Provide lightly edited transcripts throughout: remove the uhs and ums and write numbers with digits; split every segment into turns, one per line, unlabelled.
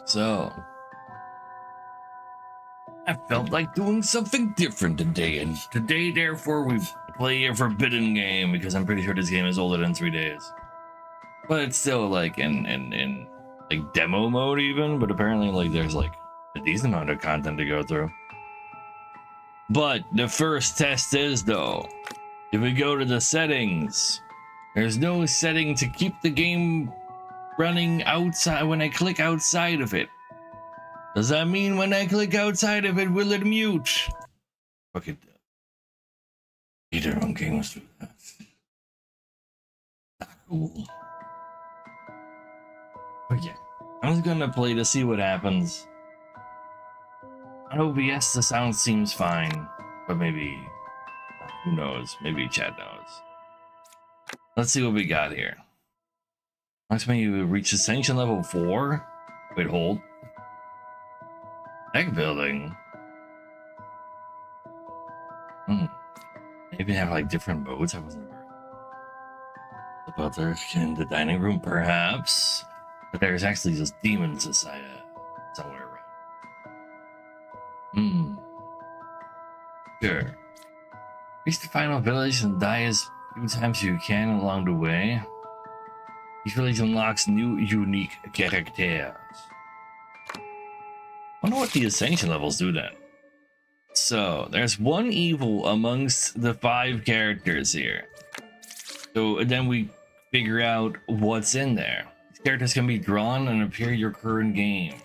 So, I felt like doing something different today, and today, therefore, we play a forbidden game because I'm pretty sure this game is older than 3 days. But it's still like in like demo mode even, but apparently like there's like a decent amount of content to go through. But the first test is though, if we go to the settings, there's no setting to keep the game running outside when I click outside of it. Does that mean when I click outside of it, will it mute? Fuck it. Either on games do that. Not cool. But yeah, I'm just gonna play to see what happens. On OBS, the sound seems fine, but maybe, who knows? Maybe chat knows. Let's see what we got here. Next time you reach Ascension level 4. Wait, hold. Deck building. Maybe have like different modes. I wasn't aware. The butler in the dining room, perhaps. But there's actually just demons inside somewhere around. Sure. Reach the final village and die as few times you can along the way. Each village unlocks new, unique characters. I wonder what the Ascension levels do then. So, there's one evil amongst the 5 characters here. So, then we figure out what's in there. These characters can be drawn and appear in your current game.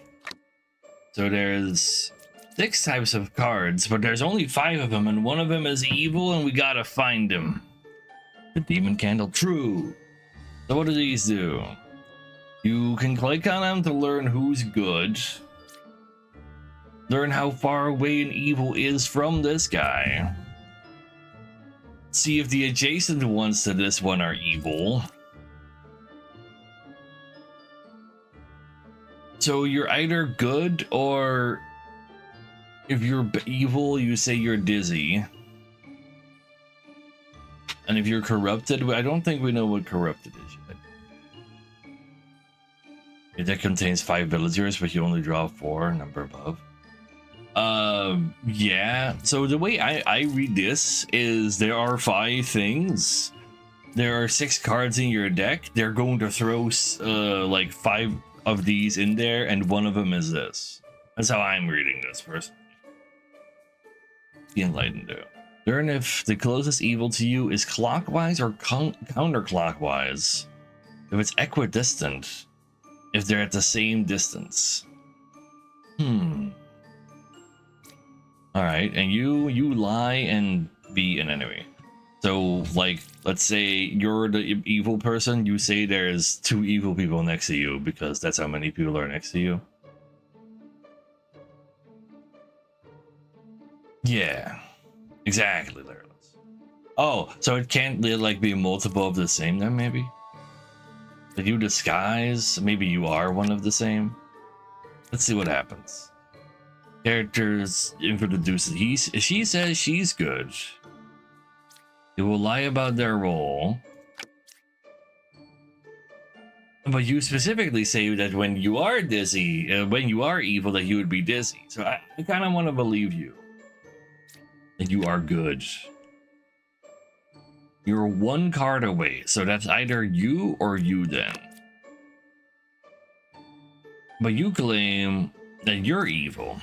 So, there's 6 types of cards, but there's only 5 of them, and one of them is evil, and we gotta find him. The Demon Candle, true. So what do these do? You can click on them to learn who's good. Learn how far away an evil is from this guy. See if the adjacent ones to this one are evil. So you're either good, or if you're evil, you say you're dizzy. And if you're corrupted, I don't think we know what corrupted is yet. That contains 5 villagers, but you only draw 4, number above. Yeah. So the way I read this is there are 5 things. There are 6 cards in your deck. They're going to throw like 5 of these in there, and one of them is this. That's how I'm reading this first. The Enlightened do. Learn if the closest evil to you is clockwise or counterclockwise. If it's equidistant. If they're at the same distance. Alright, and you lie and be an enemy. So, like, let's say you're the evil person, you say there's 2 evil people next to you because that's how many people are next to you. Yeah, exactly, Laryless. Oh, so it can't like be multiple of the same then, maybe? Did you disguise? Maybe you are one of the same? Let's see what happens. Characters introduced. She says she's good. They will lie about their role. But you specifically say that when you are dizzy, when you are evil, that you would be dizzy. So I kind of want to believe you. That you are good. You're 1 card away, so that's either you or you then. But you claim that you're evil.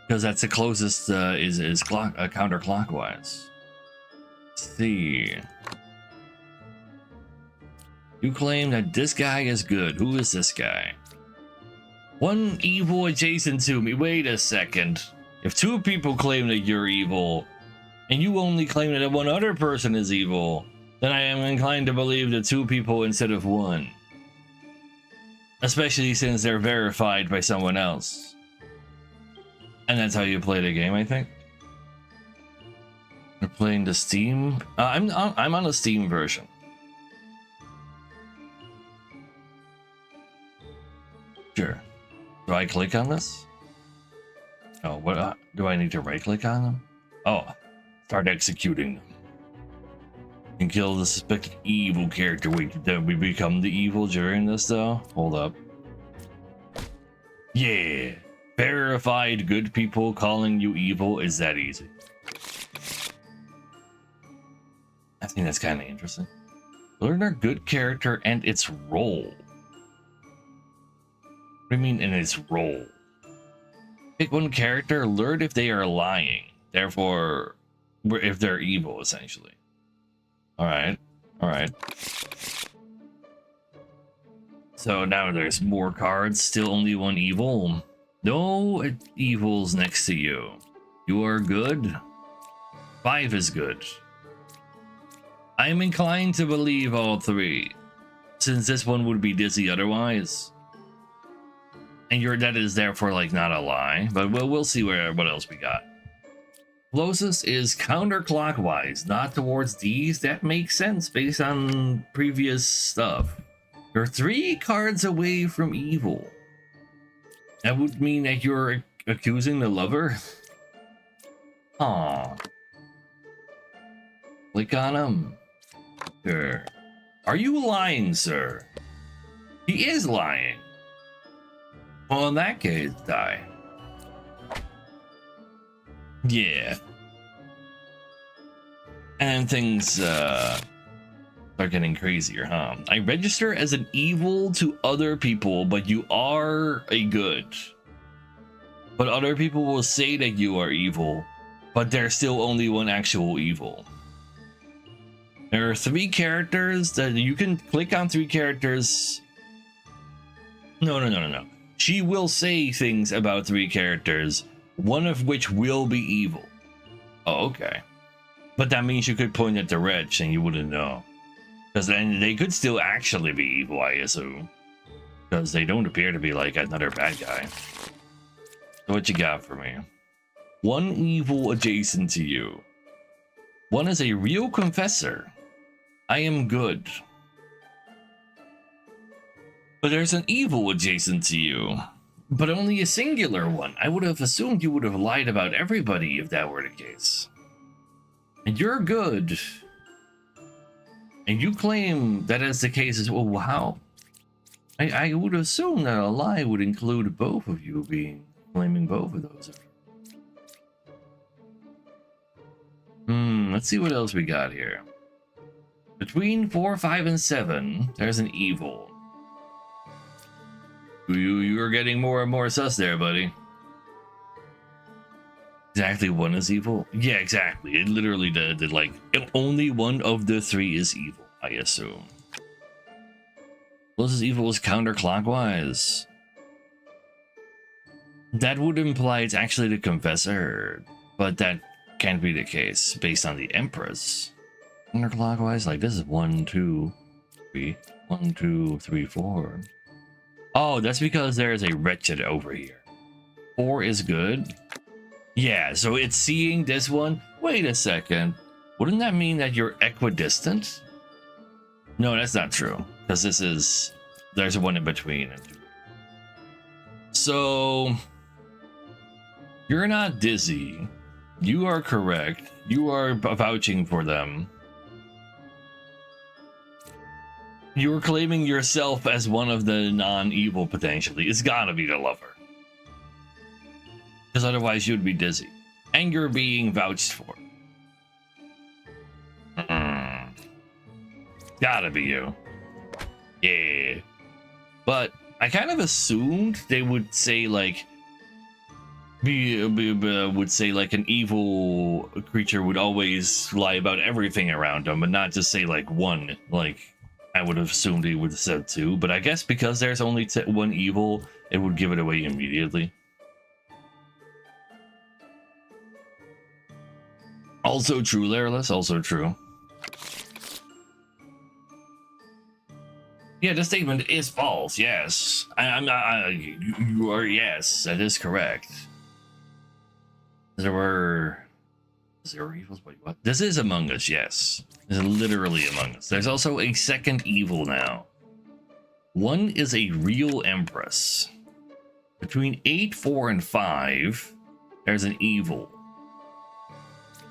Because that's the closest is counterclockwise. Let's see. You claim that this guy is good. Who is this guy? 1 evil adjacent to me. Wait a second. If 2 people claim that you're evil, and you only claim that 1 other person is evil, then I am inclined to believe the 2 people instead of 1. Especially since they're verified by someone else. And that's how you play the game, I think. We're playing the Steam. I'm on the Steam version. Sure. Do I click on this? Oh, what do I need to right click on them? Oh, start executing them. And kill the suspected evil character. Wait, did we become the evil during this though? Hold up. Yeah. Verified good people calling you evil is that easy. I think that's kind of interesting. Learn our good character and its role. What do you mean in its role? Pick one character, learn if they are lying. Therefore, if they're evil, essentially. Alright. Alright. So now there's more cards, still only one evil. No evils next to you. You are good. 5 is good. I'm inclined to believe all 3, since this one would be dizzy otherwise. And that is therefore like not a lie, but we'll see what else we got. Closest is counterclockwise, not towards these. That makes sense based on previous stuff. You're 3 cards away from evil. That would mean that you're accusing the lover? Aw. Click on him. Sure. Are you lying, sir? He is lying. Well, in that case, die. Yeah. And things are getting crazier, huh? I register as an evil to other people, but you are a good. But other people will say that you are evil, but there's still only one actual evil. There are 3 characters that you can click on 3 characters. No. She will say things about 3 characters, one of which will be evil. Oh, okay. But that means you could point at the wretch and you wouldn't know. Because then they could still actually be evil, I assume. Because they don't appear to be like another bad guy. So what you got for me? 1 evil adjacent to you. 1 is a real confessor. I am good. But there's an evil adjacent to you. But only a singular one. I would have assumed you would have lied about everybody if that were the case. And you're good. And you claim that is the case as well. How? I would assume that a lie would include both of you claiming both of those. Let's see what else we got here. Between 4, 5, and 7, there's an evil. You're getting more and more sus there, buddy. Exactly 1 is evil? Yeah, exactly. It literally did like only 1 of the 3 is evil, I assume. Closest evil is counterclockwise. That would imply it's actually the confessor, but that can't be the case based on the Empress. Counterclockwise, like this is 1, 2, 3. 1, 2, 3, 4. Oh, that's because there is a wretched over here. 4 is good. Yeah, so it's seeing this one. Wait a second. Wouldn't that mean that you're equidistant? No, that's not true. Because there's one in between. So, you're not dizzy. You are correct. You are vouching for them. You're claiming yourself as one of the non-evil, potentially. It's gotta be the lover. Because otherwise you'd be dizzy. And you're being vouched for. Gotta be you. Yeah. But I kind of assumed they would say like... would say like an evil creature would always lie about everything around them, but not just say like 1. Like... I would have assumed he would have said 2, but I guess because there's only 1 evil, it would give it away immediately. Also true, Lareless, also true. Yeah, the statement is false, yes. I'm not, you are, yes, that is correct. There were evils, wait, what? This is Among Us, yes. This is literally Among Us. There's also a second evil now. 1 is a real Empress. Between 8, 4, and 5, there's an evil.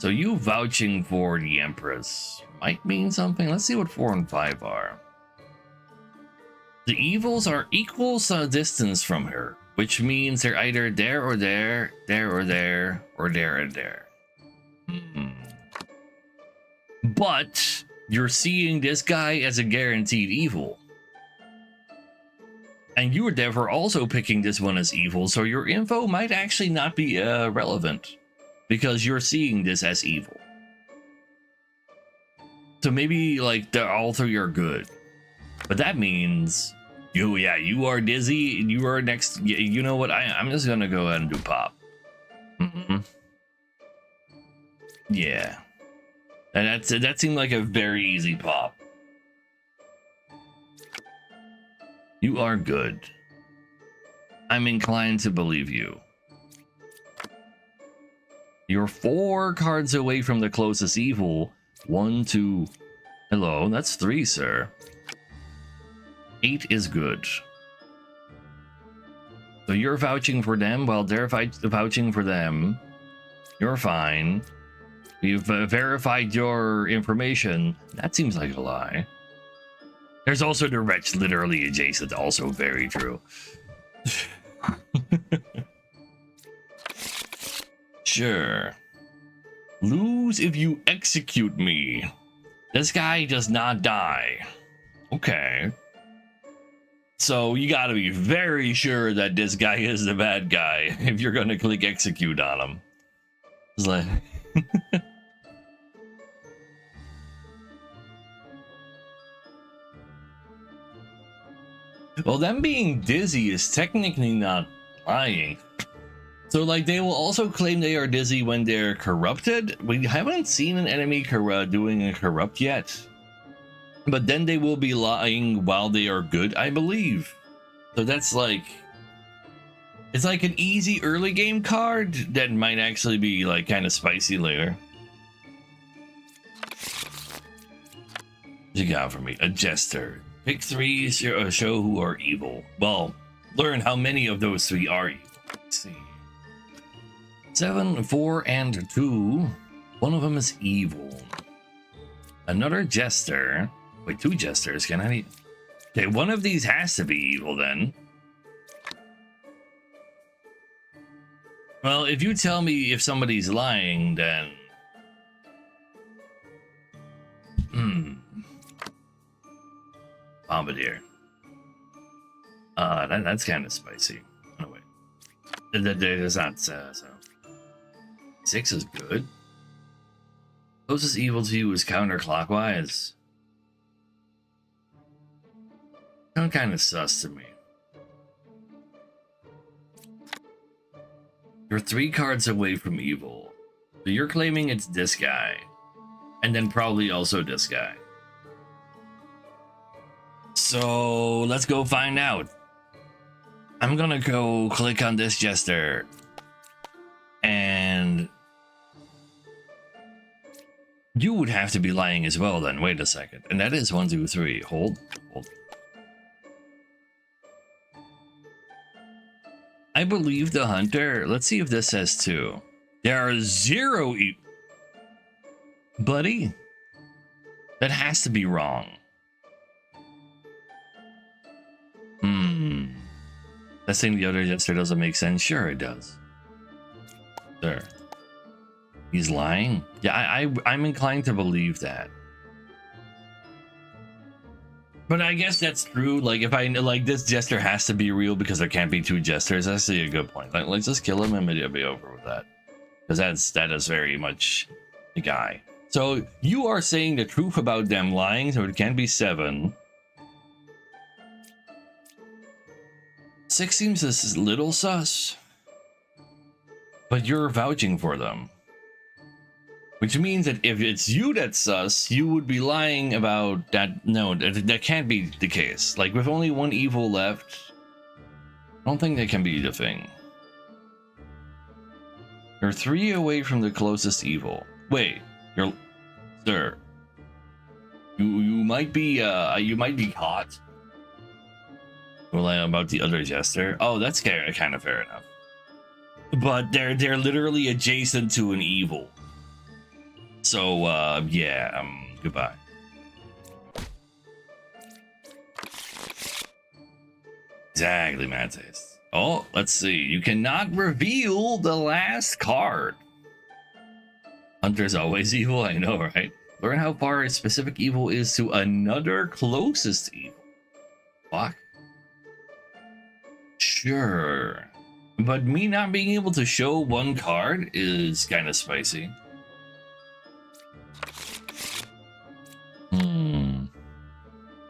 So you vouching for the Empress might mean something. Let's see what 4 and 5 are. The evils are equal distance from her, which means they're either there or there, there or there, or there and there. But you're seeing this guy as a guaranteed evil. And you were therefore also picking this one as evil, so your info might actually not be relevant because you're seeing this as evil. So maybe like they're all three are good, but that means you are dizzy and you are next. You know what? I'm just gonna go ahead and do pop. Yeah, and that seemed like a very easy pop. You are good. I'm inclined to believe you. You're 4 cards away from the closest evil. 1, 2. Hello, that's 3, sir. 8 is good. So you're vouching for them while they're vouching for them. You're fine. We've verified your information. That seems like a lie. There's also the wretch literally adjacent, also very true. Sure. Lose if you execute me. This guy does not die. Okay. So you gotta be very sure that this guy is the bad guy if you're gonna click execute on him. It's like... Well, them being dizzy is technically not lying. So, like, they will also claim they are dizzy when they're corrupted. We haven't seen an enemy doing a corrupt yet. But then they will be lying while they are good, I believe. So that's like... It's like an easy early game card that might actually be, like, kind of spicy later. What you got for me? A jester. Pick 3, show who are evil. Well, learn how many of those 3 are evil. Let's see. 7, 4, and 2. One of them is evil. Another jester. Wait, 2 jesters. Can I... Okay, one of these has to be evil then. Well, if you tell me if somebody's lying, then... Bombardier. That's kind of spicy. Oh, wait. That's not so. 6 is good. Closest evil to you is counterclockwise. Sound kind of sus to me. You're 3 cards away from evil. So you're claiming it's this guy. And then probably also this guy. So let's go find out. I'm gonna go click on this jester. And you would have to be lying as well then. Wait a second. And that is 1, 2, 3. Hold. I believe the hunter. Let's see if this says 2. There are 0 buddy. That has to be wrong. That saying the other jester doesn't make sense. Sure it does. Sure. He's lying? Yeah, I'm inclined to believe that. But I guess that's true. Like, if I like this jester has to be real because there can't be 2 jesters. That's actually a good point. Like, let's just kill him and it'll be over with that. Because that is very much the guy. So you are saying the truth about them lying, so it can't be 7. 6 seems a little sus. But you're vouching for them. Which means that if it's you that's sus, you would be lying about that. No, that can't be the case. Like, with only 1 evil left, I don't think that can be the thing. You're 3 away from the closest evil. Wait, you're... Sir. You might be caught. Well, about the other jester. Oh, that's kind of fair enough. But they're literally adjacent to an evil. So, yeah, goodbye. Exactly, Mantis. Oh, let's see. You cannot reveal the last card. Hunter's always evil, I know, right? Learn how far a specific evil is to another closest evil. Fuck. Sure. But me not being able to show one card is kind of spicy.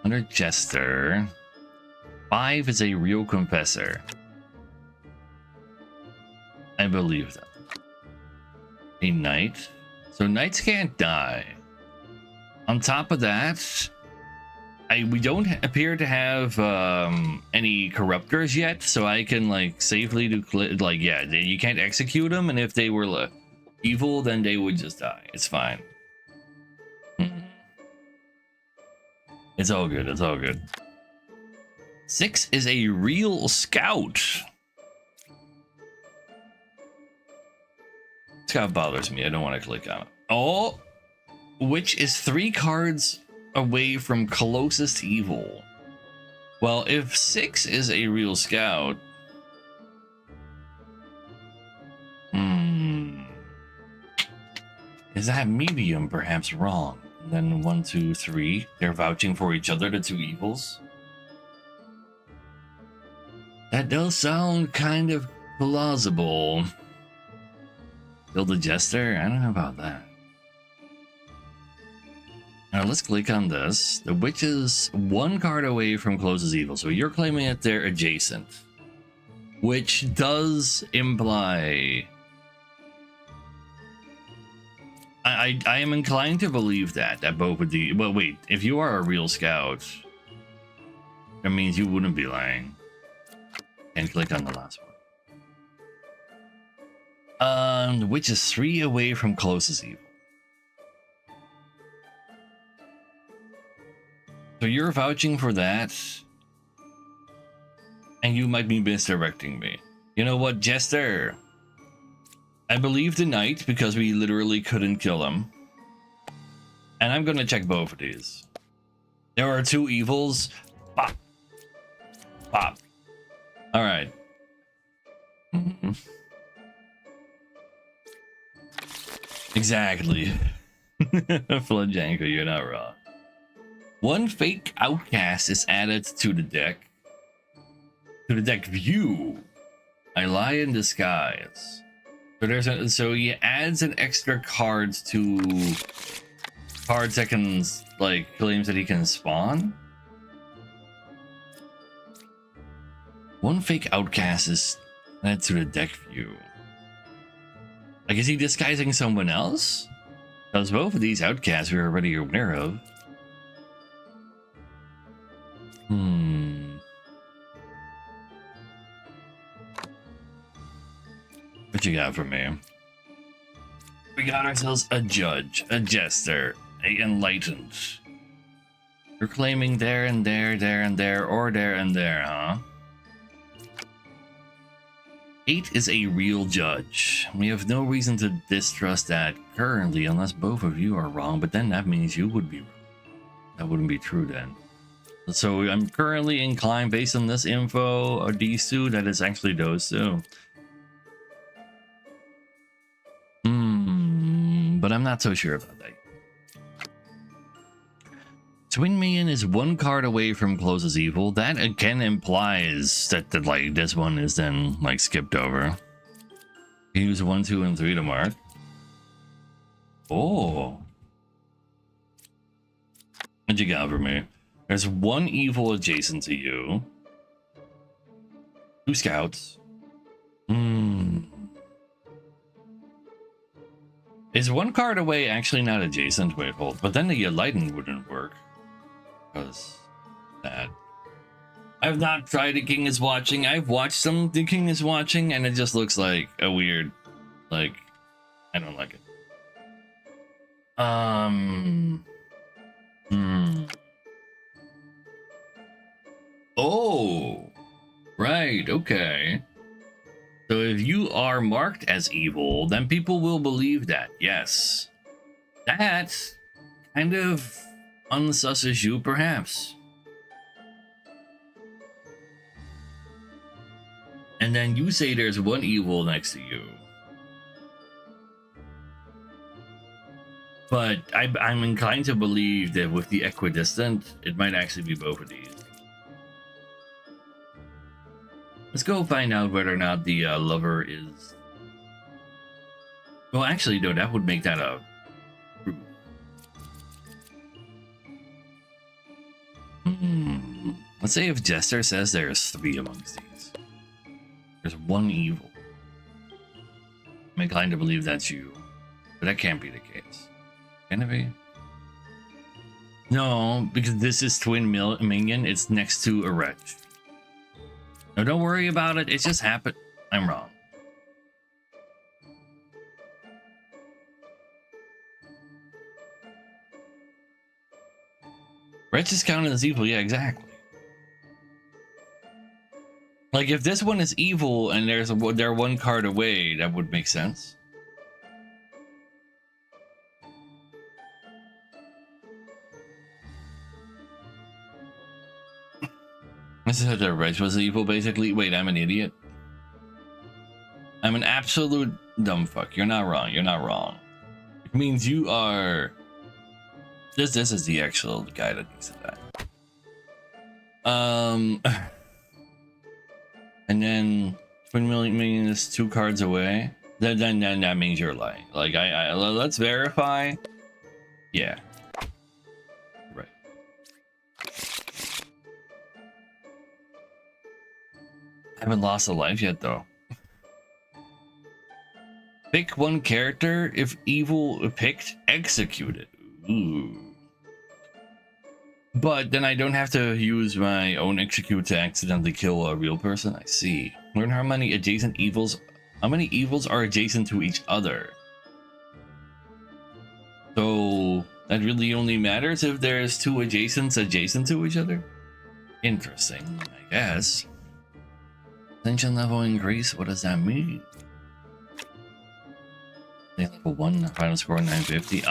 Under Jester, 5 is a real confessor. I believe that. A knight. So knights can't die. On top of that, we don't appear to have any corruptors yet, so I can like safely do like, yeah, you can't execute them, and if they were evil, then they would just die. It's fine. It's all good. It's all good. 6 is a real scout. Scout bothers me. I don't want to click on it. Oh, which is 3 cards away from closest evil. Well, if 6 is a real scout, is that medium perhaps wrong? And then 1, 2, 3, they're vouching for each other, the 2 evils. That does sound kind of plausible. Build a Jester? I don't know about that. Now let's click on this. The witch is 1 card away from closest evil, so you're claiming that they're adjacent, which does imply I am inclined to believe that both of the, well, wait, if you are a real scout, that means you wouldn't be lying. And click on the last one. The witch is 3 away from closest evil. So you're vouching for that, and you might be misdirecting me. You know what, Jester? I believe the knight because we literally couldn't kill him. And I'm gonna check both of these. There are 2 evils. Pop. Pop. Alright. Exactly. Flajanko, you're not wrong. 1 fake outcast is added to the deck. To the deck view. I lie in disguise. So so he adds an extra card to cards that can, like, claims that he can spawn. 1 fake outcast is added to the deck view. Like, is he disguising someone else? Because both of these outcasts we're already aware of. What you got for me? We got ourselves a judge, a jester, a enlightened. You're claiming there and there, there and there, or there and there, huh? 8 is a real judge. We have no reason to distrust that currently unless both of you are wrong, but then that means you would be wrong. That wouldn't be true then. So I'm currently inclined, based on this info, or these 2, that it's actually those 2. But I'm not so sure about that. Twin Mayan is 1 card away from closest evil. That again implies that like this one is then like skipped over. You use 1, 2, and 3 to mark. Oh. What you got for me? There's 1 evil adjacent to you. 2 scouts. Is 1 card away actually not adjacent? Wait, hold. But then the enlightened wouldn't work. Because that. I've not tried The King is Watching. I've watched some The King is Watching, and it just looks like a weird, like, I don't like it. Oh, right, okay. So if you are marked as evil, then people will believe that, yes. That's kind of unsus issue, perhaps. And then you say there's one evil next to you. But I'm inclined to believe that with the equidistant, it might actually be both of these. Let's go find out whether or not the lover is... Well, actually, no, that would make that a... Let's say if Jester says there's 3 amongst these. There's one evil. I'm inclined to believe that's you. But that can't be the case. Can it be? No, because this is twin minion. It's next to a wretch. No, don't worry about it. It just happened. I'm wrong. Wretch is counted as evil. Yeah, exactly. Like, if this one is evil and they're one card away, that would make sense. This is how the Wretch was evil, basically. Wait, I'm an idiot. I'm an absolute dumb fuck. You're not wrong. You're not wrong. It means you are... This is the actual guy that needs to die. And then twin minion is 2 cards away. Then that means you're lying. Like let's verify. Yeah. Right. I haven't lost a life yet though. Pick one character. If evil picked, execute it. Ooh. But then I don't have to use my own execute to accidentally kill a real person. I see. Learn how many adjacent evils. How many evils are adjacent to each other? So that really only matters if there's 2 adjacents adjacent to each other? Interesting, I guess. Tension level increase, what does that mean? Level 1, final score 950.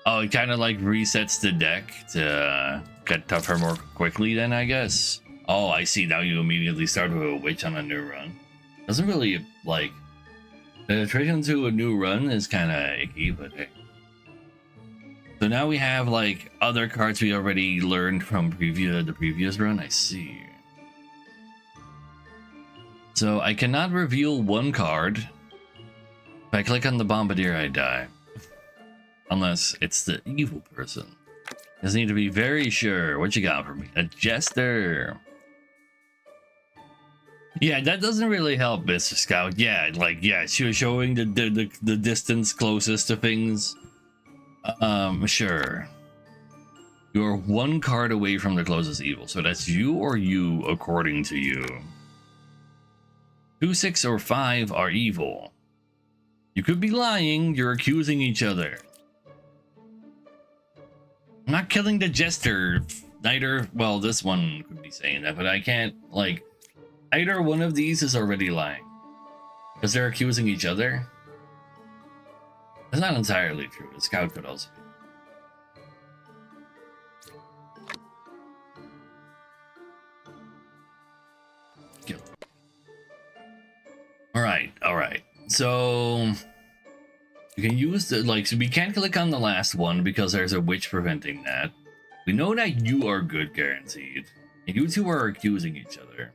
Oh, it kind of like resets the deck to get tougher more quickly then, I guess. Oh, I see. Now you immediately start with a witch on a new run. Doesn't really, like... The transition to a new run is kind of icky, but hey. So now we have, like, other cards we already learned from the previous run. I see. So I cannot reveal one card. If I click on the Bombardier, I die. Unless it's the evil person. Just need to be very sure. What you got for me? A Jester. Yeah, that doesn't really help, Mr. Scout. Yeah, like, yeah, she was showing the distance closest to things. Sure. You're 1 card away from the closest evil. So that's you or you, according to you. 2, 6, or 5 are evil. You could be lying. You're accusing each other. I'm not killing the Jester. Neither, well, this one could be saying that, but I can't, like, either one of these is already lying. Because they're accusing each other. That's not entirely true. The Scout could also be. Kill. Alright. So... You can use the, like, so we can't click on the last one because there's a witch preventing that. We know that you are good, guaranteed. And you two are accusing each other.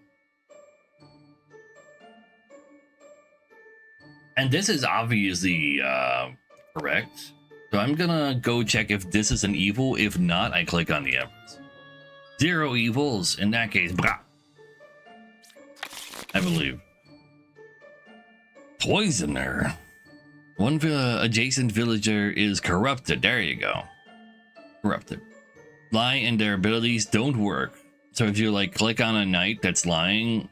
And this is obviously correct. So I'm gonna go check if this is an evil. If not, I click on the Empress. 0 evils. In that case, brah. I believe. Poisoner. 1 adjacent villager is corrupted. There you go. Corrupted. Lie and their abilities don't work. So if you like click on a knight that's lying,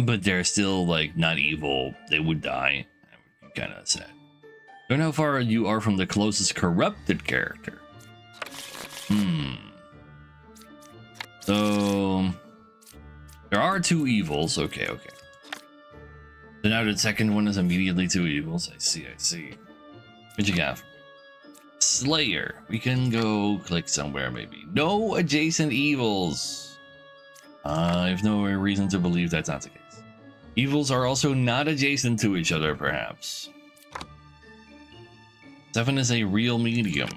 but they're still like not evil, they would die. That would be kind of sad. Learn how far you are from the closest corrupted character. So there are 2 evils. Okay. So now the second one is immediately 2 evils. I see. What you got? Slayer. We can go click somewhere maybe. No adjacent evils. I have no reason to believe that's not the case. Evils are also not adjacent to each other, perhaps. 7 is a real medium.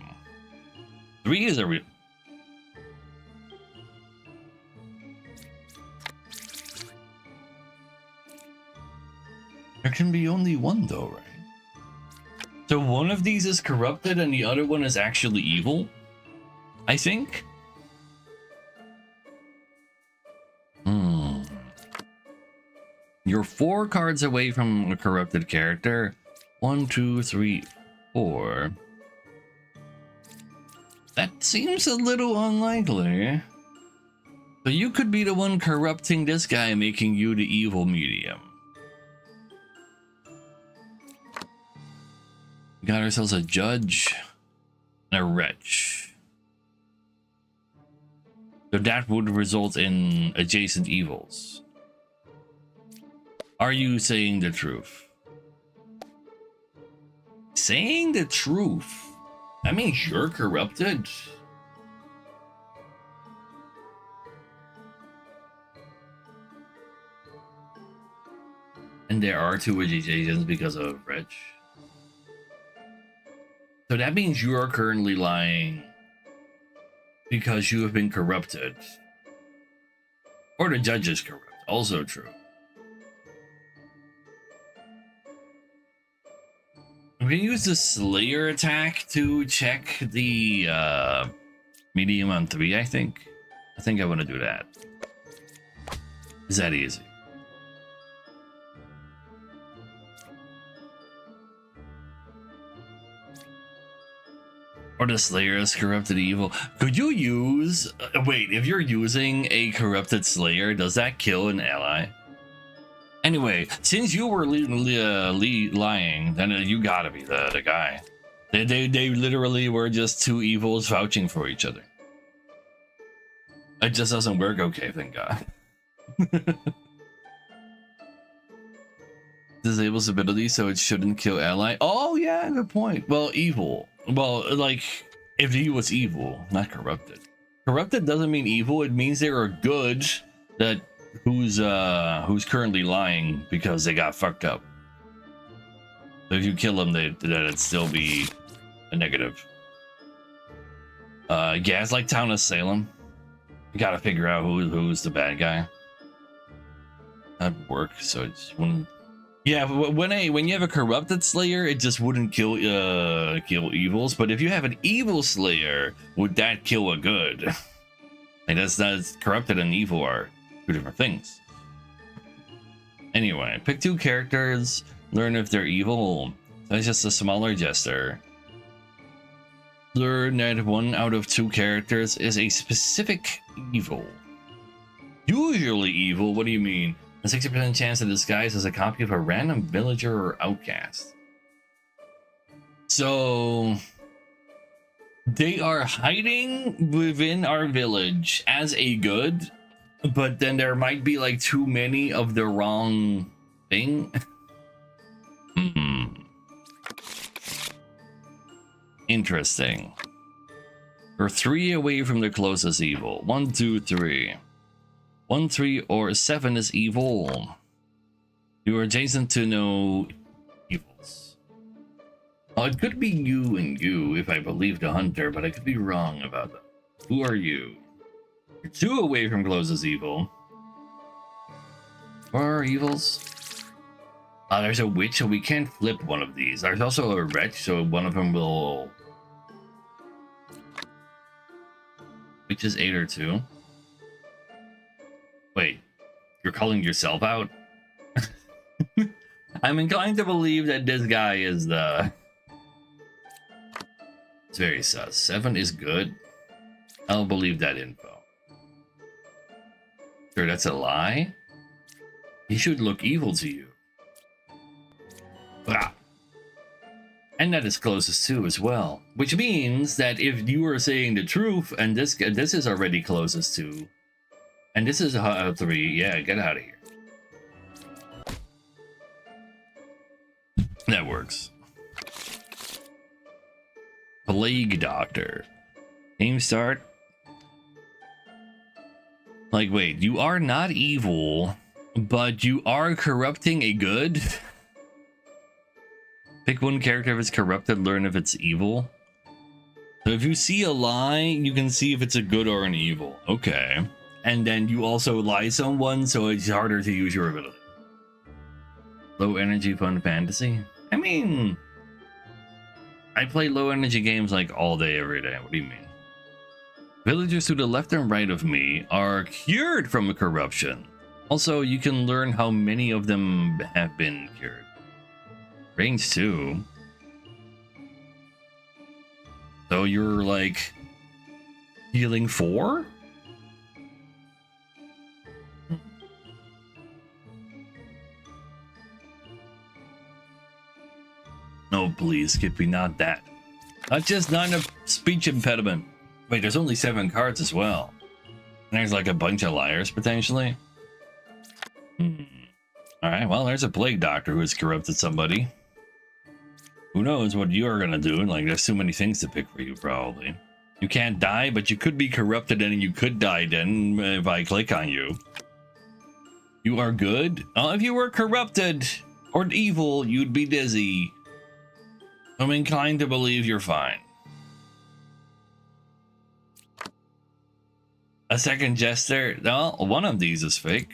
3 is a real... There can be only one though, right? So one of these is corrupted and the other one is actually evil? I think? You're 4 cards away from a corrupted character. 1, 2, 3, 4. That seems a little unlikely. So you could be the one corrupting this guy, making you the evil medium. We got ourselves a judge and a wretch. So that would result in adjacent evils. Are you saying the truth? Saying the truth? That means you're corrupted? And there are 2 adjacents because of Wretch. So that means you are currently lying because you have been corrupted. Or the judge is corrupt. Also true. We can use the Slayer attack to check the medium on 3, I think. I think I want to do that. Is that easy? Or the Slayer is corrupted evil. Could you use... wait, if you're using a corrupted Slayer, does that kill an ally? Anyway, since you were lying, then you gotta be the guy. They literally were just 2 evils vouching for each other. It just doesn't work. Okay, thank God. Disables ability, so it shouldn't kill ally. Oh yeah, good point. Well, evil. Well, like, if he was evil, not corrupted. Corrupted doesn't mean evil. It means they are good that who's currently lying because they got fucked up. So if you kill them, that'd still be a negative. Gaslight Town of Salem. You gotta figure out who's the bad guy. That'd work. So it's when, yeah, when you have a corrupted Slayer, it just wouldn't kill evils. But if you have an evil Slayer, would that kill a good? Like that's corrupted and evil are 2 different things. Anyway, pick 2 characters, learn if they're evil. That's just a smaller gesture. Learn that 1 out of 2 characters is a specific evil. Usually evil? What do you mean? A 60% chance to disguise as a copy of a random villager or outcast. So they are hiding within our village as a good, but then there might be like too many of the wrong thing. Interesting. We're 3 away from the closest evil. 1, 2, 3. 1, 3, or 7 is evil. You are adjacent to no evils. Oh, it could be you and you if I believe the hunter, but I could be wrong about that. Who are you? You're 2 away from closest evil. 4 evils. There's a witch, so we can't flip one of these. There's also a wretch, so one of them will... Which is 8 or 2. Wait, you're calling yourself out? I'm inclined to believe that this guy is the... It's very sus. 7 is good. I'll believe that info. Sure, that's a lie? He should look evil to you. Ah. And that is closest to as well. Which means that if you are saying the truth, and this is already closest to, and this is a 3, yeah, get out of here. That works. Plague Doctor. Game start. Like, wait, you are not evil, but you are corrupting a good? Pick one character if it's corrupted, learn if it's evil. So if you see a lie, you can see if it's a good or an evil. Okay. And then you also lie someone, so it's harder to use your ability. Low energy fun fantasy? I mean, I play low energy games like all day, every day. What do you mean? Villagers to the left and right of me are cured from a corruption. Also, you can learn how many of them have been cured. Range 2. So you're like healing 4? No, please, Skippy, not that. Not just not a speech impediment. Wait, there's only 7 cards as well. And there's like a bunch of liars potentially. Alright, well, there's a Plague Doctor who has corrupted somebody. Who knows what you're gonna do? Like, there's too many things to pick for you, probably. You can't die, but you could be corrupted and you could die then if I click on you. You are good? Oh, if you were corrupted or evil, you'd be dizzy. I'm inclined to believe you're fine. A second jester? No, one of these is fake.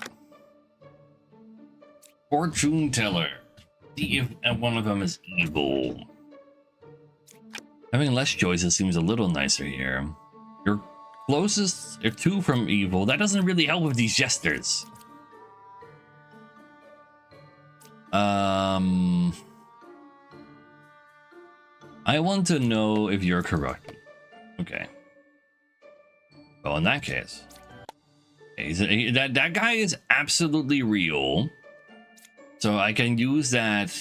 Fortune teller. See if one of them is evil. Having less choices seems a little nicer here. Your closest are 2 from evil. That doesn't really help with these jesters. I want to know if you're correct. Okay. Well, in that case, that guy is absolutely real. So I can use that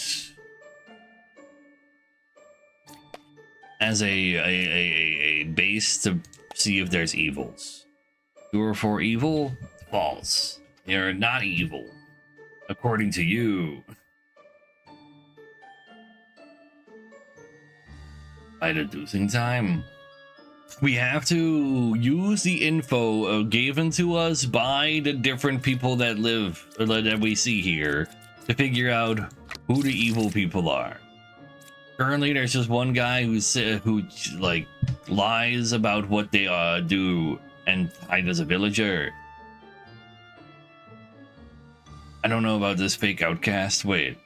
as a base to see if there's evils. You are for evil? False. You're not evil, according to you. By deducing time, we have to use the info given to us by the different people that live that we see here to figure out who the evil people are. Currently, there's just one guy who like lies about what they do and hide as a villager. I don't know about this fake outcast. Wait,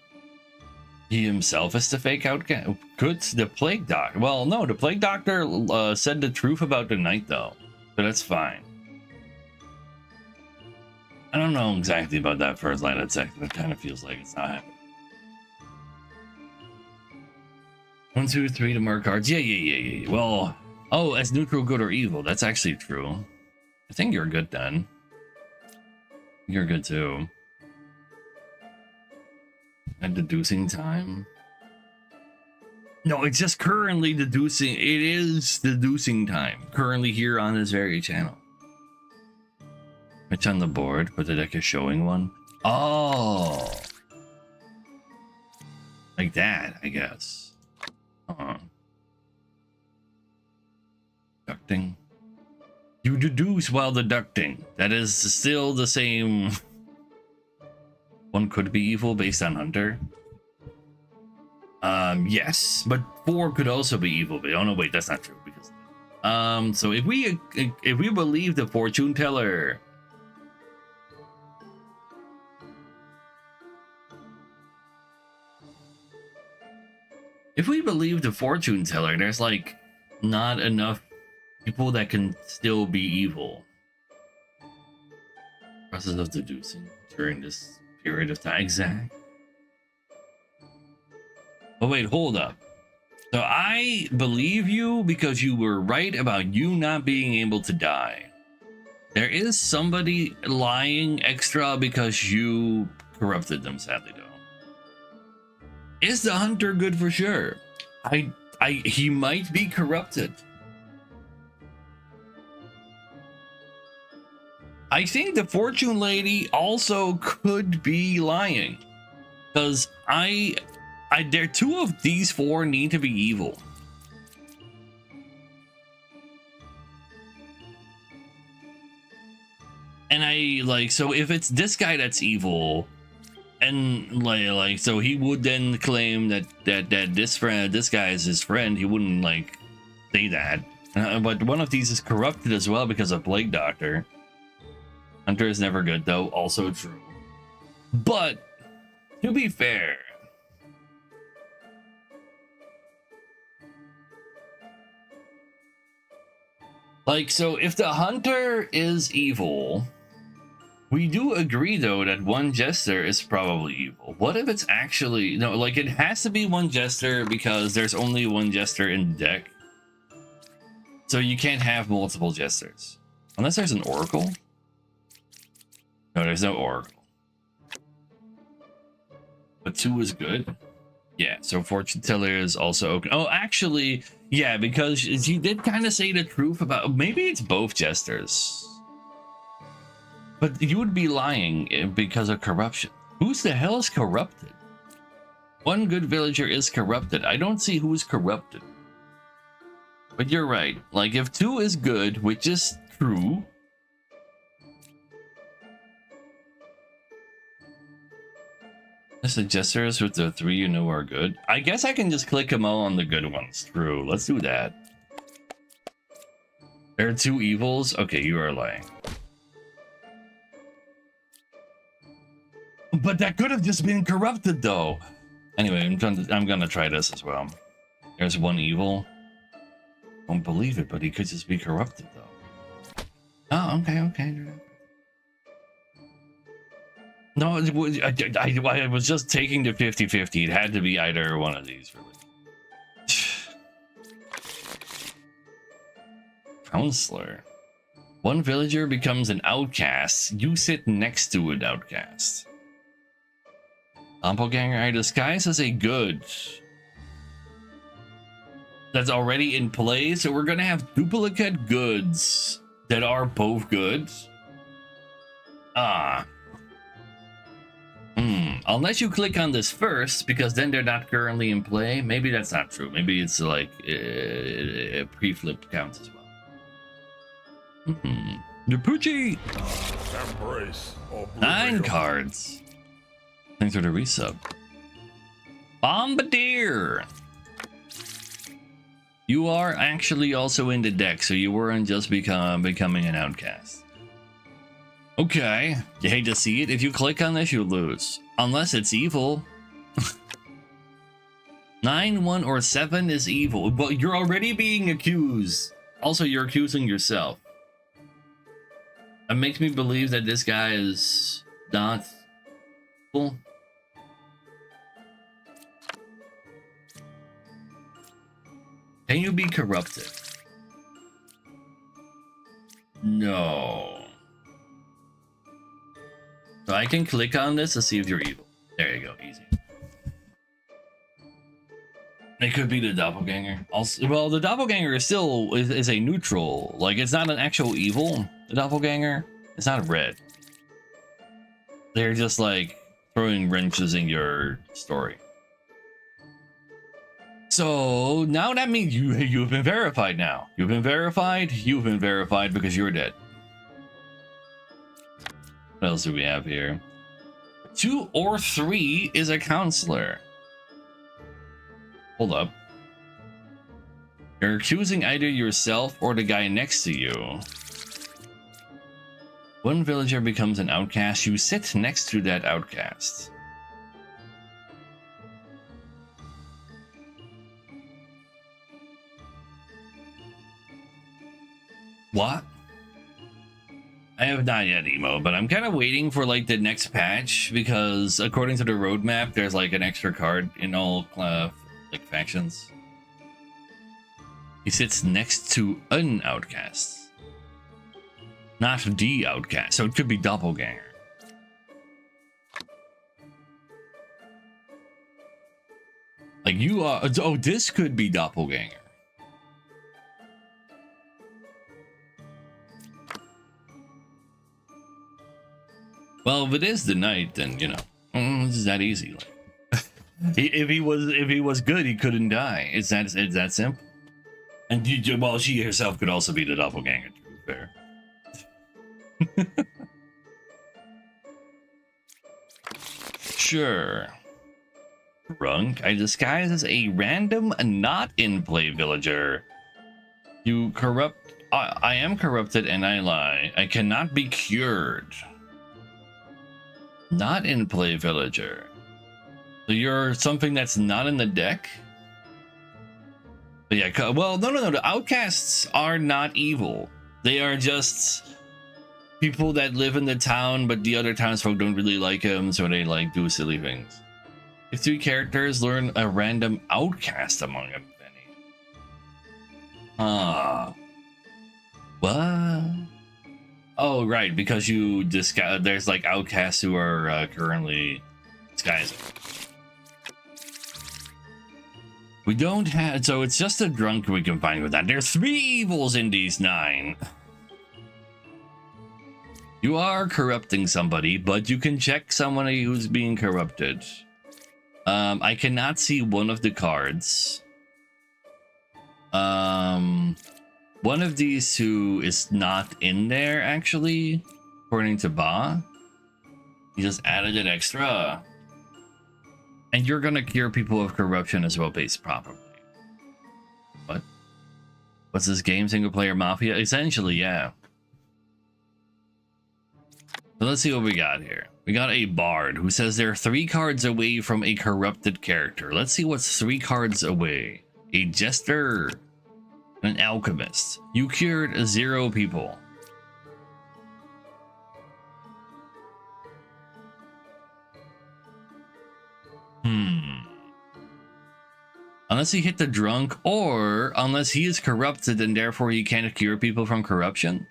he himself is the fake outcast? Could the Plague Doctor? Well, no, the Plague Doctor said the truth about the knight, though, so that's fine. I don't know exactly about that first line of text. It kind of feels like it's not happening. 1, 2, 3 to mark cards. Yeah. Well, oh, as neutral, good or evil. That's actually true. I think you're good then. You're good too. And deducing time. No, it's just currently deducing. It is deducing time. Currently here on this very channel. Which on the board, but the deck is showing one. Oh. Like that, I guess. Deducting. You deduce while deducting. That is still the same. One could be evil based on Hunter. Yes, but 4 could also be evil. But oh no, wait, that's not true because. So if we believe the fortune teller. If we believe the fortune teller, there's like not enough people that can still be evil. Process of deducing during this period of time. Exact. Oh wait, hold up. So I believe you because you were right about you not being able to die. There is somebody lying extra because you corrupted them, sadly though. Is the hunter good for sure? He might be corrupted. I think the fortune lady also could be lying, because there 2 of these 4 need to be evil. And I like, so if it's this guy that's evil, and like so he would then claim that this guy is his friend. He wouldn't like say that. But one of these is corrupted as well because of Plague Doctor. Hunter is never good though, also true. But to be fair, like, so if the hunter is evil, we do agree though that one jester is probably evil. What if it's actually no, like it has to be one jester because there's only one jester in the deck. So you can't have multiple jesters. Unless there's an oracle. No, there's no oracle. But 2 is good. Yeah, so fortune teller is also okay. Oh, actually, yeah, because he did kind of say the truth about maybe it's both jesters. But you would be lying because of corruption. Who's the hell is corrupted? One good villager is corrupted. I don't see who's corrupted. But you're right. Like, if 2 is good, which is true. The suggesters with the 3 you know are good. I guess I can just click them all on the good ones. True. Let's do that. There are 2 evils? Okay, you are lying. But that could have just been corrupted, though. Anyway, I'm gonna try this as well. There's 1 evil. Won't believe it, but he could just be corrupted, though. Oh, okay. No, I was just taking the 50-50. It had to be either one of these, really. Counselor. One villager becomes an outcast. You sit next to an outcast. Doppelganger I disguise as a good. That's already in play, so we're gonna have duplicate goods that are both good. Unless you click on this first, because then they're not currently in play. Maybe that's not true. Maybe it's like a pre-flip counts as well. The Poochie!
Embrace
9 cards. Thanks for the resub. Bombardier! You are actually also in the deck, so you weren't just becoming an outcast. Okay, you hate to see it. If you click on this, you lose. Unless it's evil. 9, 1, or 7 is evil, but you're already being accused. Also, you're accusing yourself. That makes me believe that this guy is not evil. Can you be corrupted? No. So I can click on this to see if you're evil. There you go, easy. It could be the doppelganger. Also, well, the doppelganger is still is a neutral. Like, it's not an actual evil. The doppelganger, it's not red. They're just like throwing wrenches in your story. So now that means you've been verified. Now you've been verified. You've been verified because you're dead. What else do we have here? 2 or 3 is a counselor. Hold up. You're accusing either yourself or the guy next to you. One villager becomes an outcast. You sit next to that outcast. What? I have not yet, Emo, but I'm kind of waiting for like the next patch because according to the roadmap, there's like an extra card in all like factions. He sits next to an outcast, not the outcast, so it could be doppelganger. Like you are. Oh, this could be doppelganger. Well, if it is the knight, then you know it's that easy. Like, if he was good, he couldn't die. It's that simple. And well, she herself could also be the doppelganger. To be fair. Sure. Drunk, I disguise as a random, not in play villager. You corrupt. I am corrupted and I lie. I cannot be cured. Not in play villager. So you're something that's not in the deck? But yeah, well, no. The outcasts are not evil. They are just people that live in the town, but the other townsfolk don't really like them, so they like do silly things. If 3 characters learn a random outcast among them, what? Oh, right, because you disguise. There's like outcasts who are currently disguising. We don't have, so it's just a drunk we can find with that. There's 3 evils in these 9. You are corrupting somebody, but you can check somebody who's being corrupted. I cannot see one of the cards. One of these two is not in there, actually, according to Ba. He just added it extra. And you're gonna cure people of corruption as well, based properly. What? What's this game? Single player mafia? Essentially, yeah. So let's see what we got here. We got a bard who says they're 3 cards away from a corrupted character. Let's see what's 3 cards away. A jester, an alchemist. You cured 0 people. Unless he hit the drunk, or unless he is corrupted and therefore he can't cure people from corruption.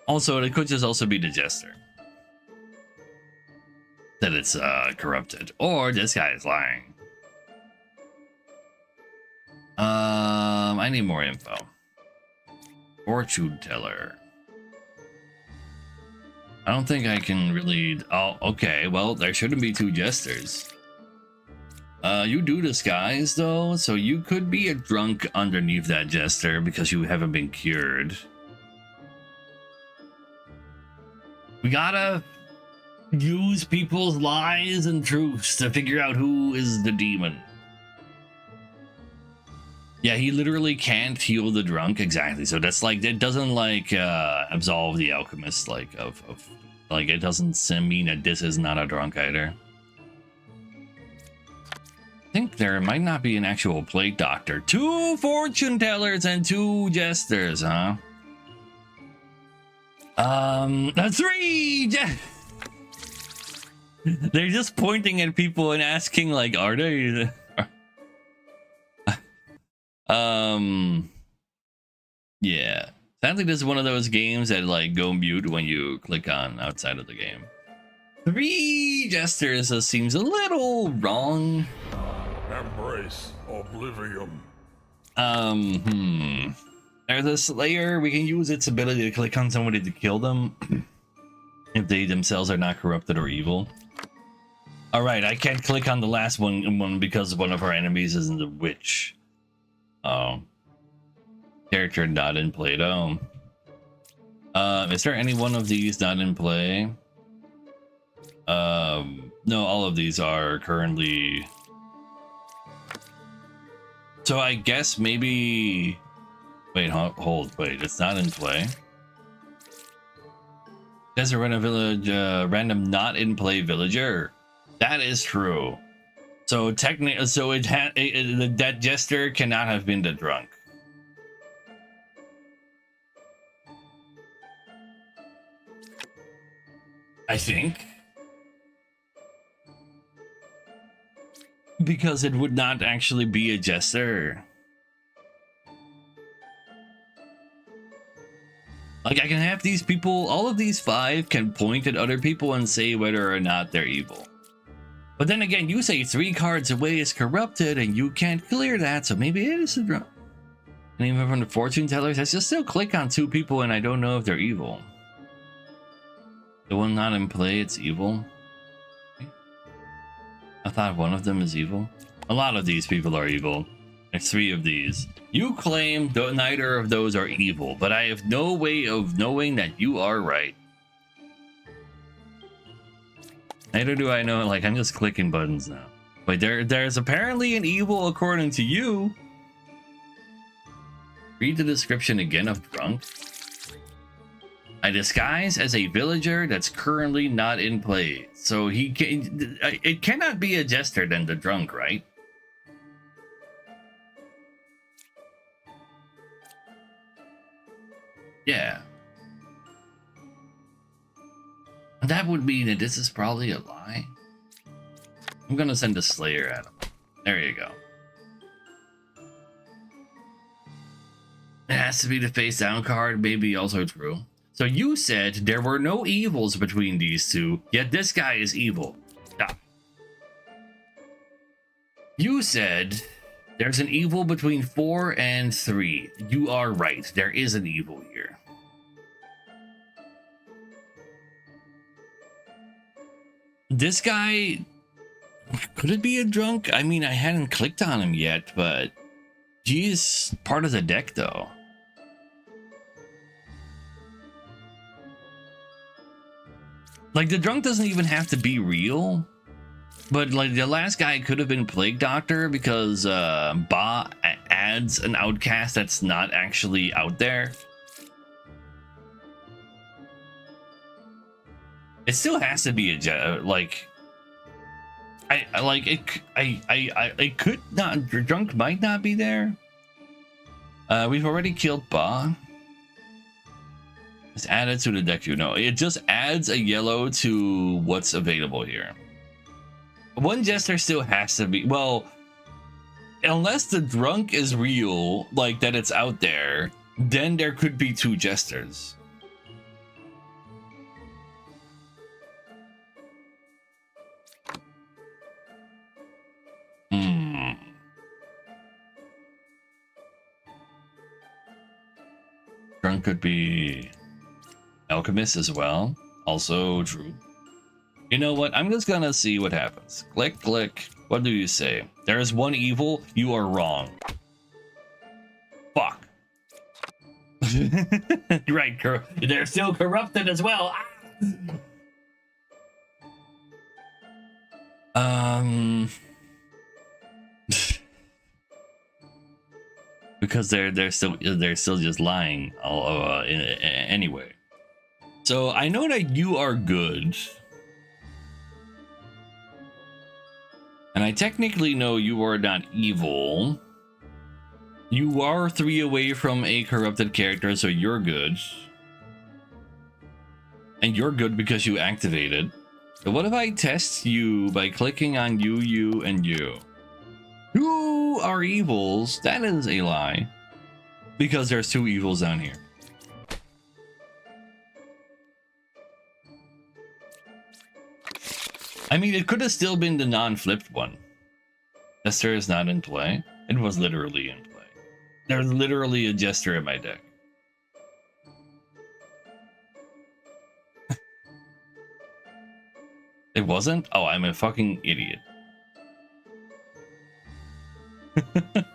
Also, it could just also be the jester that it's corrupted, or this guy is lying. I need more info. Fortune teller. I don't think I can really. Oh, okay. Well, there shouldn't be 2 jesters. You do disguise though, so you could be a drunk underneath that jester because you haven't been cured. We gotta use people's lies and truths to figure out who is the demon. Yeah, he literally can't heal the drunk, exactly. So that's like, it doesn't like absolve the alchemist, like of like, it doesn't mean that this is not a drunk either. I think there might not be an actual plague doctor. 2 fortune tellers and 2 jesters, huh? 3. They're just pointing at people and asking, like, are they? Yeah. Sadly, this is one of those games that like go mute when you click on outside of the game. 3 jesters seems a little wrong.
Embrace oblivion.
There's a Slayer. We can use its ability to click on somebody to kill them if they themselves are not corrupted or evil. All right, I can't click on the last one because one of our enemies isn't the witch. Oh. Character not in play though. Is there any one of these not in play? No, all of these are currently. So I guess maybe. Wait, hold, wait. It's not in play. There's a random village, random not in play villager. That is true. So technically, so that jester cannot have been the drunk. I think. Because it would not actually be a jester. Like, I can have these people, all of these 5 can point at other people and say whether or not they're evil. But then again, you say 3 cards away is corrupted and you can't clear that, so maybe it is a drunk. And even from the fortune tellers, I just still click on 2 people and I don't know if they're evil. The one not in play, it's evil. I thought one of them is evil. A lot of these people are evil. There's 3 of these. You claim neither of those are evil, but I have no way of knowing that you are right. Neither do I know. Like, I'm just clicking buttons now. But there's apparently an evil according to you. Read the description again of drunk. I disguise as a villager that's currently not in play. So it cannot be a jester than the drunk, right? Yeah. That would mean that this is probably a lie. I'm gonna send a Slayer at him. There you go. It has to be the face down card, maybe also true. So you said there were no evils between these two, yet this guy is evil. Stop. You said there's an evil between 4 and 3. You are right. There is an evil here. This guy, could it be a drunk? I mean, I hadn't clicked on him yet, but he is part of the deck though. Like, the drunk doesn't even have to be real, but like the last guy could have been Plague Doctor because Ba adds an outcast that's not actually out there. It still has to be a like. It could not. Drunk might not be there. We've already killed Ba. It's added to the deck, you know. It just adds a yellow to what's available here. One jester still has to be, well, unless the drunk is real, like that it's out there, then there could be 2 jesters. Drunk could be alchemist as well. Also true. You know what? I'm just gonna see what happens. Click, click. What do you say? There is one evil. You are wrong. Fuck. You're right. They're still corrupted as well. Because they're still just lying anyway. So I know that you are good, and I technically know you are not evil. You are 3 away from a corrupted character, so you're good, and you're good because you activated. So what if I test you by clicking on you, you, and you? Who are evils? That is a lie, because there's 2 evils down here. I mean, it could have still been the non-flipped one. Jester is not in play. It was literally in play. There's literally a Jester in my deck. It wasn't? Oh, I'm a fucking idiot.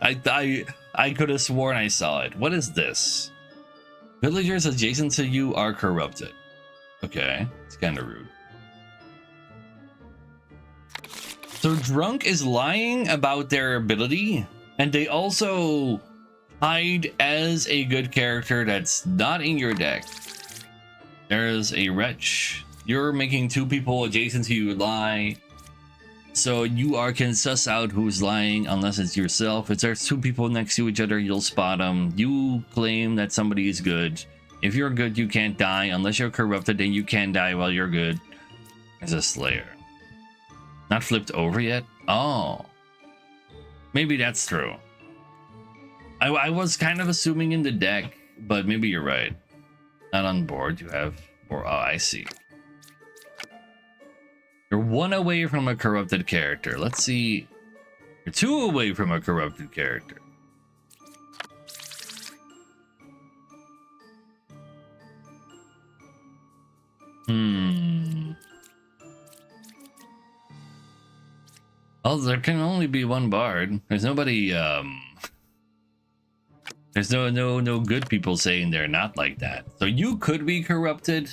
I could have sworn I saw it. What is this? Villagers adjacent to you are corrupted. Okay, it's kind of rude. So drunk is lying about their ability, and they also hide as a good character that's not in your deck. There's a wretch. You're making 2 people adjacent to you lie. So you can suss out who's lying unless it's yourself. If there's 2 people next to each other, you'll spot them. You claim that somebody is good. If you're good, you can't die. Unless you're corrupted, then you can die while you're good. There's a Slayer. Not flipped over yet? Oh. Maybe that's true. I was kind of assuming in the deck, but maybe you're right. Not on board, you have... Oh, I see. You're 1 away from a corrupted character. Let's see. You're 2 away from a corrupted character. Well, there can only be 1 bard. There's nobody, there's no good people saying they're not like that. So you could be corrupted.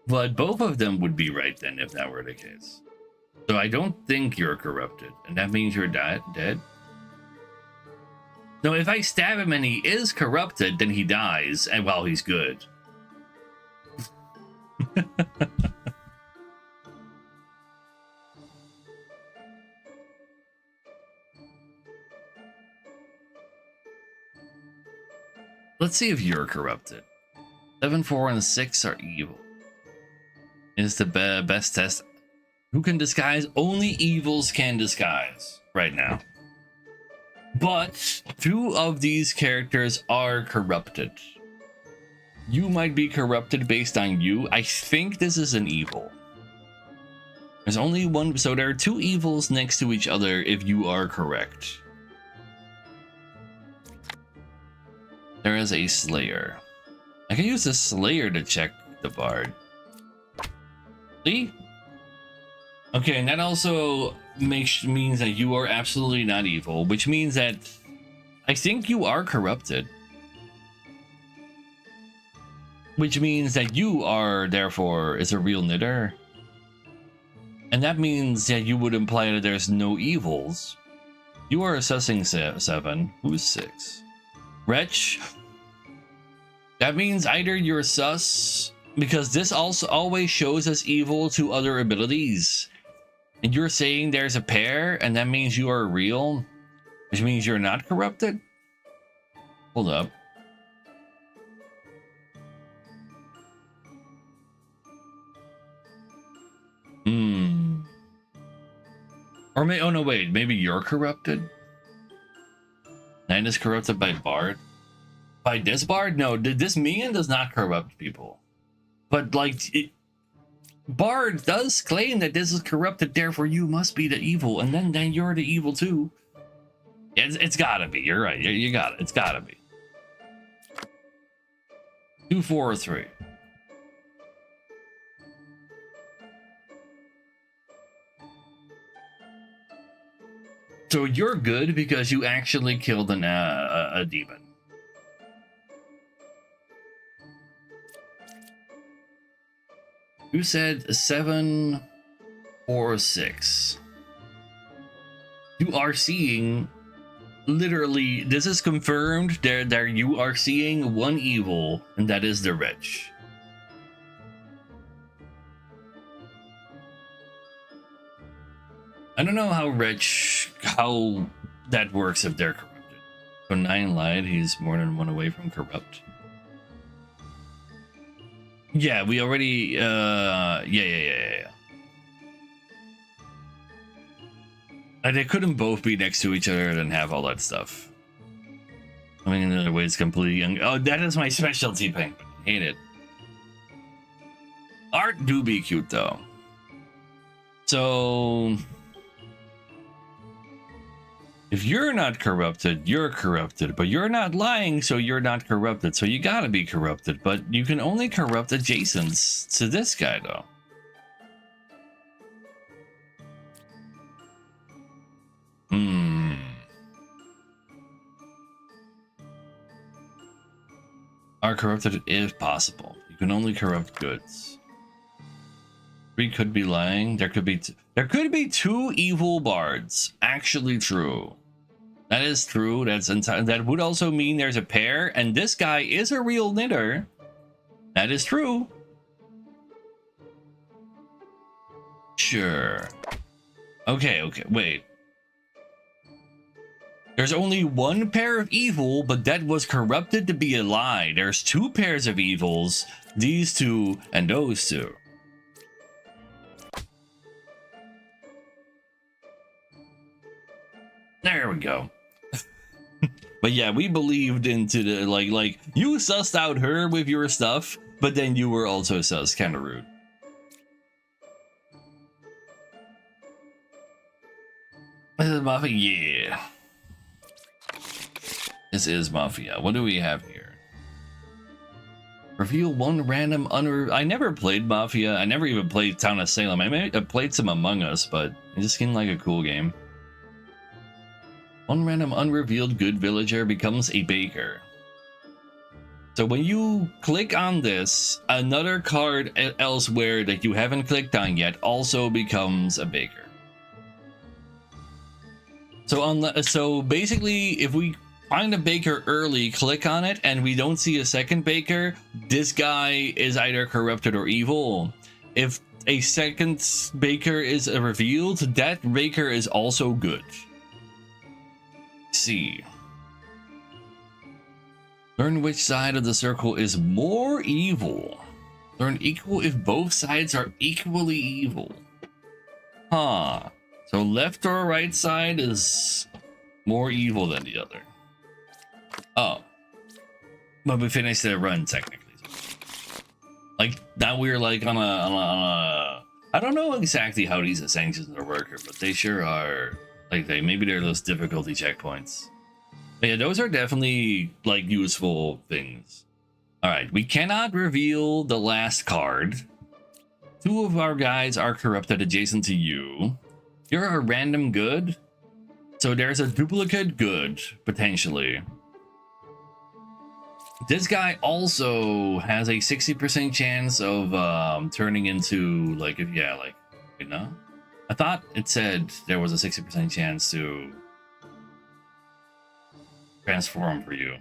But both of them would be right then if that were the case. So I don't think you're corrupted, and that means you're dead. No, if I stab him and he is corrupted, then he dies, and while he's good. Let's see if you're corrupted. 7, 4, and 6 are evil. Is the best test. Who can disguise? Only evils can disguise right now. But 2 of these characters are corrupted. You might be corrupted based on you. I think this is an evil. There's only one, so there are 2 evils next to each other if you are correct. There is a Slayer. I can use the Slayer to check the Bard. See? Okay, and that also means that you are absolutely not evil, which means that I think you are corrupted. Which means that you are, therefore, is a real knitter. And that means that you would imply that there's no evils. You are assessing 7. Who's 6? Wretch. That means either you're sus, because this also always shows us evil to other abilities. And you're saying there's a pair, and that means you are real, which means you're not corrupted? Hold up. Or oh no, wait, maybe you're corrupted? 9 is corrupted by Bard? By this Bard? No, this minion does not corrupt people. But like, Bard does claim that this is corrupted, therefore you must be the evil, and then you're the evil too. It's gotta be, you're right, you got it, it's gotta be. 2, 4, or 3. So you're good because you actually killed a demon. You said 7 or 6. You are seeing, literally, this is confirmed. There you are seeing one evil, and that is the wretch. I don't know how that works if they're corrupted. So 9 lied, he's more than 1 away from corrupt. Yeah, we already, yeah. And they couldn't both be next to each other and have all that stuff. I mean, in other ways, completely oh, that is my specialty, Penguin. Hate it. Art do be cute, though. So... if you're not corrupted, you're corrupted, but you're not lying, so you're not corrupted, so you gotta be corrupted, but you can only corrupt adjacents to this guy, though. Are corrupted if possible. You can only corrupt goods. 3 could be lying. There could be 2 evil bards. Actually true. That is true. That would also mean there's a pair, and this guy is a real knitter. That is true. Sure. Okay, wait. There's only 1 pair of evil, but that was corrupted to be a lie. There's 2 pairs of evils. These 2 and those 2. There we go. But yeah, we believed into the like you sussed out her with your stuff, but then you were also sus. Kind of rude. This is Mafia. Yeah. This is Mafia. What do we have here? Reveal 1 random I never played Mafia. I never even played Town of Salem. I played some Among Us, but it just seemed like a cool game. 1 random unrevealed good villager becomes a baker. So when you click on this, another card elsewhere that you haven't clicked on yet also becomes a baker. So basically, if we find a baker early, click on it, and we don't see a second baker, this guy is either corrupted or evil. If a second baker is revealed, that baker is also good. See. Learn which side of the circle is more evil. Learn equal if both sides are equally evil. Huh. So left or right side is more evil than the other. Oh. But we finished the run technically. Like now we're like on a I don't know exactly how these sanctions are working, but they sure are like maybe they're those difficulty checkpoints. But yeah, those are definitely like useful things. Alright, we cannot reveal the last card. 2 of our guys are corrupted adjacent to you. You're a random good. So there's a duplicate good, potentially. This guy also has a 60% chance of turning into like, if yeah, like, you know? I thought it said there was a 60% chance to transform for you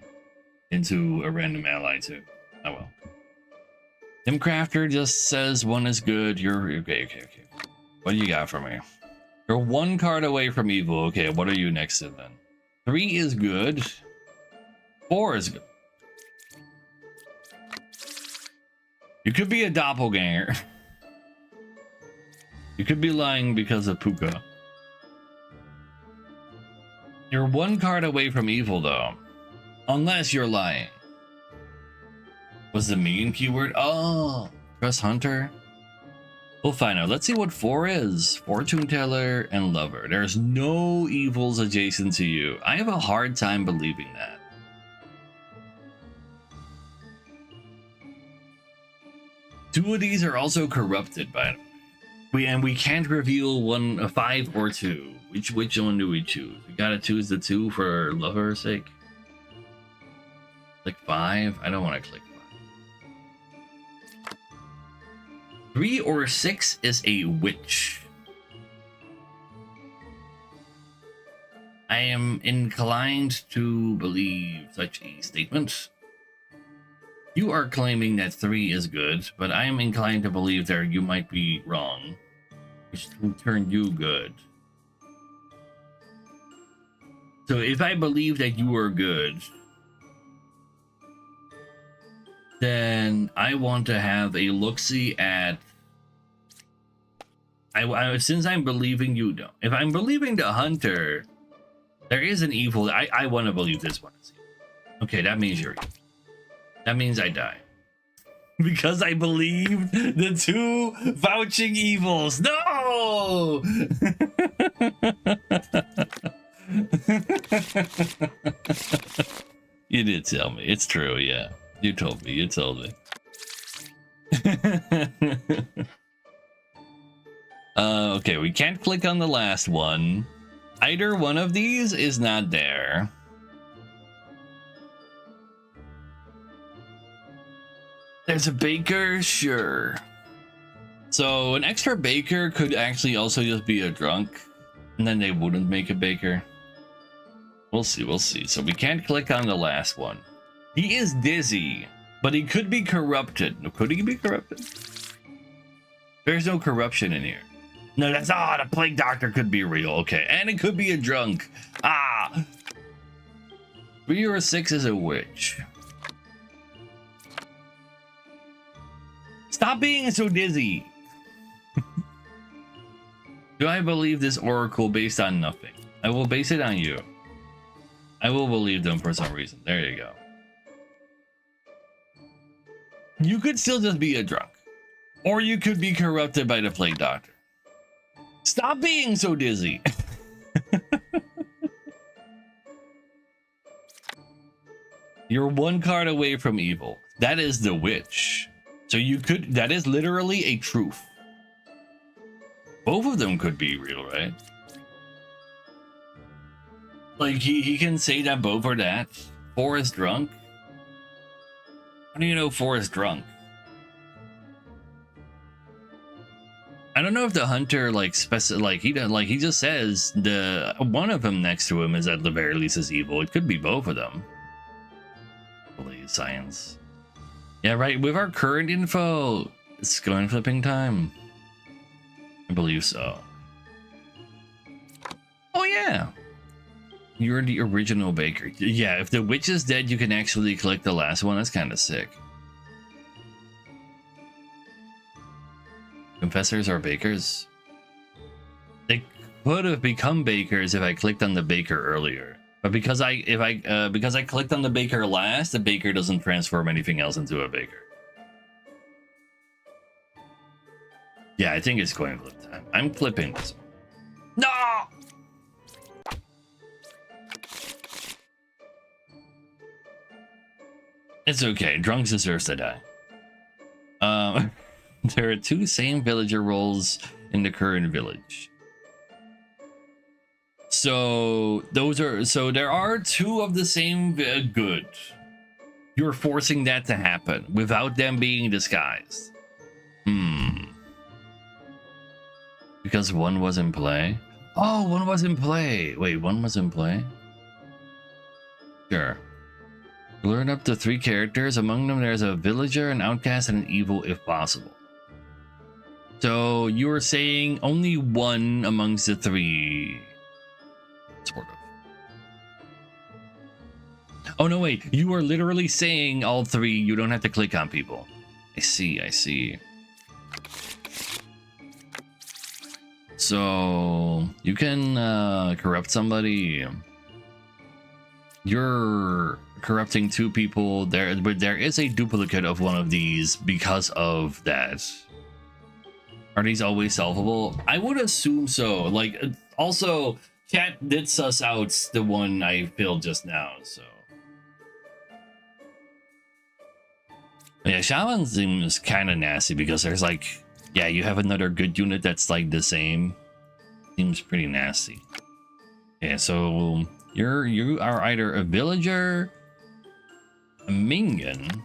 into a random ally too. Oh well. Tim Crafter just says 1 is good. You're okay. What do you got for me? You're 1 card away from evil. Okay, what are you next to then? 3 is good. 4 is good. You could be a doppelganger. You could be lying because of Puka. You're 1 card away from evil though. Unless you're lying. Was the mean keyword? Oh, trust hunter. We'll find out. Let's see what 4 is. Fortune teller and lover. There's no evils adjacent to you. I have a hard time believing that. Two of these are also corrupted, by the way. We can't reveal a 5 or 2. Which one do we choose? We gotta choose the 2 for lover's sake. Click 5. I don't want to click 5. 3 or 6 is a witch. I am inclined to believe such a statement. You are claiming that 3 is good, but I am inclined to believe that you might be wrong, which will turn you good. So if I believe that you are good, then I want to have a look-see at... since I'm believing you, don't. If I'm believing the hunter, there is an evil. I want to believe this one is evil. Okay, that means you're evil. That means I die. Because I believed the 2 vouching evils. No! You did tell me. It's true, yeah. You told me. Okay, we can't click on the last one. Either one of these is not there. There's a baker, sure. So an extra baker could actually also just be a drunk, and then they wouldn't make a baker. We'll see. So we can't click on the last one. He is dizzy, but he could be corrupted. Could he be corrupted? There's no corruption in here. No, that's the plague doctor could be real. Okay, and it could be a drunk. 3 or 6 is a witch. Stop being so dizzy. Do I believe this oracle based on nothing? I will base it on you. I will believe them for some reason. There you go. You could still just be a drunk. Or you could be corrupted by the plague doctor. Stop being so dizzy. You're 1 card away from evil. That is the witch. So that is literally a truth. Both of them could be real, right? Like he can say that both are that. 4 is drunk. do you know 4 is drunk? I don't know if the hunter like he just says the one of them next to him is at the very least is evil. It could be both of them. Believe science. Yeah, right. With our current info, it's going flipping time. I believe so. Oh yeah. You're the original baker. Yeah, if the witch is dead, you can actually click the last one. That's kind of sick. Confessors are bakers. They could have become bakers if I clicked on the baker earlier. But because I clicked on the baker last, the baker doesn't transform anything else into a baker. Yeah, I think it's going to flip time. I'm flipping this one. No! It's okay. Drunks deserves to die. There are 2 same villager roles in the current village. So there are 2 of the same good. You're forcing that to happen without them being disguised. Because 1 was in play. Oh, 1 was in play. Wait, 1 was in play? Sure. Learn up to 3 characters. Among them, there's a villager, an outcast, and an evil if possible. So you were saying only 1 amongst the 3. Sort of. Oh, no, wait. You are literally saying all 3. You don't have to click on people. I see, I see. So you can corrupt somebody. You're corrupting 2 people there, but there is a duplicate of one of these because of that. Are these always solvable? I would assume so. Like, also, chat did suss out the one I filled just now, so. Yeah, Shaman seems kind of nasty because there's like, yeah, you have another good unit that's like the same. Seems pretty nasty. Yeah, so you are either a villager, a minion.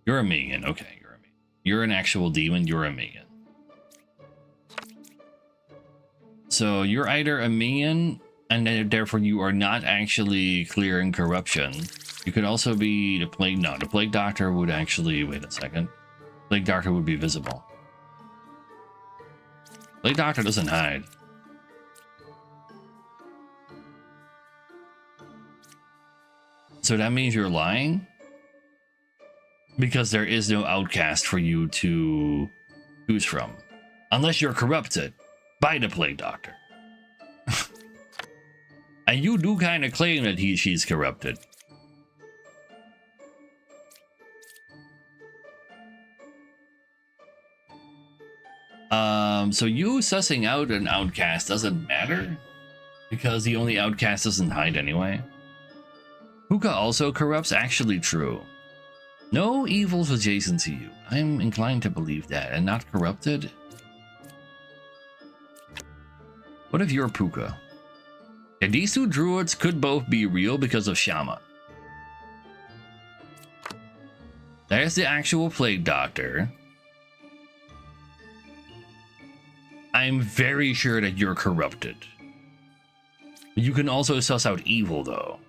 You're a minion. Okay, you're a minion. You're an actual demon. You're a minion. So you're either a minion, and then therefore you are not actually clearing corruption. You could also be the plague. No, the plague doctor would actually. Wait a second. Plague doctor would be visible. Plague doctor doesn't hide. So that means you're lying? Because there is no outcast for you to choose from. Unless you're corrupted by the plague doctor. And you do kind of claim that she's corrupted. So you sussing out an outcast doesn't matter? Because the only outcast doesn't hide anyway? Hookah also corrupts? Actually true. No evils adjacent to you. I'm inclined to believe that, and not corrupted. What if you're Puka? Yeah, these 2 druids could both be real because of Shaman. There's the actual plague doctor. I'm very sure that you're corrupted. You can also suss out evil, though.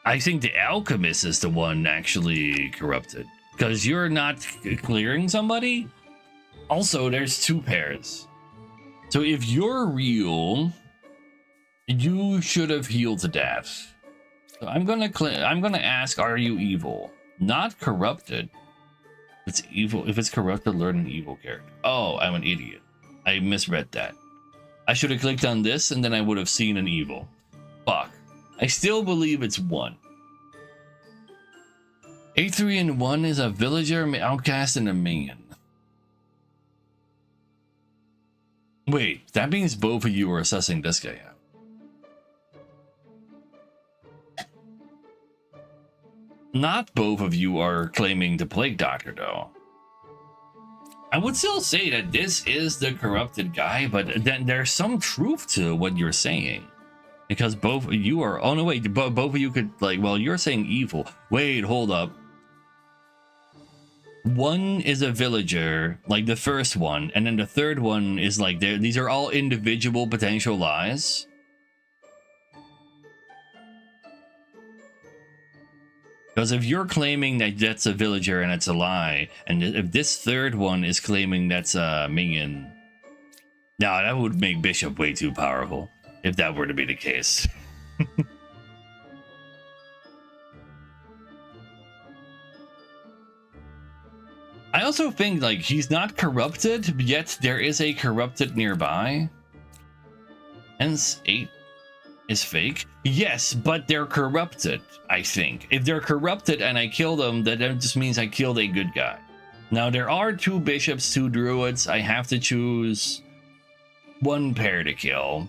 I think the alchemist is the one actually corrupted. Because you're not clearing somebody. Also, there's 2 pairs. So if you're real, you should have healed to death. So I'm gonna ask, are you evil? Not corrupted. If it's evil. If it's corrupted, learn an evil character. Oh, I'm an idiot. I misread that. I should have clicked on this and then I would have seen an evil. Fuck. I still believe it's 1. A3 and 1 is a villager, outcast, and a minion. Wait, that means both of you are assessing this guy out. Not both of you are claiming the plague doctor, though. I would still say that this is the corrupted guy, but then there's some truth to what you're saying. Because both you are. Oh no, wait. Both of you could like. Well, you're saying evil. Wait, hold up. One is a villager, like the first one, and then the third one is like these are all individual potential lies. Because if you're claiming that that's a villager and it's a lie, and if this third one is claiming that's a minion, now that would make Bishop way too powerful if that were to be the case. I also think like he's not corrupted, yet there is a corrupted nearby. Hence 8 is fake. Yes, but they're corrupted, I think. If they're corrupted and I kill them, that just means I killed a good guy. Now there are 2 bishops, 2 druids. I have to choose one pair to kill.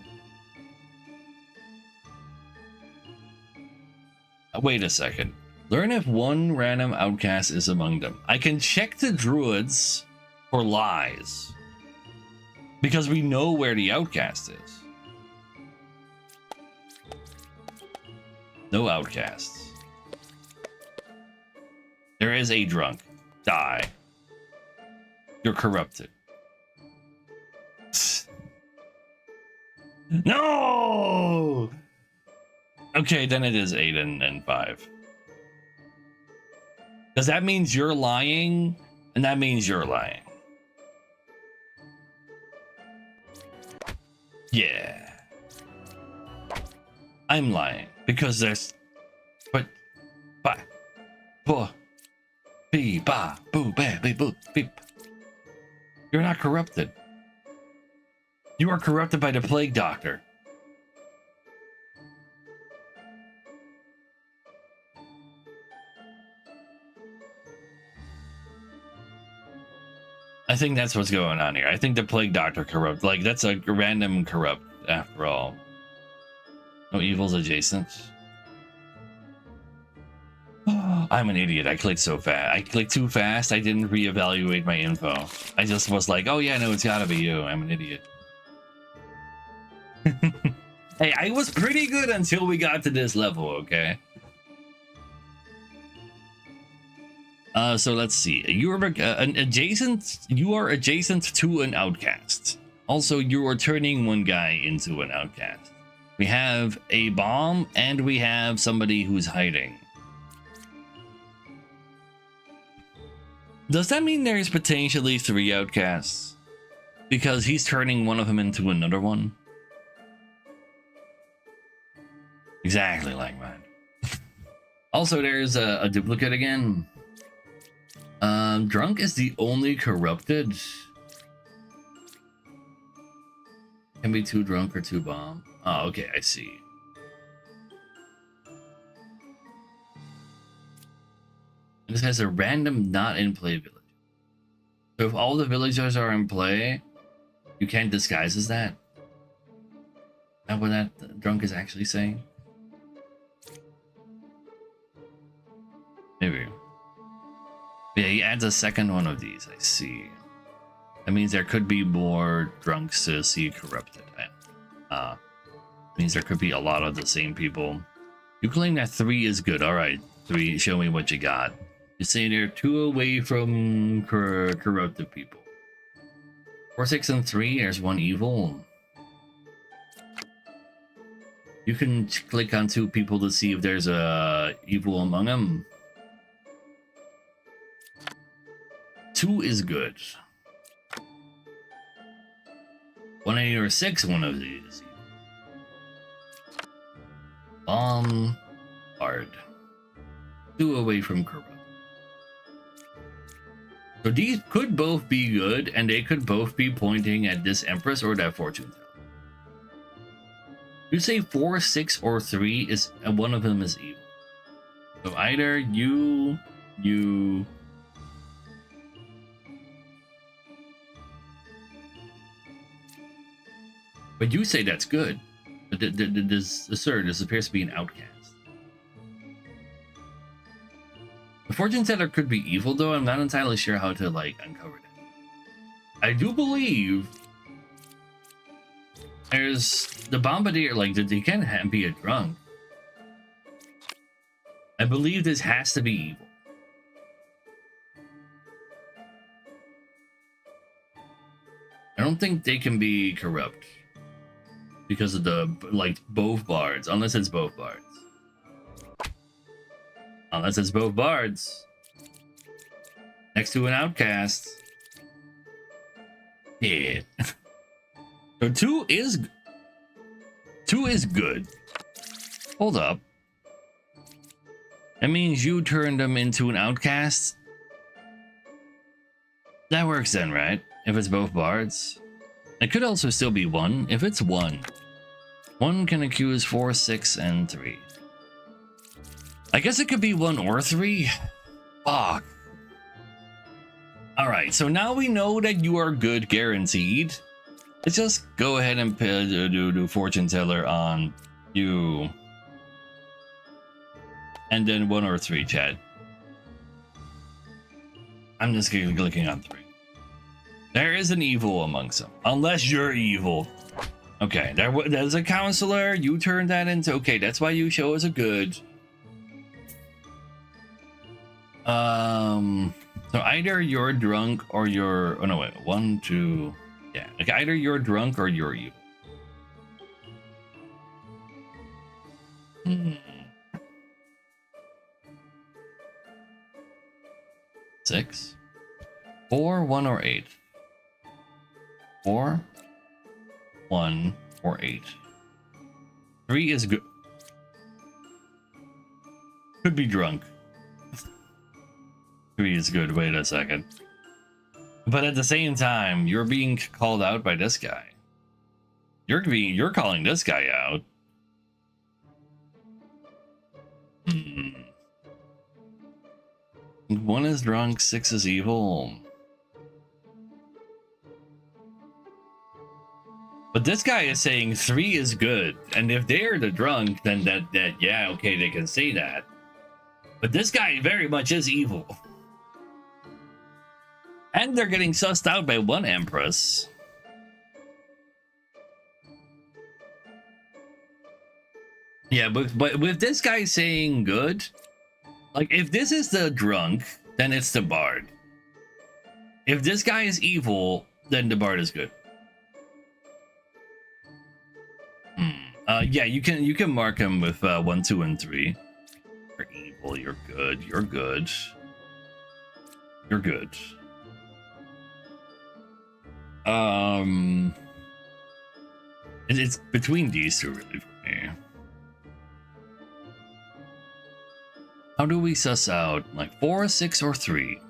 Wait a second. Learn if one random outcast is among them. I can check the druids for lies. Because we know where the outcast is. No outcasts. There is a drunk. Die. You're corrupted. No! Okay, then it is 8 and 5. Because that means you're lying, and that means you're lying. Yeah. I'm lying. Because there's... But... Ba... Ba... Bee... Ba... Boo... Ba... Bee... Boo... Beep. You're not corrupted. You are corrupted by the plague doctor. I think that's what's going on here. I think the plague doctor corrupt. Like, that's a random corrupt, after all. No evils adjacent. I'm an idiot. I clicked so fast. I clicked too fast. I didn't reevaluate my info. I just was like, oh yeah, no, it's gotta be you. I'm an idiot. Hey, I was pretty good until we got to this level, okay? So let's see. You are adjacent. You are adjacent to an outcast. Also, you are turning one guy into an outcast. We have a bomb, and we have somebody who's hiding. Does that mean there's potentially 3 outcasts? Because he's turning one of them into another one. Exactly like mine. Also, there's a duplicate again. Drunk is the only corrupted. Can be 2 drunk or 2 bomb. Oh, okay, I see. This has a random not in play village. So if all the villagers are in play, you can't disguise as that. Is that what that drunk is actually saying? Maybe. Yeah, he adds a second one of these, I see. That means there could be more drunks to see corrupted. Means there could be a lot of the same people. You claim that 3 is good. Alright, 3, show me what you got. You say they're 2 away from corrupted people. 4, 6, and 3, there's 1 evil. You can click on 2 people to see if there's a evil among them. 2 is good. 1, 8, or 6, one of these. Hard. 2 away from corrupt. So these could both be good, and they could both be pointing at this Empress or that fortune teller. You say 4, 6, or 3 is, and one of them is evil. So either you. But you say that's good. But this appears to be an outcast. The fortune teller could be evil, though. I'm not entirely sure how to like uncover that. I do believe there's the bombardier, like, they can't be a drunk. I believe this has to be evil. I don't think they can be corrupt because of the, like, both bards, unless it's both bards. Unless it's both bards. Next to an outcast. Yeah. So two is good. Hold up. That means you turned them into an outcast? That works then, right? If it's both bards. It could also still be one. If it's one. One can accuse 4, 6, and 3. I guess it could be 1 or 3. Fuck. Alright, so now we know that you are good, guaranteed. Let's just go ahead and do fortune teller on you. And then 1 or 3, Chad. I'm just clicking on 3. There is an evil amongst them. Unless you're evil. Okay, there's a counselor. You turned that into... Okay, that's why you show as a good. So either you're drunk or you're... Oh, no, wait. 1, 2... Yeah, like either you're drunk or you're evil. 6, 4, 1, or 8. 4, 1, or 8. 3 is good. Could be drunk. 3 is good. Wait a second. But at the same time, you're being called out by this guy. You're calling this guy out. 1 is drunk, 6 is evil. But this guy is saying 3 is good, and if they're the drunk, then that yeah, okay, they can say that. But this guy very much is evil. And they're getting sussed out by 1 Empress. Yeah, but with this guy saying good, like if this is the drunk, then it's the bard. If this guy is evil, then the bard is good. Yeah, you can mark him with 1, 2, and 3. You're evil. You're good. You're good. You're good. It's between these two really for me. How do we suss out like 4, 6, or 3?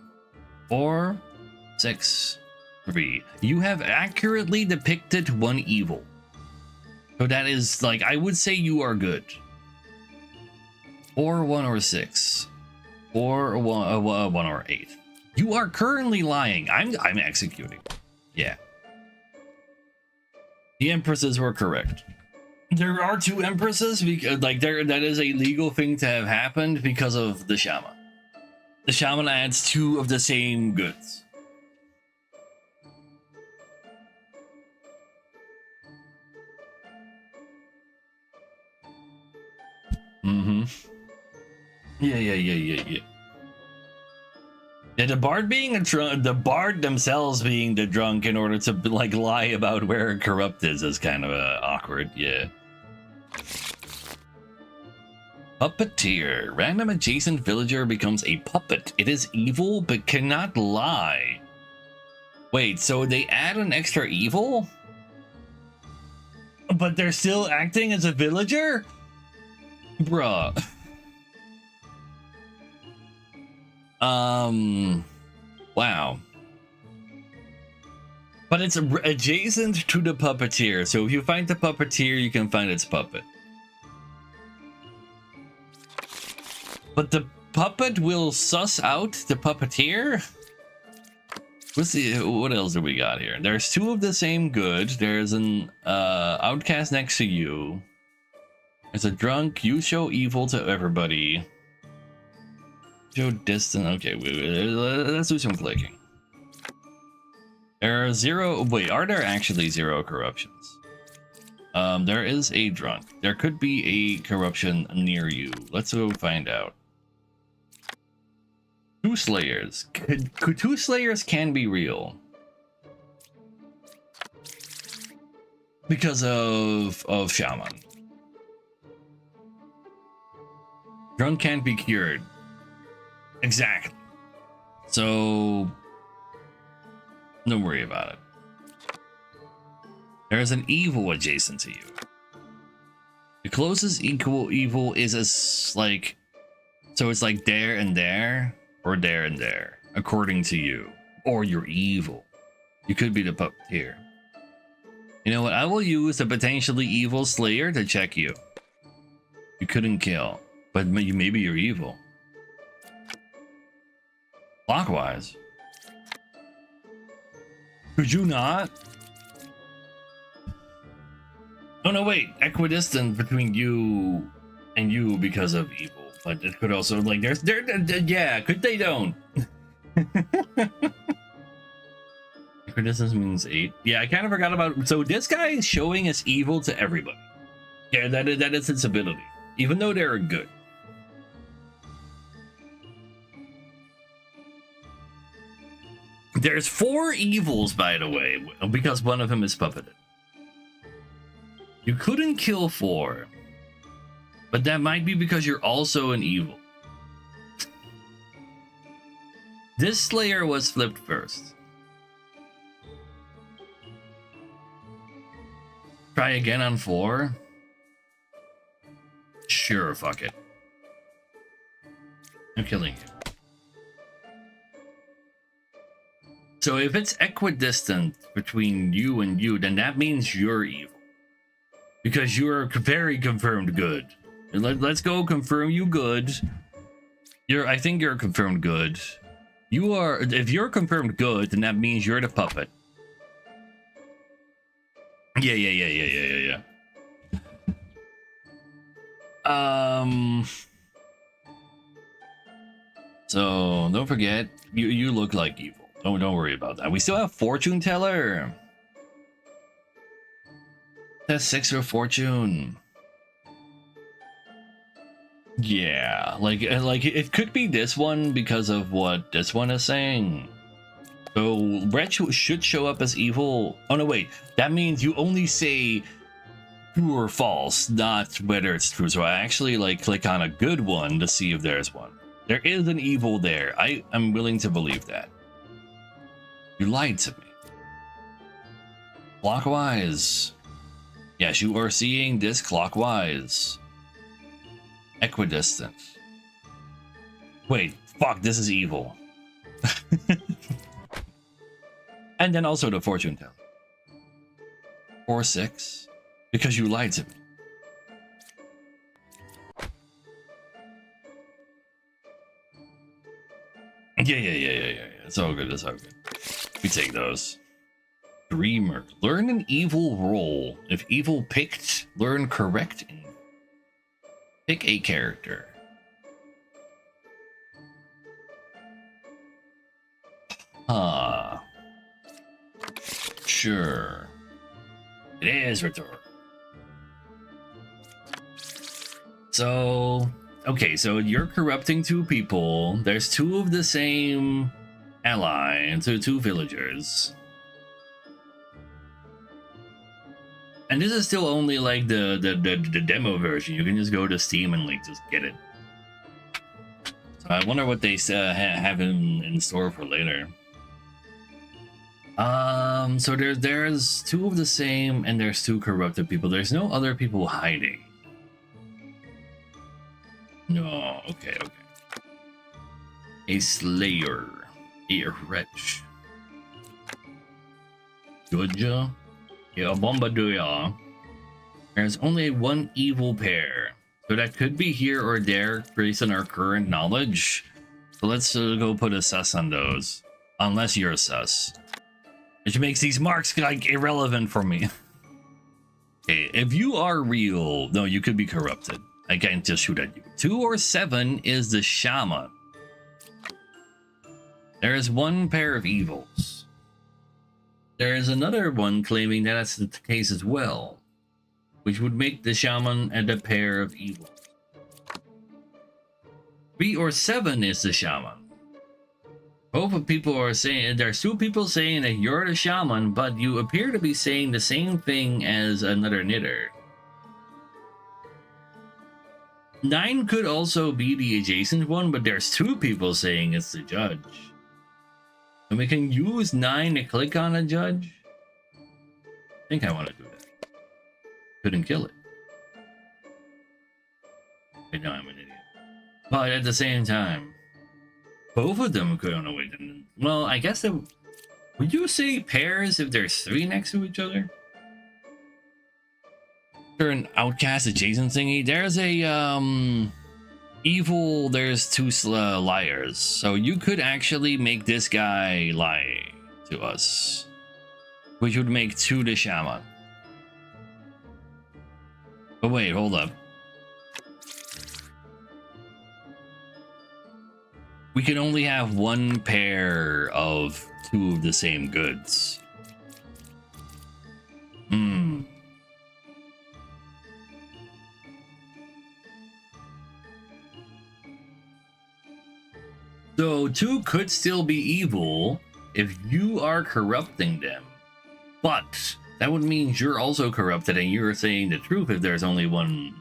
4, 6, 3. You have accurately depicted 1 evil. So that is like, I would say you are good. 4, 1, or 6. 4, 1, 1 or 8. You are currently lying. I'm executing. Yeah. The empresses were correct. There are 2 empresses because like that is a legal thing to have happened because of the shaman. The shaman adds 2 of the same goods. Yeah. Yeah, the bard being a drunk, the bard themselves being the drunk in order to like lie about where corrupt is kind of awkward. Yeah. Puppeteer. Random adjacent villager becomes a puppet. It is evil but cannot lie. Wait, so they add an extra evil? But they're still acting as a villager? Bruh. Wow. But it's adjacent to the puppeteer, so if you find the puppeteer, you can find its puppet. But the puppet will suss out the puppeteer? Let's see, what else do we got here? There's 2 of the same good. There's an outcast next to you. There's a drunk. You show evil to everybody. Show distant. Okay, let's do some clicking. There are 0. Wait, are there actually 0 corruptions? There is a drunk. There could be a corruption near you. Let's go find out. Two slayers. Two slayers can be real. Because of shaman. Drunk can't be cured. Exactly. So don't worry about it. There is an evil adjacent to you. The closest equal evil is as like, so it's like there and there, or there and there, according to you, or you're evil. You could be the puppeteer. You know what? I will use the potentially evil slayer to check you. You couldn't kill, but maybe you're evil. Clockwise. Could you not? Oh no, wait. Equidistant between you and you because of evil, but it could also like yeah. Could they don't? Equidistance means 8. Yeah, I kind of forgot about. So this guy is showing us evil to everybody. Yeah, that is its ability, even though they're good. There's 4 evils, by the way, because one of them is puppeted. You couldn't kill 4, but that might be because you're also an evil. This slayer was flipped first. Try again on 4. Sure, fuck it. I'm killing you. So if it's equidistant between you and you, then that means you're evil. Because you're very confirmed good. Let's go confirm you good. I think you're confirmed good. You are, if you're confirmed good, then that means you're the puppet. Yeah. So don't forget, you look like evil. Don't worry about that. We still have fortune teller. That's 6 for fortune. Yeah, like it could be this one because of what this one is saying. So red should show up as evil. Oh no, wait. That means you only say true or false, not whether it's true. So I actually like click on a good one to see if there's one. There is an evil there. I am willing to believe that. You lied to me. Clockwise. Yes, you are seeing this clockwise. Equidistant. Wait, fuck, this is evil. And then also the fortune teller. 4, 6. Because you lied to me. Yeah. It's all good. We take those. Dreamer. Learn an evil role. If evil picked, learn correct. Pick a character. Sure. It is rhetorical. So, okay, so you're corrupting 2 people. There's 2 of the same ally and so 2 villagers. And this is still only like the demo version. You can just go to Steam and like just get it. So I wonder what they have in store for later. So there's 2 of the same and there's 2 corrupted people. There's no other people hiding. No, okay. A slayer. A wretch. Doja. Yeah, Bombaduya. There's only 1 evil pair. So that could be here or there based on our current knowledge. So let's go put a sus on those. Unless you're a sus. Which makes these marks like irrelevant for me. Okay, if you are real, no, you could be corrupted. I can't just shoot at you. 2 or 7 is the shaman. There is 1 pair of evils. There is another one claiming that that's the case as well. which would make the shaman and the pair of evil. 3 or 7 is the shaman. Both of people are saying, there's 2 people saying that you're the shaman, but you appear to be saying the same thing as another knitter. 9 could also be the adjacent one, but there's 2 people saying it's the judge. And we can use 9 to click on a judge. I think I want to do that. Couldn't kill it. I know I'm an idiot. But at the same time, both of them could. Oh no, wait. Well, I guess would you say pairs if there's 3 next to each other? Or an outcast adjacent thingy. There's a evil. There's 2 liars, so you could actually make this guy lie to us, which would make 2 the shaman. But wait, hold up. We can only have 1 pair of 2 of the same goods. So 2 could still be evil if you are corrupting them. But that would mean you're also corrupted and you're saying the truth if there's only 1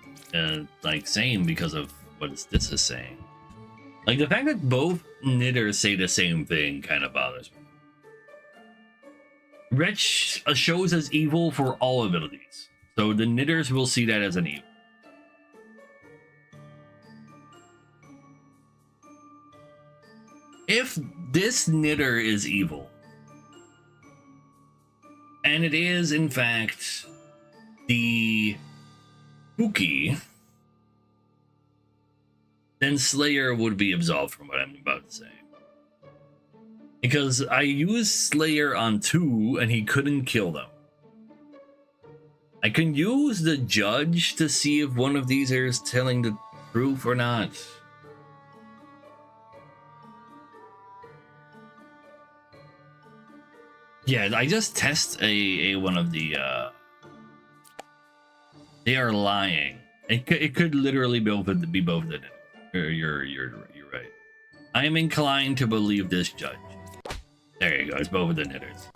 like same because of what this is saying. Like the fact that both knitters say the same thing kind of bothers me. Wretch shows as evil for all abilities. So the knitters will see that as an evil. If this knitter is evil, and it is in fact the spooky, then Slayer would be absolved from what I'm about to say. Because I used Slayer on 2 and he couldn't kill them. I can use the judge to see if one of these is telling the truth or not. Yeah, I just test a one of the they are lying. It could literally be both of them. You're right. I am inclined to believe this judge. There you go. It's both of the knitters.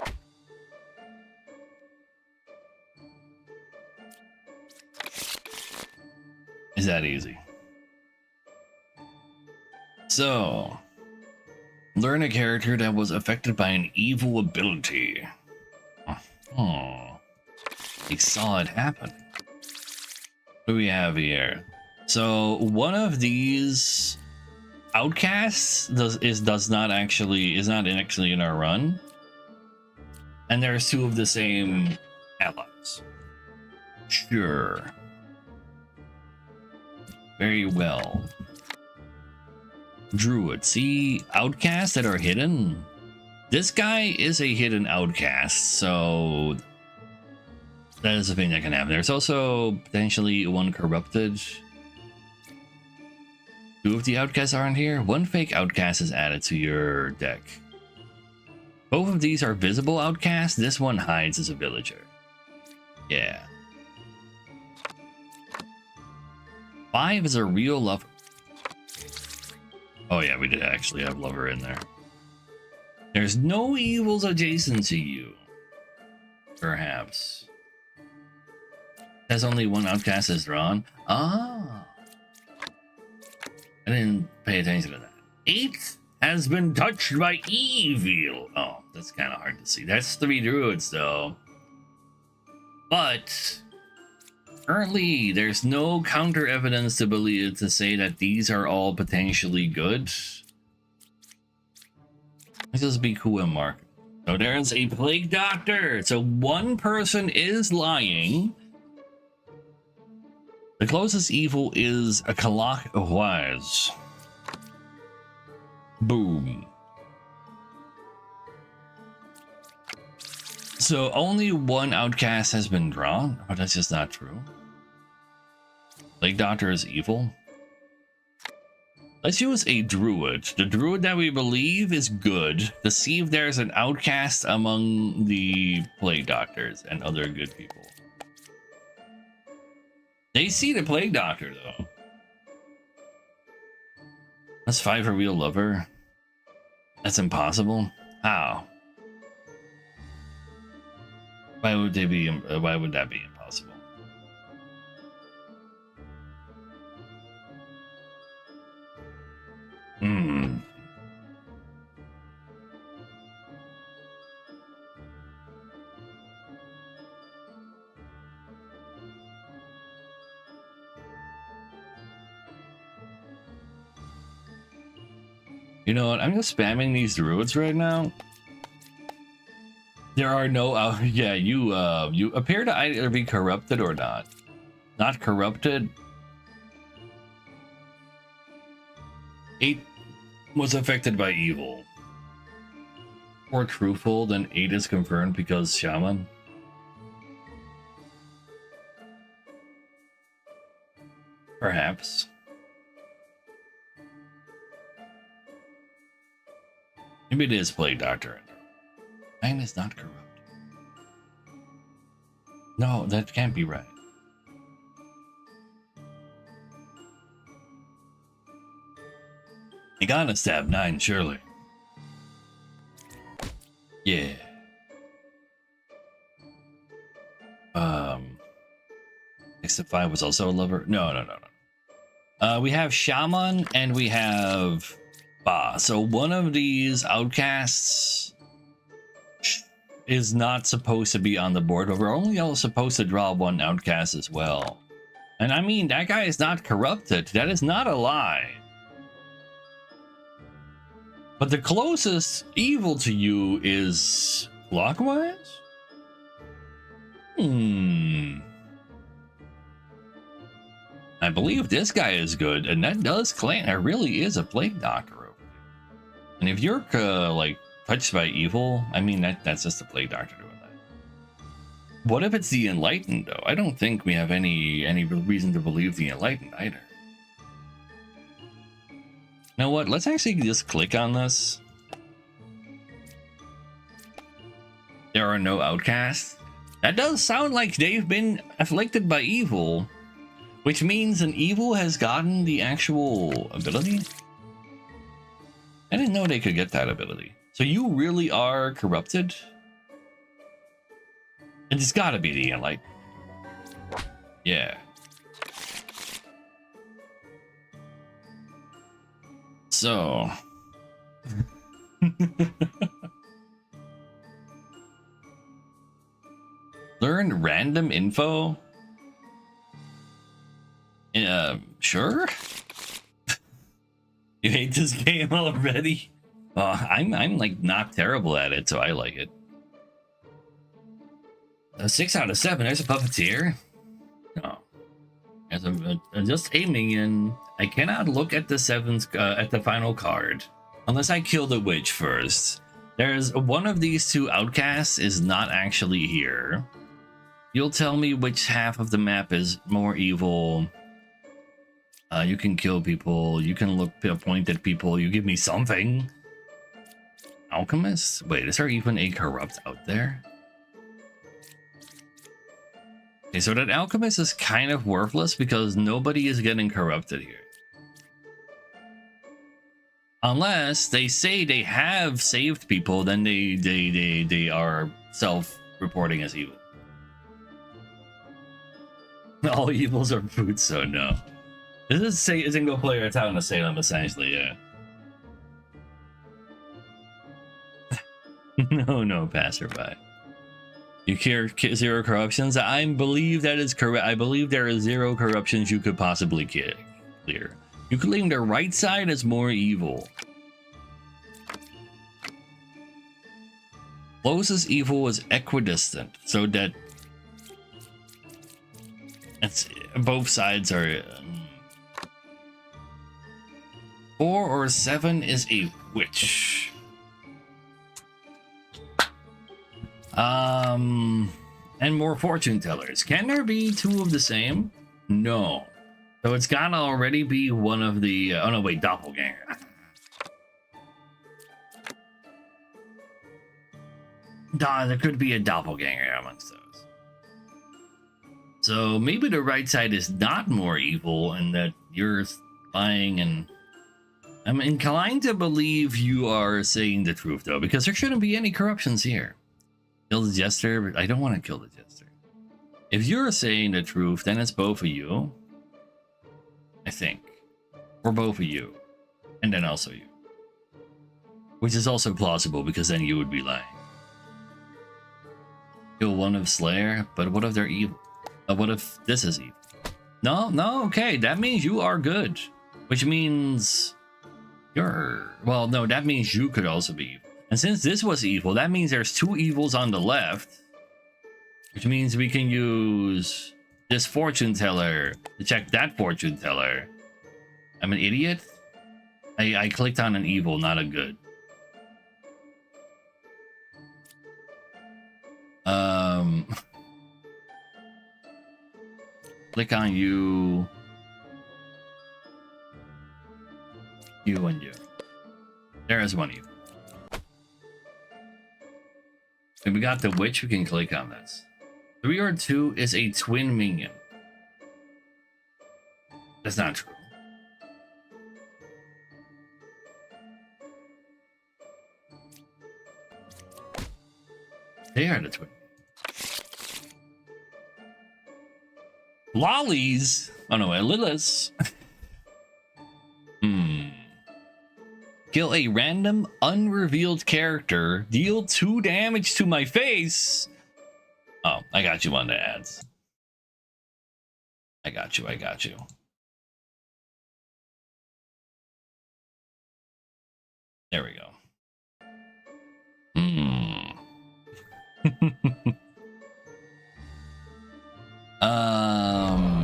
Is that easy? So, learn a character that was affected by an evil ability. Oh, they saw it happen. What do we have here? So one of these outcasts is not actually in our run, and there's 2 of the same allies. Sure. Very well. Druid. See outcasts that are hidden? This guy is a hidden outcast, so that is a thing that can happen. There's also potentially 1 corrupted. 2 of the outcasts aren't here. 1 fake outcast is added to your deck. Both of these are visible outcasts. This one hides as a villager. Yeah. 5 is a real lover. Oh yeah, we did actually have lover in there. There's no evils adjacent to you. Perhaps. There's only 1 outcast is drawn. Ah. I didn't pay attention to that. 8 has been touched by evil. Oh, that's kind of hard to see. That's 3 druids though. But currently, there's no counter evidence to say that these are all potentially good. Let's just be cool and mark. So there's a plague doctor. So 1 person is lying. The closest evil is a Kalak Wise. Boom. So only 1 outcast has been drawn. Oh, that's just not true. Plague Doctor is evil. Let's use a druid. The druid that we believe is good to see if there's an outcast among the plague doctors and other good people. They see the plague doctor though. That's 5 for real lover. That's impossible. How? Why would they be? Why would that be impossible? Hmm. You know what? I'm just spamming these druids right now. There are no. Yeah, you appear to either be corrupted or not. Not corrupted. 8 was affected by evil. More truthful than 8 is confirmed because shaman. Perhaps. Maybe it is plague doctor. 9 is not corrupt. No, that can't be right. You gotta stab 9, surely. Yeah. Next to 5 was also a lover. No. We have shaman and we have Ba. So one of these outcasts is not supposed to be on the board, but we're only supposed to draw 1 outcast as well. And I mean, that guy is not corrupted. That is not a lie. But the closest evil to you is clockwise? I believe this guy is good, and that does claim there really is a plague doctor over there. And if you're like touched by evil, I mean that's just a plague doctor doing that. What if it's the enlightened though? I don't think we have any reason to believe the enlightened either. You know what? Let's actually just click on this. There are no outcasts. That does sound like they've been afflicted by evil, which means an evil has gotten the actual ability. I didn't know they could get that ability. So you really are corrupted? It's gotta be the enlightened. Yeah. So learn random info. Sure. You hate this game already? I'm like not terrible at it, so I like it. 6 out of 7. There's a puppeteer. Oh. As I'm just aiming in, I cannot look at the 7th at the final card unless I kill the witch first. There's one of these 2 outcasts is not actually here. You'll tell me which half of the map is more evil. You can kill people. You can point at people. You give me something. Alchemist? Wait, is there even a corrupt out there? Okay, so that alchemist is kind of worthless because nobody is getting corrupted here. Unless they say they have saved people, then they are self-reporting as evil. All evils are food, so no. This is a single player town of Salem, essentially, yeah. No, passerby. You care 0 corruptions? I believe that is correct. I believe there is 0 corruptions you could possibly clear. You could claim the right side as more evil. Closest evil is equidistant, so that both sides are. 4 or 7 is a witch. And more fortune tellers. Can there be 2 of the same? No. So it's gotta already be one of the. Oh no, wait, doppelganger. There could be a doppelganger amongst those. So maybe the right side is not more evil and that you're lying, and I'm inclined to believe you are saying the truth though, because there shouldn't be any corruptions here. Kill the jester, but I don't want to kill the jester. If you're saying the truth, then it's both of you. I think. Or both of you. And then also you. Which is also plausible because then you would be lying. Kill one of Slayer, but what if they're evil? What if this is evil? No, okay, that means you are good. Which means you're... Well, no, that means you could also be evil. And since this was evil, that means there's two evils on the left. Which means we can use this fortune teller to check that fortune teller. I'm an idiot? I clicked on an evil, not a good. Click on you. You and you. There is one evil. And we got the witch, we can click on this. 3 or 2 is a twin minion. That's not true. They are the twin. Lollies? Oh no, Liliths. Kill a random unrevealed character. Deal 2 damage to my face. Oh, I got you on the ads. I got you. There we go.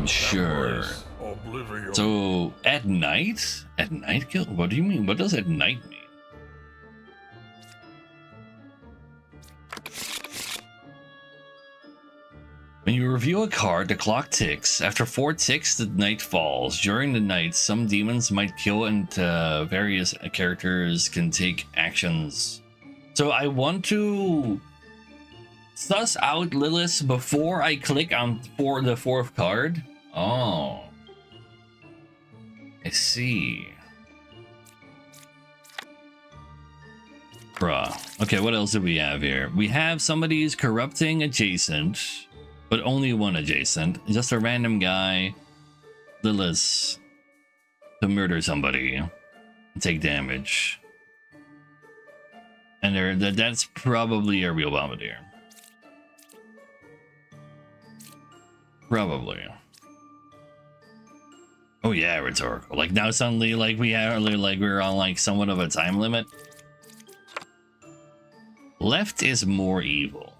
Sure. So at night? At night kill? What do you mean? What does at night mean? When you reveal a card, the clock ticks. After 4 ticks, the night falls. During the night, some demons might kill and various characters can take actions. So I want to suss out Lilith before I click on the 4th card. Oh. I see. Bruh. Okay, what else do we have here? We have somebody who's corrupting adjacent, but only one adjacent. Just a random guy, Lilith, to murder somebody and take damage. And that's probably a real bombardier. Probably. Oh yeah, rhetorical. Like now suddenly like we're on like somewhat of a time limit. Left is more evil.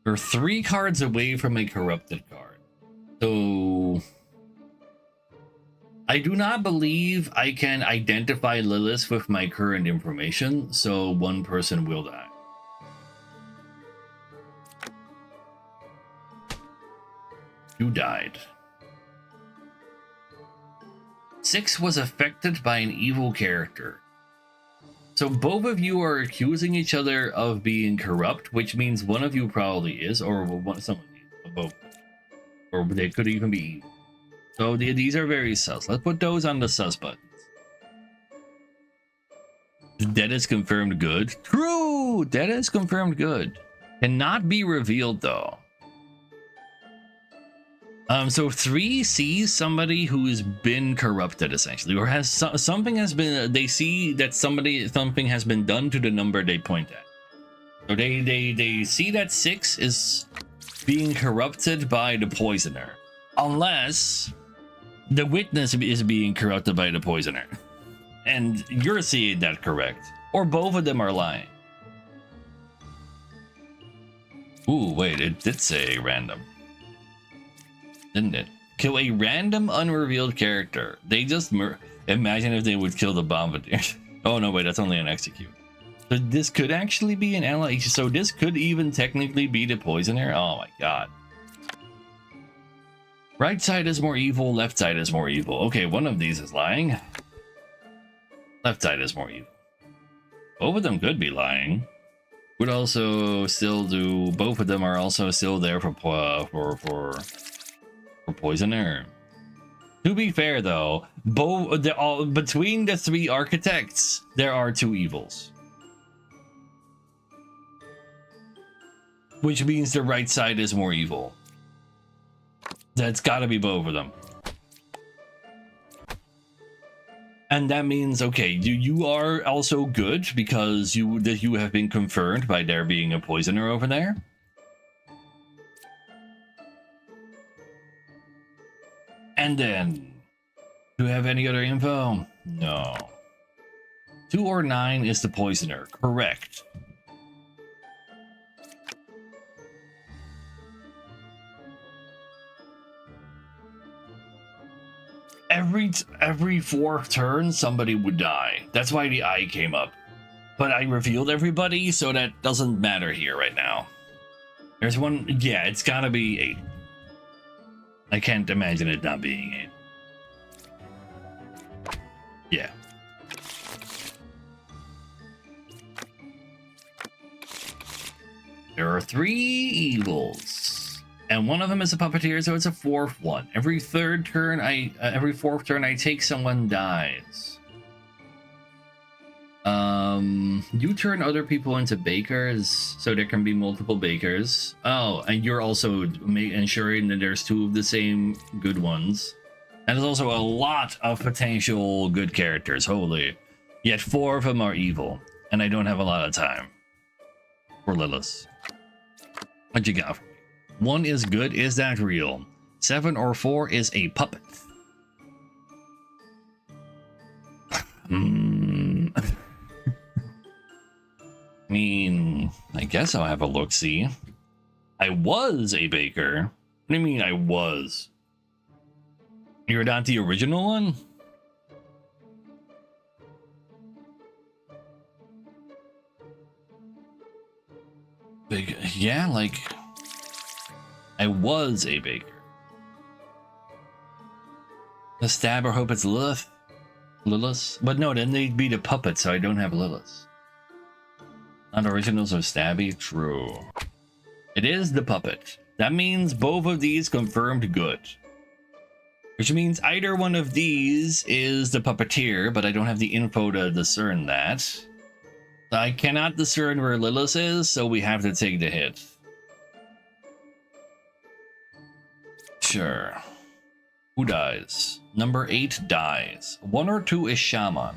We're 3 cards away from a corrupted card. So I do not believe I can identify Lilith with my current information, so one person will die. You died. 6 was affected by an evil character. So both of you are accusing each other of being corrupt, which means one of you probably is, or some of these, both. Or they could even be evil. So these are very sus. Let's put those on the sus buttons. Dead is confirmed good. True! Dead is confirmed good. Cannot be revealed though. So 3 sees somebody who's been corrupted essentially, or has something has been. They see that something has been done to the number they point at. So they see that 6 is being corrupted by the poisoner, unless the witness is being corrupted by the poisoner, and you're seeing that correct, or both of them are lying. Ooh, wait, it did say random. Didn't it? Kill a random unrevealed character. They just imagine if they would kill the bombardier. Oh no, wait, that's only an execute. So this could actually be an ally. So this could even technically be the poisoner. Oh my god. Right side is more evil, left side is more evil. Okay, one of these is lying. Left side is more evil. Both of them could be lying. Would also still do. Both of them are also still there for poisoner. To be fair, though, between the three architects, there are two evils, which means the right side is more evil. That's got to be both of them. And that means, okay, you are also good because you have been confirmed by there being a poisoner over there. And then, do you have any other info? No. 2 or 9 is the poisoner, correct. Every 4th turn, somebody would die. That's why the eye came up. But I revealed everybody, so that doesn't matter here right now. There's one, yeah, it's gotta be 8. I can't imagine it not being 8. Yeah. There are 3 evils. And one of them is a puppeteer, so it's a 4th one. Every 4th turn I take, someone dies. You turn other people into bakers, so there can be multiple bakers. Oh, and you're also ensuring that there's 2 of the same good ones. And there's also a lot of potential good characters, holy. Yet 4 of them are evil, and I don't have a lot of time for Lilith. What you got for me? 1 is good, is that real? 7 or 4 is a puppet. I mean, I guess I'll have a look-see. I was a baker. What do you mean I was? You're not the original one? Big, yeah, like... I was a baker. The stabber, hope it's Lilith. Lilith? But no, then they'd be the puppet, so I don't have Lilith. Not originals or stabby? True. It is the puppet. That means both of these confirmed good. Which means either one of these is the puppeteer, but I don't have the info to discern that. I cannot discern where Lilith is, so we have to take the hit. Sure. Who dies? Number 8 dies. 1 or 2 is Shaman.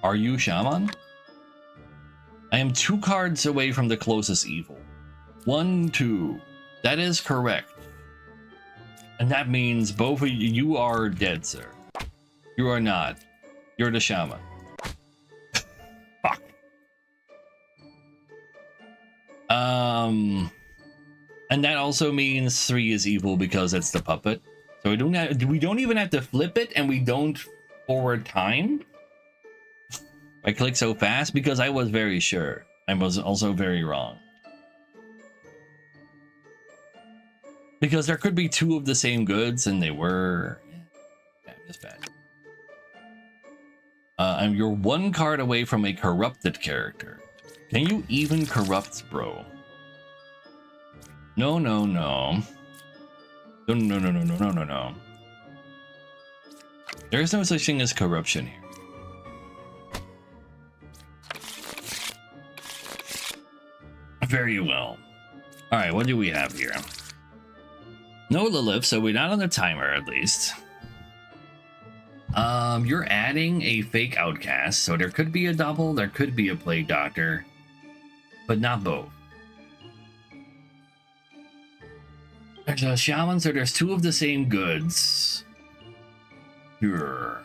Are you Shaman? I am 2 cards away from the closest evil. 1, 2. That is correct. And that means both of you are dead, sir. You are not. You're the Shaman. Fuck. And that also means 3 is evil because it's the puppet. So we don't even have to flip it, and we don't forward time. I click so fast because I was very sure. I was also very wrong. Because there could be 2 of the same goods, and they were... Yeah, just bad. And you're 1 card away from a corrupted character. Can you even corrupt, bro? No, no, no. No, no, no, no, no, no, no, no. There is no such thing as corruption here. Very well. Alright, what do we have here? No Lilith, so we're not on the timer at least. You're adding a fake outcast, so there could be a double, there could be a plague doctor, but not both. There's a shaman, so there's 2 of the same goods. Sure.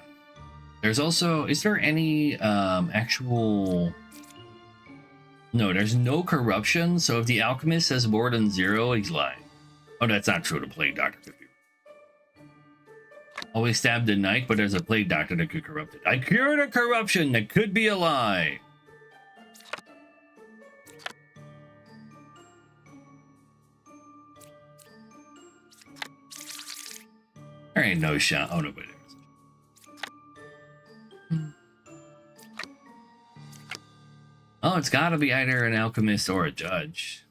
There's also, is there any actual... No, there's no corruption, so if the alchemist says more than 0, he's lying. Oh, that's not true, the plague doctor could be. Always stabbed at night, but there's a plague doctor that could corrupt it. I cured a corruption that could be a lie. There ain't no shot. Oh, no, wait. Well, it's got to be either an alchemist or a judge.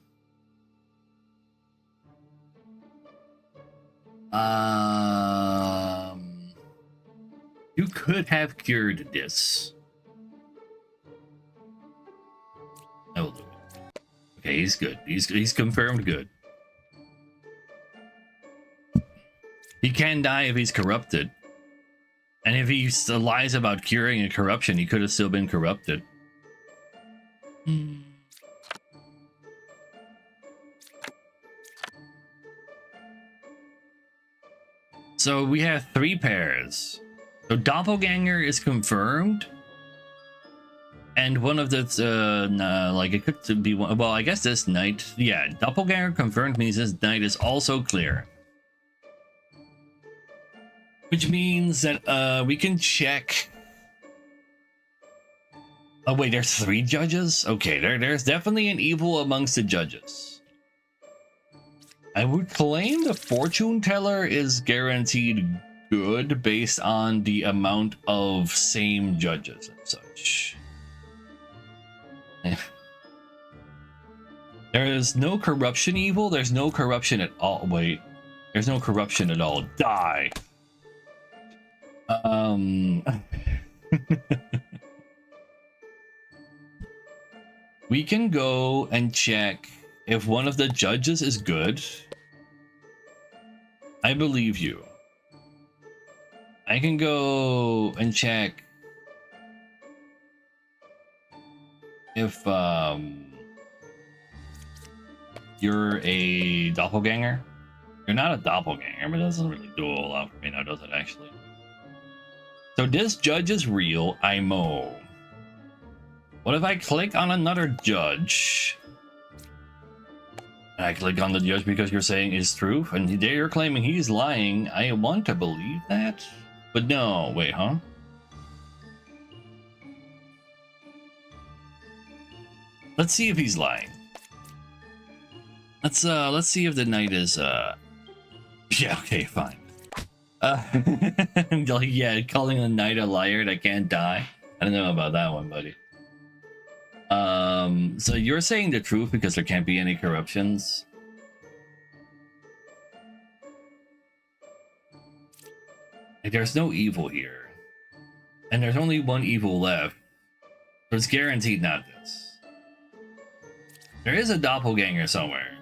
You could have cured this. I will do it. Okay, he's good. He's confirmed good. He can die if he's corrupted. And if he lies about curing a corruption, he could have still been corrupted. So we have 3 pairs. So Doppelganger is confirmed. And one of the, like it could be one, well, I guess this knight, yeah, Doppelganger confirmed means this knight is also clear. Which means that we can check. Oh wait, there's 3 judges? Okay, there's definitely an evil amongst the judges. I would claim the fortune teller is guaranteed good based on the amount of same judges and such. There is no corruption evil, there's no corruption at all. Wait, there's no corruption at all. Die. We can go and check if one of the judges is good. I believe you. I can go and check if you're a doppelganger. You're not a doppelganger, but it doesn't really do a whole lot for me now, does it actually? So this judge is real, IMO. What if I click on another judge? And I click on the judge because you're saying is truth, and they're claiming he's lying. I want to believe that, but no, wait, huh? Let's see if he's lying. Let's see if the knight is yeah, okay, fine. Yeah, calling a knight a liar that can't die. I don't know about that one, buddy. So you're saying the truth because there can't be any corruptions. Like, there's no evil here. And there's only one evil left. So it's guaranteed not this. There is a doppelganger somewhere.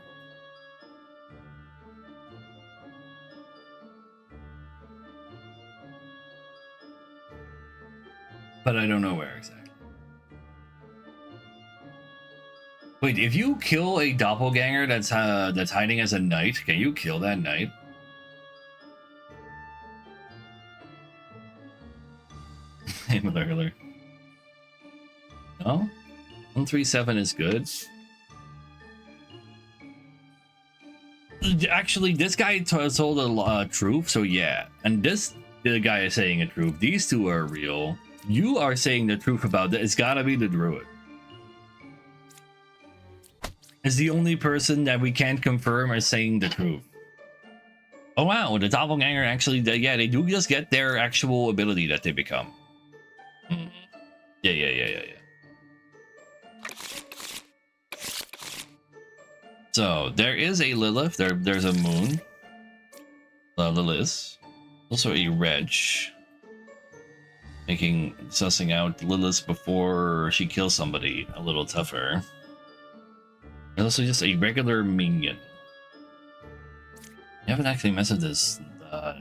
But I don't know where exactly. Wait, if you kill a doppelganger that's hiding as a knight, can you kill that knight? Name alert. No? 137 is good. Actually, this guy told a truth, so yeah. And the guy is saying a truth. These 2 are real. You are saying the truth about that. It's gotta be the druid. Is the only person that we can't confirm is saying the truth. Oh wow, the doppelganger actually, yeah, they do just get their actual ability that they become. Yeah. So there is a Lilith, there's a moon. Lilith. Also a Reg. Making sussing out Lilith before she kills somebody a little tougher. And also just a regular minion. You haven't actually messed with this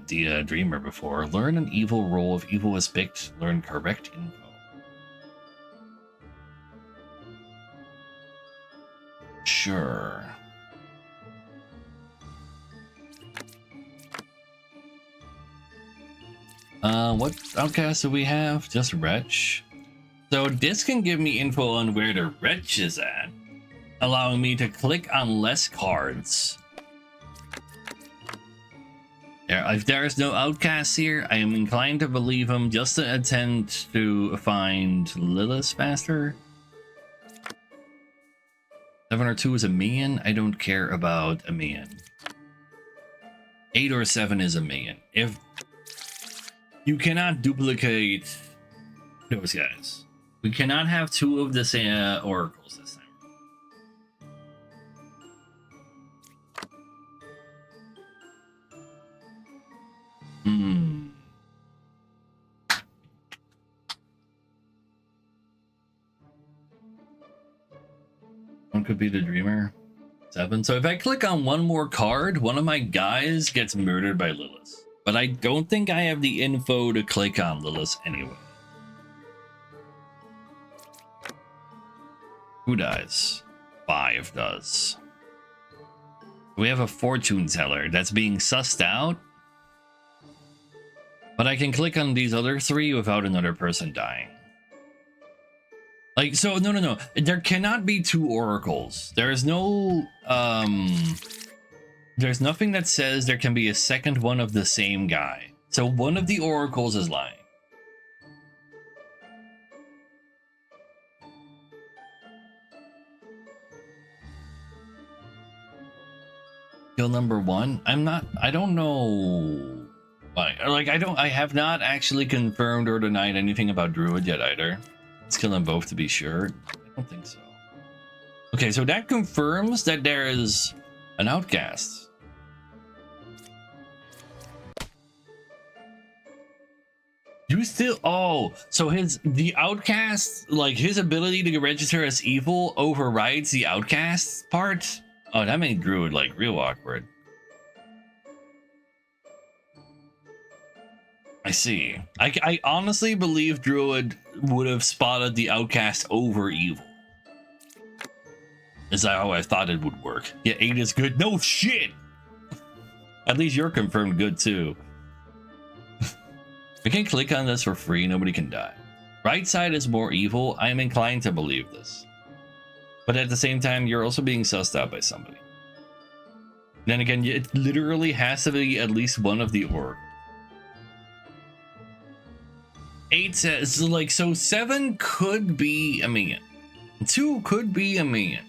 the Dreamer before. Learn an evil role. If evil is picked, learn correct info. Sure. What outcast do we have? Just Wretch. So this can give me info on where the Wretch is at, allowing me to click on less cards. If there is no outcast here, I am inclined to believe him just to attempt to find Lilith faster. 7 or 2 is a minion. I don't care about a minion. 8 or 7 is a minion. If you cannot duplicate those guys. We cannot have two of the same oracles this time. Hmm. One could be the dreamer. 7. So if I click on one more card, one of my guys gets murdered by Lilith. But I don't think I have the info to click on Lilith anyway. Who dies? 5 does. We have a fortune teller that's being sussed out. But I can click on these other 3 without another person dying. Like, so, no. There cannot be 2 oracles. There is no, there's nothing that says there can be a second one of the same guy. So one of the oracles is lying. Skill number 1? I don't know. Like, I have not actually confirmed or denied anything about Druid yet either. Let's kill them both to be sure. I don't think so. Okay, so that confirms that there is an outcast. You still, oh, so the outcast, like his ability to register as evil overrides the outcast part? Oh, that made Druid like real awkward. I see. I honestly believe Druid would have spotted the outcast over evil. Is that how I thought it would work? Yeah, 8 is good. No shit! At least you're confirmed good too. We can click on this for free, nobody can die. Right side is more evil. I am inclined to believe this. But at the same time, you're also being sussed out by somebody. Then again, it literally has to be at least one of the oracles. 8 says, like, so 7 could be a minion. 2 could be a minion.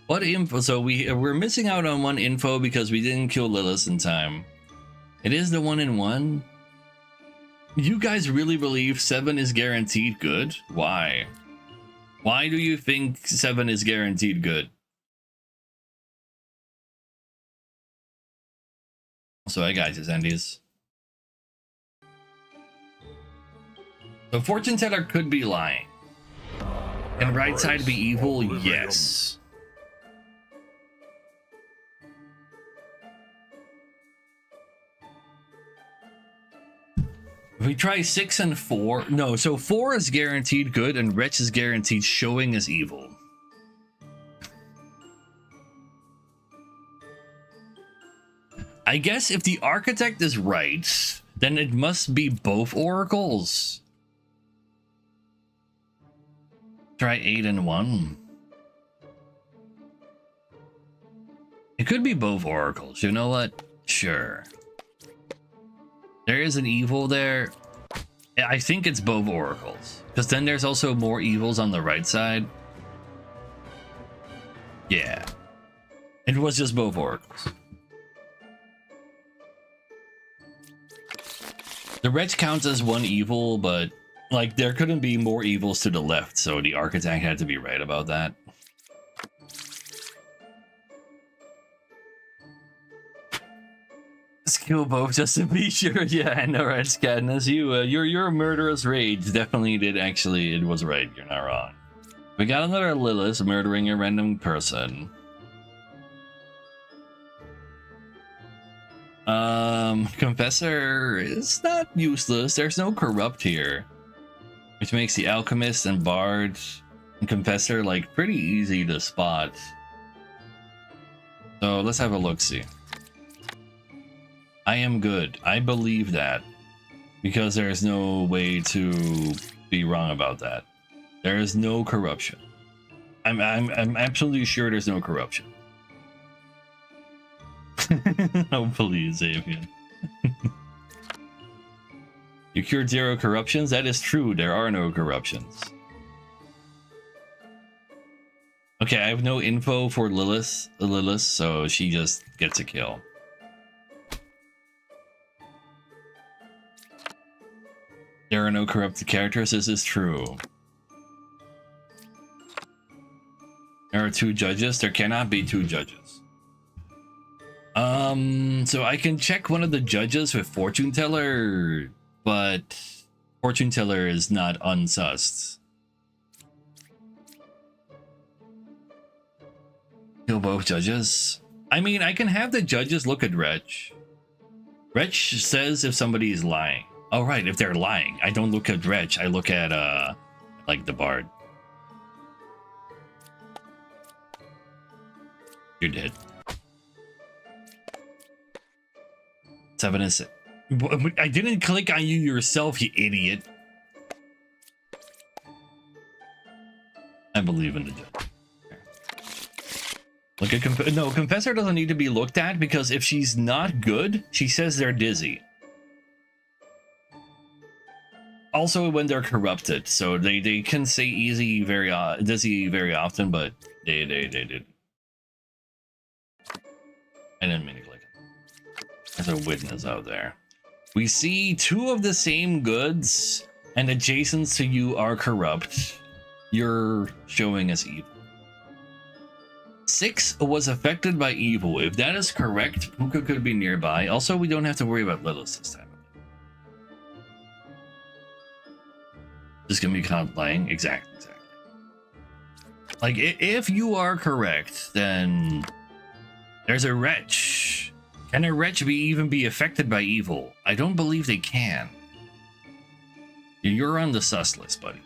What info? So we're missing out on one info because we didn't kill Lilith in time. It is the 1 in 1. You guys really believe 7 is guaranteed good? Why? Why do you think 7 is guaranteed good? So I got his Andes. The fortune teller could be lying. Can right side be evil? Yes. If we try 6 and 4, no, so 4 is guaranteed good and Wretch is guaranteed showing as evil. I guess if the architect is right, then it must be both oracles. Try 8 and 1. It could be both oracles. You know what? Sure. There is an evil there. I think it's both oracles. Because then there's also more evils on the right side. Yeah. It was just both oracles. The wretch counts as one evil, but like there couldn't be more evils to the left, so the architect had to be right about that. Skill both just to be sure. Yeah, I know, right, Scadness? Your murderous rage definitely did actually. It was right. You're not wrong. We got another Lilith murdering a random person. Confessor is not useless. There's no corrupt here, which makes the alchemist and bard and confessor like pretty easy to spot. So let's have a look-see. I am good. I believe that because there is no way to be wrong about that. There is no corruption. I'm absolutely sure there's no corruption. Oh, please, Avian. You cured 0 corruptions? That is true. There are no corruptions. Okay, I have no info for Lilith, so she just gets a kill. There are no corrupted characters. This is true. There are 2 judges. There cannot be 2 judges. So I can check one of the judges with fortune teller, but fortune teller is not unsussed. Kill both judges. I mean, I can have the judges look at Wretch. Wretch says if somebody is lying. Oh, right, if they're lying. I don't look at Wretch. I look at, like the bard. You're dead. 7 is it. I didn't click on you yourself, you idiot. I believe in the judge. Look at no, Confessor doesn't need to be looked at because if she's not good, she says they're dizzy. Also, when they're corrupted, so they can say dizzy very often, but they did. I didn't mean to click it. There's a witness out there. We see 2 of the same goods, and adjacent to you are corrupt. You're showing us evil. 6 was affected by evil. If that is correct, Puka could be nearby. Also, we don't have to worry about Lilith this time. Just gonna be caught lying. Exactly. Like, if you are correct, then there's a wretch. Can a wretch even be affected by evil? I don't believe they can. You're on the sus list, buddy.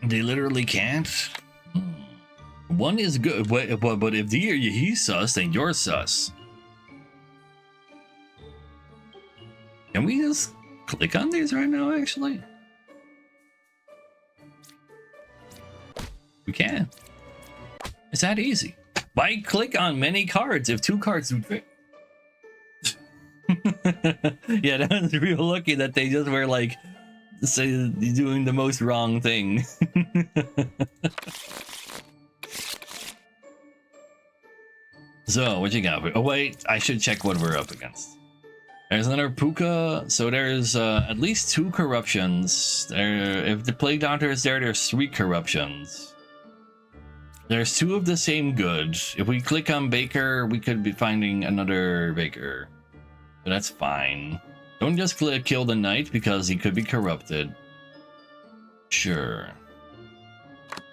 They literally can't. One is good, but if he's sus, then you're sus. Can we just click on these right now, actually? We can. It's that easy. Why click on many cards if 2 cards would fit? Yeah, that was real lucky that they just were like, say, doing the most wrong thing. So, what you got? Oh, wait, I should check what we're up against. There's another Puka, so there's at least 2 corruptions. If the Plague Doctor is there, there's 3 corruptions. There's 2 of the same good. If we click on Baker, we could be finding another Baker. But that's fine. Don't just kill the Knight because he could be corrupted. Sure.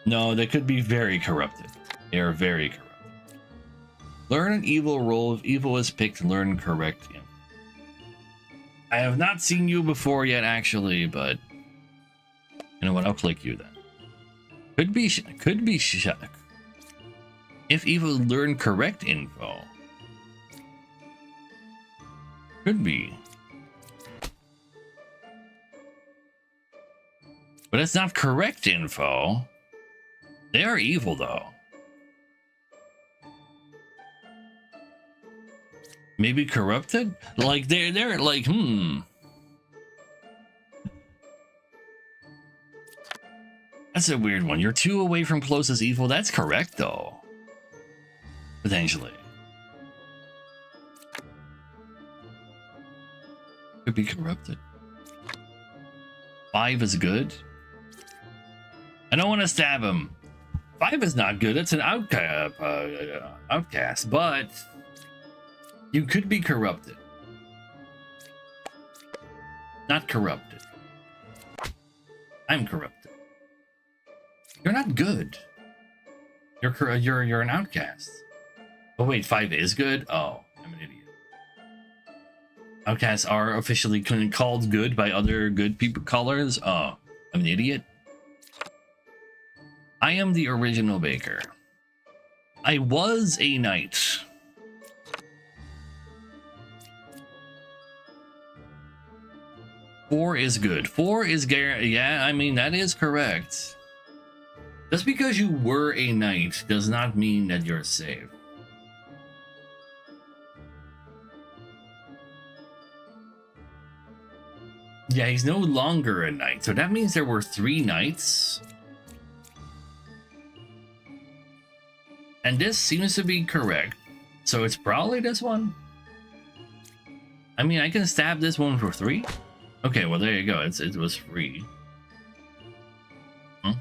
No, they could be very corrupted. They are very corrupted. Learn an evil roll. If evil is picked, learn correct. I have not seen you before yet, actually, but you know what? I'll click you then. Could be if evil learn correct info. Could be. But it's not correct info. They are evil though. Maybe corrupted? Like they're like, That's a weird one. You're 2 away from closest evil. That's correct though. Potentially. Could be corrupted. 5 is good. I don't want to stab him. 5 is not good. It's an outcast, but you could be corrupted. Not corrupted. I'm corrupted. You're not good. You're an outcast. Oh wait, 5 is good? Oh, I'm an idiot. Outcasts are officially called good by other good people colors. Oh, I'm an idiot. I am the original Baker. I was a knight. Four is good. 4 is yeah, I mean, that is correct. Just because you were a knight does not mean that you're safe. Yeah, he's no longer a knight, so that means there were 3 knights. And this seems to be correct. So it's probably this one. I mean, I can stab this one for 3. Okay, well there you go. It was free.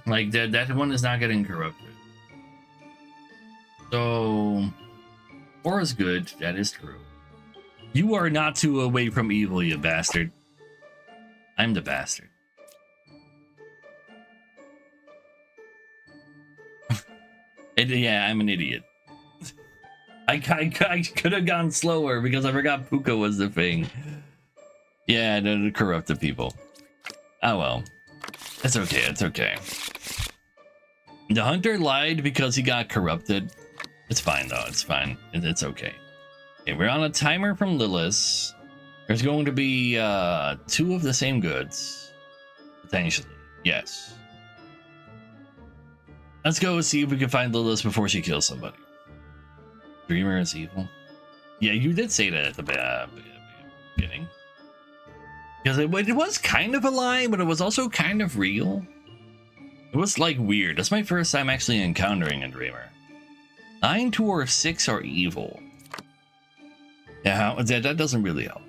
Like that one is not getting corrupted. So 4 is good. That is true. You are not too away from evil, you bastard. I'm the bastard. Yeah, I'm an idiot. I could have gone slower because I forgot Puka was the thing. Yeah, the corrupted people. Oh well. It's okay, it's okay. The hunter lied because he got corrupted. It's fine though, it's fine. It's okay. Okay, we're on a timer from Lilith. There's going to be 2 of the same goods. Potentially, yes. Let's go see if we can find Lilith before she kills somebody. Dreamer is evil. Yeah, you did say that at the beginning. Because it was kind of a lie, but it was also kind of real. It was like weird. That's my first time actually encountering a dreamer. 9, 2, or 6 are evil. Yeah, that doesn't really help.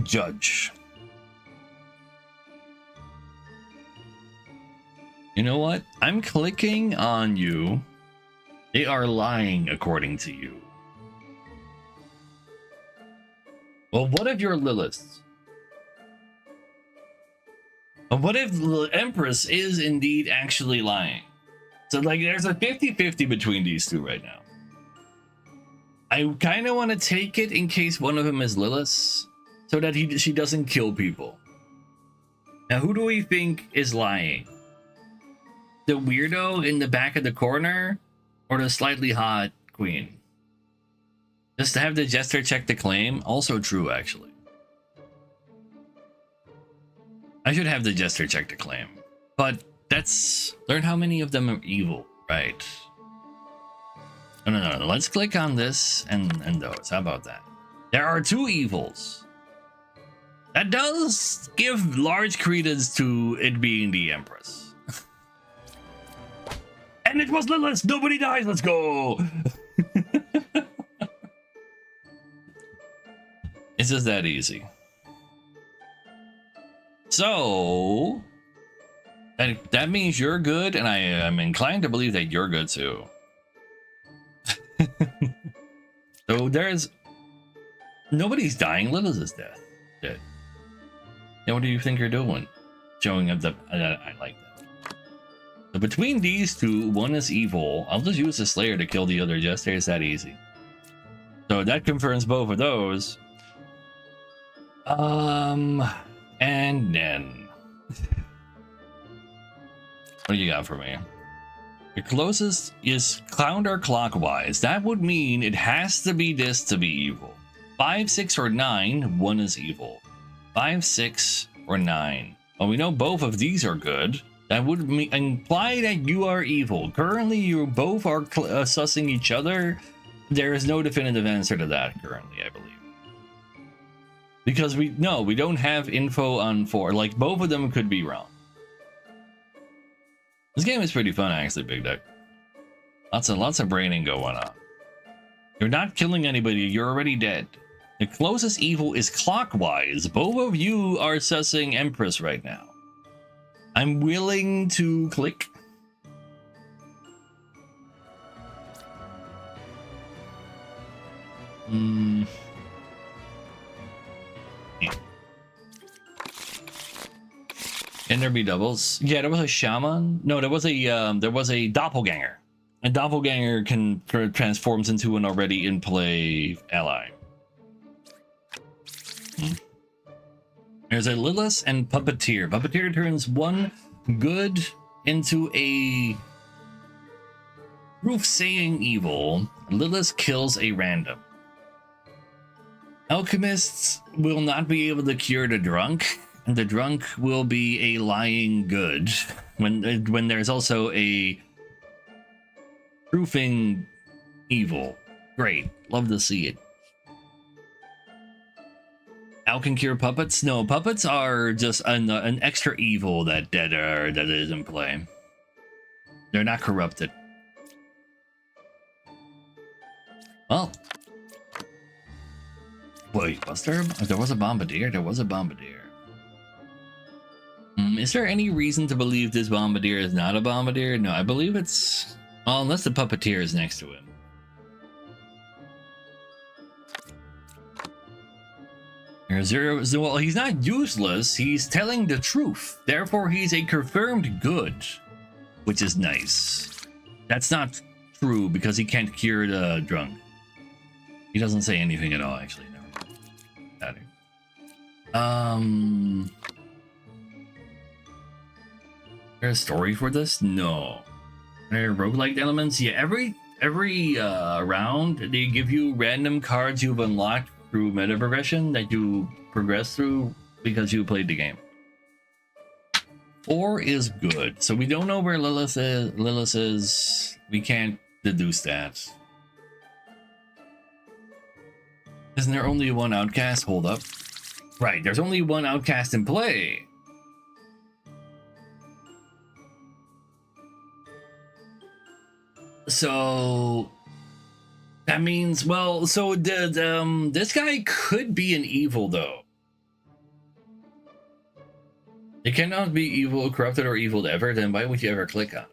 Judge. You know what? I'm clicking on you. They are lying according to you. Well, what if you're Lilith? What if the Empress is indeed actually lying? So like there's a 50-50 between these two right now. I kind of want to take it in case one of them is Lilith so that she doesn't kill people. Now who do we think is lying? The weirdo in the back of the corner or the slightly hot queen? Just to have the jester check the claim, also true actually. I should have the jester check the claim, but that's learn how many of them are evil, right? No. Let's click on this and those. How about that? There are 2 evils. That does give large credence to it being the Empress. And it was Lilith. Nobody dies. Let's go. It's just that easy. So that means you're good, and I am inclined to believe that you're good too. So there's nobody's dying. Lilith is dead. Now what do you think you're doing? Showing up the I like that. So between these 2, one is evil. I'll just use the Slayer to kill the other jester. It's that easy. So that confirms both of those. And then what do you got for me? The closest is counterclockwise. That would mean it has to be this to be evil. 5, 6, or 9, one is evil. 5, 6, or 9. Well, we know both of these are good. That would imply that you are evil. Currently, you both are sussing each other. There is no definitive answer to that currently, I believe. Because we don't have info on 4. Like, both of them could be wrong. This game is pretty fun, actually, Big Deck. Lots of braining going on. You're not killing anybody. You're already dead. The closest evil is clockwise. Both of you are sussing Empress right now. I'm willing to click. Can there be doubles? Yeah, there was a shaman. No, there was a doppelganger. A doppelganger can transforms into an already in play ally. There's a Lilith and Puppeteer. Puppeteer turns 1 good into a proof-saying evil. Lilith kills a random. Alchemists will not be able to cure the drunk, and the drunk will be a lying good. When there's also a proofing evil. Great, love to see it. Al can cure puppets? No, puppets are just an extra evil that is in play. They're not corrupted. Well, Wait, was there? There was a bombardier. There was a bombardier. Is there any reason to believe this bombardier is not a bombardier? No, I believe it's... Well, unless the puppeteer is next to him. There's zero... So, well, he's not useless. He's telling the truth. Therefore, he's a confirmed good. Which is nice. That's not true because he can't cure the drunk. He doesn't say anything at all, actually. No. There's a story for this? No. There are roguelike elements? Yeah, every round they give you random cards you've unlocked through meta progression that you progress through because you played the game. 4 is good. So we don't know where Lilith is. We can't deduce that. Isn't there only one outcast? Hold up. Right, there's only one outcast in play. So that means, well, so this guy could be an evil though. It cannot be evil, corrupted, or evil ever. Then why would you ever click on?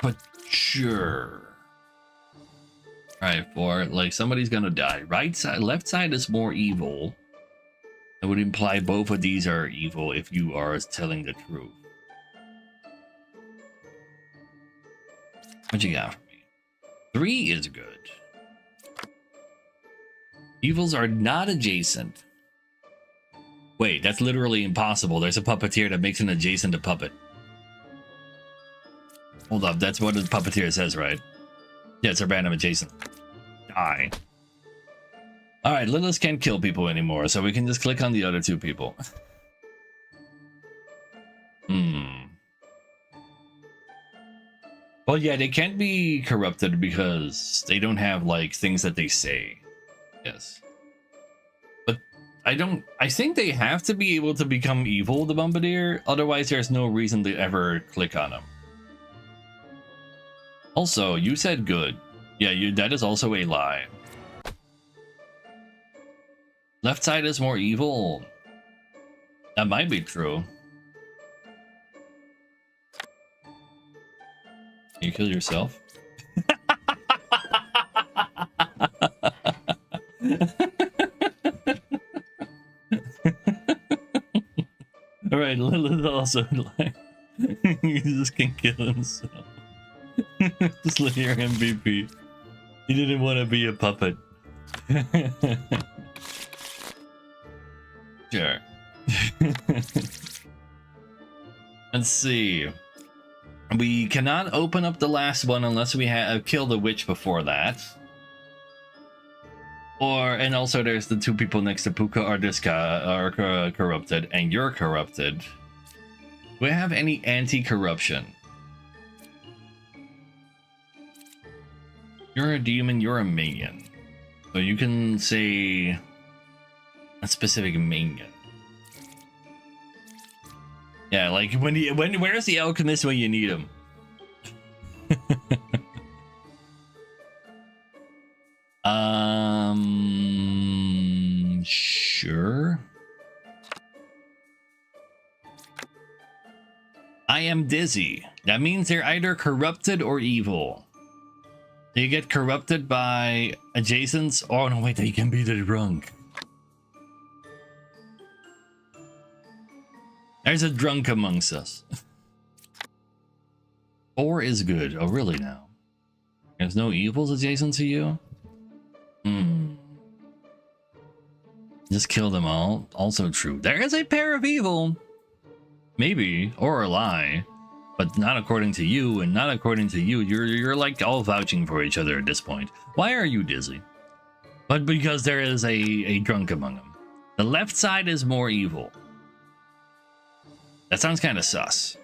But sure. Alright, 4. Like, somebody's gonna die. Right side, left side is more evil. That would imply both of these are evil if you are telling the truth. What you got for me? 3 is good. Evils are not adjacent. Wait, that's literally impossible. There's a puppeteer that makes an adjacent a puppet. Hold up, that's what the puppeteer says, right? Yeah, it's a random adjacent. Die. Alright, Lilith can't kill people anymore, so we can just click on the other 2 people. Well, yeah, they can't be corrupted because they don't have, like, things that they say. Yes. But I think they have to be able to become evil, the Bombardier, otherwise there's no reason to ever click on them. Also, you said good. Yeah, that is also a lie. Left side is more evil. That might be true. You kill yourself? Alright, Lilith also like he just can kill himself. Just look at your MVP. He didn't want to be a puppet. Sure. Let's see. We cannot open up the last one unless we have killed the witch before that. And also there's the 2 people next to Puka or this guy are corrupted, and you're corrupted. Do we have any anti-corruption? You're a demon, you're a minion. So you can say a specific minion. Yeah, like where's the alchemist when you need him? Sure. I am dizzy. That means they're either corrupted or evil. They get corrupted by adjacents. Oh no, wait, they can be the drunk. There's a drunk amongst us. 4 is good. Oh, really now? There's no evils adjacent to you? Just kill them all. Also true. There is a pair of evil. Maybe. Or a lie. But not according to you, and not according to you. You're like all vouching for each other at this point. Why are you dizzy? But because there is a drunk among them. The left side is more evil. That sounds kind of sus.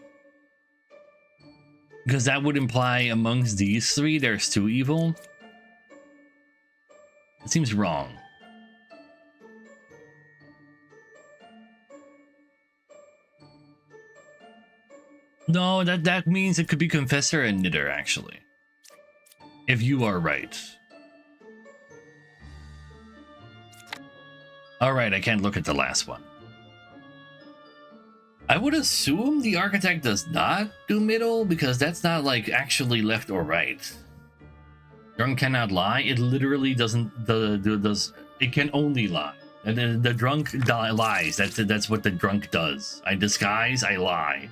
Because that would imply amongst these 3, there's 2 evil. It seems wrong. No, that means it could be Confessor and Knitter, actually. If you are right. Alright, I can't look at the last one. I would assume the Architect does not do middle, because that's not, like, actually left or right. Drunk cannot lie. It literally doesn't... It can only lie. And the drunk lies. That's what the drunk does. I disguise, I lie.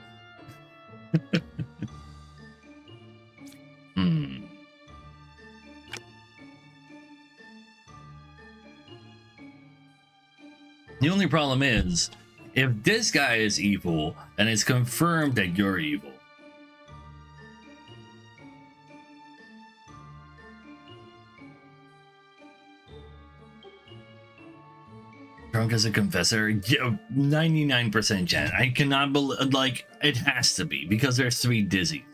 The only problem is, if this guy is evil, then it's confirmed that you're evil. Drunk as a confessor? Yeah, 99% chance. I cannot believe, like, it has to be, because there's 3 dizzies.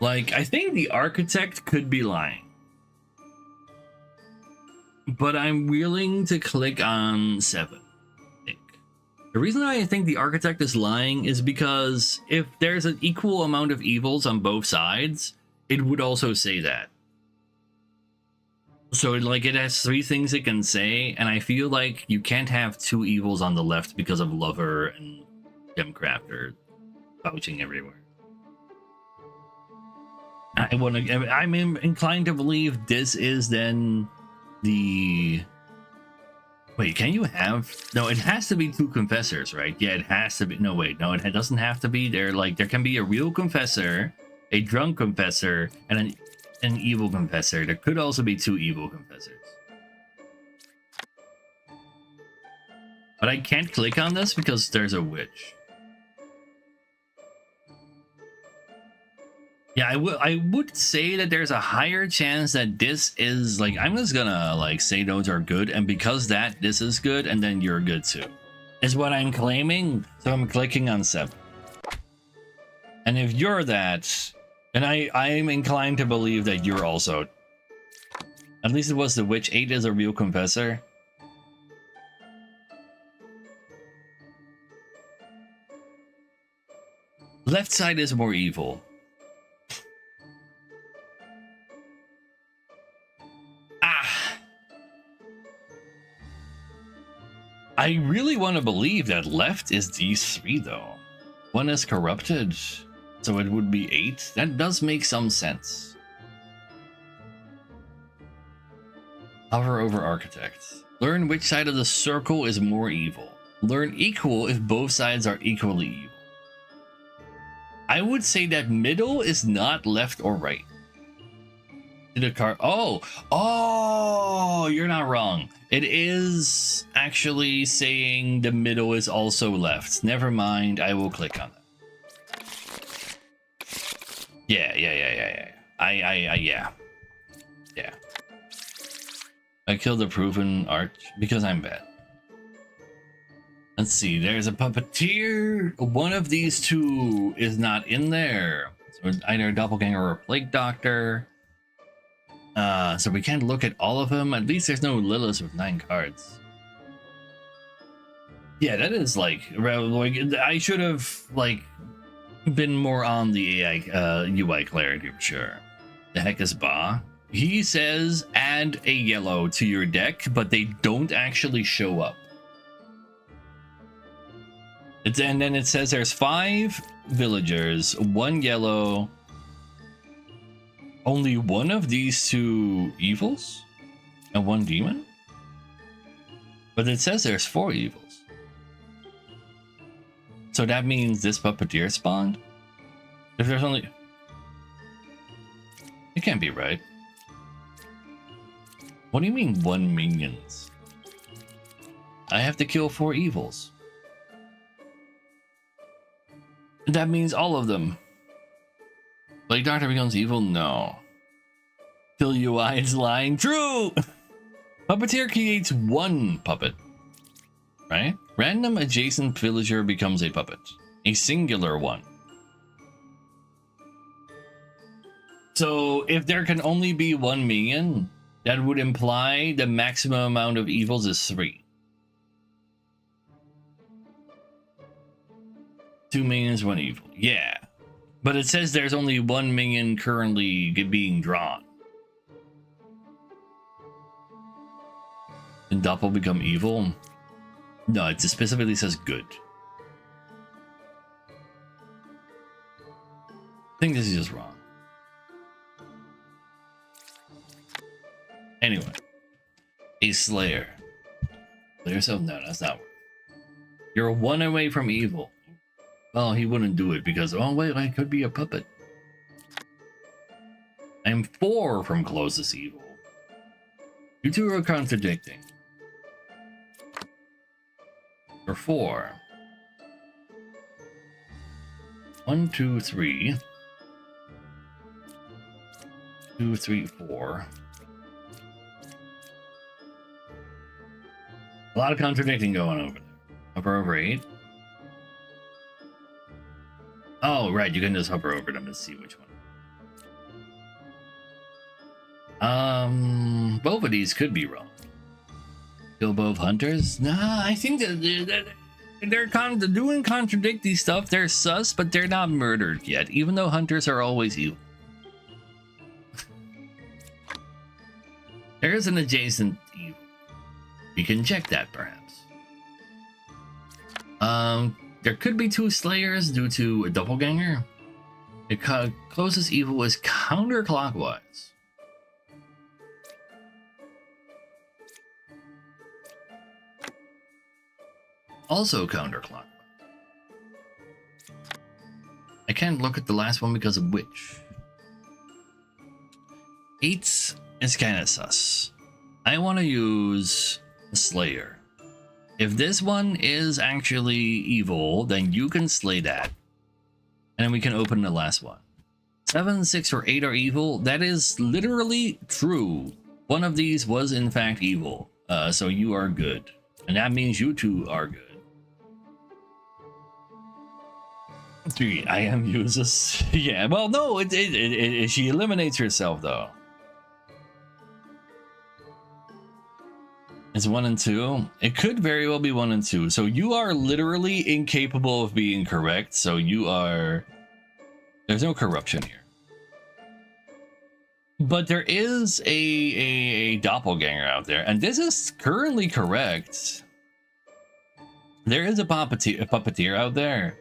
Like, I think the Architect could be lying. But I'm willing to click on 7. I think. The reason I think the Architect is lying is because if there's an equal amount of evils on both sides, it would also say that. So like it has 3 things it can say, and I feel like you can't have 2 evils on the left because of Lover and Gemcrafter pouching everywhere. I'm inclined to believe this is then the... Wait, can you have... No, it has to be 2 confessors, right? Yeah, it has to be... No, wait, no, it doesn't have to be. There can be a real confessor, a drunk confessor, and an evil confessor. There could also be 2 evil confessors. But I can't click on this because there's a witch. Yeah, I would say that there's a higher chance that this is, like, I'm just gonna, like, say those are good, and because that, this is good, and then you're good too. Is what I'm claiming, so I'm clicking on 7. And if you're that, then I'm inclined to believe that you're also... At least it was the witch. 8 is a real confessor. Left side is more evil. I really want to believe that left is these 3 though. 1 is corrupted, so it would be 8. That does make some sense. Hover over Architect. Learn which side of the circle is more evil. Learn equal if both sides are equally evil. I would say that middle is not left or right. The card. Oh, you're not wrong. It is actually saying the middle is also left. Never mind. I will click on that. Yeah. Yeah. I killed the proven arch because I'm bad. Let's see. There's a puppeteer. One of these 2 is not in there. So it's either a doppelganger or a plague doctor. So we can't look at all of them. At least there's no Lilith with 9 cards. Yeah, that is like I should have like been more on the AI UI clarity for sure. The heck is Ba? He says add a yellow to your deck, but they don't actually show up. And then it says there's 5 villagers, 1 yellow. Only 1 of these 2 evils and 1 demon? But it says there's 4 evils. So that means this puppeteer spawned? If there's only... It can't be right. What do you mean 1 minions? I have to kill 4 evils. That means all of them. Like Doctor becomes evil? No. Kill UI is lying. True! Puppeteer creates 1 puppet. Right? Random adjacent villager becomes a puppet. A singular one. So if there can only be 1 minion, that would imply the maximum amount of evils is 3. 2 minions, 1 evil. Yeah. But it says there's only 1 minion currently being drawn. Can Doppel become evil? No, it specifically says good. I think this is just wrong. Anyway. A Slayer. Play yourself? No, that's not worth. You're 1 away from evil. Well, he wouldn't do it because, oh wait, I could be a puppet. I'm 4 from closest evil. You two are contradicting. Or 4. 1, 2, 3. 2, 3, 4. A lot of contradicting going over there. Hover over 8. Oh, right, you can just hover over them to see which one. Both of these could be wrong. Kill both hunters? Nah, I think that they're doing contradicting stuff. They're sus, but they're not murdered yet, even though hunters are always evil. There is an adjacent evil. You can check that, perhaps. There could be 2 slayers due to a doppelganger. The closest evil is counterclockwise. Also counterclockwise. I can't look at the last one because of which. 8 is kind of sus. I want to use a Slayer. If this one is actually evil, then you can slay that. And then we can open the last one. 7, 6, or 8 are evil. That is literally true. One of these was in fact evil. So you are good. And that means you two are good. 3 IM uses. Yeah, well, no, she eliminates herself though. It's 1 and 2. It could very well be 1 and 2. So you are literally incapable of being correct. So you are. There's no corruption here. But there is a doppelganger out there, and this is currently correct. There is a puppeteer out there.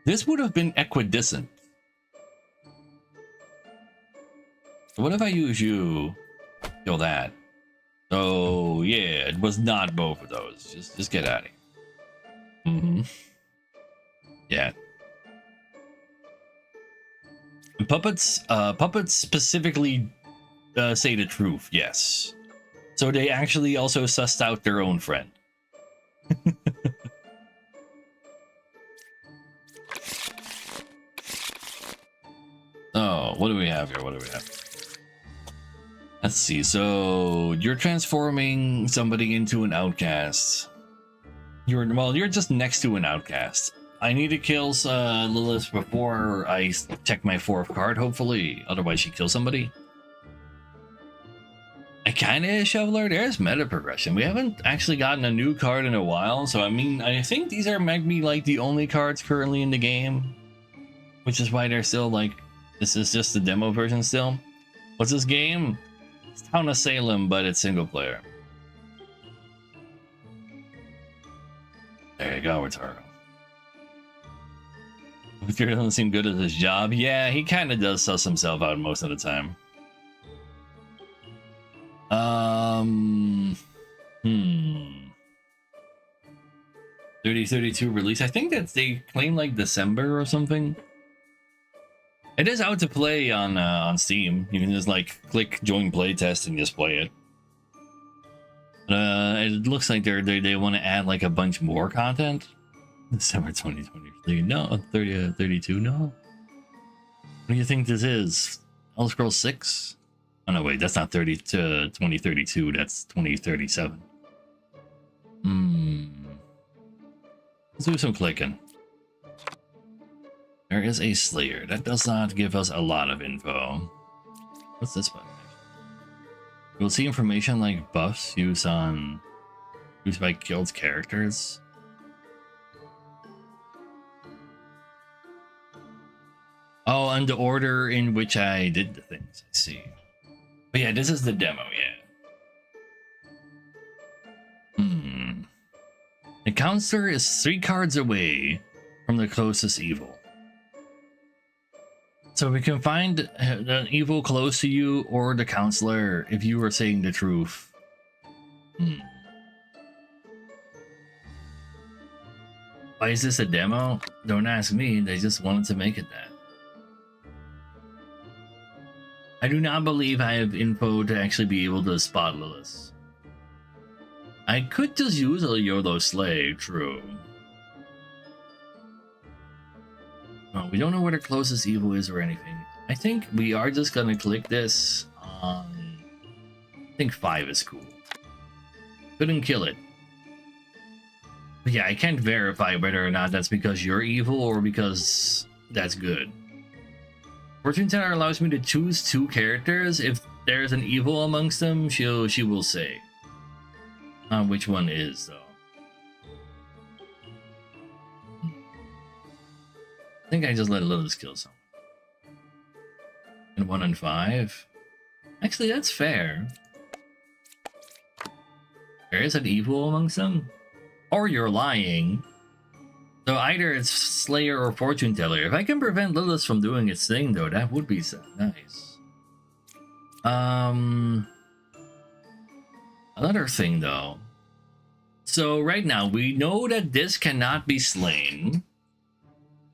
This would have been equidistant. So what if I use you? Kill that. Oh yeah, it was not both of those. Just get out of here. Yeah. Puppets specifically say the truth, yes. So they actually also sussed out their own friend. Oh, what do we have here? Let's see. So you're transforming somebody into an outcast. You're just next to an outcast. I need to kill Lilith before I check my 4th card, hopefully. Otherwise, she kills somebody. I kind of Shoveler. There's meta progression. We haven't actually gotten a new card in a while, so I mean, I think these are maybe like the only cards currently in the game, which is why they're still like. This is just the demo version still. What's this game? It's Town of Salem, but it's single player. There you go, Rotaro. Puppeteer doesn't seem good at his job. Yeah, he kind of does suss himself out most of the time. 3032 release. I think that they claim like December or something. It is out to play on Steam. You can just like click join playtest and just play it. It looks like they want to add like a bunch more content. December 2023. No, 32. No. What do you think this is? Elder Scrolls 6? Oh no, wait, that's not 2032. That's 2037. Let's do some clicking. There is a Slayer. That does not give us a lot of info. What's this button? We'll see information like buffs used by killed characters. Oh, and the order in which I did the things. I see. But yeah, this is the demo, yeah. The counselor is 3 cards away from the closest evil. So we can find an evil close to you or the counselor if you were saying the truth. Why is this a demo? Don't ask me, they just wanted to make it that. I do not believe I have info to actually be able to spot Lilith. I could just use a Yodo Slay, true. Oh, we don't know where the closest evil is or anything. I think we are just gonna click this on... I think 5 is cool. Couldn't kill it. But yeah, I can't verify whether or not that's because you're evil or because that's good. Fortune Teller allows me to choose 2 characters. If there's an evil amongst them, she will say. Which one is, though. I think I just let Lilith kill someone. And 1 and 5. Actually, that's fair. There is an evil amongst them. Or you're lying. So either it's Slayer or Fortune Teller. If I can prevent Lilith from doing its thing, though, that would be so nice. Another thing, though. So right now, we know that this cannot be slain.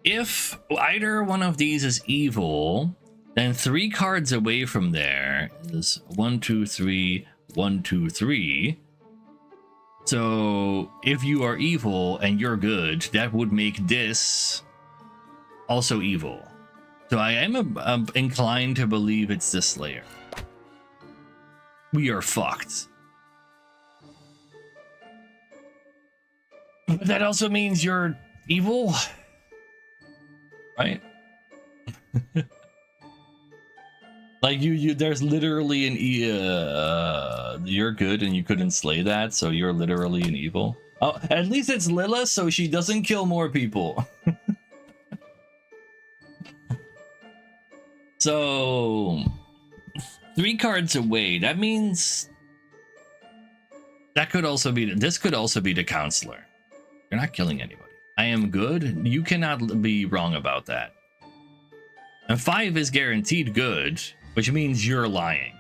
If either one of these is evil, then 3 cards away from there is 1, 2, 3, 1, 2, 3. So if you are evil and you're good, that would make this also evil. So I am inclined to believe it's the Slayer. We are fucked. But that also means you're evil, right? Like there's literally an you're good and you couldn't slay that, so you're literally an evil. Oh, at least it's Lilith, so she doesn't kill more people. So 3 cards away. That means that could also be this could also be the counselor. You're not killing anybody. I am good. You cannot be wrong about that. And 5 is guaranteed good, which means you're lying.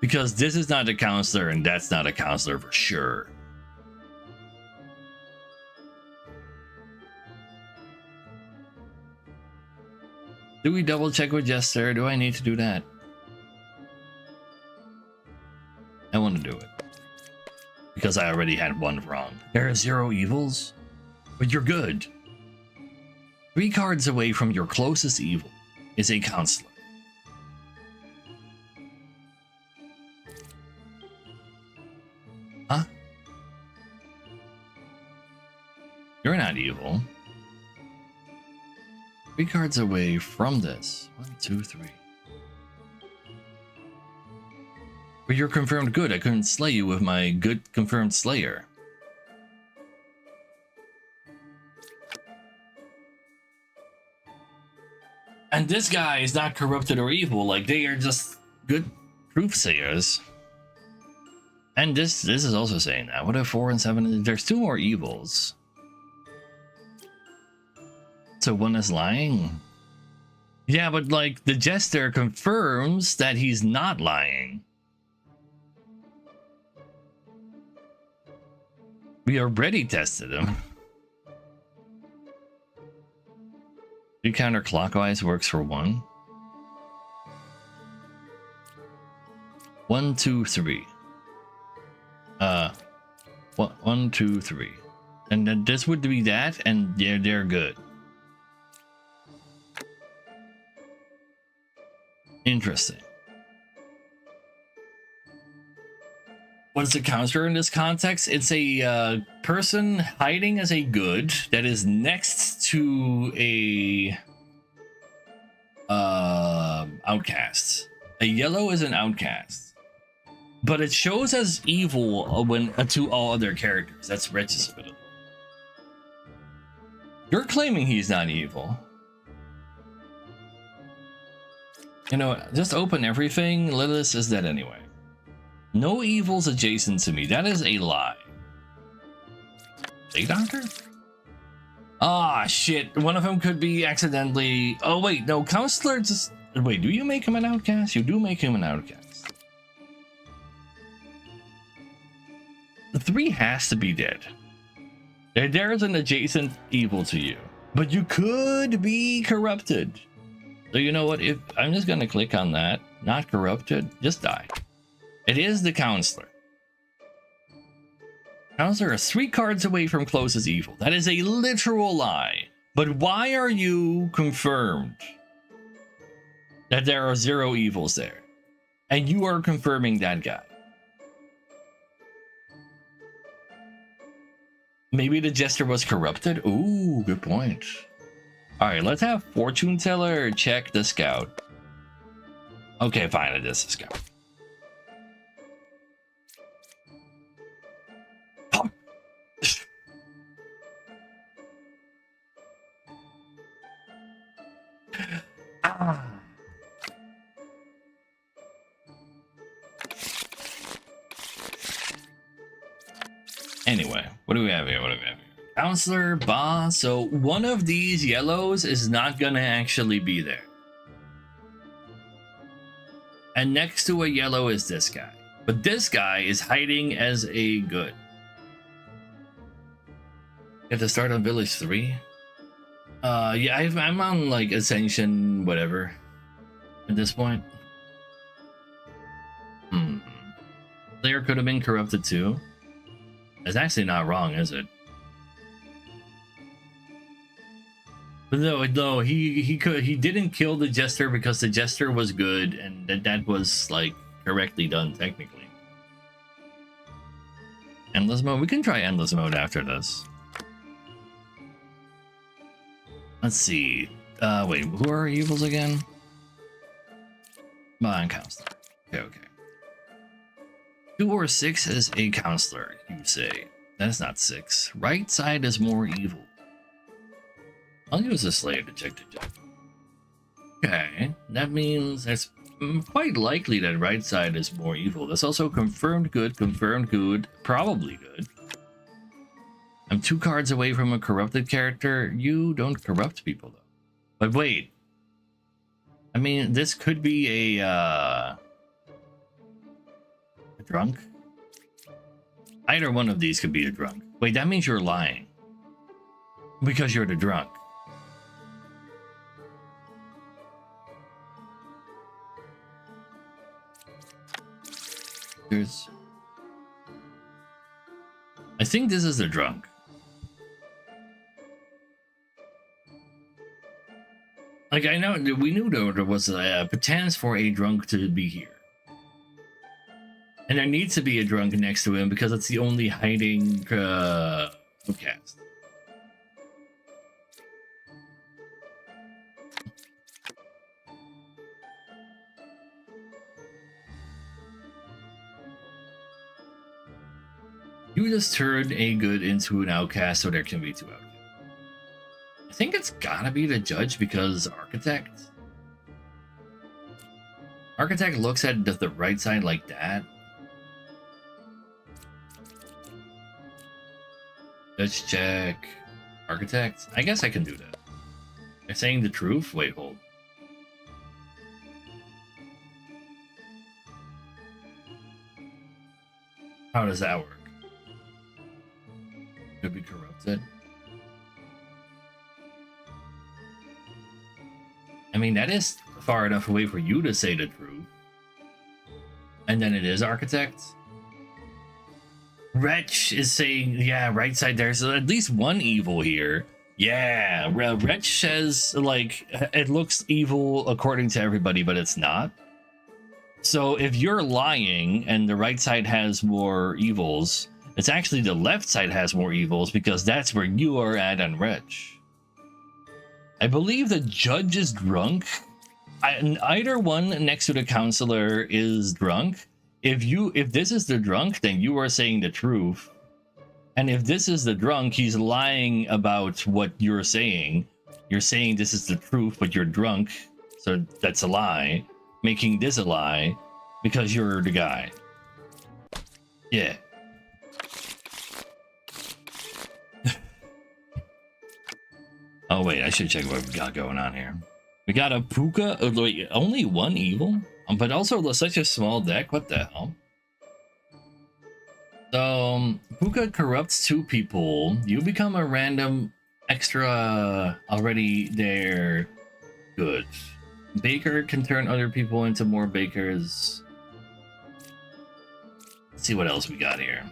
Because this is not a counselor and that's not a counselor for sure. Do we double check with Jester? Do I need to do that? I want to do it. Because I already had 1 wrong. There are 0 evils, but you're good. 3 cards away from your closest evil is a counselor. Huh? You're not evil. 3 cards away from this. 1, 2, 3. But you're confirmed good. I couldn't slay you with my good confirmed Slayer. And this guy is not corrupted or evil. Like, they are just good truthsayers. And this is also saying that. What if 4 and 7? There's 2 more evils. So 1 is lying. Yeah, but like the Jester confirms that he's not lying. We already tested him. 3 counterclockwise works for 1. 1, 2, 3. 1, 2, 3. And then this would be that, and they're good. Interesting. What is a counselor in this context? It's a person hiding as a good that is next to a outcast. A yellow is an outcast, but it shows as evil when to all other characters. That's Rech's ability. You're claiming he's not evil. You know, just open everything. Lilith is dead anyway. No evils adjacent to me. That is a lie. A doctor? Ah, shit. One of them could be accidentally... Oh, wait. No, counselor just... Wait, do you make him an outcast? You do make him an outcast. The 3 has to be dead. There's an adjacent evil to you. But you could be corrupted. So you know what? If I'm just gonna click on that. Not corrupted. Just die. It is the counselor. Counselor is 3 cards away from closest evil. That is a literal lie. But why are you confirmed that there are 0 evils there? And you are confirming that guy. Maybe the jester was corrupted? Ooh, good point. Alright, let's have fortune teller check the scout. Okay, fine, it is the scout. Anyway, what do we have here? Counselor, boss. So one of these yellows is not gonna actually be there. And next to a yellow is this guy. But this guy is hiding as a good. At the start on Village 3? Yeah, I'm on like Ascension, whatever. At this point. Player could have been corrupted too. That's actually not wrong, is it? But no, he didn't kill the jester because the jester was good, and that was like correctly done technically. Endless mode. We can try endless mode after this. Let's see. Wait, who are evils again? Counselor. Okay. 2 or 6 is a counselor, you say. That's not 6. Right side is more evil. I'll use a slave to check the check. Okay, that means it's quite likely that right side is more evil. That's also confirmed good, probably good. I'm 2 cards away from a corrupted character. You don't corrupt people, though. But wait. I mean, this could be a drunk? Either one of these could be a drunk. Wait, that means you're lying. Because you're the drunk. I think this is the drunk. Like, I know, we knew there was a potential for a drunk to be here. And there needs to be a drunk next to him because it's the only hiding outcast. You just turned a good into an outcast, so there can be 2 outcasts. I think it's gotta be the judge because Architect looks at the right side like that. Let's check. Architect? I guess I can do that. They're saying the truth? Wait, hold. How does that work? Could be corrupted. I mean, that is far enough away for you to say the truth. And then it is Architect. Wretch is saying, yeah, right side there's at least one evil here. Yeah, Wretch says, like, it looks evil according to everybody, but it's not. So if you're lying and the right side has more evils, it's actually the left side has more evils because that's where you are at on Wretch. I believe the judge is drunk. Either one next to the counselor is drunk. If this is the drunk, then you are saying the truth. And if this is the drunk, he's lying about what you're saying. You're saying this is the truth, but you're drunk. So that's a lie. making this a lie because you're the guy. Yeah. Oh wait, I should check what we got going on here. We got a Puka. Oh, wait, only one evil, but also such a small deck. What the hell? So Puka corrupts 2 people. You become a random extra already there. Good. Baker can turn other people into more bakers. Let's see what else we got here.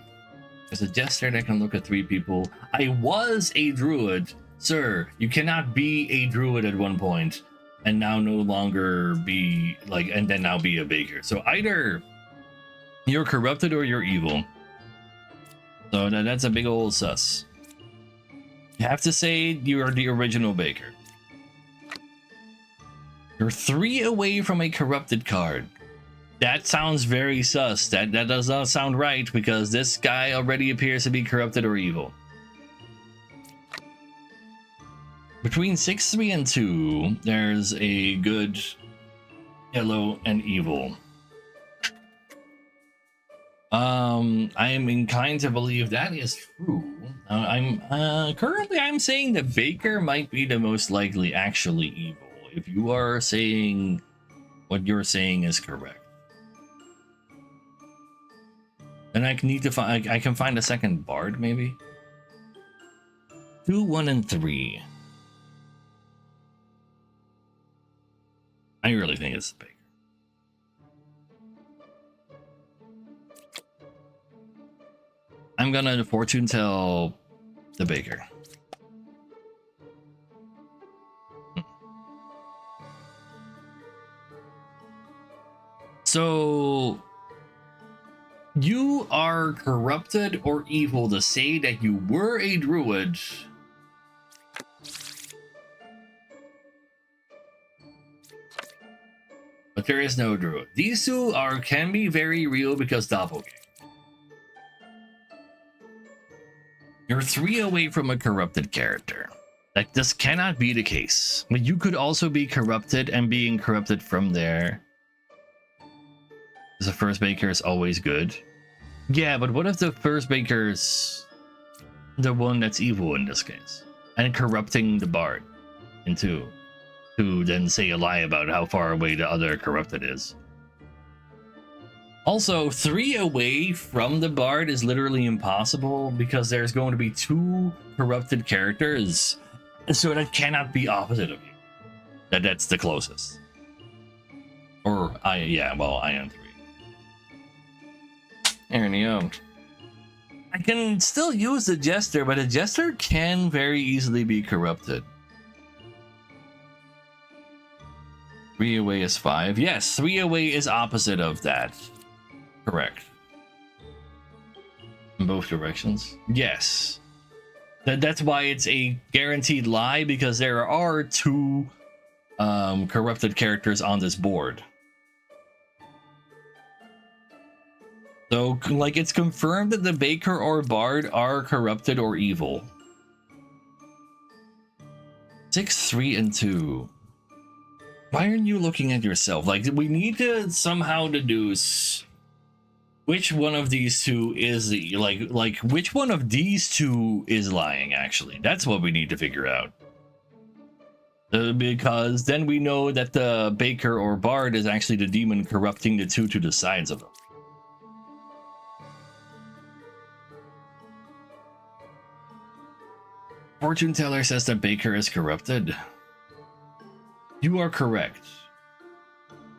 There's a jester that can look at 3 people. I was a druid. Sir, you cannot be a druid at one point and now no longer be like, and then now be a baker. So either you're corrupted or you're evil. So that's a big old sus. You have to say you are the original baker. You're 3 away from a corrupted card. That sounds very sus. That does not sound right because this guy already appears to be corrupted or evil. Between 6, 3, and 2, there's a good, yellow, and evil. I am inclined to believe that is true. Currently I'm saying the baker might be the most likely actually evil. If you are saying what you're saying is correct, then I need to find. I can find a second bard, maybe. 2, 1, and 3. I really think it's the baker. I'm gonna fortune tell the baker. So you are corrupted or evil to say that you were a druid. But there is no druid. These 2 can be very real because doppelganger. You're 3 away from a corrupted character. Like, this cannot be the case. But you could also be corrupted, and being corrupted from there. The first baker is always good. Yeah, but what if the first baker's the one that's evil in this case? And corrupting the bard into to then say a lie about how far away the other corrupted is. Also, 3 away from the bard is literally impossible because there's going to be 2 corrupted characters, so that cannot be opposite of you. That's the closest. Or I am 3. There you go. I can still use the jester, but a jester can very easily be corrupted. 3 away is 5. Yes, 3 away is opposite of that. Correct. In both directions. Yes. That's why it's a guaranteed lie, because there are 2 corrupted characters on this board. So, like, it's confirmed that the baker or bard are corrupted or evil. 6, 3, and 2. Why aren't you looking at yourself? Like, we need to somehow deduce which one of these 2 is the, like which one of these 2 is lying, actually. That's what we need to figure out. Because then we know that the baker or bard is actually the demon corrupting the 2 to the sides of them. Fortune teller says that baker is corrupted. You are correct.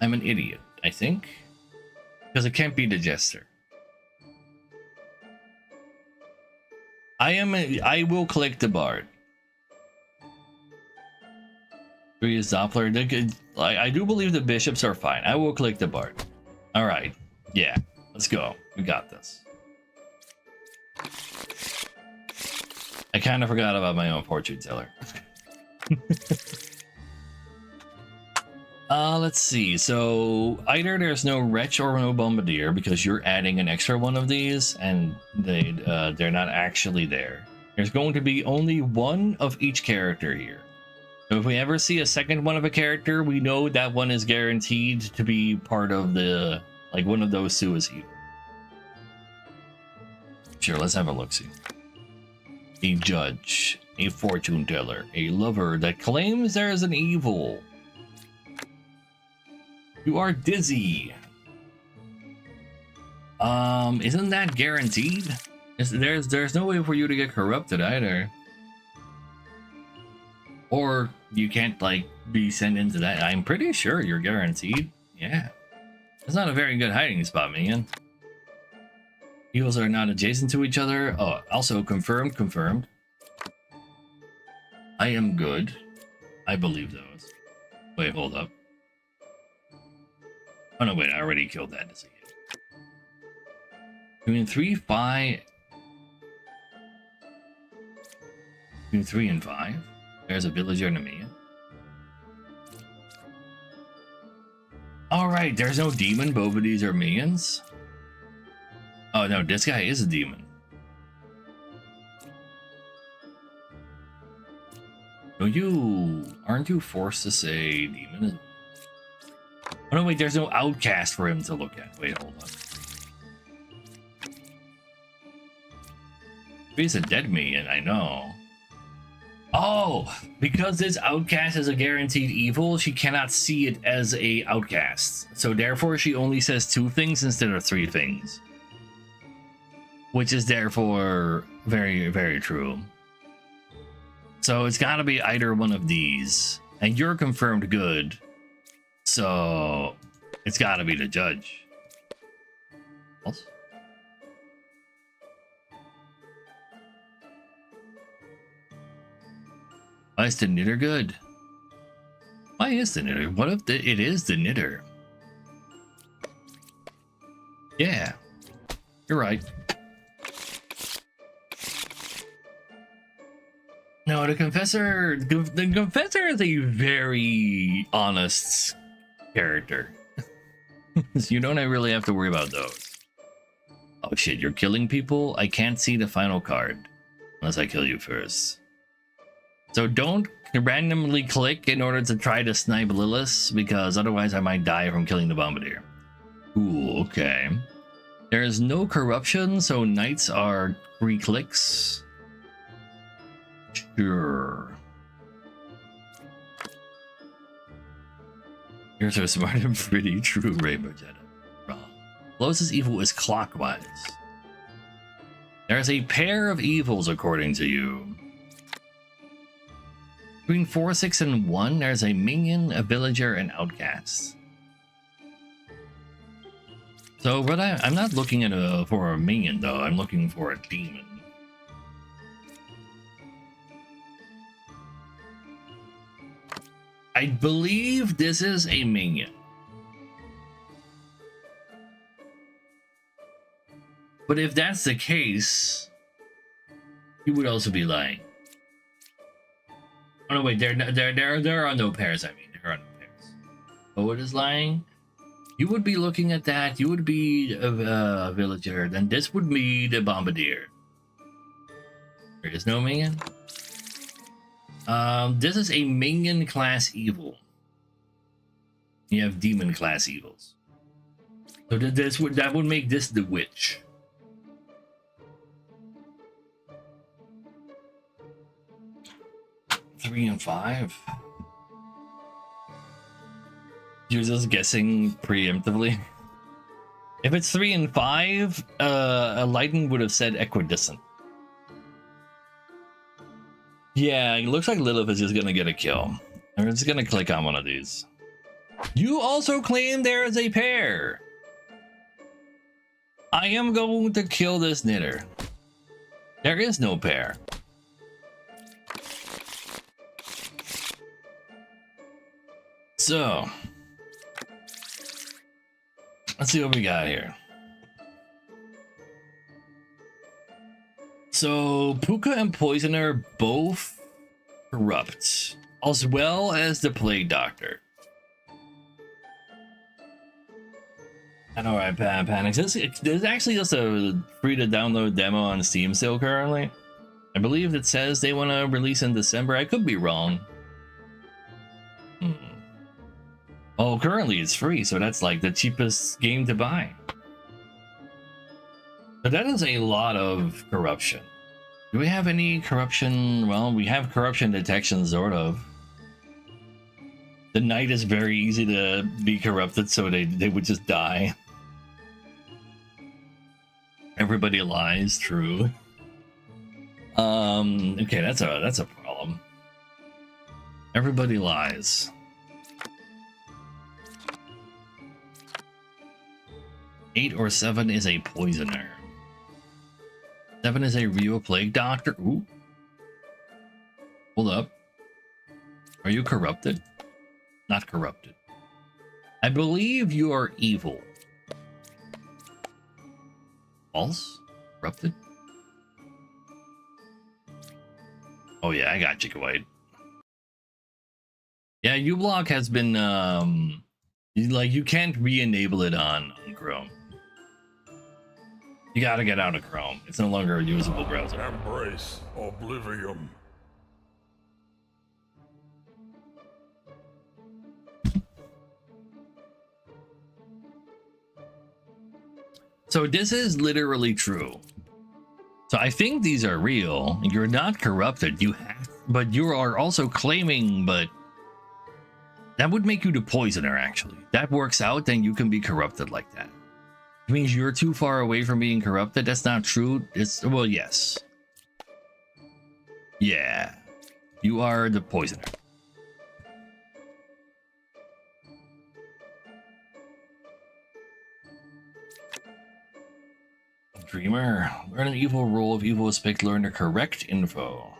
I'm an idiot, I think. Because it can't be the jester. I will click the bard. 3 is Doppler. I do believe the bishops are fine. I will click the bard. Alright. Yeah. Let's go. We got this. I kind of forgot about my own fortune teller. Let's see. So either there's no wretch or no bombardier because you're adding an extra one of these, and they're not actually there. There's going to be only one of each character here. So if we ever see a second one of a character, we know that one is guaranteed to be part of the, like, one of those two is evil. Sure, let's have a look-see. A judge, a fortune teller, a lover that claims there is an evil. You are dizzy. Isn't that guaranteed? There's no way for you to get corrupted either. Or you can't, like, be sent into that. I'm pretty sure you're guaranteed. Yeah. It's not a very good hiding spot, man. Evils are not adjacent to each other. Oh, also confirmed. I am good. I believe those. Wait, hold up. Oh no, wait, I already killed that. Between 3 and 5, there's a villager and a minion. Alright, there's no demon. Both of these are minions. Oh no, this guy is a demon. No, aren't you forced to say demon? Oh no, wait, there's no outcast for him to look at. Wait, hold on. He's a dead minion, I know. Oh, because this outcast is a guaranteed evil, she cannot see it as a outcast. So therefore, she only says 2 things instead of 3 things. Which is therefore very, very true. So it's gotta be either one of these. And you're confirmed good. So it's gotta be the judge. Else? Why is the knitter good? Why is the knitter? What if it is the knitter? Yeah, you're right. No, the confessor is a very honest character. So you don't really have to worry about those. Oh shit, you're killing people? I can't see the final card unless I kill you first. So don't randomly click in order to try to snipe Lilith, because otherwise I might die from killing the Bombardier. Ooh, okay. There is no corruption, so knights are 3 clicks. Sure. You're so smart and pretty. True, Rainbow Jedi. Wrong. Closest evil is clockwise. There's a pair of evils according to you. Between 4, 6, and 1, there's a minion, a villager, and outcast. So, but I'm not looking at for a minion though. I'm looking for a demon. I believe this is a minion. But if that's the case, you would also be lying. Oh no, wait, there are no pairs, I mean. There are no pairs. But what is lying? You would be looking at that, you would be a villager, then this would be the Bombardier. There is no minion? This is a minion class evil. You have demon class evils. So that would make this the witch. Three and 5. You're just guessing preemptively. If it's 3 and 5, Lightning would have said equidistant. Yeah, it looks like Lilith is just gonna get a kill. I'm just gonna click on one of these. You also claim there is a pair. I am going to kill this knitter. There is no pair. So, let's see what we got here. So, Puka and Poisoner both corrupt, as well as the Plague Doctor. I know, right? Panics. There's actually just a free to download demo on Steam still currently. I believe it says they want to release in December. I could be wrong. Hmm. Oh, currently it's free, so that's like the cheapest game to buy. But that is a lot of corruption. Do we have any corruption? Well, we have corruption detection, sort of. The knight is very easy to be corrupted, so they would just die. Everybody lies, true. Okay, that's a problem. Everybody lies. 8 or 7 is a poisoner. 7 is a real plague doctor. Ooh. Hold up. Are you corrupted? Not corrupted. I believe you are evil. False? Corrupted? Oh yeah, I got you, White. Yeah, uBlock has been you can't re-enable it on Chrome. You gotta get out of Chrome. It's no longer a usable browser.
Embrace oblivion.
So this is literally true. So I think these are real. You're not corrupted. You have, but you are also claiming, but that would make you the poisoner, actually. That works out, then you can be corrupted like that. It means you're too far away from being corrupted. That's not true. It's, well, yes. Yeah. You are the poisoner. Dreamer. Learn an evil role. If evil is picked, learn the correct info.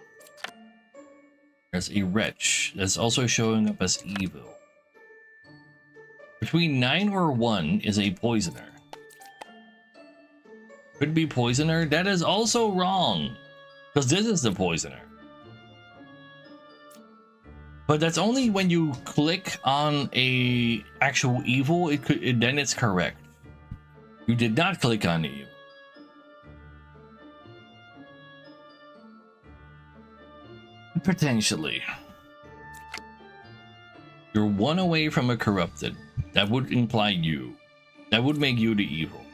There's a wretch that's also showing up as evil. Between 9 or 1 is a poisoner. Could be poisoner. That is also wrong. Because this is the poisoner. But that's only when you click on a actual evil, then it's correct. You did not click on the evil. Potentially. You're 1 away from a corrupted. That would imply you. That would make you the evil.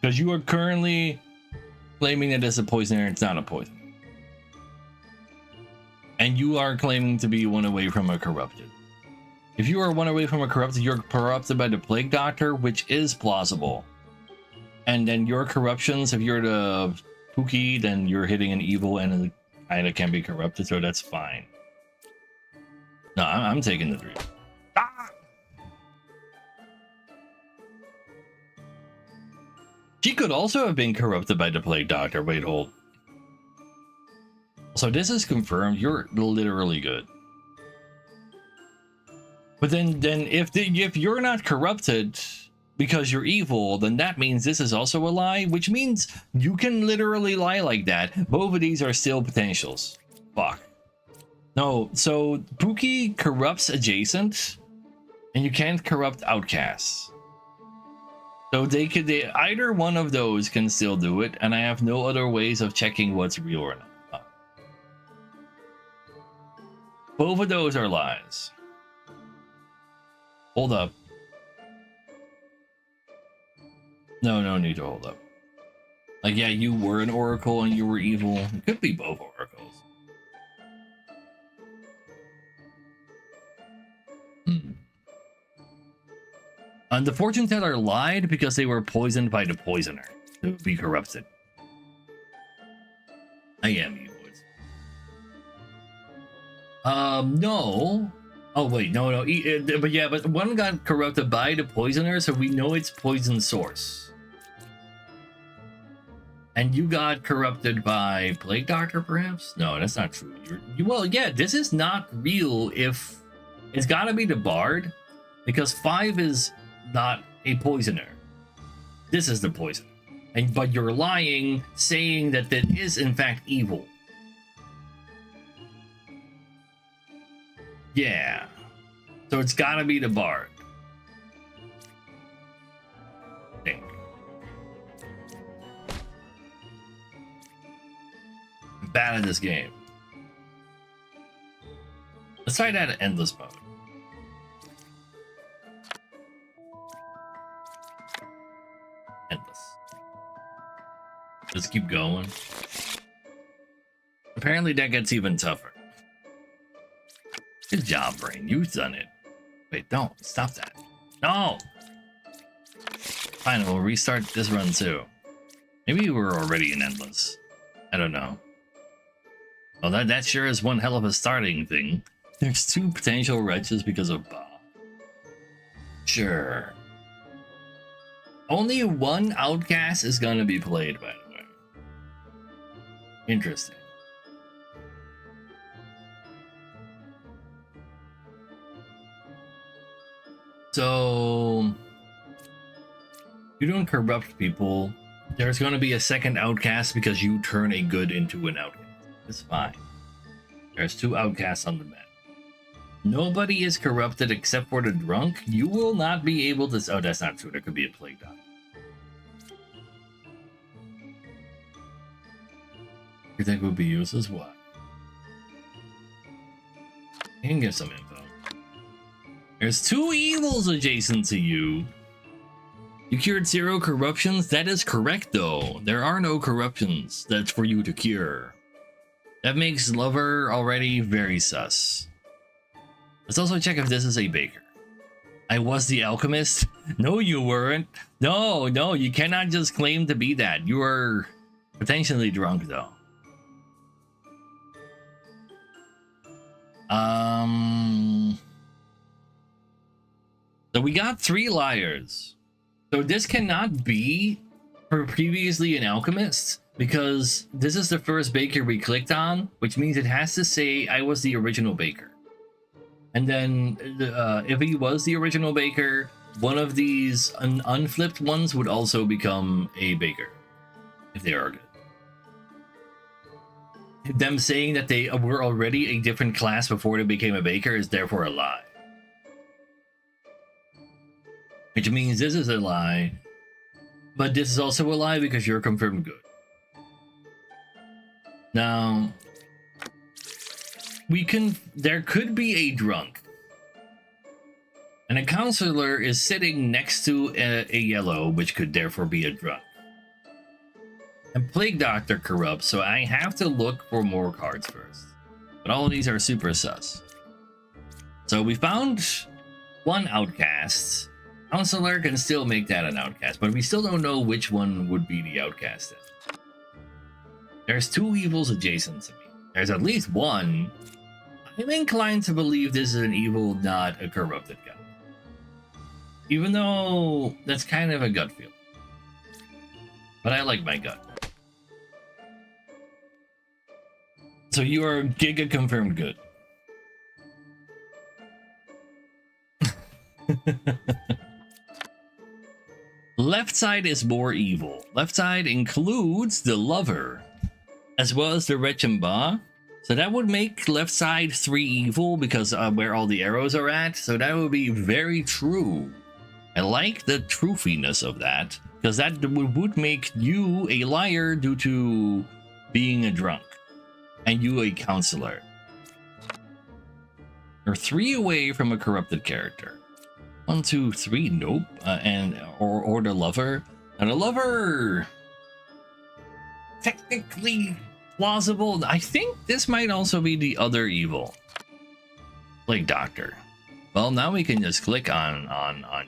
Because you are currently claiming that it's a poisoner, it's not a poison. And you are claiming to be 1 away from a corrupted. If you are 1 away from a corrupted, you're corrupted by the plague doctor, which is plausible. And then your corruptions, if you're the Pookie, then you're hitting an evil and it kind of can be corrupted, so that's fine. No, I'm taking the dream. Ah! She could also have been corrupted by the plague doctor. Wait, hold. So this is confirmed. You're literally good. But then if you're not corrupted because you're evil, then that means this is also a lie, which means you can literally lie like that. Both of these are still potentials. Fuck. No, so Pookie corrupts adjacent, and you can't corrupt outcasts. So they either one of those can still do it, and I have no other ways of checking what's real or not. Both of those are lies. Hold up. No need to hold up. Like, yeah, you were an oracle and you were evil. It could be both oracles. And the fortune teller lied because they were poisoned by the poisoner to be corrupted. I am evil. No. Oh wait, no. But yeah, but one got corrupted by the poisoner, so we know it's poison source. And you got corrupted by plague doctor, perhaps? No, that's not true. Well, yeah, this is not real. If it's got to be the bard, because 5 is not a poisoner. This is the poisoner, but you're lying, saying that that is in fact evil. Yeah, so it's got to be the bard. I think. I'm bad at this game. try that at endless mode. Endless. Let's keep going. Apparently that gets even tougher. Good job, Brain. You've done it. Wait, don't. Stop that. No! Fine, we'll restart this run too. Maybe we're already in endless. I don't know. Well, that sure is one hell of a starting thing. There's 2 potential wretches because of Ba. Sure. Only 1 outcast is gonna be played, by the way. Interesting. So, you don't corrupt people. There's going to be a second outcast because you turn a good into an outcast. It's fine. There's 2 outcasts on the map. Nobody is corrupted except for the drunk. You will not be able to. Oh, that's not true. There could be a plague doctor. You think would be used as what? You can give some info. There's 2 evils adjacent to you. You cured 0 corruptions? That is correct, though. There are no corruptions that's for you to cure. That makes Lover already very sus. Let's also check if this is a baker. I was the alchemist? No, you weren't. No, you cannot just claim to be that. You are potentially drunk, though. So we got 3 liars. So this cannot be for previously an alchemist because this is the first baker we clicked on, which means it has to say I was the original baker. And then if he was the original baker, one of these unflipped ones would also become a baker if they are good. Them saying that they were already a different class before they became a baker is therefore a lie. Which means this is a lie, but this is also a lie because you're confirmed good. Now, there could be a drunk. And a counselor is sitting next to a yellow, which could therefore be a drunk. And Plague Doctor corrupts, so I have to look for more cards first. But all of these are super sus. So we found 1 outcast. Counselor can still make that an outcast, but we still don't know which one would be the outcast then. There's 2 evils adjacent to me. There's at least 1. I'm inclined to believe this is an evil, not a corrupted guy. Even though that's kind of a gut feeling. But I like my gut. So you are Giga confirmed good. Left side is more evil. Left side includes the Lover, as well as the Rechimba. So that would make left side 3 evil because where all the arrows are at. So that would be very true. I like the truthiness of that because that would make you a liar due to being a drunk, and you a counselor. You're 3 away from a corrupted character. 1, 2, 3, nope. Or the Lover. And the Lover, technically plausible. I think this might also be the other evil, like Doctor. Well, now we can just click on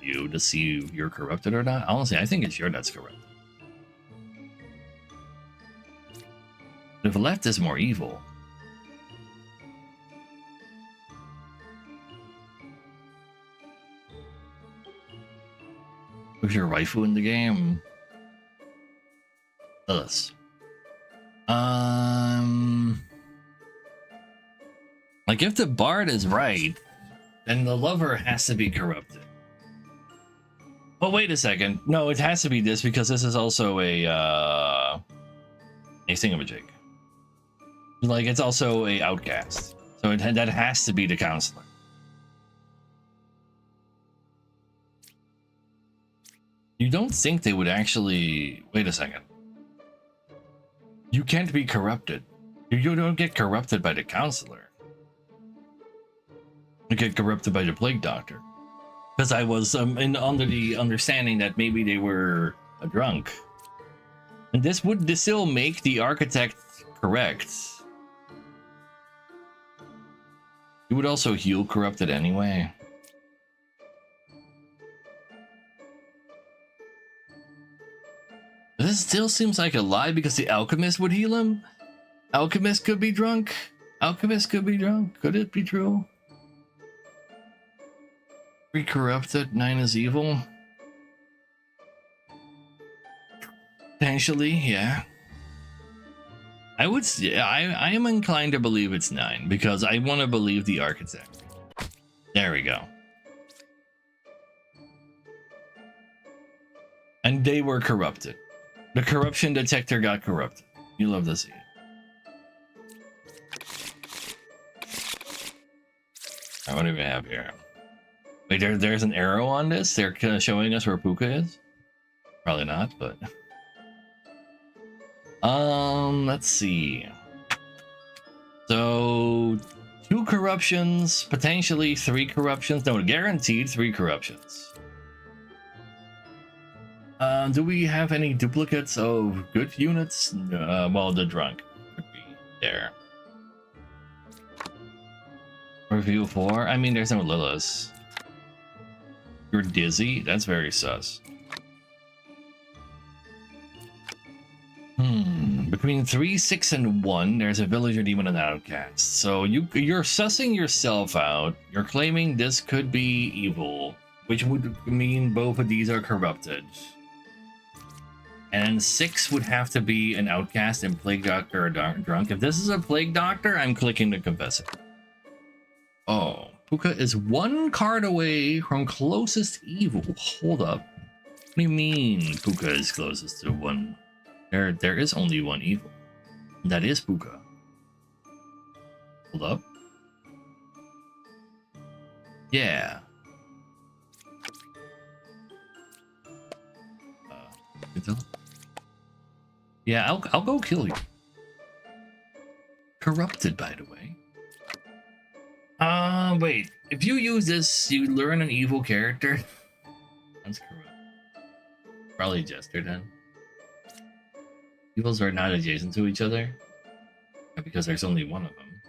you to see if you're corrupted or not. Honestly, I think it's your that's corrupted. But if left is more evil. Who's your waifu in the game? Us. Like if the bard is right, then the Lover has to be corrupted. Well, wait a second. No, it has to be this because this is also a thingamajig. Like it's also a outcast, so that has to be the counselor. You don't think they would actually... Wait a second. You can't be corrupted. You don't get corrupted by the counselor. get corrupted by the plague doctor. Because I was under the understanding that maybe they were drunk. And this would still make the architect correct. He would also heal corrupted anyway. This still seems like a lie because the alchemist would heal him. Alchemist could be drunk. Alchemist could be drunk. Could it be true? 3 corrupted, 9 is evil. Potentially, yeah. I would. I am inclined to believe it's 9 because I want to believe the architect. There we go. And they were corrupted. The corruption detector got corrupted. You love to see it. Alright, what do we have here? Wait, there's an arrow on this? They're kind of showing us where Puka is? Probably not, but... let's see. So... 2 corruptions, potentially 3 corruptions. No, guaranteed 3 corruptions. Do we have any duplicates of good units? Well, the drunk could be there. Review 4? I mean, there's no Liliths. You're dizzy? That's very sus. Between 3, 6, and 1, there's a villager demon and outcast. So you're sussing yourself out. You're claiming this could be evil, which would mean both of these are corrupted. And 6 would have to be an outcast and plague doctor or drunk. If this is a plague doctor, I'm clicking to confess it. Oh, Puka is 1 card away from closest evil. Hold up. What do you mean Puka is closest to 1? There is only 1 evil. That is Puka. Hold up. Yeah. Yeah, I'll go kill you. Corrupted, by the way. Wait. If you use this, you learn an evil character. That's corrupt. Probably Jester then. Evils are not adjacent to each other. Because there's only 1 of them.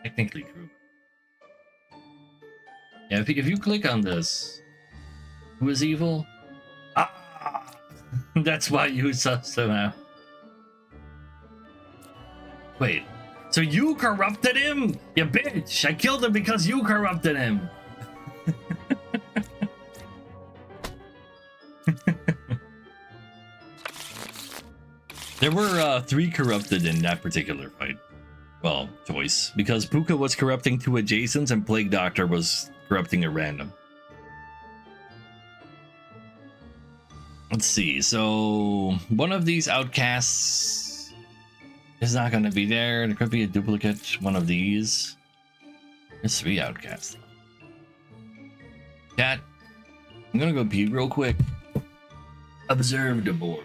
Technically true. Yeah, if you click on this, who is evil? Ah! That's why you sussed them out. Wait. So you corrupted him? You bitch! I killed him because you corrupted him! There were 3 corrupted in that particular fight. Well, choice. Because Puka was corrupting 2 adjacents and Plague Doctor was corrupting a random. Let's see. So one of these outcasts is not going to be there. There could be a duplicate. One of these. There's 3 outcasts. Chat, I'm going to go pee real quick. Observe the board.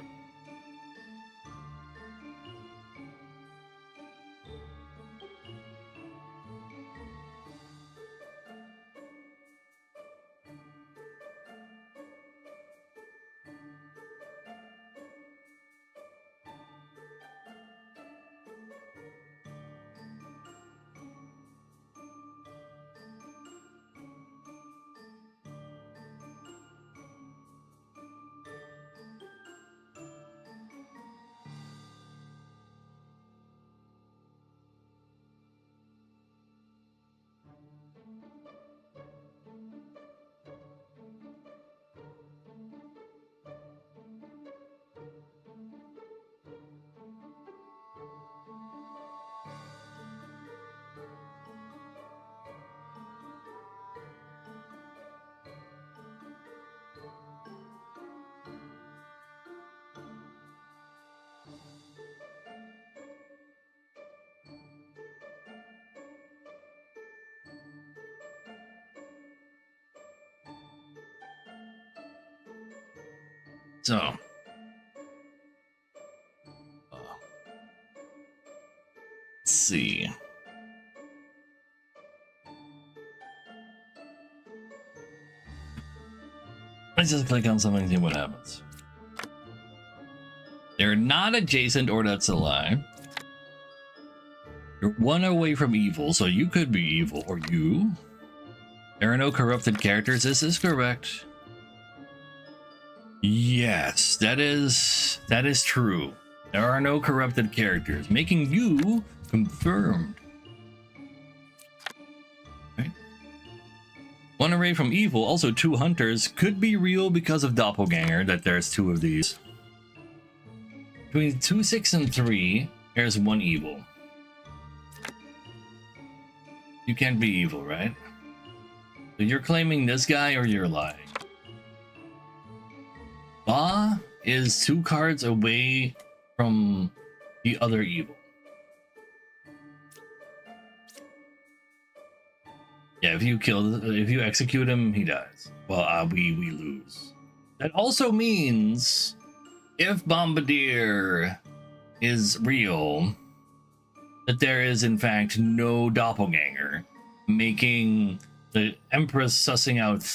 So, let's see. Let's just click on something and see what happens. They're not adjacent, or that's a lie. You're one away from evil, so you could be evil, or you. There are no corrupted characters. This is correct. Yes, that is true. There are no corrupted characters, making you confirmed. Right. One away from evil, also 2 hunters, could be real because of doppelganger, that there's 2 of these. Between 2, 6, and 3, there's 1 evil. You can't be evil, right? So you're claiming this guy, or you're lying? Ba is 2 cards away from the other evil. Yeah, if you execute him, he dies. Well, we lose. That also means if Bombardier is real, that there is in fact no doppelganger, making the Empress sussing out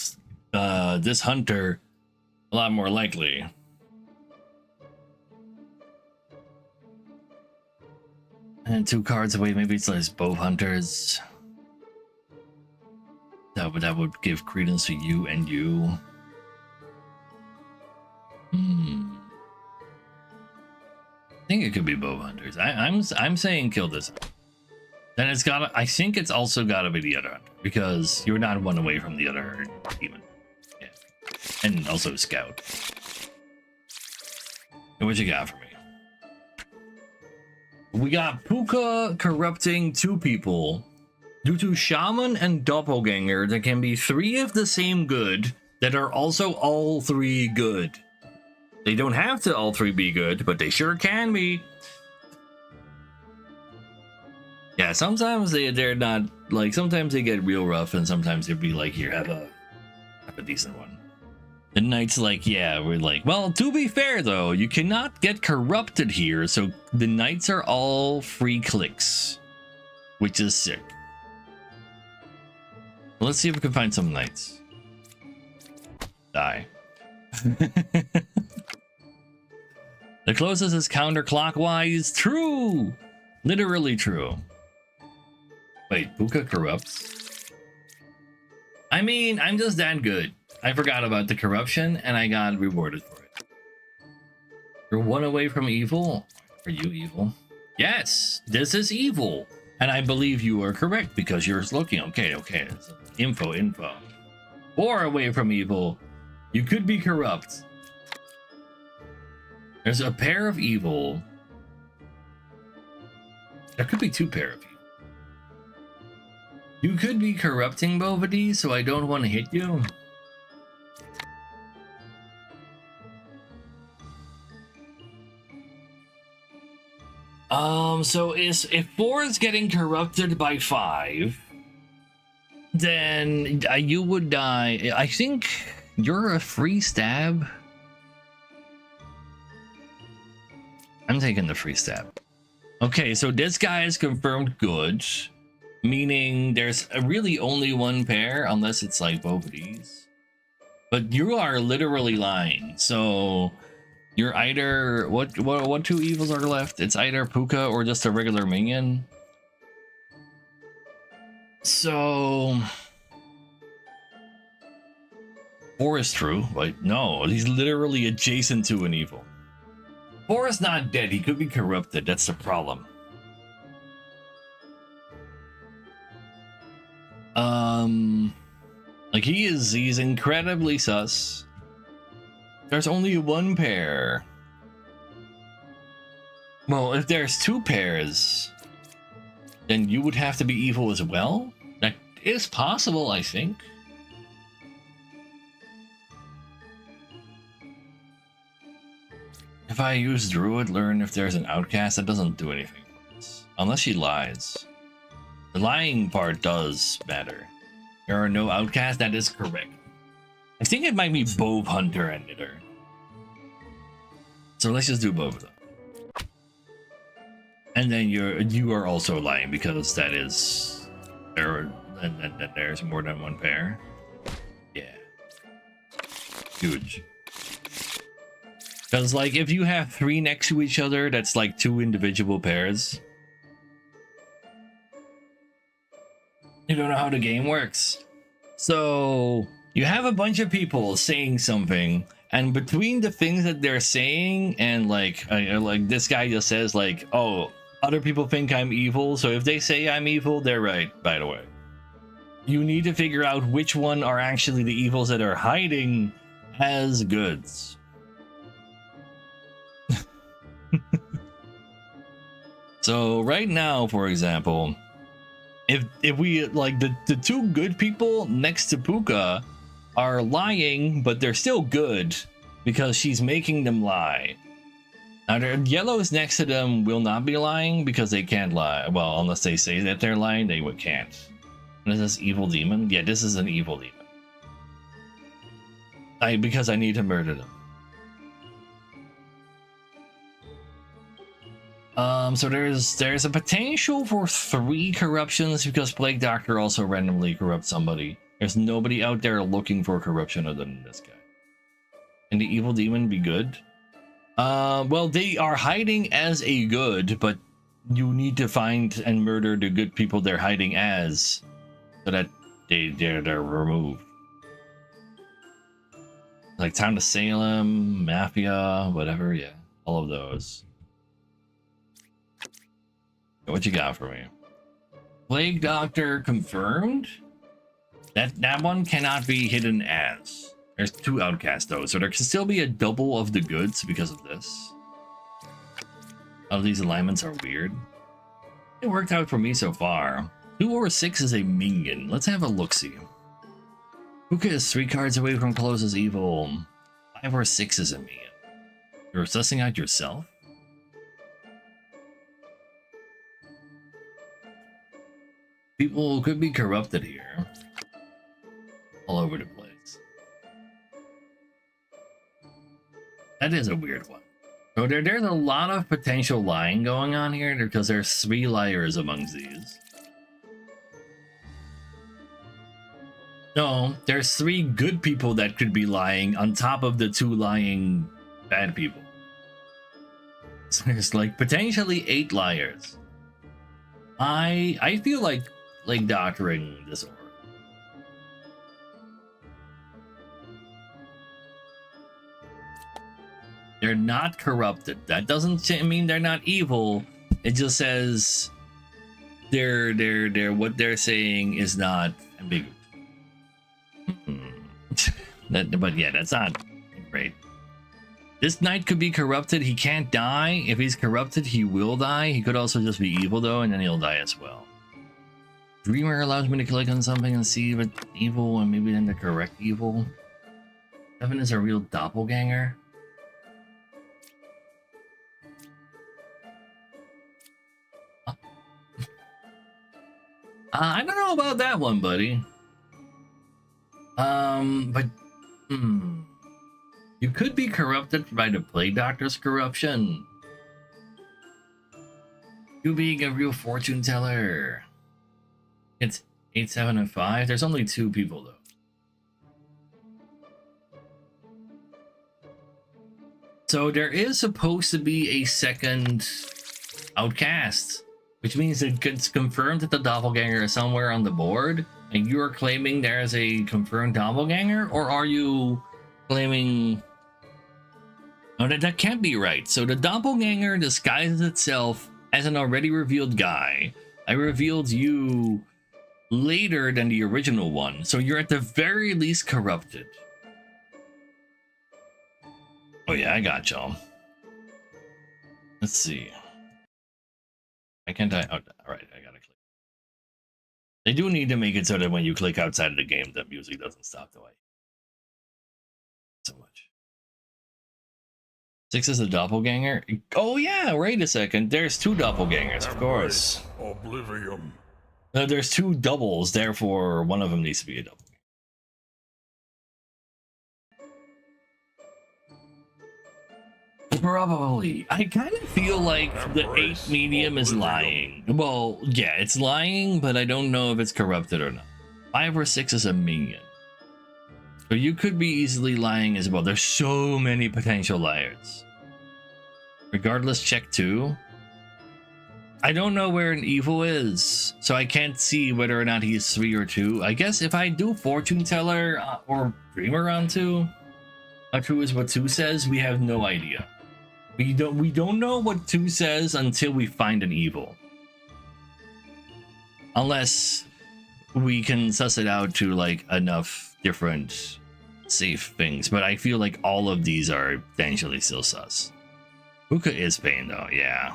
this hunter a lot more likely. And 2 cards away, maybe it's like both hunters. That would give credence to you and you. I think it could be bow hunters. I'm saying kill this. Then it's gotta. I think it's also gotta be the other hunter, because you're not 1 away from the other demon. Yeah, and also scout. And what you got for me? We got Puka corrupting 2 people. Due to Shaman and Doppelganger, there can be 3 of the same good that are also all 3 good. They don't have to all 3 be good, but they sure can be. Yeah, sometimes they're not, like, sometimes they get real rough, and sometimes they'd be like, here, have a decent one. The knight's like, yeah, we're like, well, to be fair though, you cannot get corrupted here, so the knights are all free clicks, which is sick. Let's see if we can find some knights. Die. The closest is counterclockwise. True! Literally true. Wait, Puka corrupts? I mean, I'm just that good. I forgot about the corruption and I got rewarded for it. You're 1 away from evil? Are you evil? Yes, this is evil. And I believe you are correct because you're looking. Okay. Info. 4 away from evil. You could be corrupt. There's a pair of evil. There could be 2 pair of evil. You could be corrupting Bovedy, so I don't want to hit you. So if 4 is getting corrupted by 5, then you would die. I think you're a free stab. I'm taking the free stab. Okay, so this guy is confirmed good, meaning there's really only 1 pair, unless it's like both of these. But you are literally lying. So you're either what 2 evils are left? It's either Puka or just a regular minion. So 4 is true, but no, he's literally adjacent to an evil. 4 is not dead, he could be corrupted, that's the problem. Like he's incredibly sus. There's only 1 pair. Well, if there's 2 pairs, then you would have to be evil as well? That is possible, I think. If I use Druid, learn if there's an outcast, that doesn't do anything for us. Unless she lies. The lying part does matter. There are no outcasts, that is correct. I think it might be both Hunter and Knitter. So let's just do both of them. And then you are also lying because that is there's more than 1 pair. Yeah. Huge. Because, like, if you have 3 next to each other, that's like 2 individual pairs. You don't know how the game works. So, you have a bunch of people saying something, and between the things that they're saying, and like this guy just says, like, oh, other people think I'm evil, so if they say I'm evil, they're right, by the way. You need to figure out which one are actually the evils that are hiding as goods. So right now, for example, if we like the 2 good people next to Puka are lying, but they're still good because she's making them lie. Now the yellows next to them will not be lying because they can't lie. Well, unless they say that they're lying, they can't. Is this evil demon? Yeah, this is an evil demon. Because I need to murder them. So there's a potential for 3 corruptions because Plague Doctor also randomly corrupts somebody. There's nobody out there looking for corruption other than this guy. Can the evil demon be good? Well, they are hiding as a good, but you need to find and murder the good people they're hiding as, so that they're removed. Like Town to Salem, Mafia, whatever, yeah, all of those. What you got for me? Plague Doctor confirmed? That one cannot be hidden as. There's 2 outcasts though, so there can still be a double of the goods because of this. All of these alignments are weird. It worked out for me so far. 2 or 6 is a minion. Let's have a look-see. Puka is 3 cards away from closest evil. 5 or 6 is a minion. You're sussing out yourself? People could be corrupted here. All over the place. That is a weird one. So there's a lot of potential lying going on here because there's 3 liars amongst these. No, there's 3 good people that could be lying on top of the 2 lying bad people. So there's like potentially 8 liars. I feel like doctoring this order. They're not corrupted. That doesn't mean they're not evil. It just says they're what they're saying is not ambiguous. But yeah, that's not great. This knight could be corrupted. He can't die. If he's corrupted, he will die. He could also just be evil though, and then he'll die as well. Dreamer allows me to click on something and see if it's evil and maybe then the correct evil. 7 is a real doppelganger. I don't know about that one, buddy. But you could be corrupted by the Plague Doctor's corruption. You being a real fortune teller. It's 8, 7, and 5. There's only 2 people though. So there is supposed to be a second outcast, which means it's confirmed that the doppelganger is somewhere on the board, and you are claiming there is a confirmed doppelganger, or are you claiming... Oh, that can't be right. So the doppelganger disguises itself as an already revealed guy. I revealed you later than the original one, so you're at the very least corrupted. Oh yeah, I got y'all. Let's see. Why can't I? Oh, alright, I gotta click. They do need to make it so that when you click outside of the game, the music doesn't stop the way. So much. 6 is a doppelganger? Oh yeah, wait a second. There's 2 doppelgangers, of course.
Oblivion.
There's 2 doubles, therefore one of them needs to be a double. Probably. I kind of feel like the 8 medium is lying. Well, yeah, it's lying, but I don't know if it's corrupted or not. 5 or 6 is a minion. So you could be easily lying as well. There's so many potential liars. Regardless, check 2. I don't know where an evil is, so I can't see whether or not he is 3 or 2. I guess if I do fortune teller or dreamer on 2, how true is what 2 says, we have no idea. We don't know what 2 says until we find an evil. Unless we can suss it out to like enough different safe things, but I feel like all of these are potentially still sus. Hookah is pain though, yeah.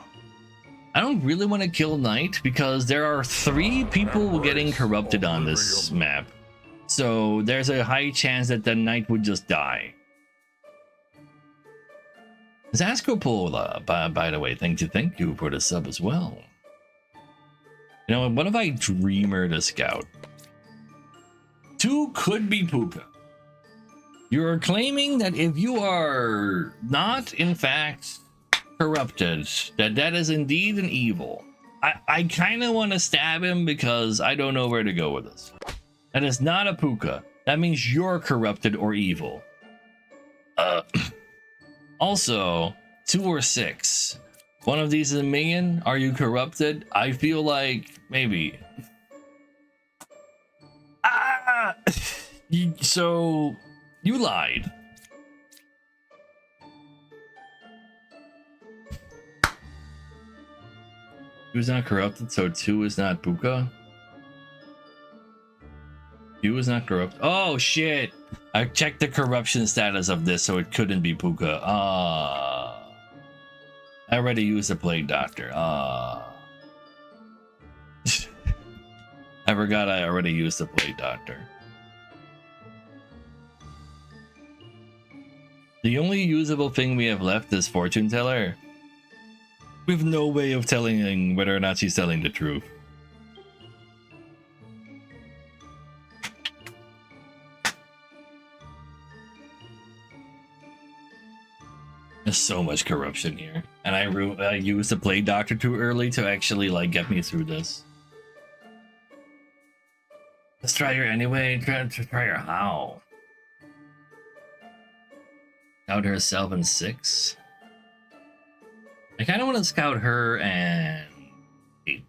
I don't really want to kill Knight because there are 3 people getting corrupted on this map. So there's a high chance that the Knight would just die. Zascopola, by the way, thank you for the sub as well. You know, what if I Dreamer the Scout? 2 could be Puka. You're claiming that if you are not, in fact, corrupted, that is indeed an evil. I kind of want to stab him because I don't know where to go with this. That is not a Puka. That means you're corrupted or evil. Also, 2 or 6. One of these is a minion. Are you corrupted? I feel like maybe. So you lied. He was not corrupted, so 2 is not Puka. 2 is not corrupt. Oh shit! I checked the corruption status of this, so it couldn't be Puka. I already used the Plague Doctor. I forgot I already used the Plague Doctor. The only usable thing we have left is Fortune Teller. We have no way of telling whether or not she's telling the truth. There's so much corruption here, and I used the Plague Doctor too early to actually like get me through this. Let's try her anyway. Try her how? Scout herself in 6. I kind of want to scout her and 8.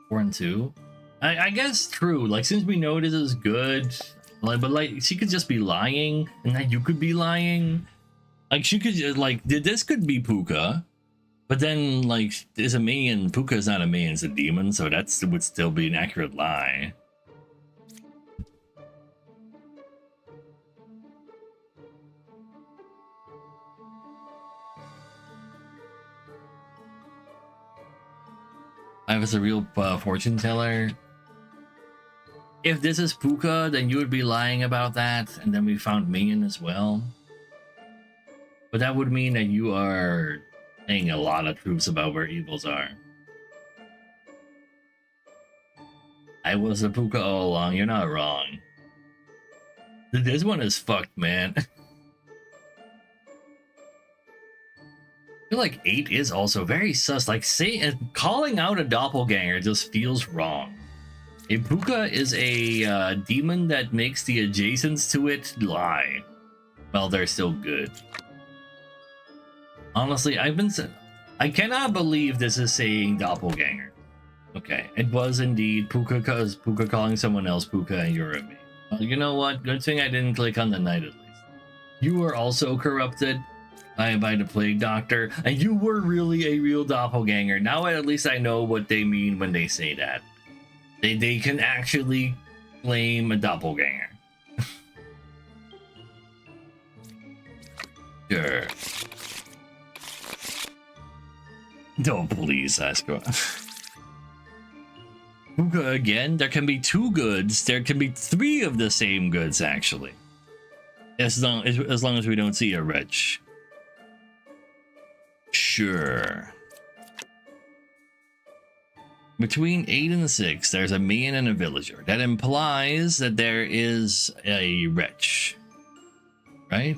4 and 2. I guess true. Like since we know this is good. Like, but like she could just be lying, and then you could be lying. Like she could just, like this could be Puka, but then like is a minion. Puka is not a minion; it's a demon, so that would still be an accurate lie. I was a real fortune teller. If this is Puka, then you would be lying about that, and then we found minion as well. But that would mean that you are saying a lot of truths about where evils are. I was a Puka all along, you're not wrong. This one is fucked, man. I feel like 8 is also very sus. Like, calling out a doppelganger just feels wrong. A Puka is a demon that makes the adjacents to it lie. Well, they're still good. Honestly, I cannot believe this is saying doppelganger. Okay, it was indeed Puka, cause Puka calling someone else Puka and you're a me. Well, you know what? Good thing I didn't click on the Knight at least. You were also corrupted by the Plague Doctor, and you were really a real doppelganger. Now at least I know what they mean when they say that. They can actually claim a doppelganger. Sure. Don't please, Asko. Puka again? There can be 2 goods. There can be 3 of the same goods, actually. As long as we don't see a wretch. Sure. Between 8 and 6, there's a minion and a villager. That implies that there is a wretch, right?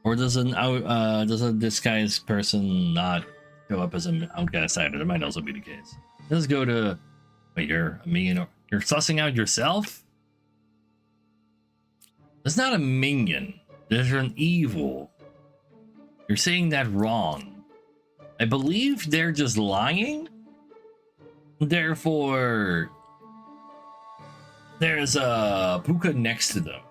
Or does a disguised person not show up as an outcast either? That might also be the case. Let's go to. Wait, you're a minion. You're sussing out yourself? That's not a minion. There's an evil. You're saying that wrong. I believe they're just lying. Therefore, there's a Puka next to them.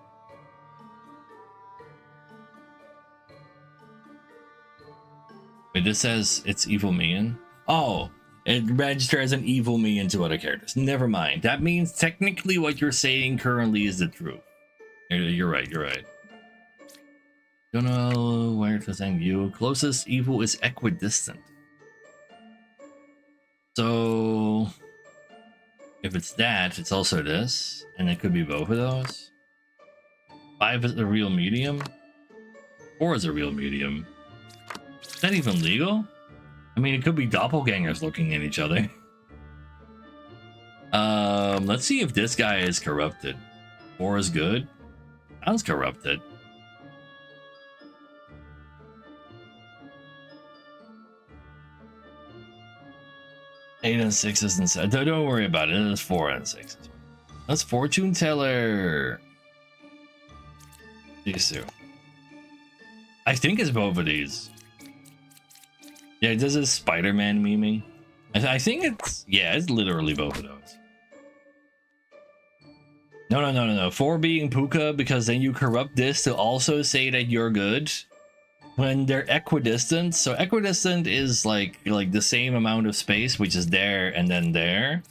Wait, this says it's evil minion. Oh, it registers as an evil minion to other characters. Never mind. That means technically what you're saying currently is the truth. You're right. You're right. Don't know where to send you. Closest evil is equidistant. So if it's that, it's also this, and it could be both of those. 5 is a real medium. 4 is a real medium. Is that even legal? I mean, it could be doppelgangers looking at each other. Let's see if this guy is corrupted. 4 is good. Sounds corrupted. Eight and 6 and 7. Don't worry about it. It's 4 and 6. That's fortune teller. These two. I think it's both of these. Yeah, this is Spider-Man memeing. I think it's, yeah, it's literally both of those. No. 4 being Puka, because then you corrupt this to also say that you're good. When they're equidistant, so equidistant is like the same amount of space, which is there and then there,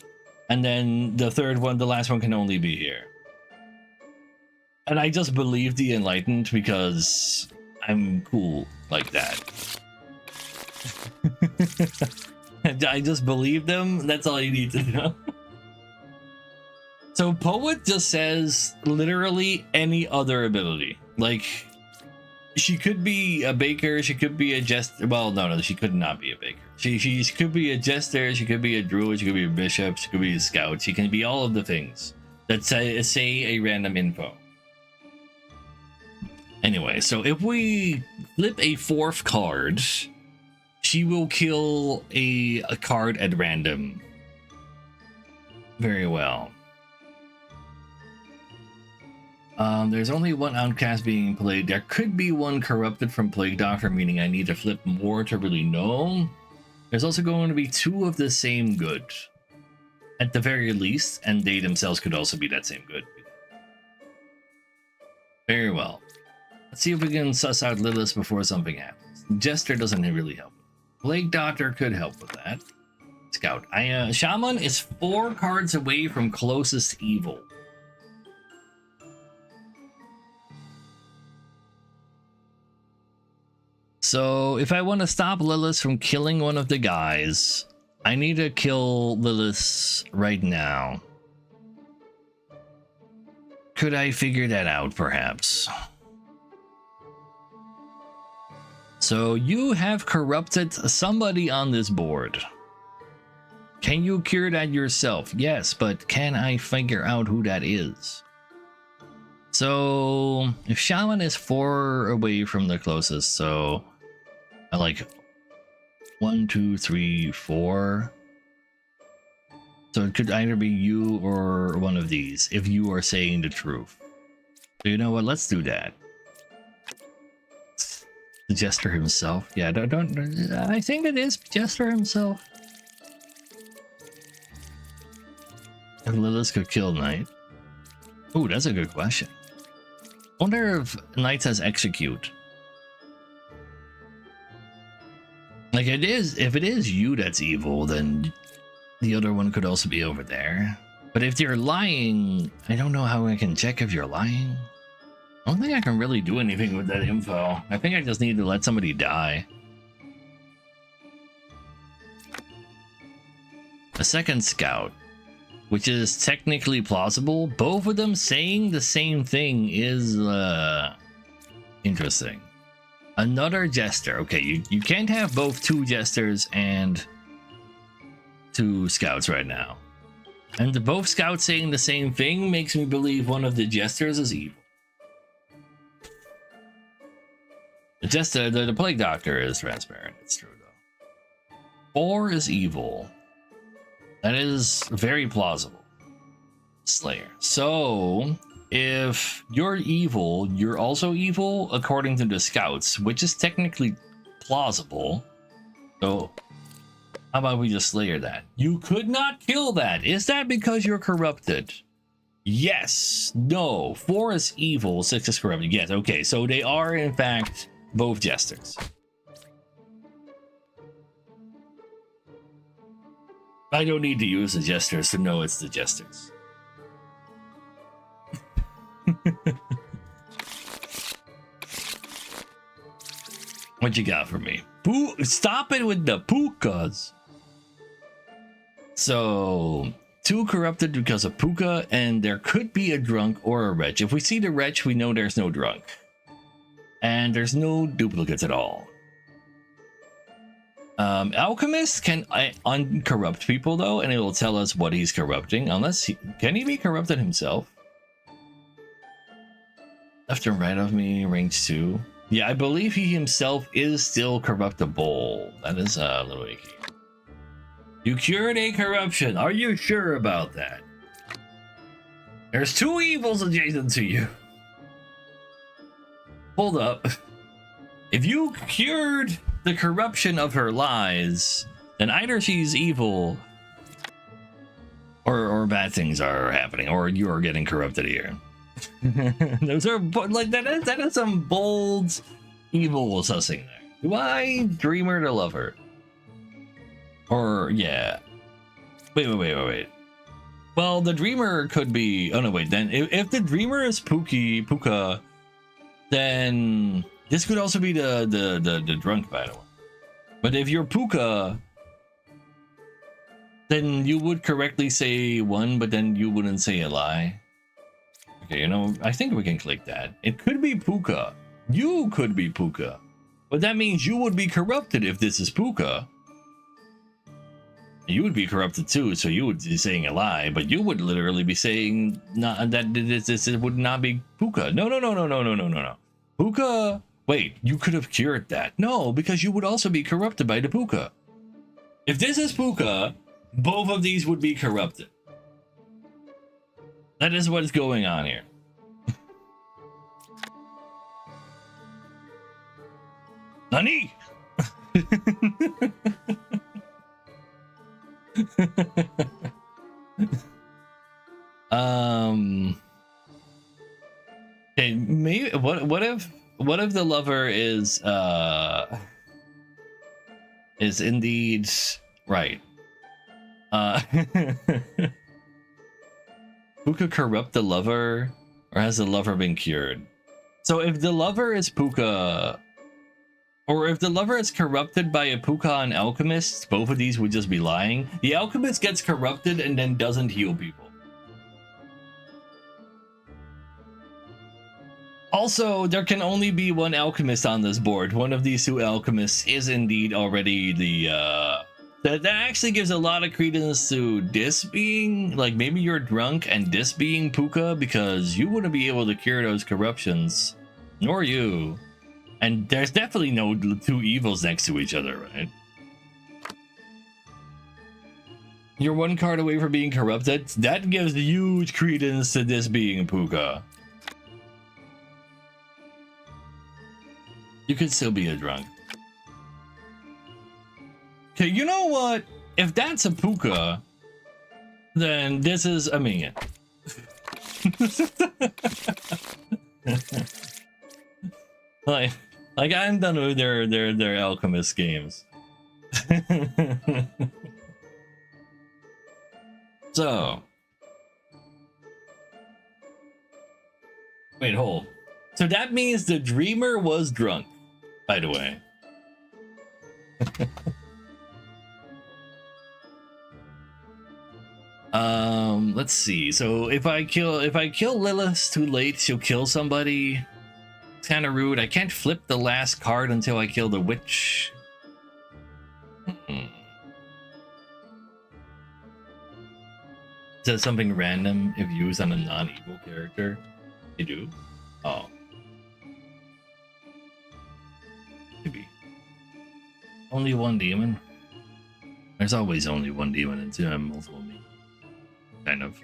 and then the third one, the last one, can only be here. And I just believe the enlightened because I'm cool like that. I just believe them. That's all you need to know. So Poet just says literally any other ability, like. She could be a baker, she could be a jester. Well, no, she could not be a baker. She could be a jester, she could be a druid, she could be a bishop, she could be a scout. She can be all of the things that say a random info. Anyway, so if we flip a 4th card, she will kill a card at random. Very well. There's only 1 outcast being played. There could be 1 corrupted from Plague Doctor, meaning I need to flip more to really know. There's also going to be 2 of the same good, at the very least, and they themselves could also be that same good. Very well. Let's see if we can suss out Lilith before something happens. Jester doesn't really help. Plague Doctor could help with that. Scout. Shaman is 4 cards away from closest evil. So if I want to stop Lilith from killing one of the guys, I need to kill Lilith right now. Could I figure that out, perhaps? So you have corrupted somebody on this board. Can you cure that yourself? Yes, but can I figure out who that is? So if Shaman is 4 away from the closest, so I like 1, 2, 3, 4. So it could either be you or one of these if you are saying the truth. So you know what? Let's do that. The Jester himself. Yeah, don't I think it is Jester himself. If Lilith could kill Knight. Oh, that's a good question. Wonder if Knight says execute. Like it is, if it is you that's evil, then the other one could also be over there. But if you're lying, I don't know how I can check if you're lying. I don't think I can really do anything with that info. I think I just need to let somebody die. A second scout, which is technically plausible. Both of them saying the same thing is interesting. Another jester. Okay, you can't have both 2 jesters and 2 scouts right now. And both scouts saying the same thing makes me believe one of the jesters is evil. The jester, the Plague Doctor is transparent. It's true though. 4 is evil. That is very plausible. Slayer. So if you're evil, you're also evil according to the scouts, which is technically plausible. So how about we just slayer that? You could not kill that. Is that because you're corrupted? Yes. No. 4 is evil, 6 is corrupted. Yes. Okay. So they are in fact both jesters. I don't need to use the jesters to know it's the jesters. What you got for me? Stop it with the pukas. So 2 corrupted because of puka, and there could be a drunk or a wretch. If we see the wretch, we know there's no drunk. And there's no duplicates at all. Alchemist can uncorrupt people though, and it will tell us what he's corrupting. Can he be corrupted himself? Left and right of me, range 2. Yeah, I believe he himself is still corruptible. That is a little icky. You cured a corruption. Are you sure about that? There's 2 evils adjacent to you. Hold up. If you cured the corruption of her lies, then either she's evil or bad things are happening, or you're getting corrupted here. Those are like that is some bold evil sussing there. Do I dreamer to love her? Or yeah. Wait. Well, the dreamer could be. Oh no, wait. Then if the dreamer is Puka, then this could also be the drunk, by the way. But if you're Puka, then you would correctly say 1, but then you wouldn't say a lie. Okay, you know, I think we can click that. It could be Puka. You could be Puka. But that means you would be corrupted if this is Puka. You would be corrupted too, so you would be saying a lie, but you would literally be saying that this would not be Puka. No. Puka, wait, you could have cured that. No, because you would also be corrupted by the Puka. If this is Puka, both of these would be corrupted. That is what's going on here. Nani? Okay, maybe what if the lover is indeed right? Who could corrupt the lover, or has the lover been cured? So if the lover is Puka, or if the lover is corrupted by a Puka and alchemist, both of these would just be lying. The alchemist gets corrupted and then doesn't heal people. Also, there can only be 1 alchemist on this board. One of these 2 alchemists is indeed already the that actually gives a lot of credence to this being, like, maybe you're drunk and this being Puka, because you wouldn't be able to cure those corruptions, nor you. And there's definitely no 2 evils next to each other, right? You're 1 card away from being corrupted. That gives huge credence to this being Puka. You could still be a drunk. Okay, you know what? If that's a Puka, then this is a minion. like I'm done with their alchemist games. So wait, hold. So that means the dreamer was drunk, by the way. Let's see. So if I kill Lilith too late, she'll kill somebody. It's kind of rude. I can't flip the last card until I kill the witch. Is that something random if used on a non-evil character? You do? Oh. Maybe. Only 1 demon? There's always only 1 demon until I'm multiple me. Kind of.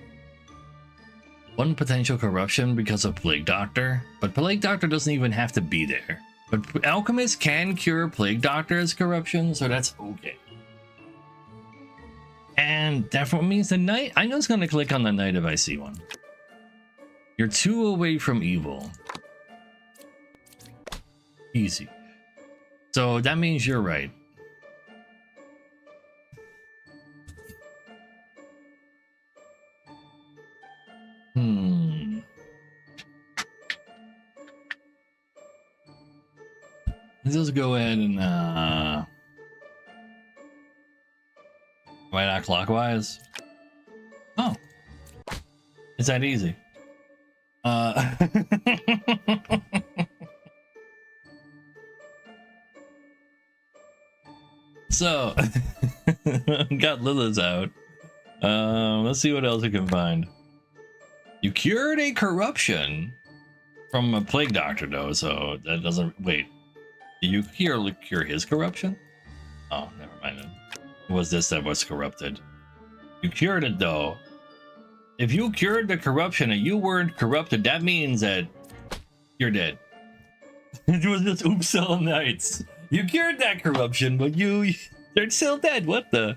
One potential corruption because of Plague Doctor, but Plague Doctor doesn't even have to be there. But Alchemist can cure Plague Doctor's corruption, so that's okay. And that means the Knight. I'm just gonna click on the Knight if I see one. You're 2 away from evil. Easy. So that means you're right. Let's just go ahead and why not clockwise? Oh. It's that easy. So got Lilith's out. Let's see what else we can find. You cured a corruption from a Plague Doctor though, so that doesn't wait. Did you cure his corruption? Oh, never mind then. It was this that was corrupted. You cured it though. If you cured the corruption and you weren't corrupted, that means that you're dead. It was just oops all nights. You cured that corruption, but they're still dead. What the?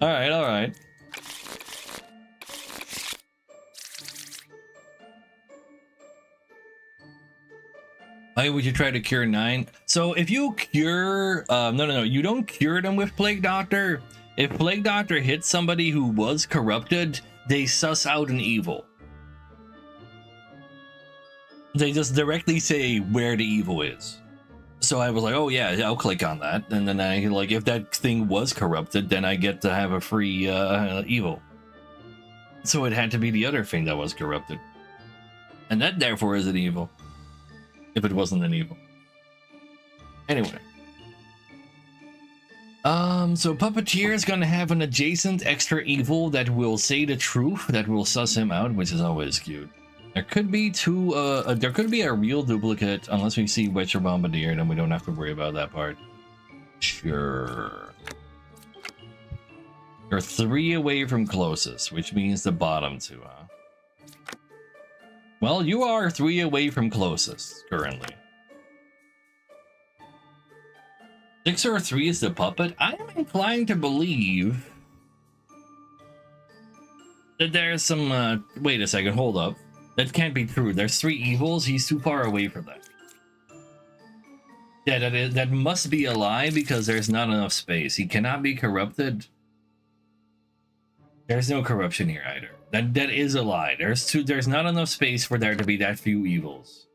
Alright, alright. Why would you try to cure 9? So if you cure no, you don't cure them with Plague Doctor. If Plague Doctor hits somebody who was corrupted, they suss out an evil. They just directly say where the evil is. So I was like, oh yeah, I'll click on that. And then I like, if that thing was corrupted, then I get to have a free evil. So it had to be the other thing that was corrupted. And that therefore is an evil. If it wasn't an evil. Anyway. So Puppeteer is gonna have an adjacent extra evil that will say the truth, that will suss him out, which is always cute. There could be there could be a real duplicate, unless we see Witcher Bombardier, then we don't have to worry about that part. Sure. You're 3 away from closest, which means the bottom 2, huh? Well, you are 3 away from closest, currently. 6 or 3 is the puppet. I am inclined to believe that there's some, wait a second, hold up. That can't be true. There's 3 evils, he's too far away from that. Yeah, that must be a lie because there's not enough space. He cannot be corrupted. There's no corruption here either. That is a lie. There's not enough space for there to be that few evils.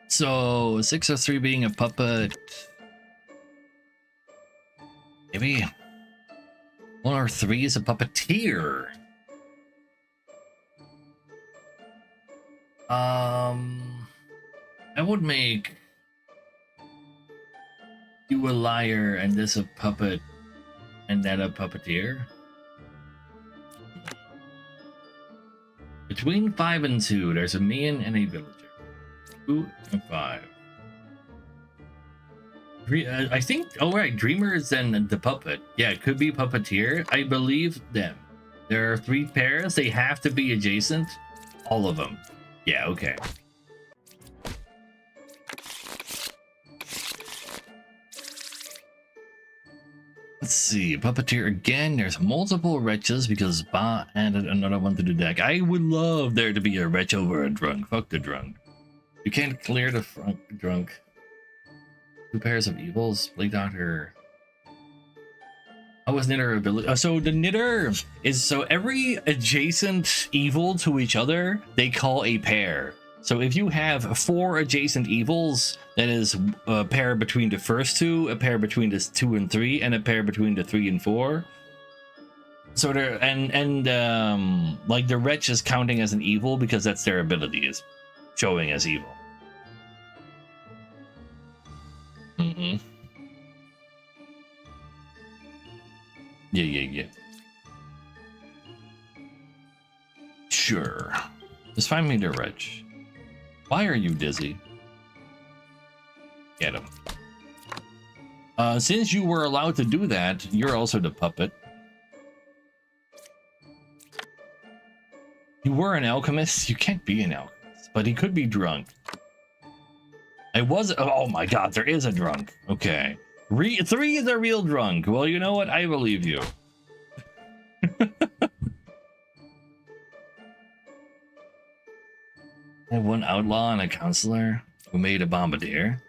So 6 or 3 being a puppet. Maybe 1 or 3 is a puppeteer. I would make you a liar and this a puppet and that a puppeteer. Between 5 and 2, there's a man and a villager. 2 and 5. I think, oh right, Dreamer is then the puppet. Yeah, it could be puppeteer. I believe them. There are 3 pairs. They have to be adjacent. All of them. Yeah, okay. Let's see, puppeteer again. There's multiple wretches because Ba added another one to the deck. I would love there to be a wretch over a drunk. Fuck the drunk. You can't clear the drunk. 2 pairs of evils. Plague Doctor. How is Knitter ability? So the Knitter is so every adjacent evil to each other they call a pair. So if you have 4 adjacent evils, that is a pair between the first 2, a pair between the 2 and 3, and a pair between the 3 and 4. So there like the wretch is counting as an evil because that's their ability is showing as evil. Yeah. Sure. Just find me the wretch. Why are you dizzy? Get him. Since you were allowed to do that, you're also the puppet. You were an alchemist. You can't be an alchemist, but he could be drunk. I was. Oh my god, there is a drunk. Okay. 3 is a real drunk. Well, you know what? I believe you. I have one outlaw and a counselor who made a bombardier.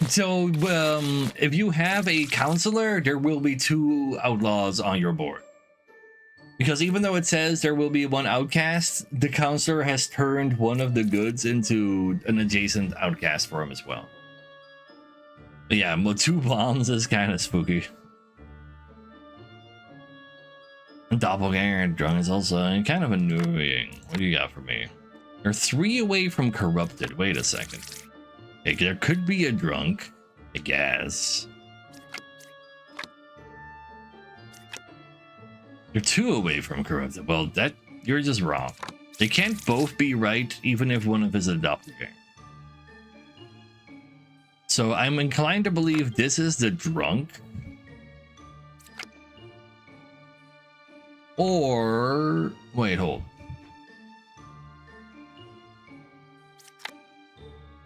So, if you have a counselor, there will be 2 outlaws on your board. Because even though it says there will be 1 outcast, the counselor has turned one of the goods into an adjacent outcast for him as well. But yeah, well, 2 bombs is kind of spooky. Doppelganger drunk is also kind of annoying. What do you got for me? They're 3 away from corrupted. Wait a second. Okay, there could be a drunk, I guess. You're 2 away from corrupted. Well, that you're just wrong. They can't both be right, even if one of us is a doppelganger. So I'm inclined to believe this is the drunk. Or wait, hold.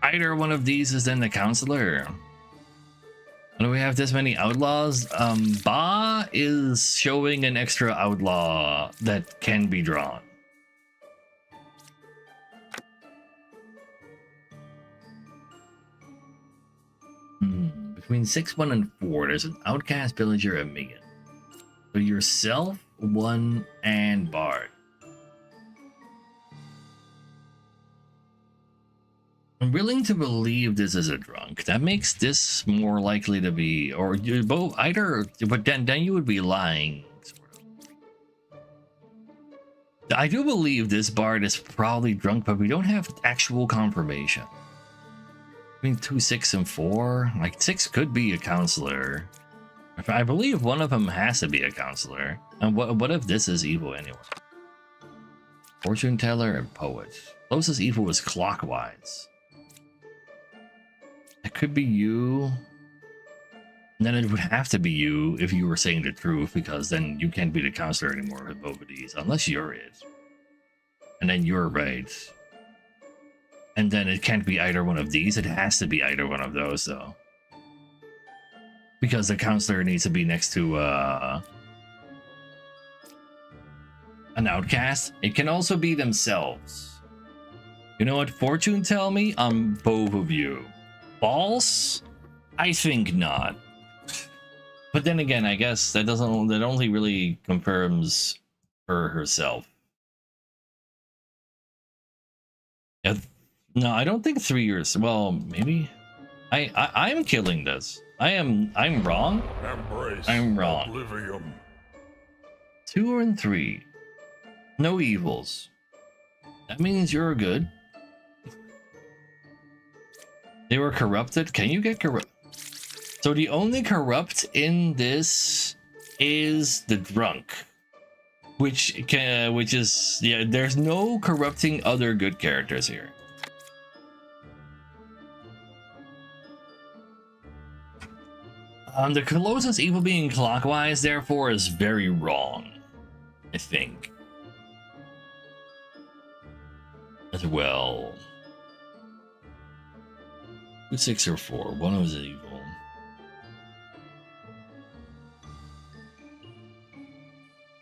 Either one of these is then the counselor. Why do we have this many outlaws? Ba is showing an extra outlaw that can be drawn. Between 6, 1, and 4, there's an outcast, villager, and minion. So yourself, 1, and Bard. I'm willing to believe this is a drunk. That makes this more likely to be, or you both either, but then you would be lying. Sort of. I do believe this Bard is probably drunk, but we don't have actual confirmation. Between 2, 6, and 4, like 6 could be a counselor. I believe one of them has to be a counselor. And what if this is evil anyway? Fortune teller and poet. Closest evil is clockwise. It could be you. And then it would have to be you if you were saying the truth, because then you can't be the counselor anymore with both of these, unless you're it. And then you're right. And then it can't be either one of these. It has to be either one of those, though. Because the counselor needs to be next to an outcast. It can also be themselves. You know what? Fortune tell me on both of you. False? I think not. But then again, I guess that only really confirms her herself. Yeah, no, I don't think 3 years. Well, maybe. I'm killing this. I'm wrong.
Embrace
I'm wrong.
Oblivion.
2 and 3. No evils. That means you're good. They were corrupted. Can you get corrupt? So the only corrupt in this is the drunk, which is, yeah. There's no corrupting other good characters here. The closest evil being clockwise, therefore, is very wrong, I think. As well. 2, 6, or 4. One was evil.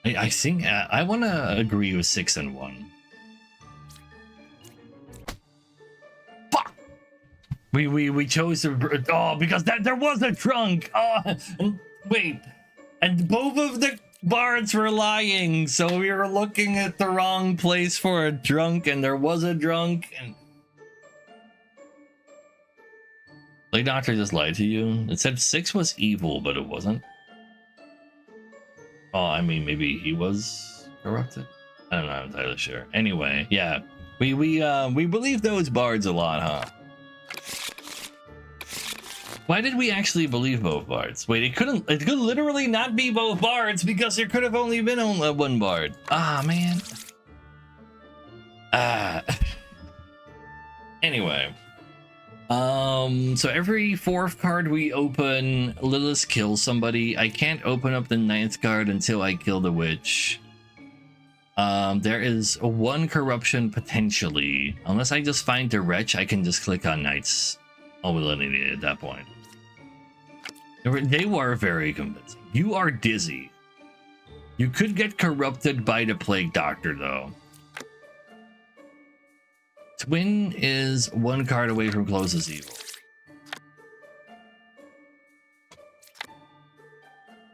I think I want to agree with 6 and 1. Fuck! We chose to because there was a drunk. And wait, and both of the bards were lying, so we were looking at the wrong place for a drunk, and there was a drunk. And Lay Doctor just lied to you. It said 6 was evil, but it wasn't. Oh, I mean, maybe he was corrupted. I don't know. I'm entirely sure. Anyway, yeah, we believe those bards a lot, huh? Why did we actually believe both bards? Wait, it could literally not be both bards because there could have only been one bard. Ah, man. Anyway, So every fourth card we open, Lilith kills somebody. I can't open up the ninth card until I kill the witch. There is one corruption potentially. Unless I just find the wretch, I can just click on knights. I'll eliminate it at that point. They were very convincing. You are dizzy. You could get corrupted by the plague doctor though. Twin is one card away from closest evil.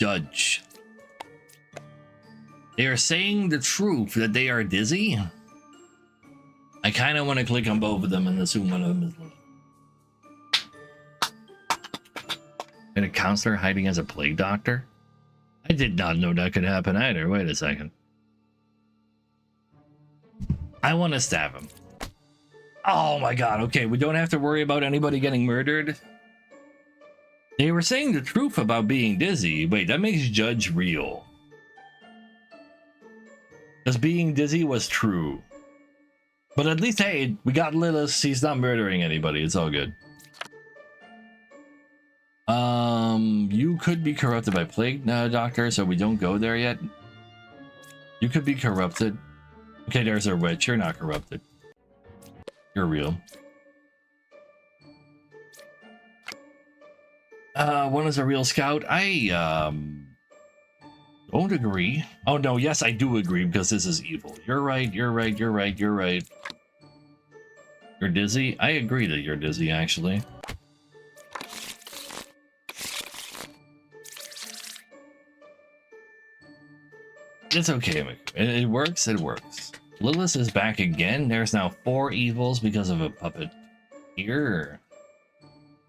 Judge. They are saying the truth that they are dizzy. I kind of want to click on both of them and assume one of them is and a counselor hiding as a plague doctor. I did not know that could happen either. Wait a second. I want to stab him. Oh my god, okay, we don't have to worry about anybody getting murdered. They were saying the truth about being dizzy. Wait, that makes Judge real. Because being dizzy was true. But at least, hey, we got Lilith. He's not murdering anybody. It's all good. You could be corrupted by plague doctor, so we don't go there yet. You could be corrupted. Okay, there's a witch. You're not corrupted. You're real. One is a real scout. I don't agree. Oh no, yes, I do agree because this is evil. You're right, you're right, you're right, you're right. You're dizzy? I agree that you're dizzy, actually. It's okay, it works, it works. Lilith is back again. There's now 4 evils because of a puppet here.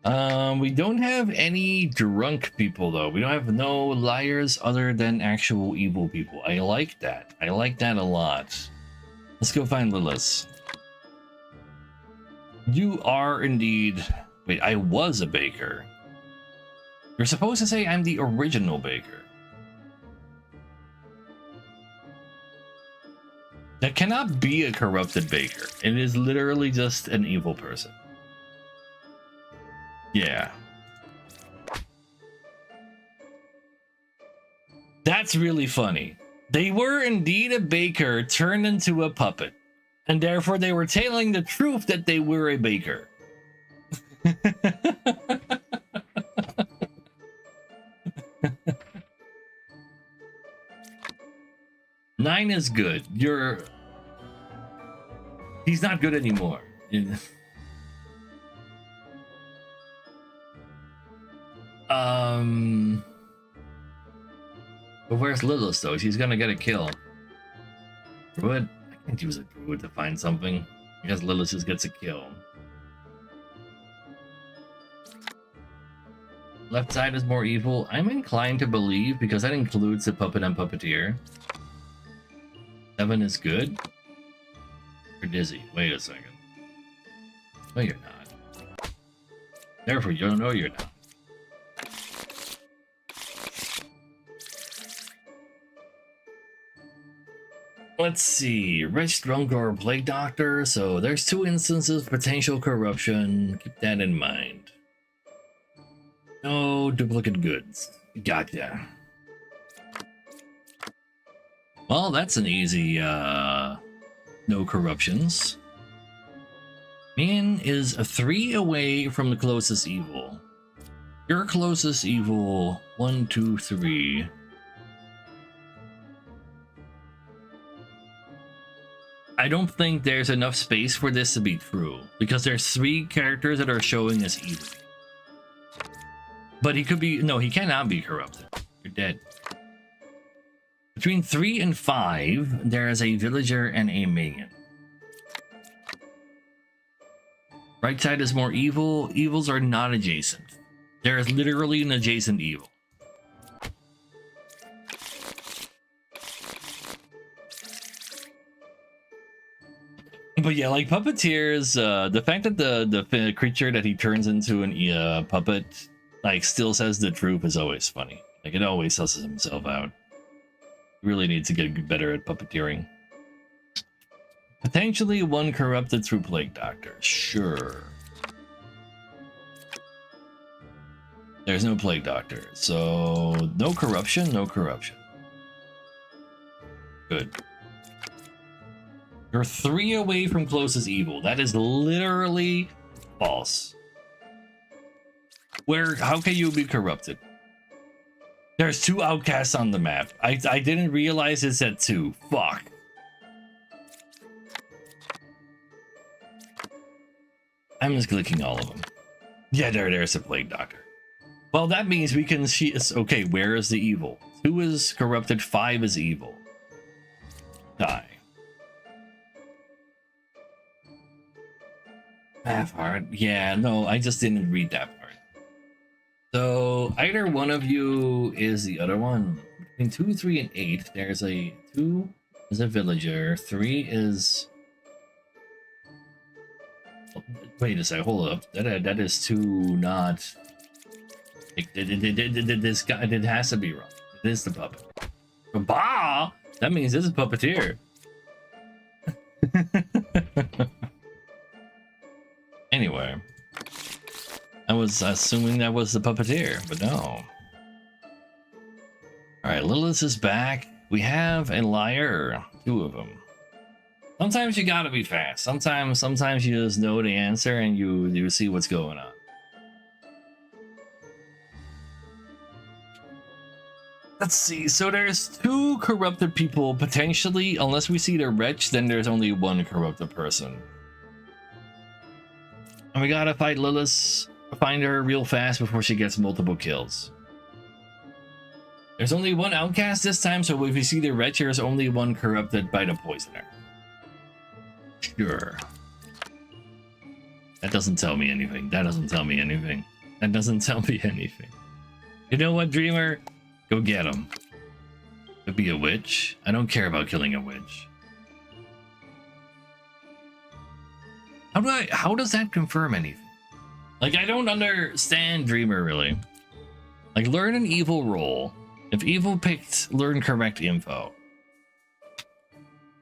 We don't have any drunk people though. We don't have no liars other than actual evil people. I like that. I like that a lot. Let's go find Lilith. You are indeed... Wait, I was a baker. You're supposed to say I'm the original baker. That cannot be a corrupted baker. It is literally just an evil person. Yeah. That's really funny. They were indeed a baker turned into a puppet. And therefore they were telling the truth that they were a baker. Nine is good. He's not good anymore. But where's Lilith though? She's gonna get a kill. Druid? I can't use a druid to find something. I guess Lilith just gets a kill. Left side is more evil. I'm inclined to believe because that includes the puppet and puppeteer. 7 is good. You're dizzy. Wait a second. No, you're not. Therefore, you don't know you're not. Let's see. Rich, drunk, or plague doctor. So there's 2 instances of potential corruption. Keep that in mind. No duplicate goods. Gotcha. Well, that's an easy, no corruptions. Man is a 3 away from the closest evil. Your closest evil, 1, 2, 3. I don't think there's enough space for this to be true, because there's 3 characters that are showing as evil. But he could be, no, he cannot be corrupted. You're dead. Between 3 and 5, there is a villager and a minion. Right side is more evil. Evils are not adjacent. There is literally an adjacent evil. But yeah, like puppeteers, the fact that the creature that he turns into an puppet like still says the truth is always funny. Like it always susses himself out. Really needs to get better at puppeteering. Potentially 1 corrupted through plague doctor. Sure. There's no plague doctor, so no corruption, no corruption. Good. You're 3 away from closest evil. That is literally false. How can you be corrupted? There's 2 outcasts on the map. I didn't realize it's at 2. Fuck. I'm just clicking all of them. Yeah, there's a plague doctor. Well, that means we can see. Okay, where is the evil? 2 is corrupted, 5 is evil. Die. That part. Yeah, no, I just didn't read that part. So either one of you is the other one. Between 2, 3, and 8, there's a 2 is a villager. 3 is. Wait a second. Hold up. That is 2 not. This guy. It has to be wrong. It is the puppet. Bah! That means this is puppeteer. Anyway, I was assuming that was the puppeteer, but no. Alright, Lilith is back. We have a liar. 2 of them. Sometimes you gotta be fast. Sometimes you just know the answer and you see what's going on. Let's see. So there's 2 corrupted people potentially. Unless we see the wretch, then there's only 1 corrupted person. And we gotta fight Lilith, find her real fast before she gets multiple kills. There's only 1 outcast this time, so if we see the wretch, there's only 1 corrupted by the poisoner. Sure. That doesn't tell me anything. That doesn't tell me anything. That doesn't tell me anything. You know what, Dreamer? Go get him. Could be a witch. I don't care about killing a witch. How does that confirm anything? Like, I don't understand Dreamer really. Like, learn an evil role. If evil picked learn correct info.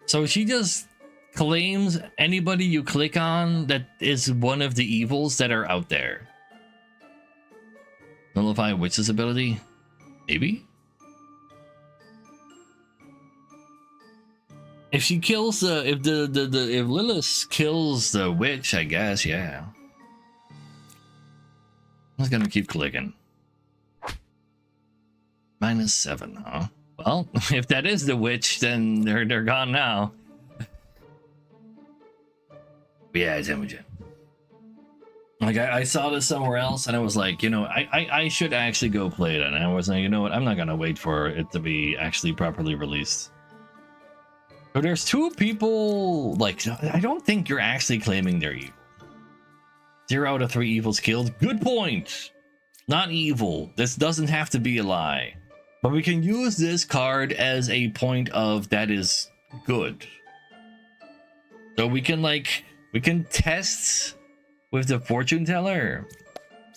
So she just claims anybody you click on that is one of the evils that are out there. Nullify witch's ability? Maybe? If she kills if Lilith kills the witch, I guess, yeah. I'm just gonna keep clicking. -7, huh? Well, if that is the witch, then they're gone now. Yeah, it's Imogen. Like I saw this somewhere else and I was like, you know, I should actually go play it, and I was like, you know what, I'm not gonna wait for it to be actually properly released. So there's 2 people, like, I don't think you're actually claiming they're evil. 0 out of 3 evils killed. Good point. Not evil. This doesn't have to be a lie. But we can use this card as a point of that is good. So we can test with the fortune teller.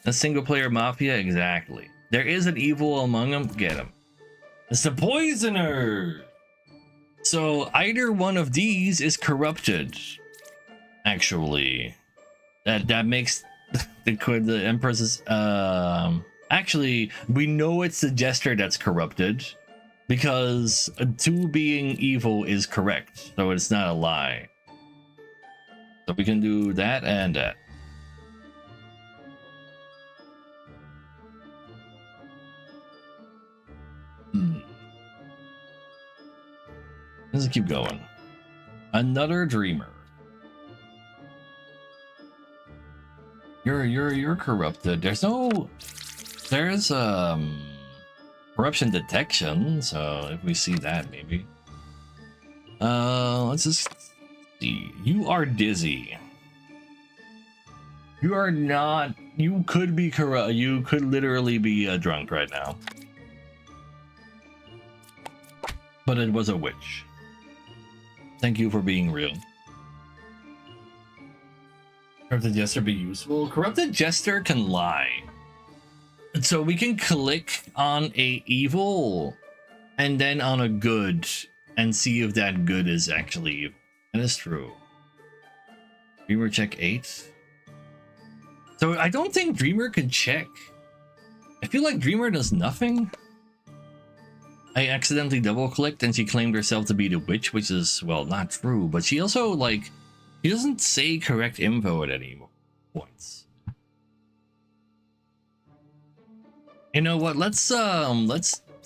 A single player mafia, exactly. There is an evil among them. Get him. It's the poisoner. So either one of these is corrupted. Actually, that makes the Empress's actually, we know it's the jester that's corrupted because 2 being evil is correct, so it's not a lie. So we can do that and that. Let's keep going. Another dreamer. You're corrupted. There's corruption detection, so if we see that, maybe. Let's just see. You are dizzy. You are not. You could be corrupt. You could literally be drunk right now. But it was a witch. Thank you for being real. Corrupted Jester be useful? Corrupted Jester can lie. So we can click on a evil and then on a good and see if that good is actually evil. That is true. Dreamer check 8. So I don't think Dreamer can check feel like Dreamer does nothing. I accidentally double-clicked and she claimed herself to be the witch, which is, well, not true, but she also, like, she doesn't say correct info at any points. You know what? Let's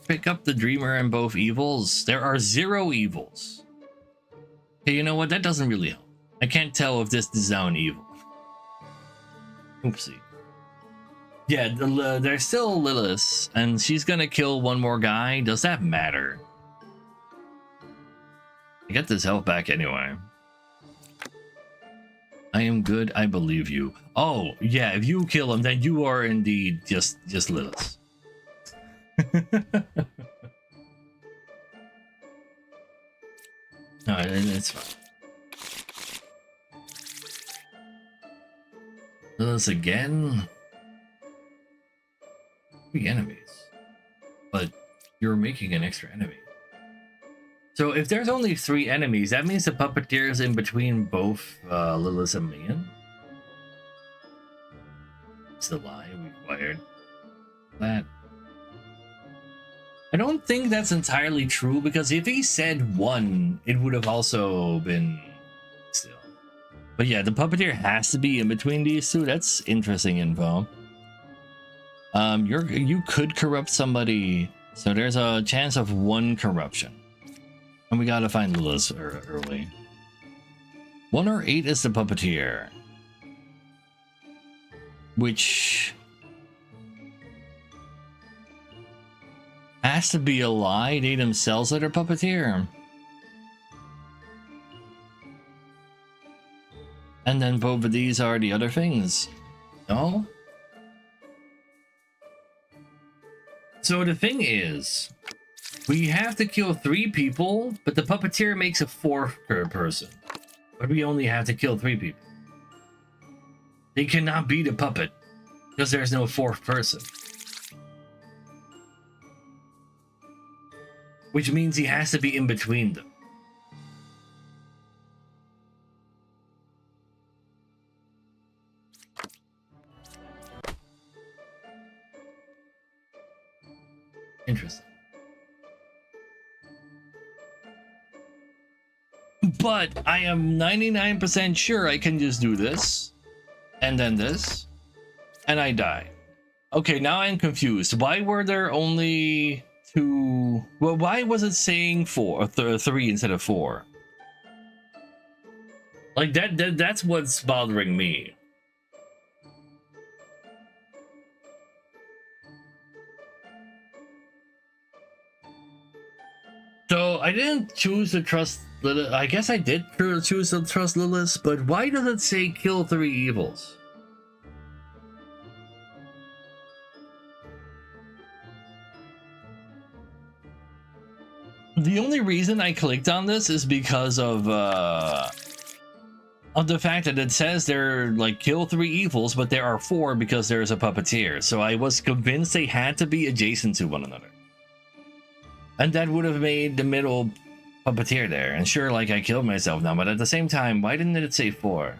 pick up the Dreamer and both evils. There are 0 evils. Okay, you know what? That doesn't really help. I can't tell if this is now an evil. Oopsie. Yeah, there's still Lilith, and she's gonna kill one more guy. Does that matter? I get this health back anyway. I am good, I believe you. Oh, yeah, if you kill him, then you are indeed just Lilith. Alright, it's fine. Lilith again? 3 enemies. But you're making an extra enemy. So if there's only 3 enemies, that means the puppeteer is in between both Lilith and Leon. It's the lie required. That. I don't think that's entirely true, because if he said 1, it would have also been still. But yeah, the puppeteer has to be in between these 2. That's interesting info. You could corrupt somebody, so there's a chance of 1 corruption. And we gotta find Lilith early. 1 or 8 is the puppeteer. Which has to be a lie. They themselves are the puppeteer. And then both of these are the other things. No? So the thing is, we have to kill 3 people, but the puppeteer makes a 4th person. But we only have to kill 3 people. They cannot be the puppet, because there's no 4th person. Which means he has to be in between them. Interesting. But I am 99% sure I can just do this, and then this, and I die. Okay, now I'm confused. Why were there only 2? Well, why was it saying 3 instead of 4? Like that's what's bothering me. So I didn't choose to trust Lilith. I guess I did choose to trust Lilith, but why does it say kill 3 evils? The only reason I clicked on this is because of the fact that it says they're like kill 3 evils, but there are 4 because there's a puppeteer. So I was convinced they had to be adjacent to one another. And that would have made the middle puppeteer there. And sure, like I killed myself now, but at the same time, why didn't it say 4?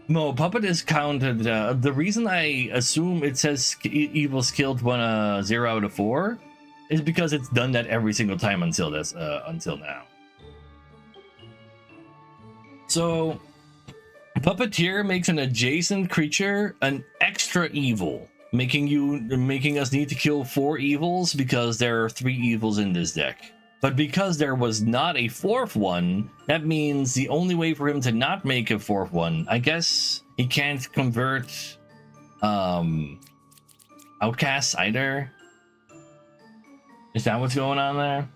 No, puppet is counted. The reason I assume it says evils killed 0 out of 4 is because it's done that every single time until this, until now. So, puppeteer makes an adjacent creature an extra evil, making us need to kill 4 evils because there are 3 evils in this deck. But because there was not a 4th one, that means the only way for him to not make a 4th one, I guess he can't convert outcasts either. Is that what's going on there?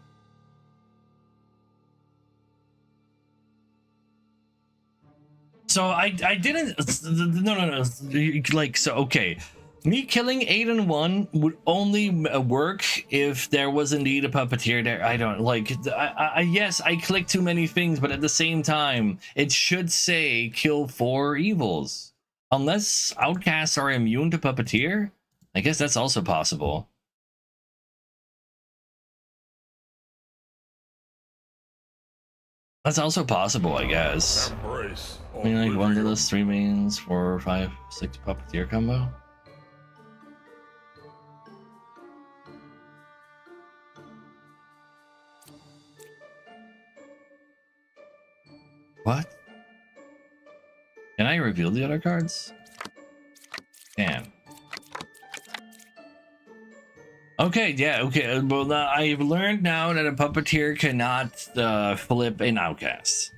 So I didn't, no, like, so okay, me killing 8 and 1 would only work if there was indeed a puppeteer there. I don't like, yes, I clicked too many things, but at the same time, it should say kill 4 evils. Unless outcasts are immune to puppeteer, I guess that's also possible. That's also possible, I guess. I mean, like 1 Lilith, 3 mains, 4, 5, 6 puppeteer combo. What? Can I reveal the other cards? Can. Okay, yeah, okay. Well, now I've learned now that a puppeteer cannot flip an outcast.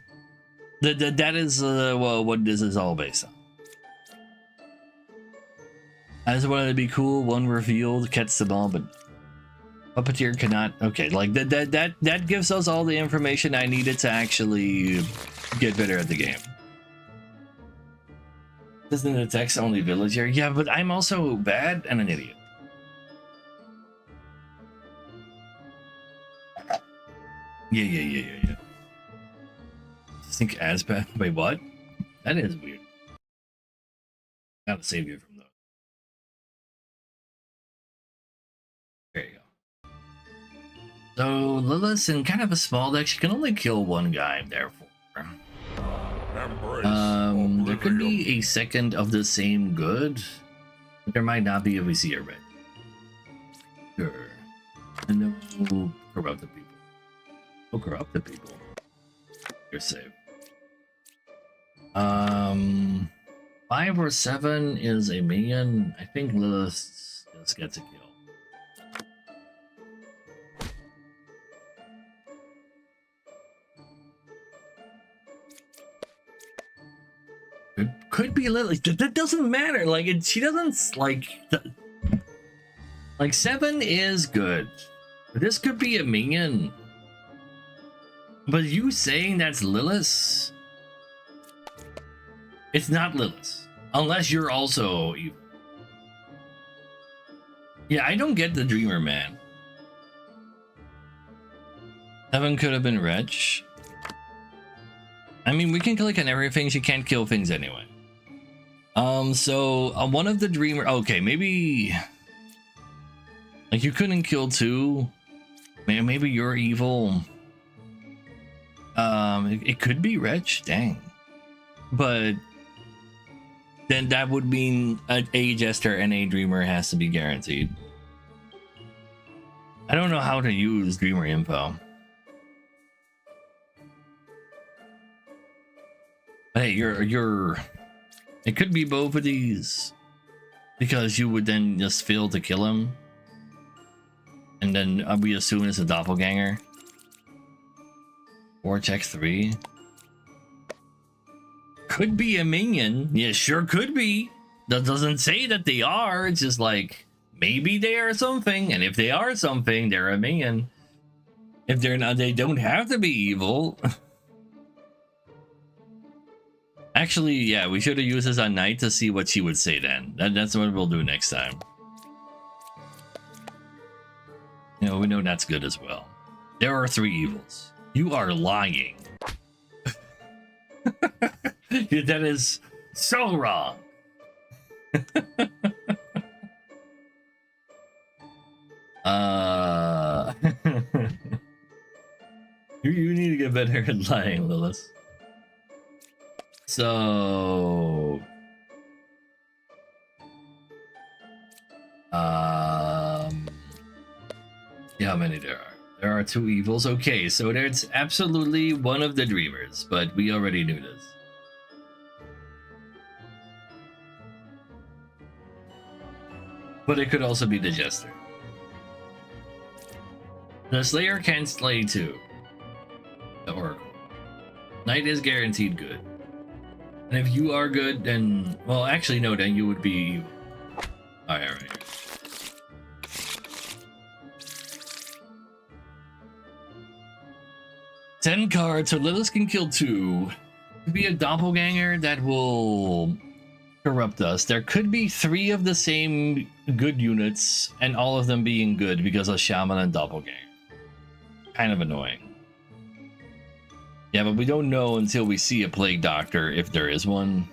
That is well, what this is all based on. I just wanted to be cool. One revealed, catch the ball, but puppeteer cannot. Okay, like that gives us all the information I needed to actually get better at the game. Doesn't the text only villager? Yeah, but I'm also bad and an idiot. Yeah. Just think as bad. Wait, what? That is weird. Gotta save you from those. There you go. So Lilith's in kind of a small deck. She can only kill one guy, therefore. There could be a second of the same good, but there might not be if we see a red. Sure. And then we'll corrupt the people. We'll corrupt the people. You're safe. 5 or 7 is a minion. I think Lilith just gets a kill. It could be Lilith. That doesn't matter. Like she doesn't like. Like 7 is good. But this could be a minion. But you saying that's Lilith? It's not Lilith. Unless you're also evil. Yeah, I don't get the Dreamer, man. 7 could have been Wretch. I mean, we can click on everything. She can't kill things anyway. So one of the Dreamer. Okay, maybe. Like you couldn't kill 2. Maybe you're evil. It could be Wretch. Dang. But then that would mean a Jester and a Dreamer has to be guaranteed. I don't know how to use Dreamer info. Hey, you're. It could be both of these, because you would then just fail to kill him, and then we assume it's a doppelganger. 4 check 3. Could be a minion. Yeah, sure could be. That doesn't say that they are. It's just like maybe they are something, and if they are something, they're a minion. If they're not, they don't have to be evil. Actually, yeah, we should have used this on Night to see what she would say then. That's what we'll do next time. You know, we know that's good as well. There are 3 evils. You are lying. That is so wrong. You need to get better at lying, Lilith. So, see how many there are. There are 2 evils. Okay, so there's absolutely one of the Dreamers, but we already knew this. But it could also be the Jester. The Slayer can slay too. The Oracle. Knight is guaranteed good. And if you are good, then... Well, actually, no, then you would be... Alright. 10 cards, so Lilith can kill 2. Could be a doppelganger that will corrupt us. There could be 3 of the same good units, and all of them being good because of Shaman and Doppelganger. Kind of annoying. Yeah, but we don't know until we see a Plague Doctor if there is one.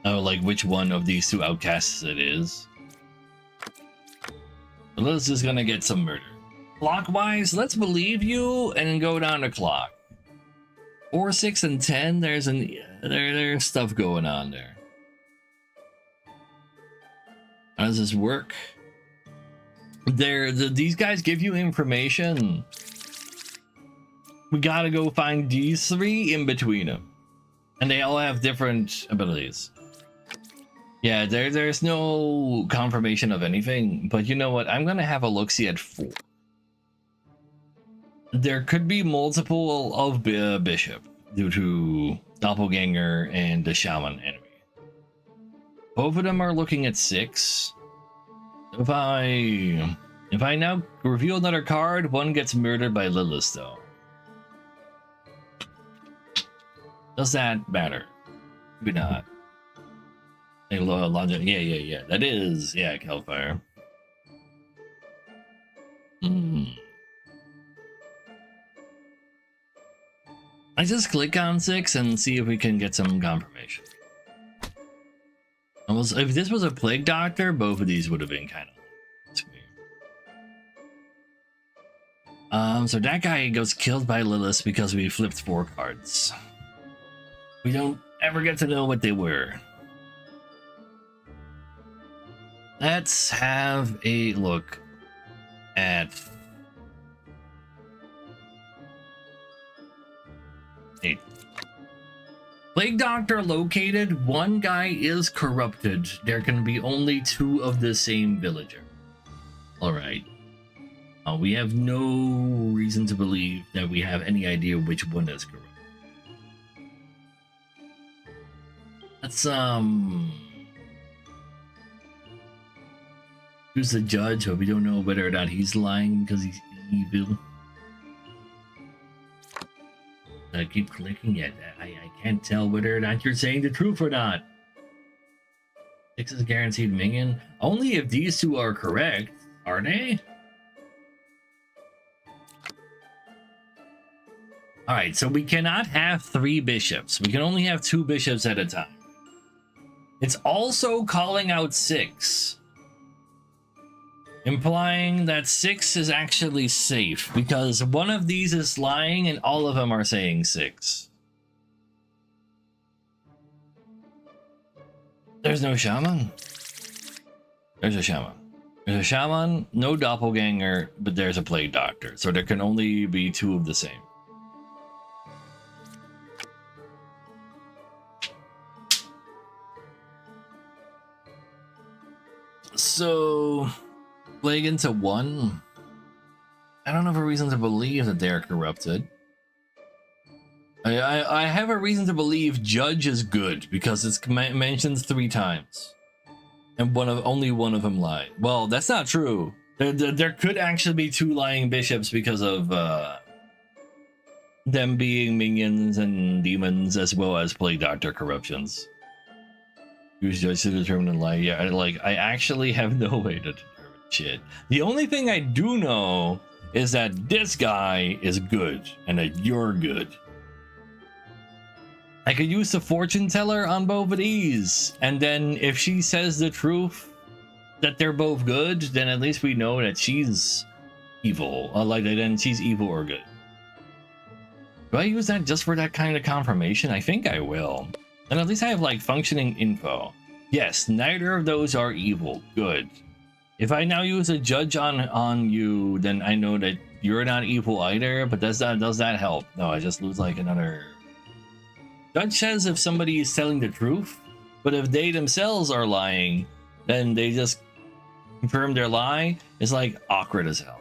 Oh, like which one of these 2 outcasts it is. So Lilith's just gonna get some murder. Clockwise, let's believe you and then go down to clock. 4, 6, and 10. There's stuff going on there. How does this work? These guys give you information. We gotta go find these 3 in between them. And they all have different abilities. Yeah, there's no confirmation of anything, but you know what? I'm gonna have a look-see at 4. There could be multiple of Bishop due to Doppelganger and the Shaman enemy. Both of them are looking at 6. If I now reveal another card, one gets murdered by Lilith though. Does that matter? Maybe not. Yeah. That is, yeah, Hellfire. I just click on 6 and see if we can get some confirmation. If this was a Plague Doctor, both of these would have been kind of sweet. So that guy goes killed by Lilith because we flipped 4 cards. We don't ever get to know what they were. Let's have a look at 8. Plague Doctor located. 1 guy is corrupted. There can be only 2 of the same villager. Alright. We have no reason to believe that we have any idea which one is corrupt. Let's who's the judge, but we don't know whether or not he's lying because he's evil. I keep clicking it. I can't tell whether or not you're saying the truth or not. 6 is a guaranteed minion. Only if these 2 are correct, are they? Alright, so we cannot have 3 bishops. We can only have 2 bishops at a time. It's also calling out 6. Implying that 6 is actually safe because one of these is lying and all of them are saying 6. There's no shaman. There's a shaman. There's a shaman, no doppelganger, but there's a Plague Doctor. So there can only be 2 of the same. So Plague into 1. I don't have a reason to believe that they are corrupted. I have a reason to believe Judge is good because it's mentioned 3 times, and only one of them lied. Well, that's not true. There could actually be 2 lying bishops because of them being minions and demons as well as Plague Doctor corruptions. Use Judge to determine the lie. Yeah, I actually have no way to determine shit. The only thing I do know is that this guy is good and that you're good. I could use the fortune teller on both of these, and then if she says the truth that they're both good, then at least we know that she's evil. Then she's evil or good. Do I use that just for that kind of confirmation? I think I will. And at least I have like functioning info. Yes, neither of those are evil. Good. If I now use a judge on you, then I know that you're not evil either. But does that help? No, I just lose like another. Judge says if somebody is telling the truth, but if they themselves are lying, then they just confirm their lie. It's like awkward as hell.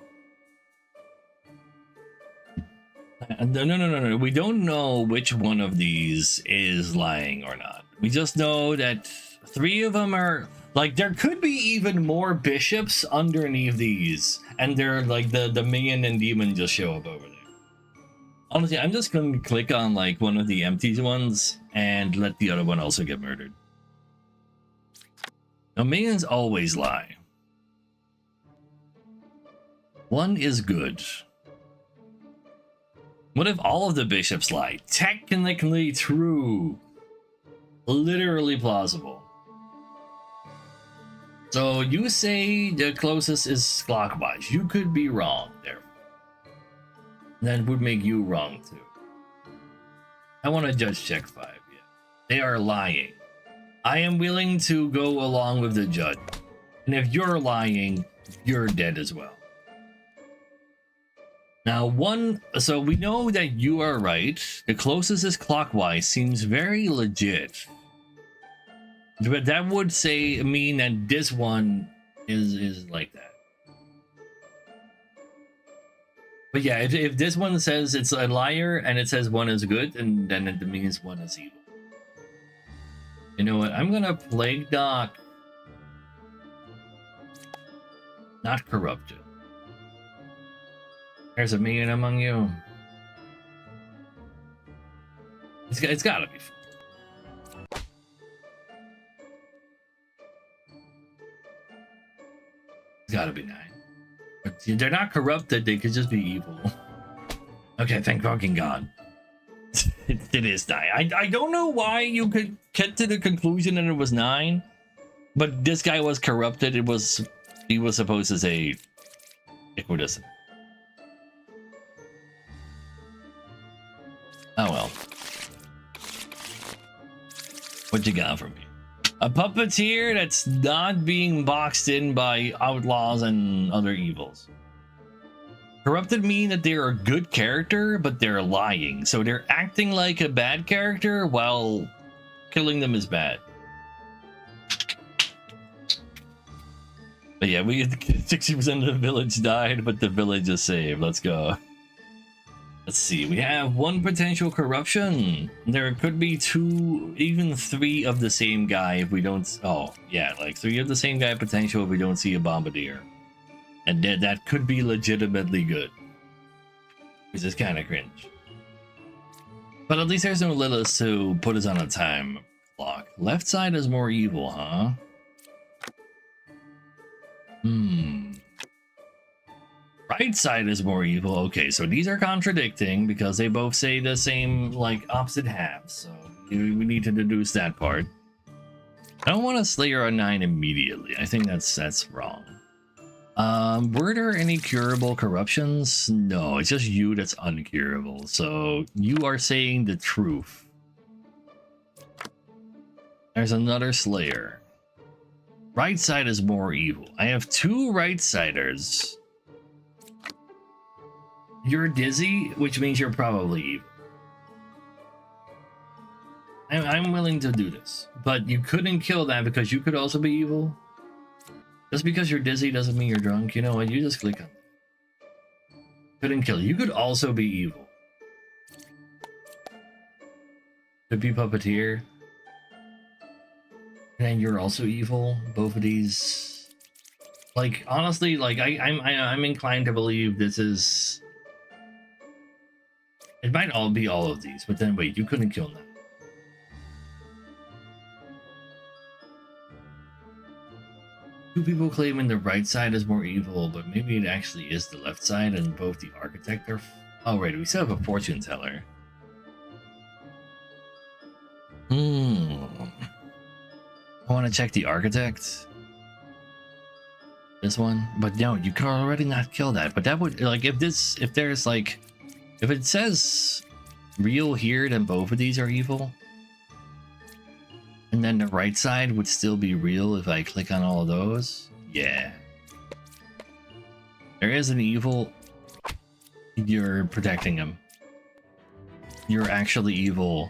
No. We don't know which one of these is lying or not. We just know that 3 of them are like, there could be even more bishops underneath these, and they're like the minion and demon just show up over there. Honestly, I'm just gonna click on like one of the empty ones and let the other one also get murdered. Now, minions always lie. 1 is good. What if all of the bishops lie? Technically true. Literally plausible. So you say the closest is clockwise. You could be wrong there. That would make you wrong too. I want to judge check 5. Yeah. They are lying. I am willing to go along with the judge. And if you're lying, you're dead as well. Now, so we know that you are right. The closest is clockwise seems very legit. But that would mean that this one is like that. But yeah, if this one says it's a liar and it says one is good, and then it means one is evil. You know what? I'm gonna plague doc, not corrupted. There's a million among you. It's gotta be. It's gotta be 9. But they're not corrupted, they could just be evil. Okay, thank fucking God. It is 9. I don't know why you could get to the conclusion that it was 9, but this guy was corrupted. He was supposed to say equidistant. Oh well. What you got for me? A puppeteer that's not being boxed in by outlaws and other evils. Corrupted mean that they're a good character, but they're lying. So they're acting like a bad character while killing them is bad. But yeah, 60% of the village died, but the village is saved. Let's go. Let's see, we have 1 potential corruption. There could be 2, even 3 of the same guy if we don't. Oh, yeah, like 3 of the same guy potential if we don't see a bombardier. And that could be legitimately good. Which is kind of cringe. But at least there's no Lilith to put us on a time clock. Left side is more evil, huh? Right side is more evil. Okay, so these are contradicting because they both say the same, like, opposite halves. So we need to deduce that part. I don't want to Slayer on 9 immediately. I think that's wrong. Were there any curable corruptions? No, it's just you that's uncurable. So you are saying the truth. There's another Slayer. Right side is more evil. I have 2 right-siders. You're dizzy, which means you're probably evil. I'm willing to do this, but you couldn't kill that because you could also be evil. Just because you're dizzy doesn't mean you're drunk. You know what? You just click on it. Couldn't kill. You could also be evil. Could be puppeteer. And you're also evil. Both of these, like, honestly, like I'm inclined to believe this is. It might all be all of these, but then wait, you couldn't kill them. Two people claiming the right side is more evil, but maybe it actually is the left side, and both the architect are. Oh, right, we still have a fortune teller. I want to check the architect. This one, but no, you can already not kill that. But that would, like, if there's like, if it says real here, then both of these are evil. And then the right side would still be real if I click on all of those. Yeah. There is an evil. You're protecting him. You're actually evil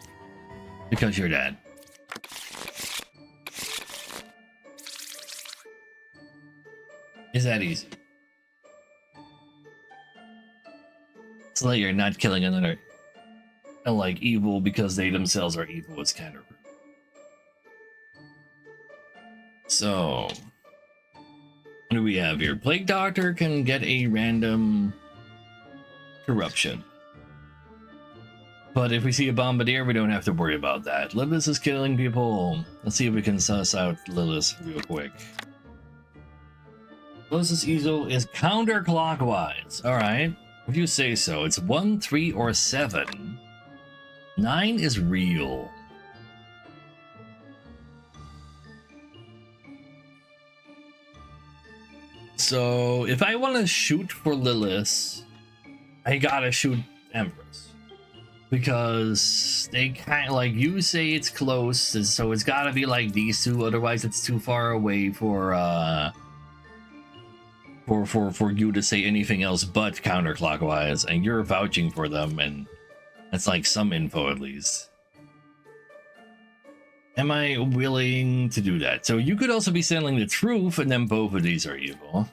because you're dead. Is that easy? It's like you're not killing another, like, evil because they themselves are evil. It's kind of rude. So, what do we have here? Plague Doctor can get a random corruption. But if we see a Bombardier, we don't have to worry about that. Lilith is killing people. Let's see if we can suss out Lilith real quick. Closest easel is counterclockwise. Alright. If you say so. It's 1, 3, or 7. 9 is real. So if I want to shoot for Lilith, I gotta shoot Empress. Because they kind of, like, you say it's close, so it's gotta be like these two, otherwise it's too far away for for you to say anything else but counterclockwise, and you're vouching for them, and that's like some info at least. Am I willing to do that? So you could also be selling the truth, and then both of these are evil.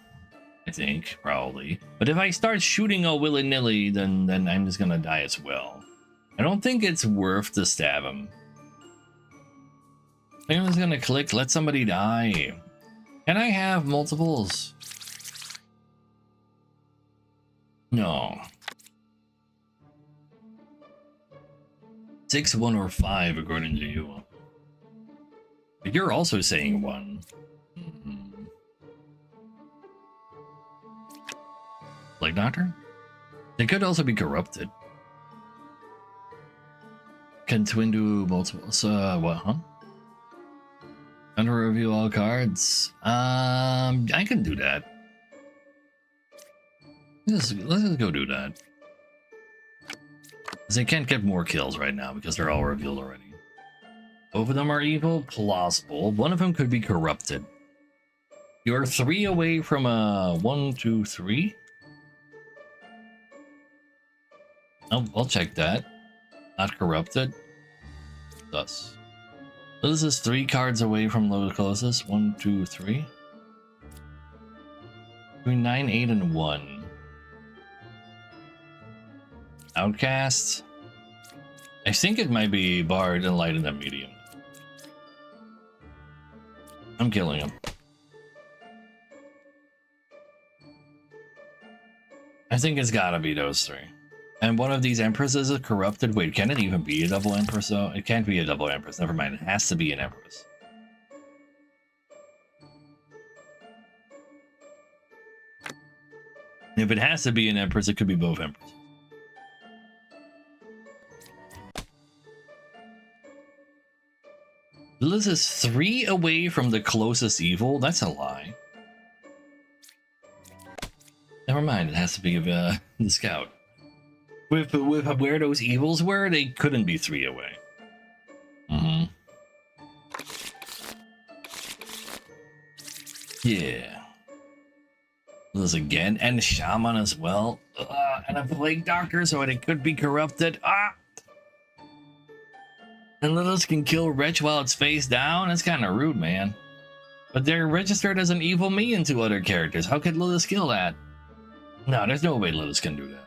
I think, probably. But if I start shooting all willy-nilly, then I'm just gonna die as well. I don't think it's worth to stab him. I think I'm just gonna click, let somebody die. Can I have multiples? No. 6, 1, or 5 according to you. But you're also saying 1. Like Doctor? They could also be corrupted. Can twin do multiples? What, huh? Under review all cards. I can do that. Let's just go do that. Because they can't get more kills right now because they're all revealed already. Both of them are evil? Plausible. One of them could be corrupted. You're 3 away from a 1, 2, 3. I'll check that. Not corrupted. Thus. So this is 3 cards away from the closest. 1, 2, 3. Between 9, 8, and 1. Outcast. I think it might be Bard and Light in the medium. I'm killing him. I think it's gotta be those 3. And one of these Empresses is corrupted. Wait, can it even be a double Empress though? It can't be a double Empress. Never mind. It has to be an Empress. If it has to be an Empress, it could be both Empresses. This is 3 away from the closest evil? That's a lie. Never mind. It has to be the scout. With where those evils were, they couldn't be 3 away. Yeah. This again, and Shaman as well. And a Plague Doctor, so it could be corrupted. And Lilith can kill Wretch while it's face down? That's kind of rude, man. But they're registered as an evil me in 2 other characters. How could Lilith kill that? No, there's no way Lilith can do that.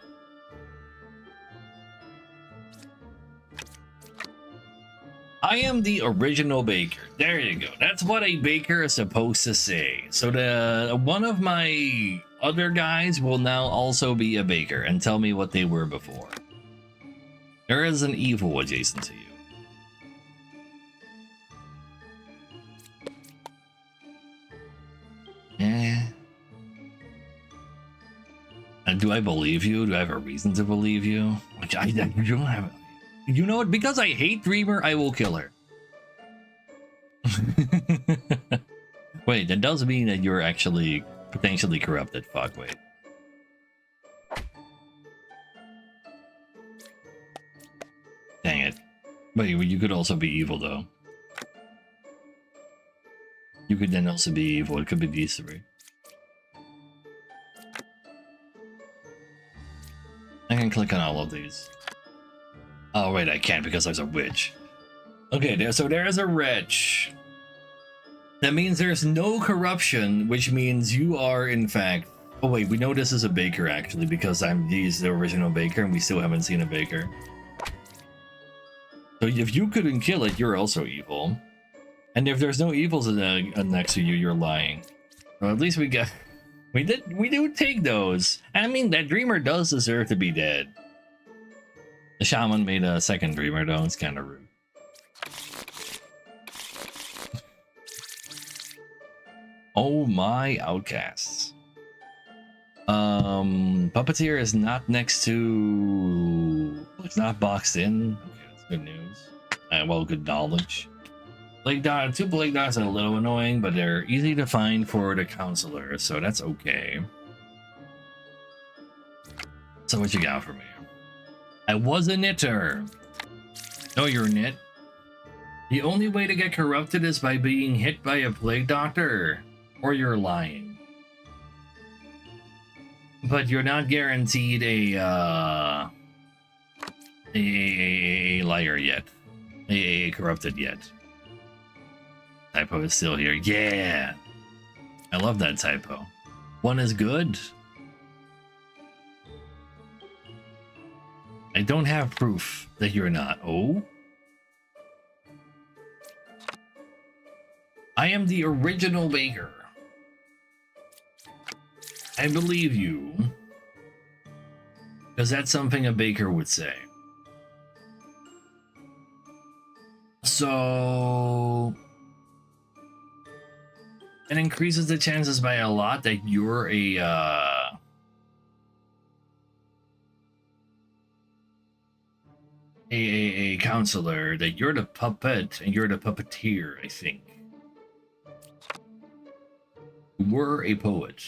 I am the original baker. There you go. That's what a baker is supposed to say. So one of my other guys will now also be a baker and tell me what they were before. There is an evil adjacent to you. Yeah. And do I believe you? Do I have a reason to believe you? You don't have. You know what? Because I hate Dreamer, I will kill her. Wait, that does mean that you're actually potentially corrupted. Fuck, wait. Dang it. Wait, you could also be evil, though. You could then also be evil. It could be these 3. I can click on all of these. Oh, wait, I can't because there's a witch. Okay, so there is a wretch. That means there's no corruption, which means you are, in fact... Oh, wait, we know this is a baker, actually, because he's the original baker, and we still haven't seen a baker. So if you couldn't kill it, you're also evil. And if there's no evils next to you, you're lying. Well, at least we got... We do take those. I mean, that Dreamer does deserve to be dead. The Shaman made a second Dreamer, though. It's kind of rude. Oh my outcasts. Puppeteer is not next to... It's not boxed in. Okay, that's good news. Well, good knowledge. Plague Dot, 2 Plague Dots are a little annoying, but they're easy to find for the counselor, so that's okay. So what you got for me? I was a knitter. No, you're a knit. The only way to get corrupted is by being hit by a Plague Doctor. Or you're lying. but you're not guaranteed a liar yet, a corrupted yet. Typo is still here. Yeah, I love that typo. One is good. I don't have proof that you're not. Oh, I am the original baker. I believe you, because that's something a baker would say. So it increases the chances by a lot that you're a counselor, that you're the puppet and you're the puppeteer, I think. We're a poet.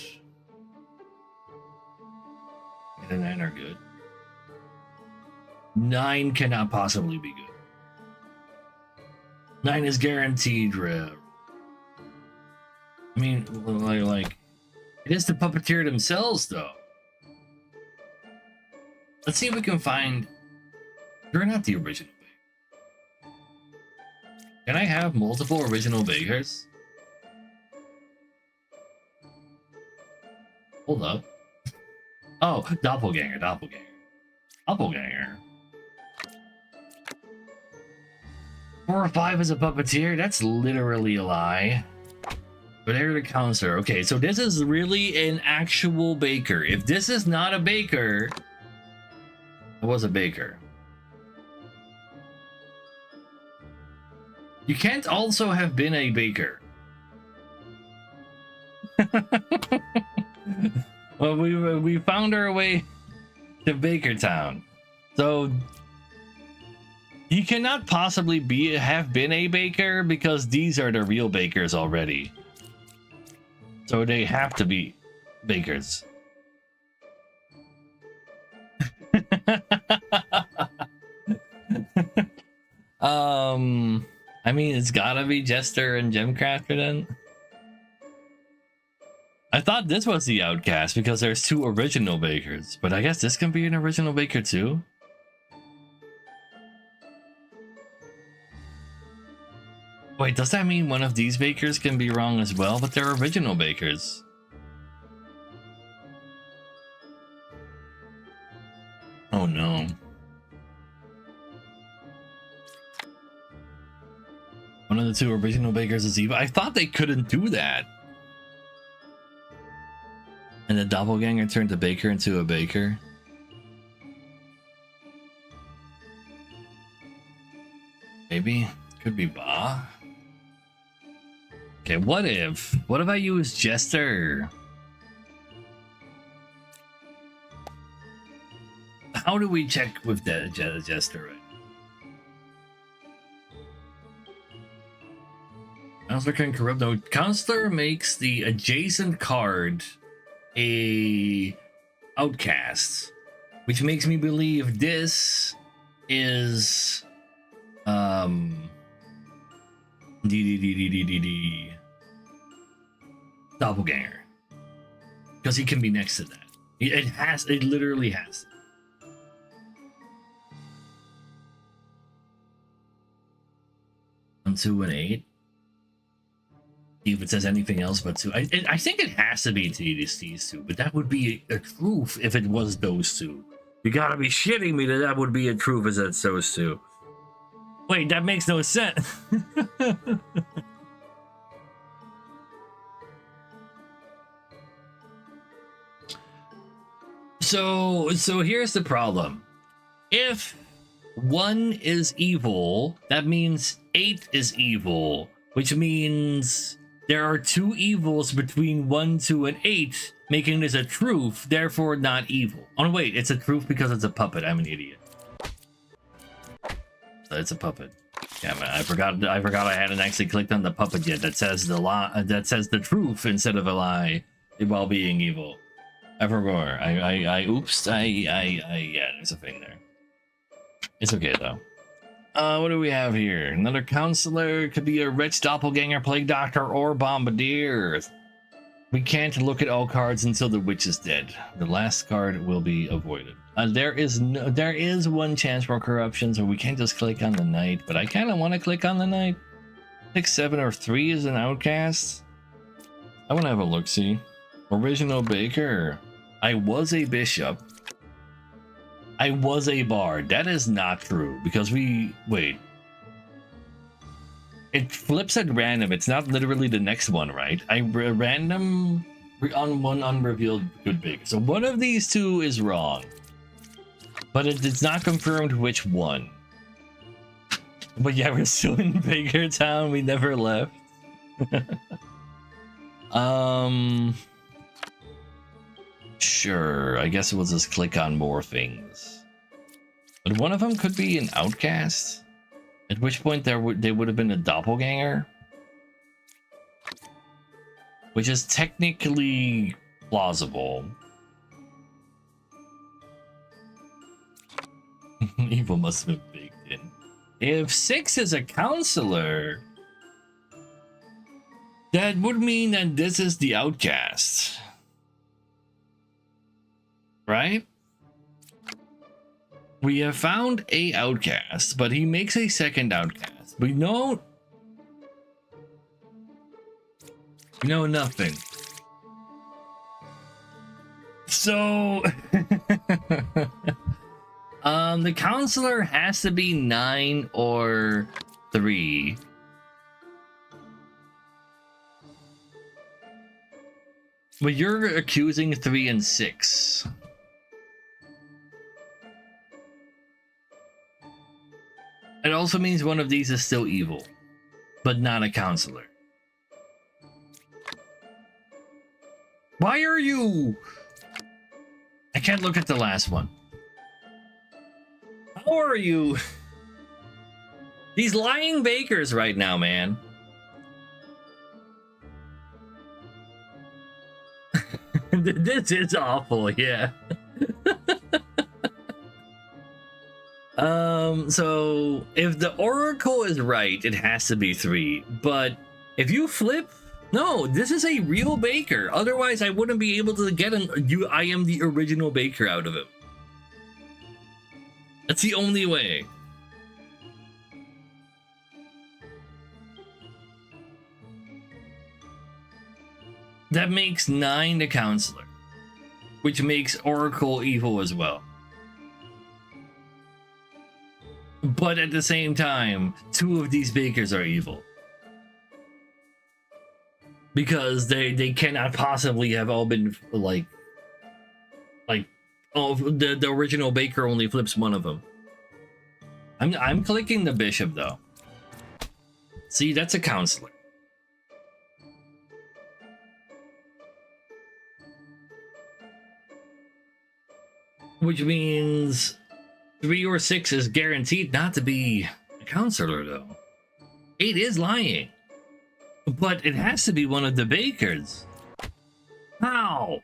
8 and 9 are good. 9 cannot possibly be good. 9 is guaranteed. I mean, like, it is the puppeteer themselves, though. Let's see if we can find. You're not the original baker. Can I have multiple original bakers? Hold up. Oh, doppelganger. 4 or 5 is a puppeteer? That's literally a lie. But they're the counselor. Okay, so this is really an actual baker. If this is not a baker, it was a baker. You can't also have been a baker. Well, we found our way to Baker Town. So you cannot possibly have been a baker because these are the real bakers already. So they have to be bakers. I mean, it's gotta be Jester and Gemcrafter then. I thought this was the outcast because there's 2 original bakers, but I guess this can be an original baker too. Wait, does that mean one of these bakers can be wrong as well? But they're original bakers. Oh no. One of the 2 original bakers is evil. I thought they couldn't do that. And the doppelganger turned the baker into a baker. Maybe. Could be Ba. Okay, what if I use Jester? How do we check with the Jester? Right? Counselor can corrupt. No, Counselor makes the adjacent card a outcast, which makes me believe this is doppelganger, because he can be next to that. It literally has. 1, 2, and 8. See if it says anything else but 2. I think it has to be these 2, but that would be a truth if it was those 2. You gotta be shitting me that would be a truth as it's those 2. Wait, that makes no sense. So here's the problem. If 1 is evil, that means 8 is evil, which means there are 2 evils between 1, 2, and 8, making this a truth, therefore not evil. Oh, wait, it's a truth because it's a puppet. I'm an idiot. So it's a puppet. Damn it, I forgot I hadn't actually clicked on the puppet yet that says the lie, that says the truth instead of a lie while being evil. I forgot. Oops. Yeah, there's a thing there. It's okay though. What do we have here? Another counselor. Could be a rich doppelganger, plague doctor, or bombardier. We can't look at all cards until the witch is dead. The last card will be avoided. There is one chance for corruption, so we can't just click on the knight. But I kind of want to click on the knight. 6, 7, or 3 is an outcast. I want to have a look. See, original baker. I was a bishop. I was a bard. That is not true because wait. It flips at random. It's not literally the next one, right? Random on one unrevealed good baker. So one of these two is wrong, but it's not confirmed which one. But yeah, we're still in Baker Town. We never left. Sure. I guess we'll just click on more things. But one of them could be an outcast. At which point they would have been a doppelganger, which is technically plausible. Evil must have been baked in. If 6 is a counselor, that would mean that this is the outcast, right? We have found a outcast, but he makes a second outcast. We know nothing. So the counselor has to be 9 or 3. But you're accusing 3 and 6. It also means one of these is still evil, but not a counselor. Why are you? I can't look at the last one. How are you? These lying bakers right now, man. This is awful, yeah. So if the oracle is right, it has to be 3. But if you flip, no, this is a real baker. Otherwise, I wouldn't be able to get I am the original baker out of him. That's the only way. That makes 9 the counselor, which makes oracle evil as well. But at the same time, 2 of these bakers are evil. Because they cannot possibly have all been like oh, the original baker only flips one of them. I'm clicking the bishop though. See, that's a counselor. Which means 3 or 6 is guaranteed not to be a counselor, though. 8 is lying. But it has to be one of the bakers. How?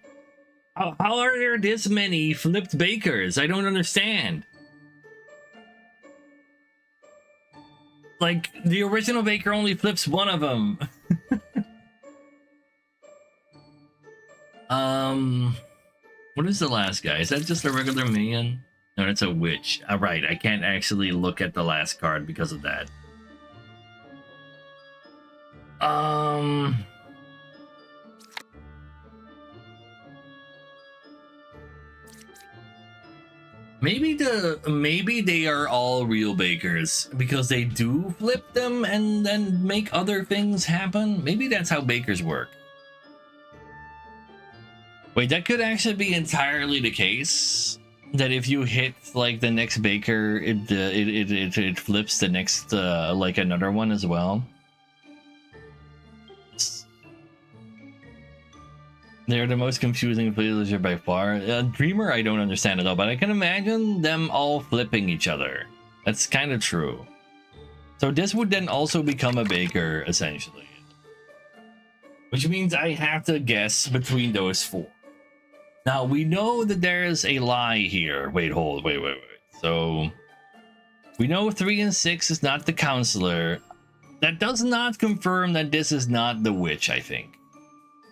How are there this many flipped bakers? I don't understand. Like, the original baker only flips one of them. What is the last guy? Is that just a regular minion? No, that's a witch. Right, I can't actually look at the last card because of that. Maybe they are all real bakers because they do flip them and then make other things happen. Maybe that's how bakers work. Wait, that could actually be entirely the case. That if you hit like the next baker, it flips the next like another one as well. They're the most confusing villager by far. Dreamer, I don't understand at all, but I can imagine them all flipping each other. That's kind of true. So this would then also become a baker, essentially. Which means I have to guess between those 4. Now, we know that there's a lie here. Wait. So, we know 3 and 6 is not the counselor. That does not confirm that this is not the witch, I think.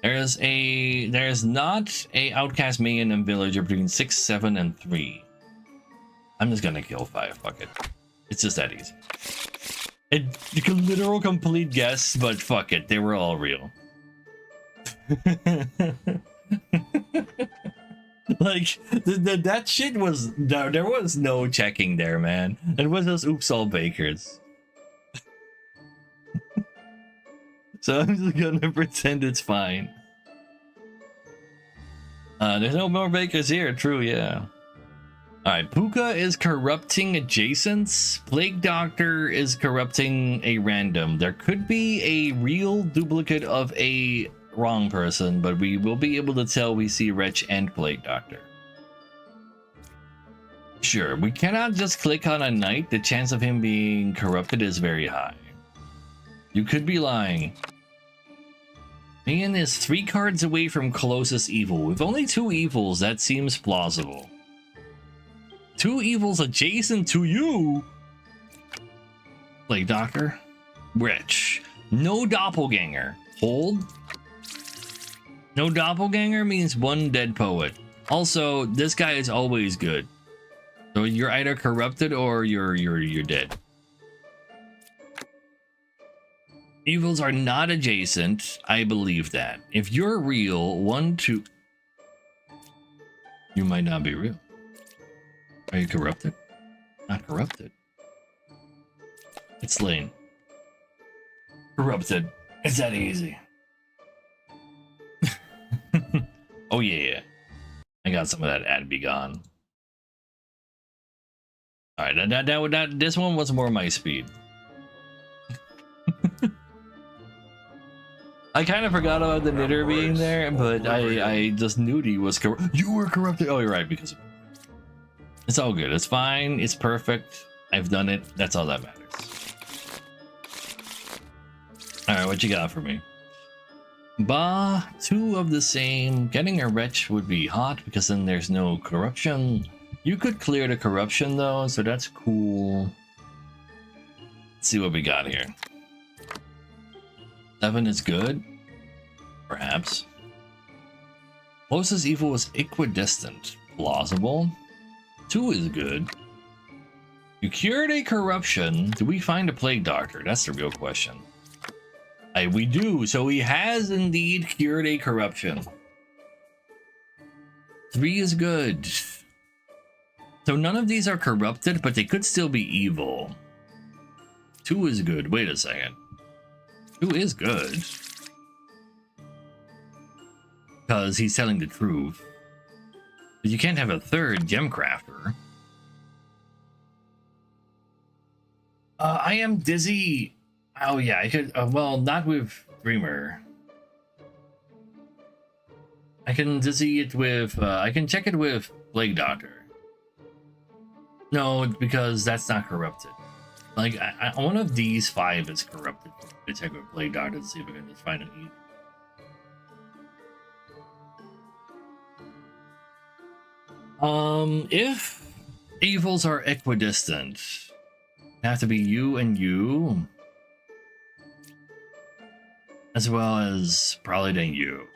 There's not a outcast minion and villager between 6, 7, and 3. I'm just gonna kill 5. Fuck it. It's just that easy. A literal complete guess, but fuck it. They were all real. Like that shit was there was no checking there, man. It was just oops all bakers. So I'm just gonna pretend it's fine. There's no more bakers here. True, yeah. All right, Puka is corrupting adjacents. Plague Doctor is corrupting a random. There could be a real duplicate of a wrong person, but we will be able to tell we see Wretch and Plague Doctor. Sure, we cannot just click on a knight. The chance of him being corrupted is very high. You could be lying. Ian is 3 cards away from closest evil. With only 2 evils, that seems plausible. 2 evils adjacent to you? Plague Doctor. Wretch. No doppelganger. Hold. No doppelganger means 1 dead poet. Also, this guy is always good. So you're either corrupted or you're dead. Evils are not adjacent. I believe that. If you're real, 1, 2. You might not be real. Are you corrupted? Not corrupted. It's slain. Corrupted. It's that easy. Oh yeah. I got some of that ad be gone. Alright, this one was more my speed. I kind of forgot about the knitter being there, but I just knew he was corrupt. You were corrupted. Oh, you're right, because of it. It's all good. It's fine. It's perfect. I've done it. That's all that matters. Alright, what you got for me? Bah, 2 of the same. Getting a wretch would be hot because then there's no corruption. You could clear the corruption though, so that's cool. Let's see what we got here. 7 is good. Perhaps. Closest evil is equidistant. Plausible. 2 is good. You cured a corruption. Do we find a Plague Doctor? That's the real question. We do. So he has indeed cured a corruption. 3 is good. So none of these are corrupted, but they could still be evil. 2 is good. Wait a second. 2 is good. Because he's telling the truth. But you can't have a 3rd Gemcrafter. I am dizzy. Oh yeah, I could. Well, not with Dreamer. I can dizzy it with. I can check it with Plague Doctor. No, because that's not corrupted. Like, one of these 5 is corrupted. I check with Plague Doctor to see if I can just find an E. If evils are equidistant, they have to be you and you, as well as probably then you.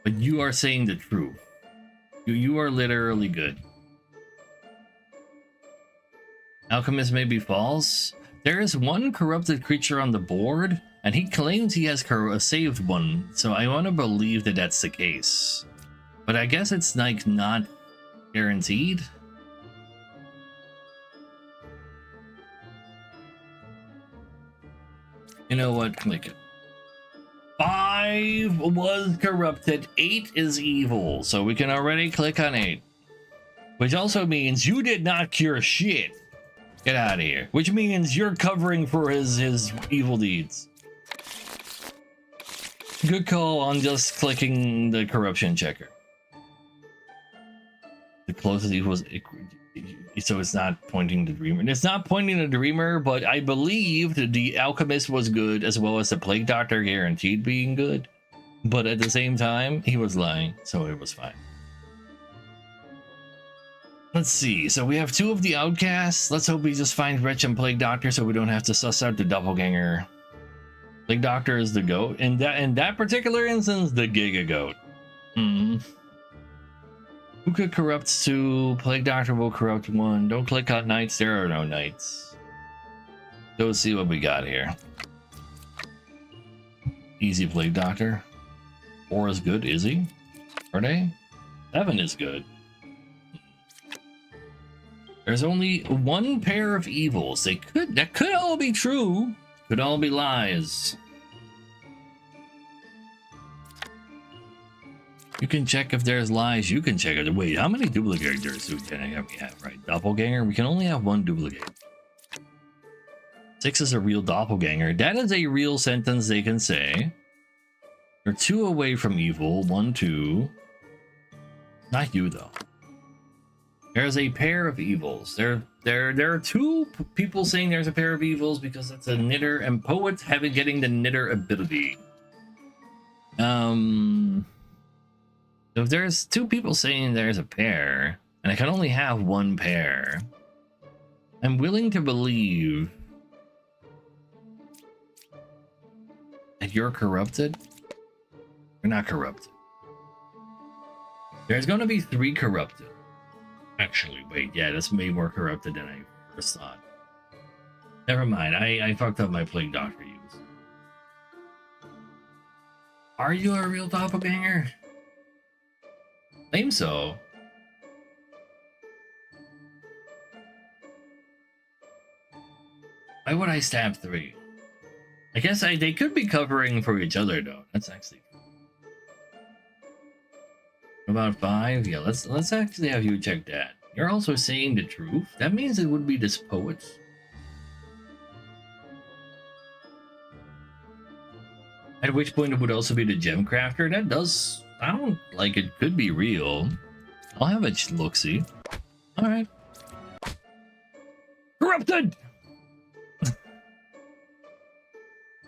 But you are saying the truth. You are literally good. Alchemist may be false. There is 1 corrupted creature on the board, and he claims he has saved 1, so I want to believe that that's the case. But I guess it's like not guaranteed. You know what? Click it. 5 was corrupted. 8 is evil, so we can already click on 8. Which also means you did not cure shit. Get out of here. Which means you're covering for his evil deeds. Good call on just clicking the corruption checker. The closest equals, so it's not pointing to Dreamer. It's not pointing to Dreamer, but I believe the Alchemist was good as well as the Plague Doctor guaranteed being good. But at the same time, he was lying, so it was fine. Let's see. So we have 2 of the outcasts. Let's hope we just find Wretch and Plague Doctor so we don't have to suss out the doppelganger. Plague Doctor is the goat. In that particular instance, the Giga Goat. Hmm. Who could corrupt two? Plague Doctor will corrupt one. Don't click on knights. There are no knights. Let's see what we got here. Easy Plague Doctor. 4 is good, is he? Are they? 7 is good. There's only one pair of evils. That could all be true. Could all be lies. You can check if there's lies. You can check it. Wait, how many duplicators do we have? Right, doppelganger. We can only have one duplicate. 6 is a real doppelganger. That is a real sentence they can say. They're 2 away from evil. 1, 2. Not you though. There's a pair of evils. There are 2 people saying there's a pair of evils because that's a knitter and poet getting the knitter ability. If there's 2 people saying there's a pair, and I can only have 1 pair, I'm willing to believe that you're corrupted. You're not corrupted. There's going to be 3 corrupted. Actually, wait, yeah, that's way more corrupted than I first thought. Never mind, I fucked up my Plague Doctor use. Are you a real doppelganger? Claim so. Why would I stab 3? I guess they could be covering for each other though. That's actually about 5. Yeah, let's actually have you check that. You're also saying the truth. That means it would be this poet. At which point it would also be the gem crafter. That does sound like it could be real. I'll have a look-see. Alright. Corrupted!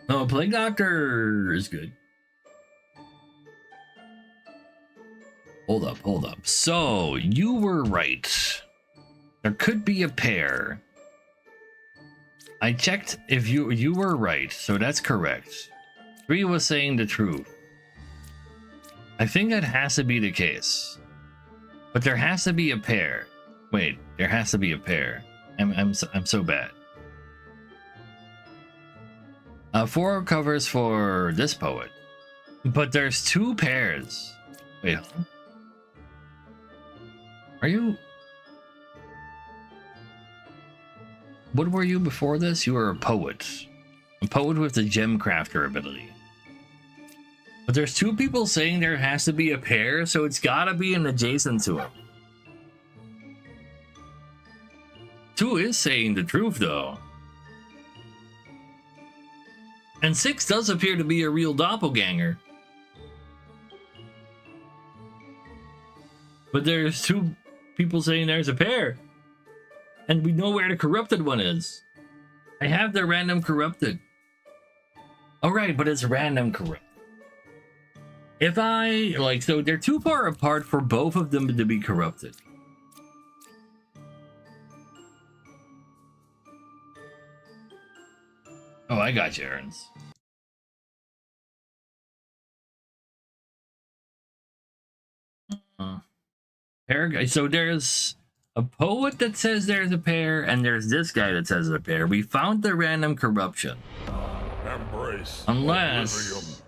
Oh, Plague Doctor is good. Hold up. So, you were right. There could be a pair. I checked if you were right, so that's correct. 3 was saying the truth. I think that has to be the case. But there has to be a pair. Wait, there has to be a pair. I'm so bad. 4 covers for this poet. But there's 2 pairs. Wait, huh? Are you... What were you before this? You were a poet. A poet with the gem crafter ability. But there's 2 people saying there has to be a pair, so it's gotta be an adjacent to him. 2 is saying the truth, though. And 6 does appear to be a real doppelganger. But there's 2 people saying there's a pair. And we know where the corrupted one is. I have the random corrupted. Alright, but it's random corrupted. If I, so they're too far apart for both of them to be corrupted. Oh, I got you, Aaron's. So there's a poet that says there's a pair, and there's this guy that says a pair. We found the random corruption.
Embrace.
Unless,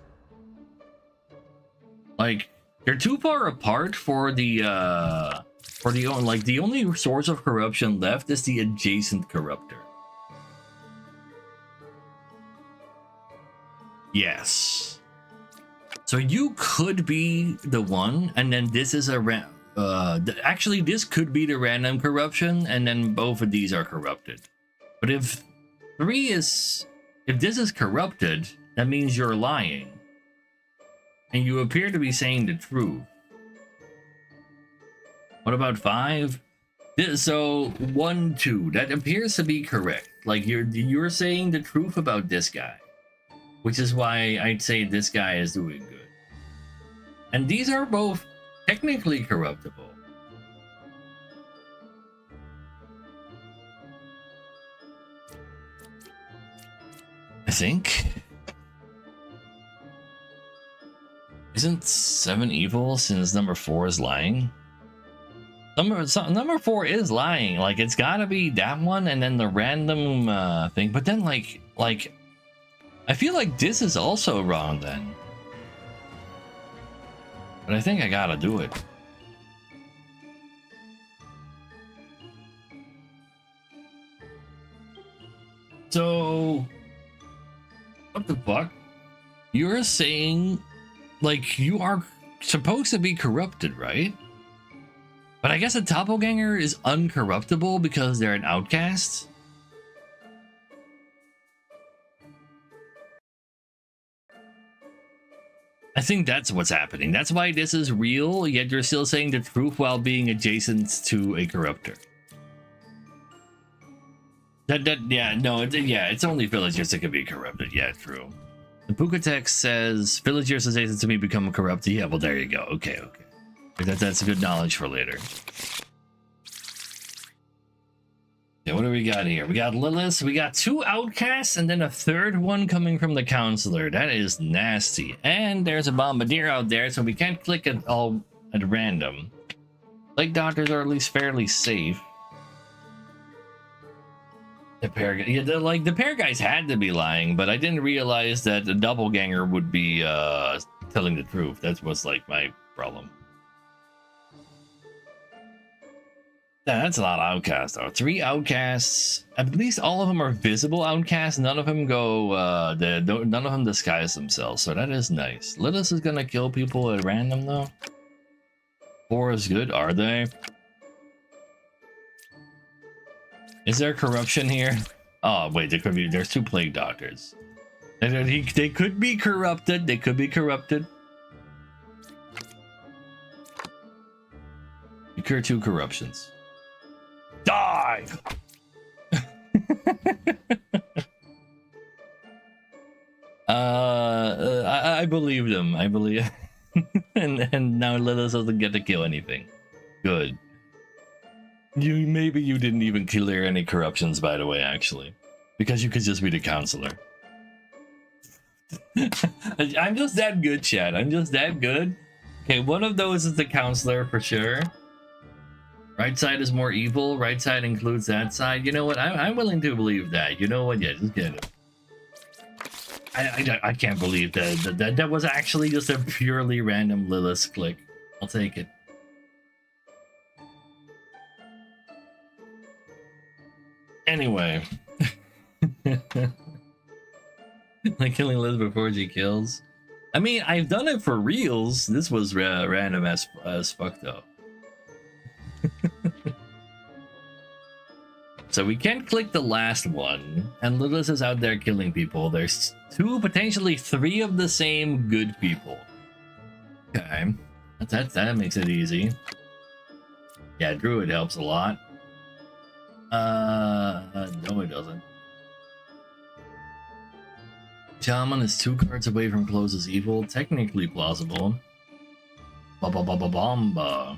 they're too far apart for the only source of corruption left is the adjacent corruptor. Yes. So you could be the one, and then this is a actually this could be the random corruption, and then both of these are corrupted. But if this is corrupted, that means you're lying. And you appear to be saying the truth. What about 5? So 1, 2, that appears to be correct. Like you're saying the truth about this guy. Which is why I'd say this guy is doing good. And these are both technically corruptible. I think. Isn't 7 evil since number 4 is lying? Number 4 is lying. Like, it's gotta be that one and then the random thing. But then, like, I feel like this is also wrong then. But I think I gotta do it. So, what the fuck? You're saying, like, you are supposed to be corrupted, right? But I guess a doppelganger is uncorruptible because they're an outcast? I think that's what's happening. That's why this is real, yet you're still saying the truth while being adjacent to a corruptor. It's only villagers that can be corrupted. Yeah, true. The Bukatex says villagers adjacent to me become corrupted. Yeah, well, there you go. Okay. That's good knowledge for later. Yeah, what do we got here? We got Lilith, we got 2 outcasts, and then a 3rd one coming from the counselor. That is nasty. And there's a bombardier out there, so we can't click it all at random. Lake doctors are at least fairly safe. The pair, the pair guys had to be lying, but I didn't realize that the doppelganger would be telling the truth. That was like my problem. Yeah, that's a lot of outcasts though. 3 outcasts. At least all of them are visible outcasts. None of them go. None of them disguise themselves. So that is nice. Lilith is gonna kill people at random though. 4 is good. Are they? Is there corruption here? Oh wait, there could be. There's 2 plague doctors. They could be corrupted. They could be corrupted. You cure 2 corruptions. Die! I believed him. I believe, and now Lilith doesn't get to kill anything. Good. Maybe you didn't even clear any corruptions, by the way, actually, because you could just be the counselor. I'm just that good, Chad. I'm just that good. Okay, one of those is the counselor for sure. Right side is more evil. Right side includes that side. You know what? I'm willing to believe that. You know what? Yeah, just get it. I can't believe that was actually just a purely random Lilith click. I'll take it. Anyway. Like killing Liz before she kills. I mean, I've done it for reals. This was random as fuck though. So we can't click the last one, and Lilith is out there killing people. There's 2, potentially 3 of the same good people. Okay, that makes it easy. Yeah, Druid helps a lot. No, it doesn't. Shaman is 2 cards away from closest evil. Technically plausible. Ba-ba-ba-ba-bomba.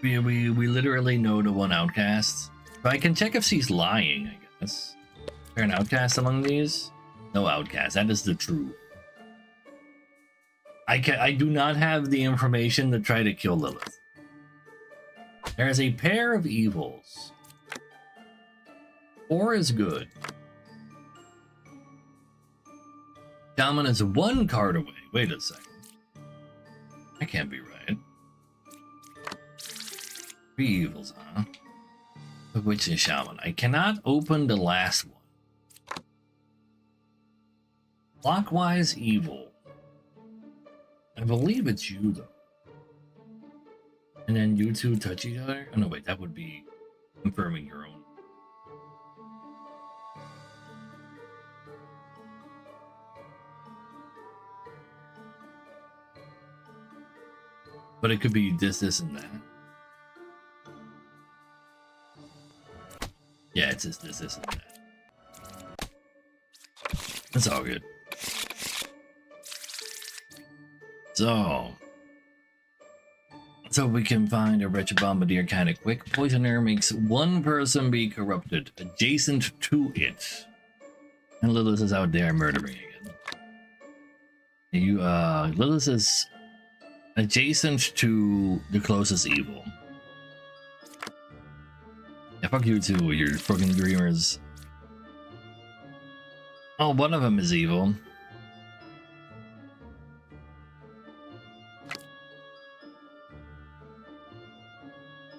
We literally know the 1 outcast. But I can check if she's lying, I guess. Is there an outcast among these? No outcast. That is the truth. I do not have the information to try to kill Lilith. There is a pair of evils. 4 is good. Shaman is 1 card away. Wait a second. That can't be right. 3 evils, huh? Which is Shaman. I cannot open the last one. Clockwise evil. I believe it's you though. And then you 2 touch each other? Oh no, wait, that would be confirming your own. But it could be this, and that. Yeah, it's just this, and that. That's all good. So, So we can find a wretched bombardier kind of quick. Poisoner makes one person be corrupted adjacent to it. And Lilith is out there murdering again. Lilith is adjacent to the closest evil. Yeah, fuck you too, you fucking dreamers. Oh, one of them is evil.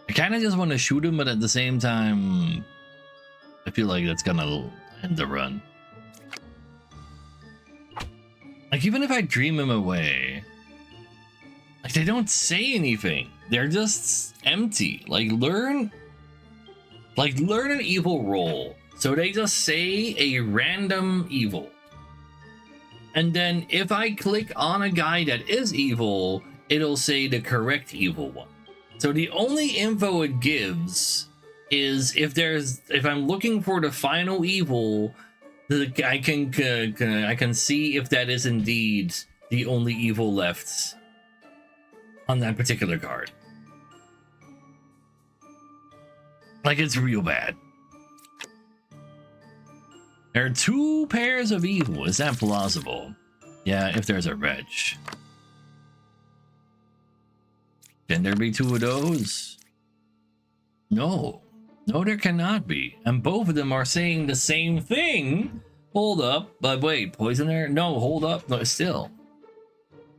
I kind of just want to shoot him, but at the same time, I feel like that's gonna end the run. Like, even if I dream him away, like, they don't say anything. They're just empty. Like, learn an evil role. So they just say a random evil. And then if I click on a guy that is evil, it'll say the correct evil one. So the only info it gives is if I'm looking for the final evil, I can see if that is indeed the only evil left on that particular card. Like, it's real bad. There are 2 pairs of evil. Is that plausible? Yeah, if there's a wretch. Can there be 2 of those? No. No, there cannot be. And both of them are saying the same thing. Hold up. But wait, poisoner? No, hold up. No, still.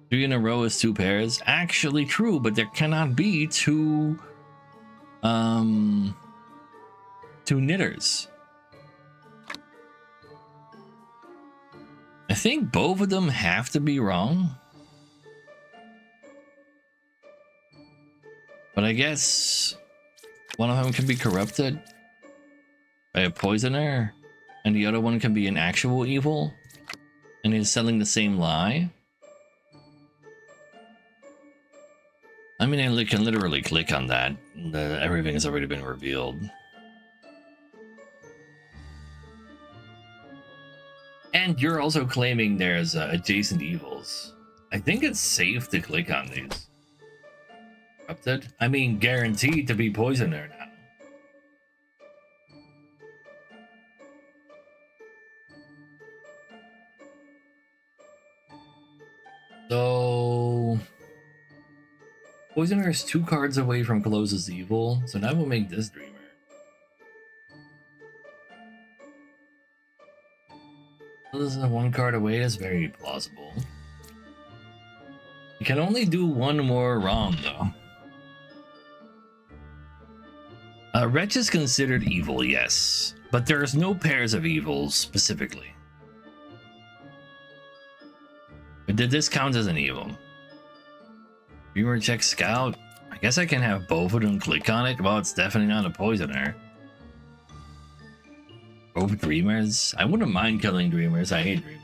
3 in a row is 2 pairs. Actually true, but there cannot be 2 knitters. I think both of them have to be wrong. But I guess one of them can be corrupted by a poisoner, and the other one can be an actual evil, and he's selling the same lie. I mean, I can literally click on that. Everything has already been revealed. And you're also claiming there's adjacent evils. I think it's safe to click on these. Corrupted? I mean, guaranteed to be poisoner now. So poisoner is 2 cards away from closest evil, so that will make this dreamer. This is 1 card away. That's very plausible. You can only do 1 more wrong, though. Wretch is considered evil, yes, but there's no pairs of evils specifically. But did this count as an evil? Viewer check scout. I guess I can have both of them click on it. Well, it's definitely not a poisoner. Both dreamers. I wouldn't mind killing dreamers. I hate dreamers.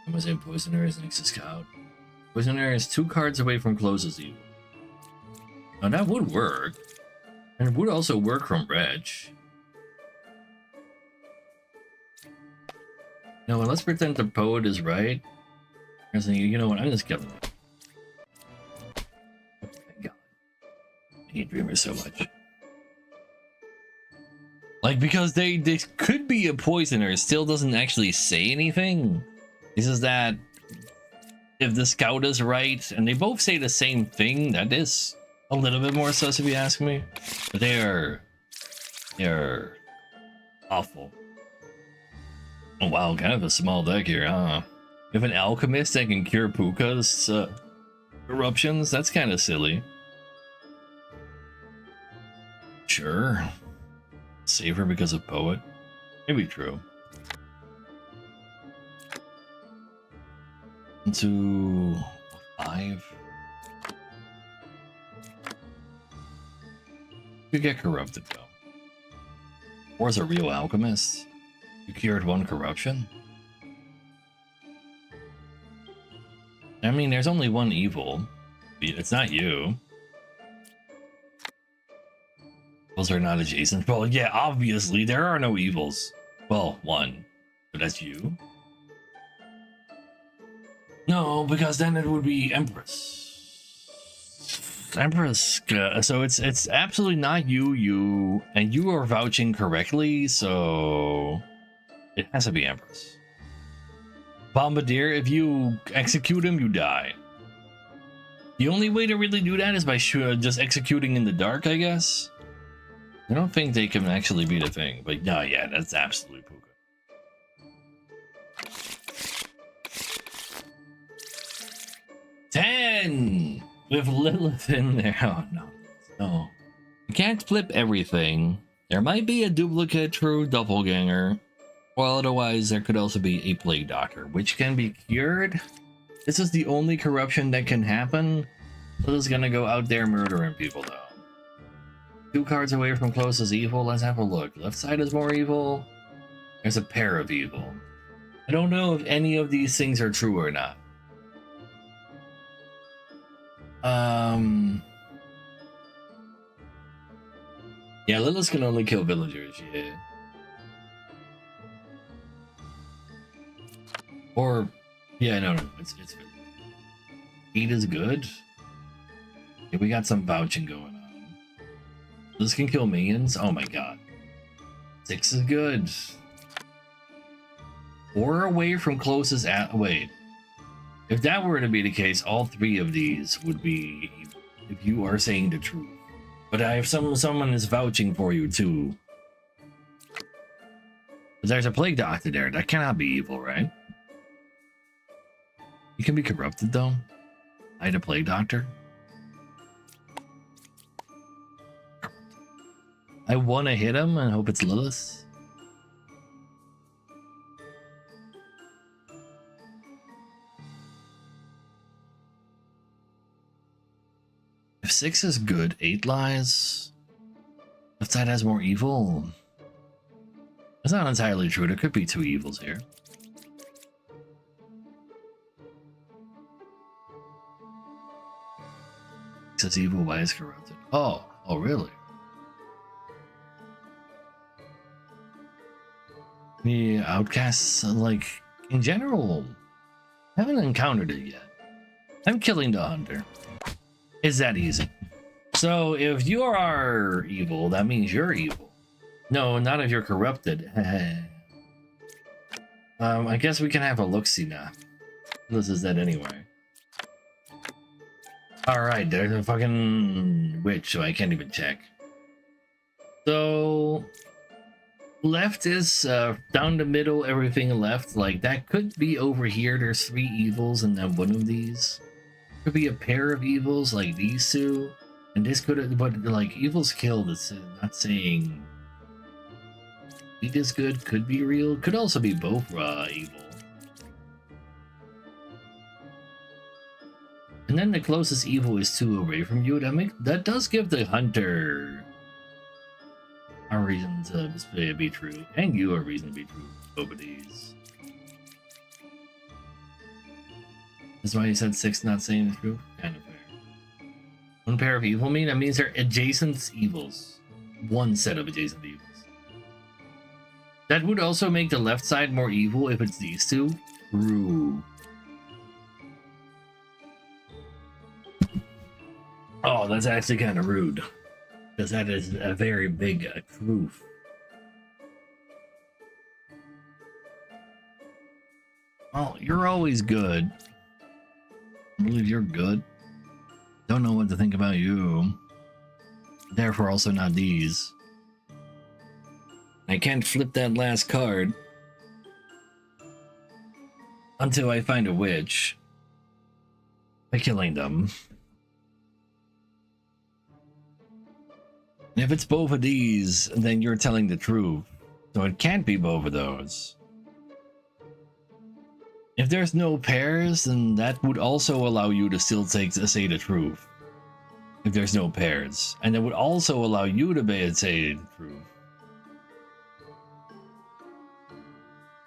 I'm gonna say poisoner is next to scout. Poisoner is 2 cards away from closest evil. Now that would work. And it would also work from Wretch. No, let's pretend the poet is right. You know what? I'm just killing it. Oh my god. I hate dreamers so much. Like, because they could be a poisoner, it still doesn't actually say anything. This is that if the scout is right, and they both say the same thing, that is a little bit more sus if you ask me. But they're awful. Oh wow, kind of a small deck here, huh? If an alchemist that can cure Puka's eruptions, that's kind of silly. Sure. Safer because of poet. Maybe true. Into 5. You get corrupted though. Or as a real alchemist, you cured 1 corruption. I mean, there's only 1 evil. It's not you. Evils are not adjacent. Well, yeah, obviously there are no evils. Well, one. But that's you. No, because then it would be Empress. Empress. So it's absolutely not you, and you are vouching correctly, so it has to be Empress. Bombardier, if you execute him, you die. The only way to really do that is by just executing in the dark, I guess. I don't think they can actually beat a thing, but no, yeah, that's absolutely puka. $10 with Lilith in there. Oh no. You can't flip everything. There might be a duplicate true doppelganger. Well, otherwise there could also be a plague doctor, which can be cured. This is the only corruption that can happen. Lilith's gonna go out there murdering people though. 2 cards away from closest evil. Let's have a look. Left side is more evil. There's a pair of evil. I don't know if any of these things are true or not. Yeah, Lilith can only kill villagers, yeah. Or, yeah, no, it's good. 8 is good. Yeah, we got some vouching going on. This can kill minions. Oh my god. 6 is good. 4 away from closest wait. If that were to be the case, all 3 of these would be if you are saying the truth. But if someone is vouching for you too. But there's a plague doctor there. That cannot be evil, right? You can be corrupted though. I had a plague doctor. I want to hit him and hope it's Lilith. If 6 is good, 8 lies. Left side has more evil. That's not entirely true. There could be 2 evils here. Says evil, why is corrupted? Oh really? The outcasts, like, in general, haven't encountered it yet. I'm killing the hunter. It's that easy. So if you are evil, that means you're evil. No, not if you're corrupted. I guess we can have a look-see now. This is that anyway. Alright, there's a fucking witch, so I can't even check. So left is down the middle, everything left. Like, that could be over here. There's 3 evils and then one of these. Could be a pair of evils like these 2. And this could have, but like, evils killed. It's not saying it is good, could be real, could also be both evil. And then the closest evil is 2 away from you. That does give the hunter a reason to be true, and you a reason to be true. Both of these. That's why you said 6 not saying the truth. Kind of fair. 1 pair of evil that means they're adjacent evils. 1 set of adjacent evils. That would also make the left side more evil if it's these 2. True. Oh, that's actually kind of rude. Because that is a very big truth. Well, you're always good. I believe you're good. Don't know what to think about you. Therefore, also not these. I can't flip that last card until I find a witch by killing them. And if it's both of these, then you're telling the truth. So it can't be both of those. If there's no pairs, then that would also allow you to still say the truth. If there's no pairs. And it would also allow you to say the truth.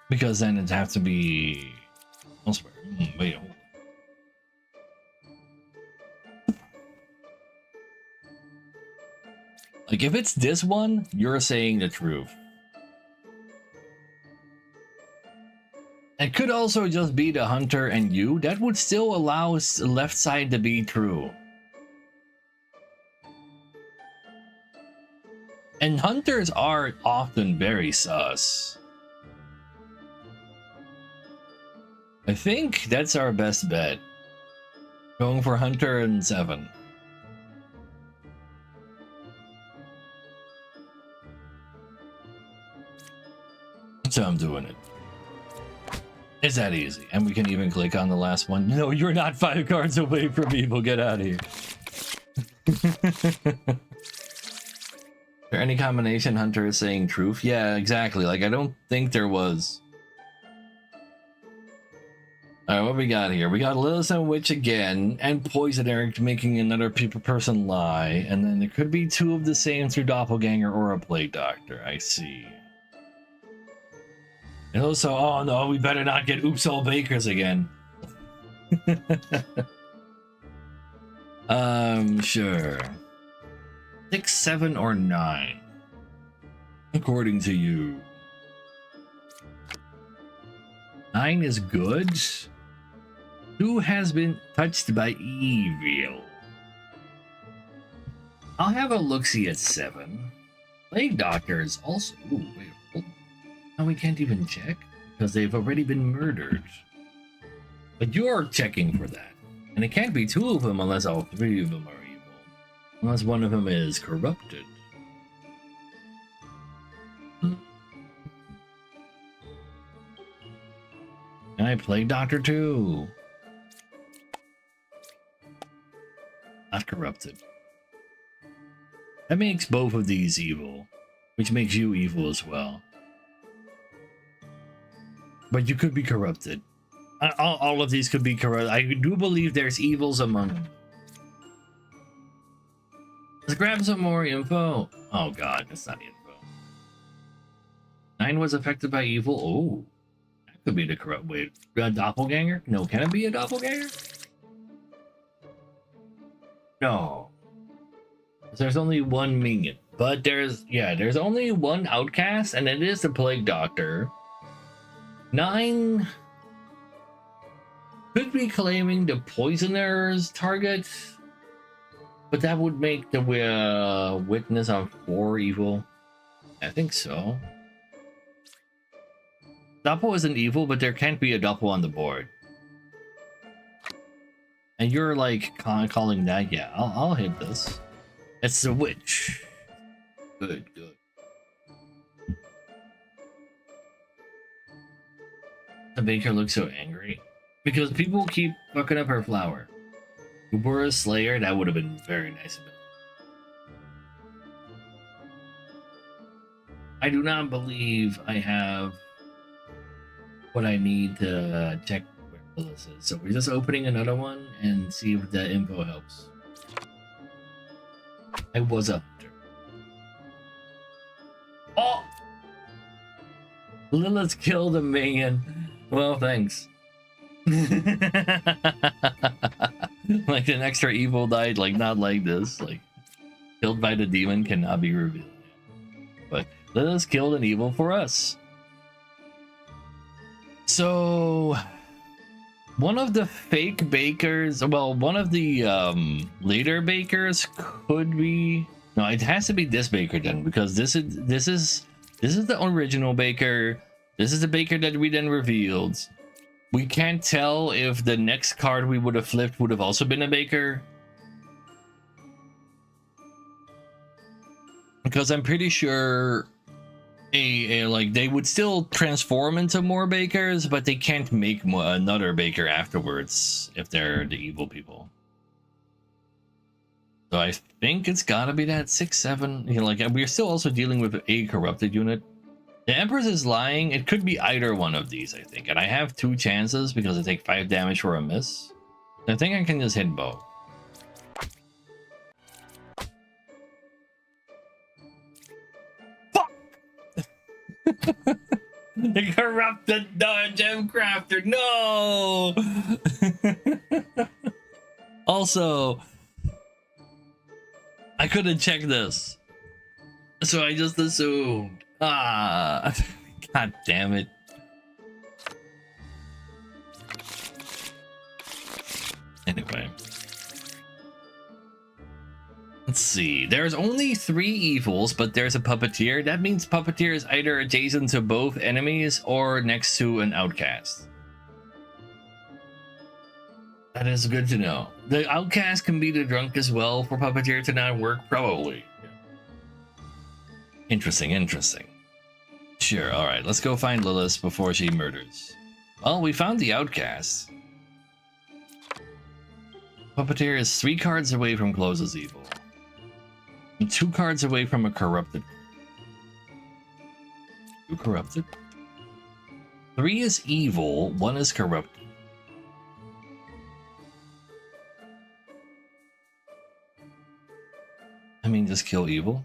Because then it'd have to be elsewhere. Wait, hold on. Like Like, if it's this one, you're saying the truth. It could also just be the hunter and you. That would still allow the left side to be true. And hunters are often very sus. I think that's our best bet. Going for hunter and 7. So I'm doing it. It's that easy. And we can even click on the last one. No, you're not 5 cards away from evil. Get out of here. Is there any combination hunter is saying truth? Yeah, exactly. Like, I don't think there was. Alright, what we got here? We got Lilith and Witch again, and Poison Eric making another person lie, and then there could be 2 of the same through Doppelganger or a Plague Doctor. I see. And also, oh no, we better not get Oops All Bakers again. Sure. 6, 7, or 9? According to you. 9 is good. 2 has been touched by evil. I'll have a look-see at 7. Plague Doctor is also... Ooh, wait, hold on. Now we can't even check because they've already been murdered. But you're checking for that. And it can't be 2 of them unless all 3 of them are evil. Unless one of them is corrupted. And I Plague Doctor too. Not corrupted. That makes both of these evil, which makes you evil as well. But you could be corrupted. All of these could be corrupted. I do believe there's evils among them. Let's grab some more info. Oh god, that's not info. 9 was affected by evil. Oh, that could be the corrupt. Wait, a doppelganger? No, can it be a doppelganger? No. There's only 1 minion. But there's only 1 outcast, and it is the Plague Doctor. 9 could be claiming the Poisoner's target, but that would make the witness on 4 evil. I think so. Doppel isn't evil, but there can't be a Doppel on the board. And you're like calling that, yeah, I'll hit this. It's the witch. Good, good. The baker looks so angry because people keep fucking up her flower. Ubura's Slayer, that would have been very nice of it. I do not believe I have what I need to check where Phyllis is. So we're just opening another one and see if the info helps. I was a hunter. Oh! Lilith killed a minion. Well, thanks. Like an extra evil died, like not like this. Like killed by the demon cannot be revealed. But Lilith killed an evil for us. So one of the fake bakers, well, one of the later bakers could be, no, it has to be this baker then, because this is the original baker. This is the baker that we then revealed. We can't tell if the next card we would have flipped would have also been a baker, because I'm pretty sure like they would still transform into more bakers, but they can't make another baker afterwards if they're the evil people. So I think it's gotta be that 6, 7. You know, like we're still also dealing with a corrupted unit. The Empress is lying. It could be either one of these, I think, and I have 2 chances because I take 5 damage for a miss. I think I can just hit both. The corrupted gem crafter, no. Also, I couldn't check this. So I just assumed. Ah, god damn it. Anyway. Let's see. There's only 3 evils, but there's a puppeteer. That means puppeteer is either adjacent to both enemies or next to an outcast. That is good to know. The outcast can be the drunk as well for puppeteer to not work, probably. Interesting, interesting. Sure, alright, let's go find Lilith before she murders. Well, we found the outcast. Puppeteer is 3 cards away from closest evil. And 2 cards away from a corrupted. 2 corrupted? 3 is evil, 1 is corrupted. I mean, just kill evil.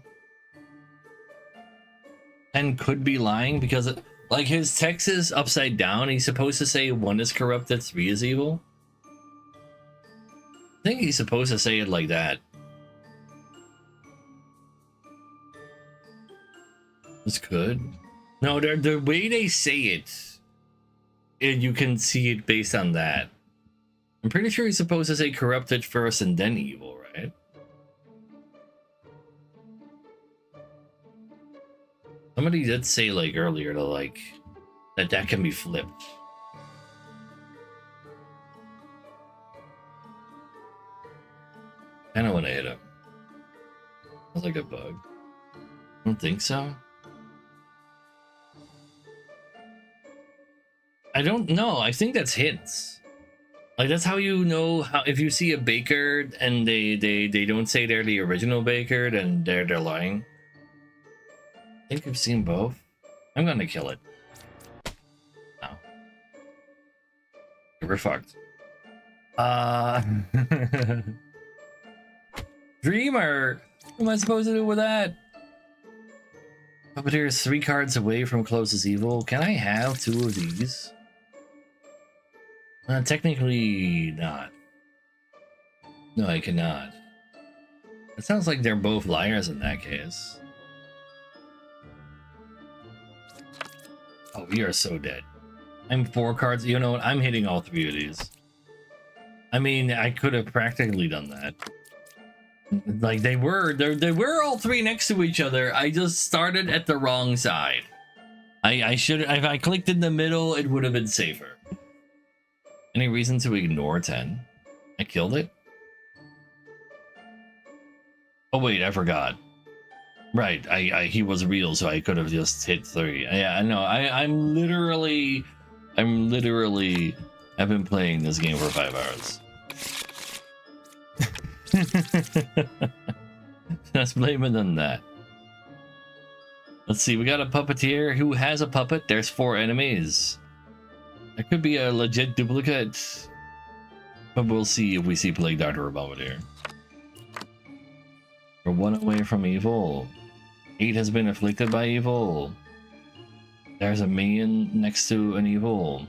And could be lying because, like, his text is upside down. He's supposed to say 1 is corrupted, 3 is evil. I think he's supposed to say it like that. This could. No, the way they say it, you can see it based on that. I'm pretty sure he's supposed to say corrupted first and then evil, right? Somebody did say, like, earlier to, like, that can be flipped. I don't want to hit him. Sounds like a bug. I don't think so. I don't know. I think that's hints. Like, that's how you know how, if you see a baker and they don't say they're the original baker, then they're lying. I think I've seen both. I'm gonna kill it. No. We're fucked. Dreamer! What am I supposed to do with that? Puppeteer is 3 cards away from closest evil. Can I have 2 of these? Technically not. No, I cannot. It sounds like they're both liars in that case. Oh, we are so dead. I'm 4 cards. You know what? I'm hitting all 3 of these. I mean, I could have practically done that. Like, they were all 3 next to each other. I just started at the wrong side. I should, if I clicked in the middle, it would have been safer. Any reason to ignore 10? I killed it? Oh wait, I forgot. Right, he was real, so I could have just hit 3. Yeah, I know. I'm literally I've been playing this game for 5 hours. Let's blame it on that. Let's see, we got a puppeteer who has a puppet. There's 4 enemies. That could be a legit duplicate. But we'll see if we see Plague Doctor or Bombardier. We're 1 away from evil. 8 has been afflicted by evil. There's a minion next to an evil.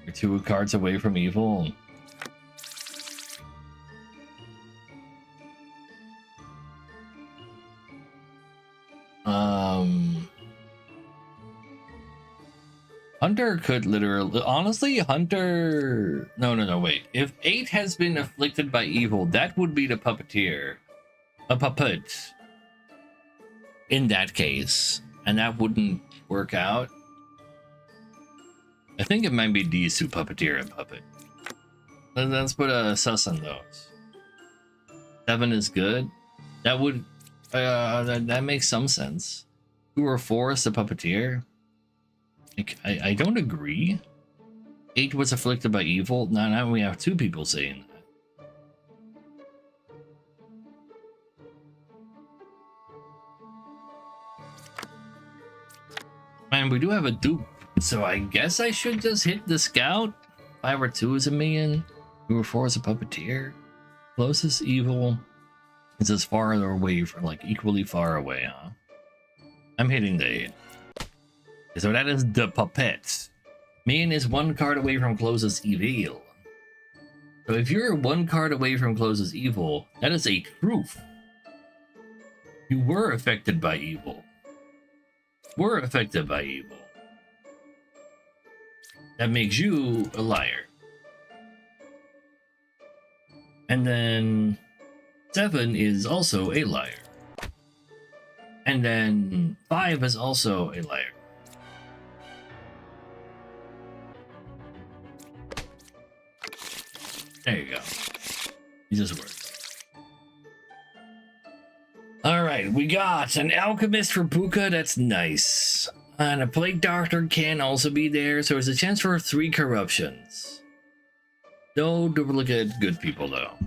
We're 2 cards away from evil. Hunter could literally, honestly, Hunter. No, wait. If 8 has been afflicted by evil, that would be the puppeteer, a puppet. In that case, and that wouldn't work out. I think it might be these 2, puppeteer and puppet. Let's put a sus on those. 7 is good. That would, that makes some sense. 2 or 4 is the puppeteer. I don't agree. 8 was afflicted by evil. Now we have 2 people saying that. Man, we do have a dupe, so I guess I should just hit the scout. 5 or 2 is a minion. 2 or 4 is a puppeteer. Closest evil is as far away from, like, equally far away, huh? I'm hitting the 8. So that is the puppet. Minion is 1 card away from closest evil. So if you're 1 card away from closest evil, that is a truth. You were affected by evil. Were affected by evil. That makes you a liar. And then 7 is also a liar. And then 5 is also a liar. There you go. He just works. Alright, we got an alchemist for Puka. That's nice. And a plague doctor can also be there, so there's a chance for 3 corruptions. No duplicate good people though.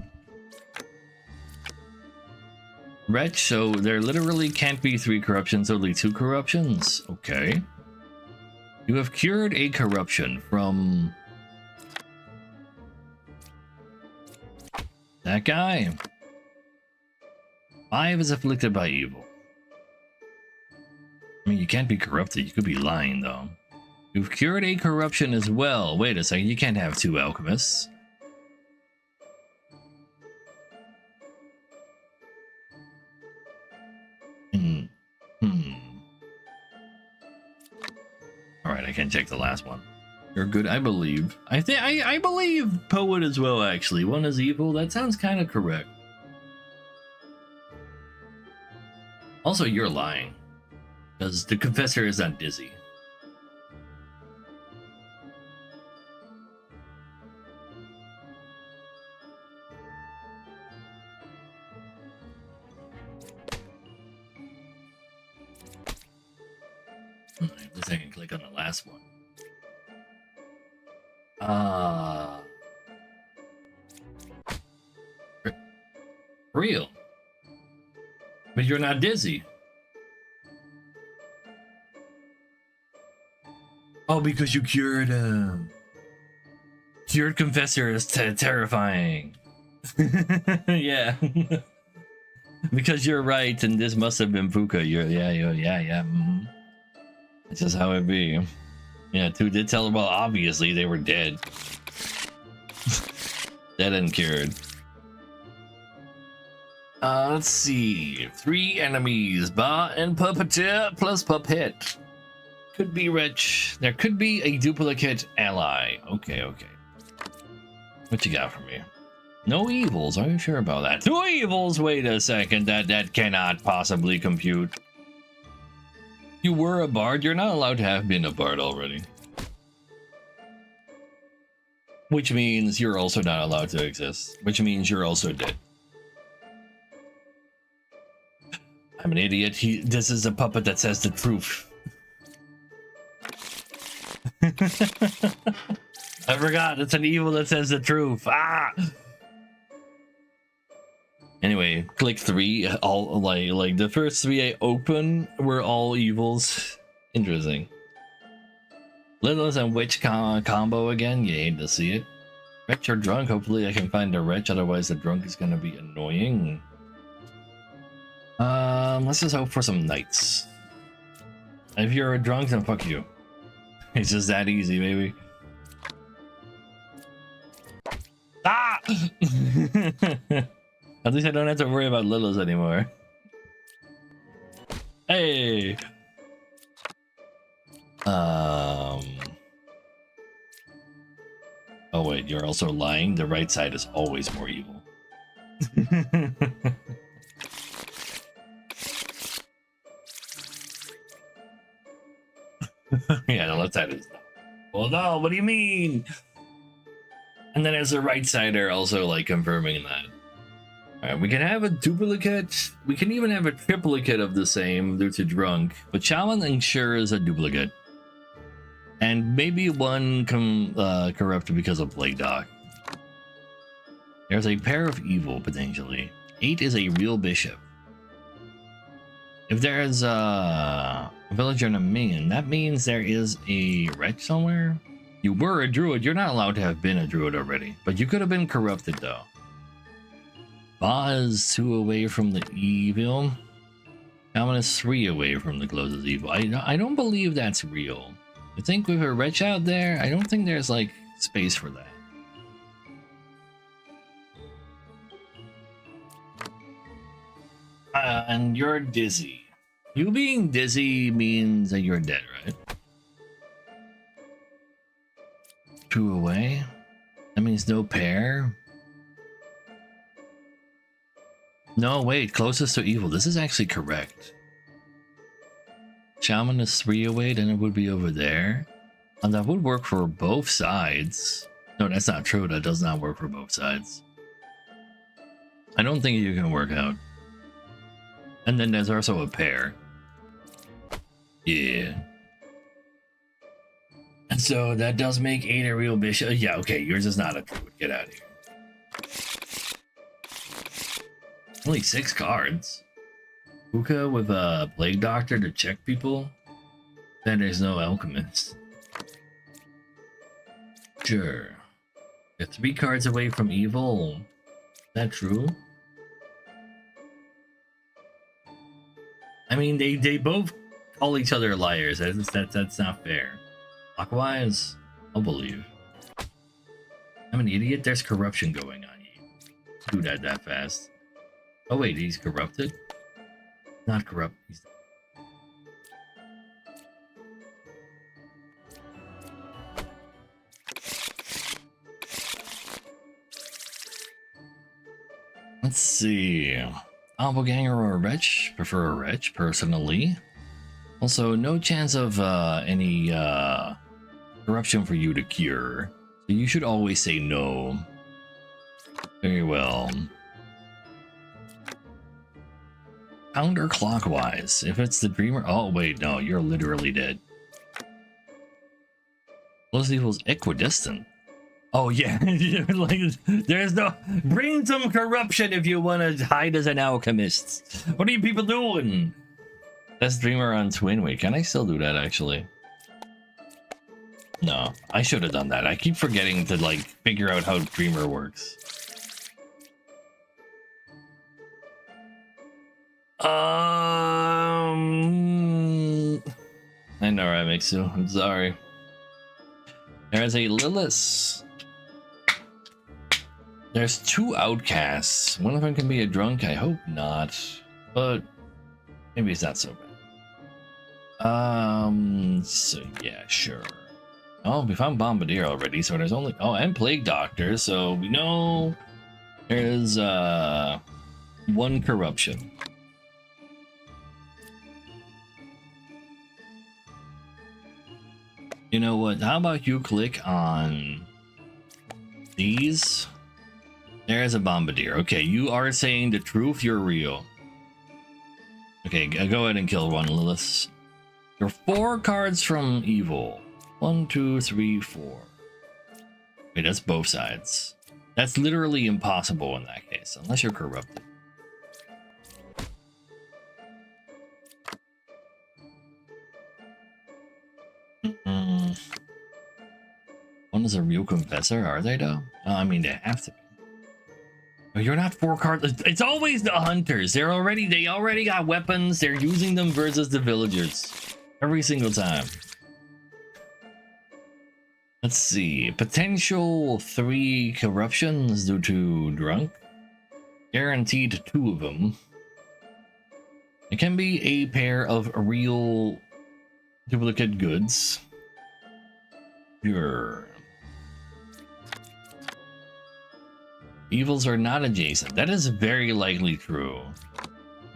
Wretch, so there literally can't be 3 corruptions, only 2 corruptions. Okay. You have cured a corruption from that guy. 5 is afflicted by evil. I mean, you can't be corrupted. You could be lying, though. You've cured a corruption as well. Wait a second. You can't have 2 alchemists. Alright, I can check the last one. You're good, I believe. I believe Poet as well, actually. 1 is evil. That sounds kind of correct. Also, you're lying. Because the confessor is not dizzy. At least I can click on the last one. Real. But you're not dizzy. Oh, because you cured him. Cured confessor is terrifying. Yeah. Because you're right, and this must have been Puka. Yeah. Mm-hmm. That's just how it be. Yeah, 2 did tell them. Well, obviously they were dead. Dead and cured. Let's see. 3 enemies. Ba and Puppeteer plus Puppet. Could be rich. There could be a duplicate ally. Okay. What you got for me? No evils. Are you sure about that? 2 evils? Wait a second. That cannot possibly compute. You were a bard. You're not allowed to have been a bard already. Which means you're also not allowed to exist. Which means you're also dead. I'm an idiot. This is a puppet that says the truth. I forgot. It's an evil that says the truth. Ah! Anyway, click 3. All like the first 3 I open were all evils. Interesting. Littlest and Witch combo again. You hate to see it. Wretch or drunk. Hopefully I can find a wretch. Otherwise the drunk is gonna be annoying. Let's just hope for some knights. If you're a drunk, then fuck you. It's just that easy, baby. Ah! At least I don't have to worry about Liliths anymore. Hey! Oh wait, you're also lying? The right side is always more evil. Yeah, the left side is not. Well, no, what do you mean? And then there's the right side there also like confirming that. Alright, we can have a duplicate. We can even have a triplicate of the same due to drunk. But Shaman ensures a duplicate. And maybe 1 corrupted because of Plague Doc. There's a pair of evil, potentially. 8 is a real bishop. If there's a villager and a minion, that means there is a wretch somewhere. You were a druid. You're not allowed to have been a druid already. But you could have been corrupted, though. Ba is 2 away from the evil. Shaman is 3 away from the closest evil. I don't believe that's real. I think with a wretch out there, I don't think there's, like, space for that. And you're dizzy. You being dizzy means that you're dead, right? 2 away. That means no pair. No, wait, closest to evil. This is actually correct. Shaman is 3 away, then it would be over there. And that would work for both sides. No, that's not true. That does not work for both sides. I don't think you can work out. And then there's also a pair. Yeah. And so that does make 8 a real bishop. Yeah, okay, yours is not a druid. Get out of here. Only 6 cards. Puka with a Plague Doctor to check people. Then there's no Alchemist. Sure. You're 3 cards away from evil. Is that true? I mean, they both call each other liars. That's not fair. Clockwise, I'll believe. I'm an idiot. There's corruption going on. Do that fast. Oh wait, he's corrupted? Not corrupt. He's... Let's see. Doppelganger or a wretch? Prefer a wretch, personally. Also, no chance of any corruption for you to cure. So you should always say no. Very well. Counterclockwise. If it's the dreamer... Oh, wait, no. You're literally dead. Close equals equidistant. Oh, yeah. Like, there's no... Bring some corruption if you want to hide as an alchemist. What are you people doing? That's Dreamer on Twin. Wait, can I still do that, actually? No, I should have done that. I keep forgetting to, like, figure out how Dreamer works. I know, right, Mixu? I'm sorry. There's a Lilith. There's 2 outcasts. One of them can be a drunk. I hope not. But maybe it's not so bad. So yeah, sure. Oh, we found Bombardier already, so there's only... Oh, and Plague Doctor, so we know there's 1 corruption. You know what? How about you click on these? There's a Bombardier. Okay, you are saying the truth. You're real. Okay, go ahead and kill one, Lilith. There are 4 cards from evil. 1, 2, 3, 4. Wait, that's both sides. That's literally impossible in that case, unless you're corrupted. One is a real confessor, are they though? I mean, they have to be. Oh, you're not 4 cards. It's always the hunters. They already got weapons. They're using them versus the villagers every single time. Let's see. Potential 3 corruptions due to drunk. Guaranteed 2 of them. It can be a pair of real duplicate goods. Sure. Evils are not adjacent. That is very likely true.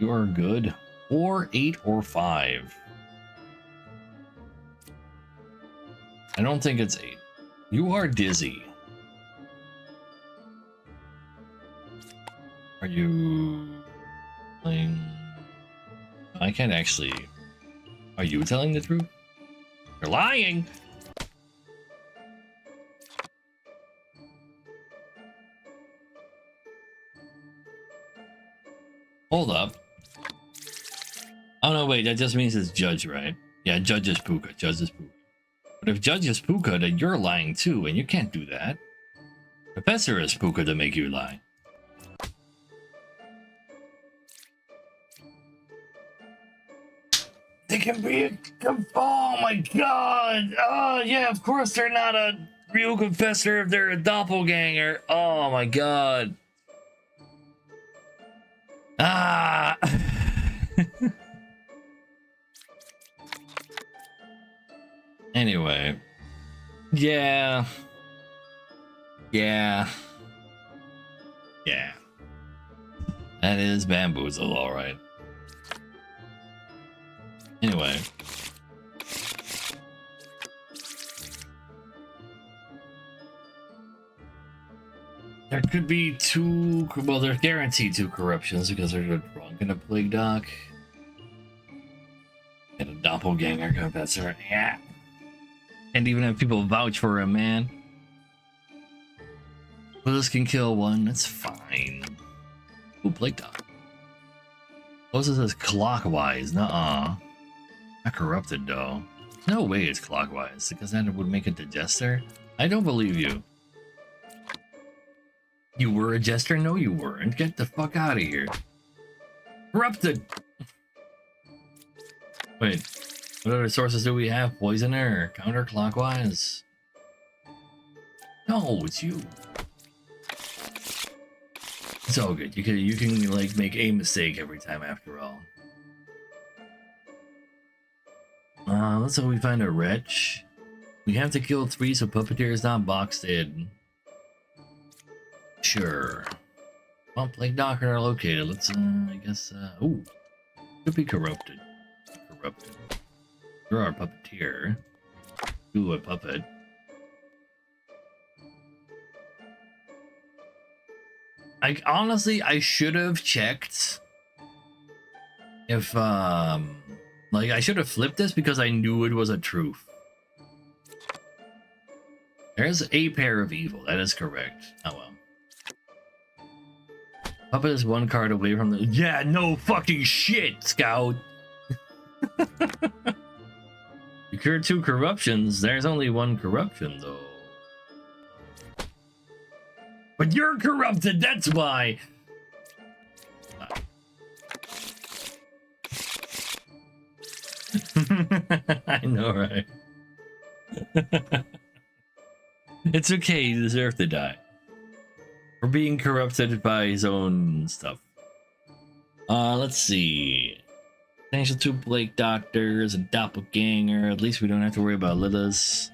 You are good. Or 8 or 5. I don't think it's 8. You are dizzy. Are you playing? I can't actually. Are you telling the truth? You're lying. Hold up. Oh no, wait, that just means it's Judge, right? Yeah, Judge is Puka. Judge is Puka. But if Judge is Puka, then you're lying too, and you can't do that. Professor is Puka to make you lie. They can be oh my god! Oh yeah, of course they're not a real confessor if they're a doppelganger. Oh my god. Ah! Anyway. Yeah. Yeah. Yeah. That is bamboozle, alright. Anyway. There could be two, well, there's guaranteed two corruptions because there's a drunk and a plague doc. And a doppelganger confessor. Yeah. Can't even have people vouch for him, man. Willis can kill one, that's fine. Ooh, plague doc. Closest is clockwise, nuh-uh. Not corrupted, though. No way it's clockwise, because that would make it the jester. I don't believe you. You were a jester? No, you weren't. Get the fuck out of here. Corrupted! Wait, what other sources do we have? Poisoner? Counterclockwise? No, it's you. It's all good. You can like make a mistake every time after all. Let's hope we find a wretch. We have to kill 3 so Puppeteer is not boxed in. Sure. Well, Plague Doctor are located. Let's, I guess, ooh. Could be corrupted. Corrupted. You're our puppeteer. Ooh, a puppet. Honestly, I should have checked if, like, I should have flipped this because I knew it was a truth. There's a pair of evil. That is correct. Oh, well. Puppet is 1 card away from the... Yeah, no fucking shit, Scout! You cured 2 corruptions. There's only 1 corruption, though. But you're corrupted, that's why! I know, right? It's okay, you deserve to die. For being corrupted by his own stuff. Let's see. Potential 2 Blake Doctors, a doppelganger. At least we don't have to worry about Liliths.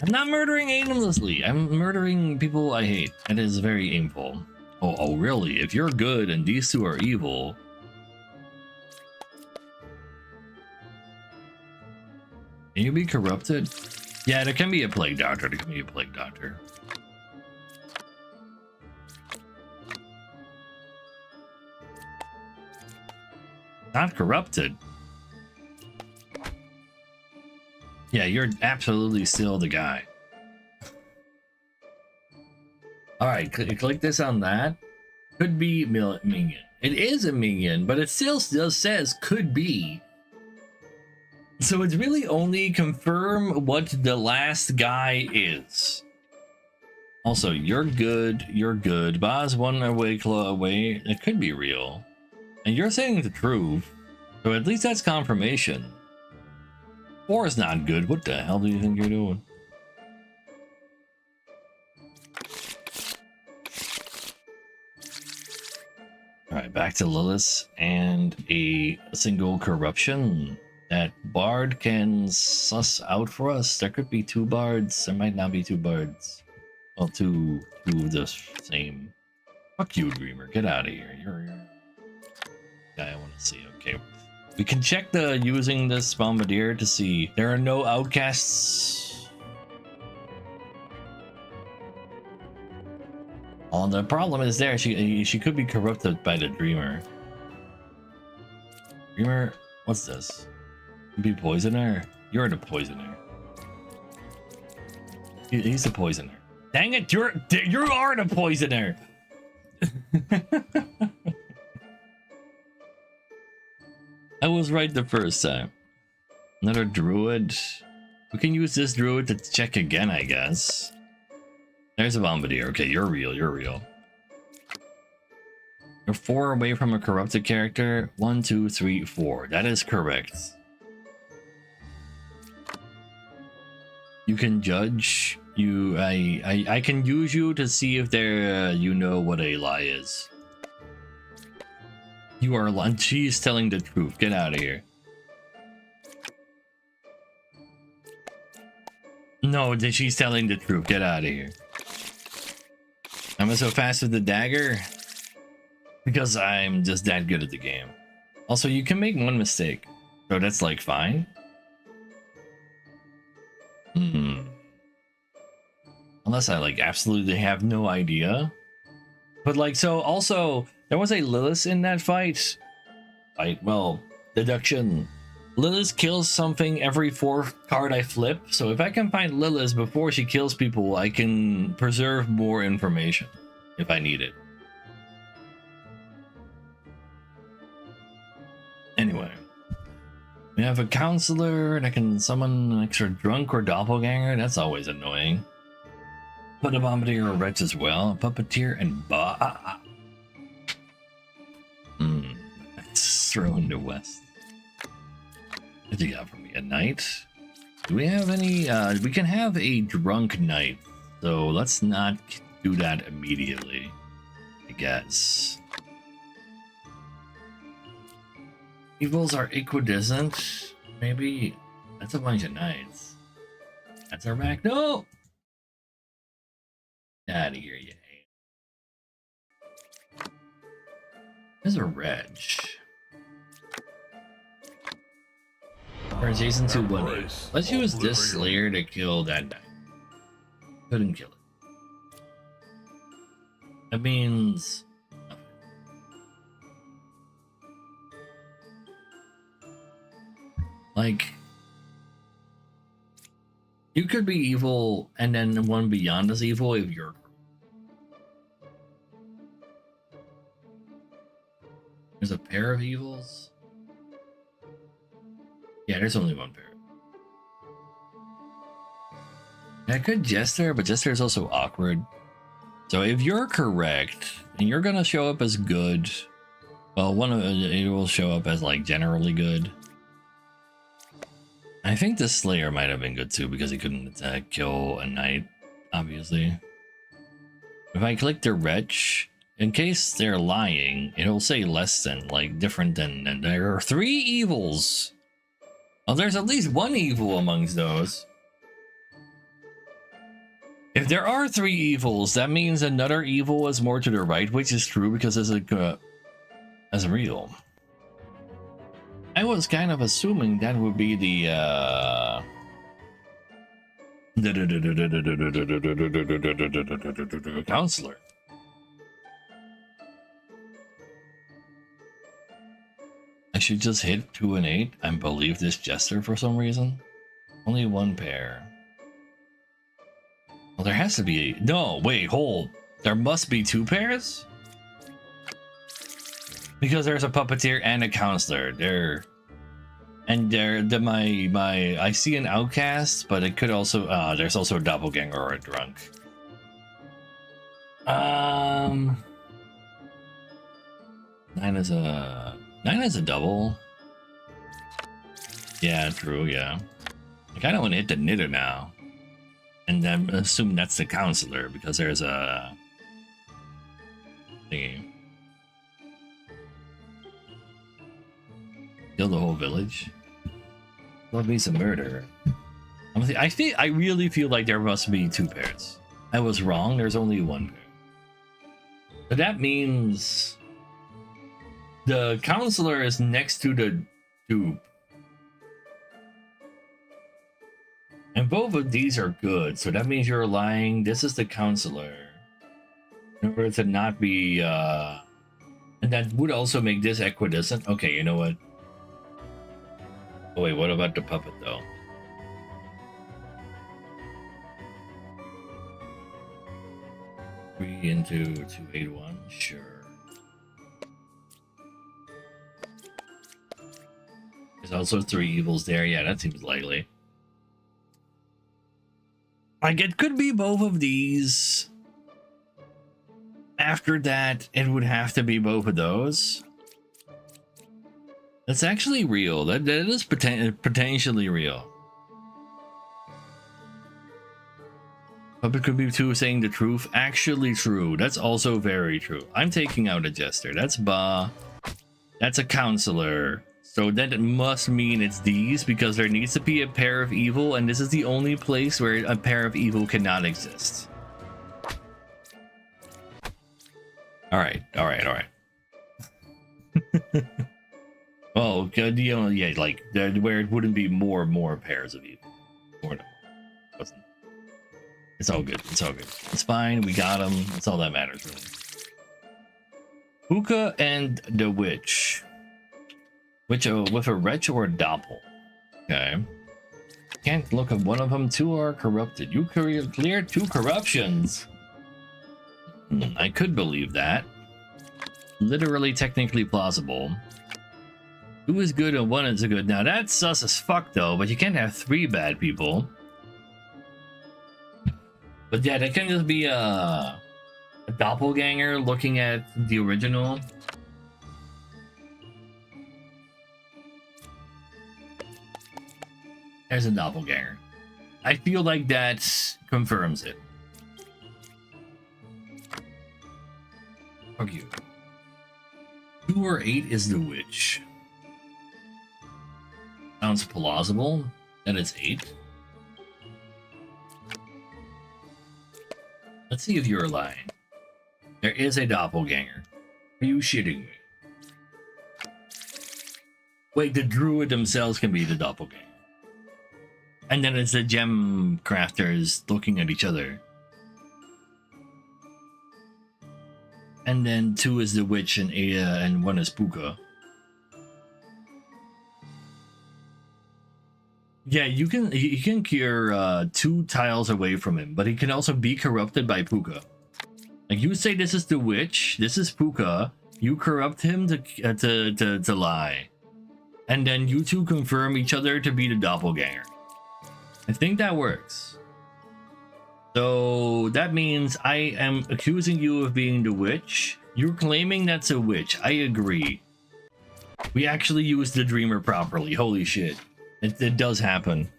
I'm not murdering aimlessly. I'm murdering people I hate. It is very aimful. Oh, really? If you're good and these 2 are evil... Can you be corrupted? Yeah, there can be a Plague Doctor. There can be a Plague Doctor. Not corrupted. Yeah, you're absolutely still the guy. Alright, click this on that. Could be minion. It is a minion, but it still says could be. So it's really only confirm what the last guy is. Also, you're good. You're good. Boz 1 away, claw away. It could be real. And you're saying the truth. So at least that's confirmation. 4 is not good. What the hell do you think you're doing? Alright, back to Lilith and a single corruption that Bard can suss out for us. There could be 2 bards. There might not be 2 bards. Well, two of the same. Fuck you, Dreamer. Get out of here. You're guy I want to see. Okay. We can check the using this bombardier to see there are no outcasts. Oh, the problem is there. She could be corrupted by the Dreamer. Dreamer, what's this? Be poisoner. You're the poisoner. He's the poisoner. Dang it! You are the poisoner. I was right the first time. Another druid. We can use this druid to check again, I guess. There's a bombardier. Okay, you're real. You're real. You're 4 away from a corrupted character. 1, 2, 3, 4. That is correct. You can judge. I can use you to see if there you know what a lie is. You are lying. She's telling the truth. Get out of here. No, she's telling the truth. Get out of here. Am I so fast with the dagger? Because I'm just that good at the game. Also, you can make one mistake. So that's like fine. Unless I like absolutely have no idea. But like, so also, there was a Lilith in that fight. Well, deduction. Lilith kills something every 4th card I flip. So if I can find Lilith before she kills people, I can preserve more information if I need it. Anyway, we have a counselor that can summon an extra drunk or doppelganger. That's always annoying. Put a bombardier or wretch as well. A puppeteer and Let's throw in the west. What do you got for me? A knight? Do we have any? We can have a drunk knight. So let's not do that immediately, I guess. Evils are equidistant. Maybe that's a bunch of knights. That's our back. No! Get out of here, you hate. There's a reg. Or adjacent to one. Let's use this Slayer to kill that knight. Couldn't kill it. That means nothing. Like, you could be evil and then one beyond is evil if you're. There's a pair of evils. Yeah, there's only one pair. I could Jester, but Jester is also awkward. So if you're correct, and you're gonna show up as good, well, one of it will show up as like generally good. I think the Slayer might have been good too because he couldn't kill a knight, obviously. If I click the wretch, in case they're lying, it'll say less than, like different than, and there are 3 evils. Well, there's at least one evil amongst those. If there are 3 evils, that means another evil is more to the right, which is true because it's a as real. I was kind of assuming that would be the counselor. I should just hit 2 and 8 and believe this Jester for some reason. Only 1 pair. Well, there has to be. No, wait, hold. There must be 2 pairs? Because there's a puppeteer and a counselor. I see an outcast, but it could also there's also a doppelganger or a drunk. 9 is a double. Yeah, true, yeah. I kinda wanna hit the knitter now. And then assume that's the counselor because there's a thingy. Kill the whole village. Love me some murder. I really feel like there must be 2 pairs. I was wrong. There's only 1 pair. So that means the counselor is next to the dupe. And both of these are good. So that means you're lying. This is the counselor. In order to not be and that would also make this equidistant. Okay, you know what? Oh wait, what about the puppet though? Three into 281, sure. There's also 3 evils there. Yeah, that seems likely. Like, it could be both of these. After that, it would have to be both of those. That's actually real. That is potentially real. Puppet could be 2 saying the truth. Actually true. That's also very true. I'm taking out a Jester. That's Ba. That's a counselor. So then it must mean it's these because there needs to be a pair of evil, and this is the only place where a pair of evil cannot exist. All right. Oh, good. You know, yeah, like where it wouldn't be more pairs of evil. Or no, wasn't. It's all good. It's all good. It's fine. We got him. That's all that matters, really. Puka and the witch. Which with a wretch or a doppel. Okay. Can't look at one of them. Two are corrupted. You clear 2 corruptions. I could believe that. Literally, technically plausible. 2 is good and 1 is good. Now that's sus as fuck though, but you can't have 3 bad people. But yeah, that can just be a doppelganger looking at the original. There's a doppelganger. I feel like that confirms it. Fuck you. 2 or 8 is the witch. Sounds plausible that it's 8. Let's see if you're lying. There is a doppelganger. Are you shitting me? Wait, the druid themselves can be the doppelganger. And then it's the gem crafters looking at each other. And then 2 is the witch and 1 is Puka. Yeah, you can cure 2 tiles away from him, but he can also be corrupted by Puka. Like you say, this is the witch, this is Puka. You corrupt him to lie, and then you 2 confirm each other to be the doppelganger. I think that works. So that means I am accusing you of being the witch. You're claiming that's a witch. I agree. We actually used the dreamer properly. Holy shit. It does happen.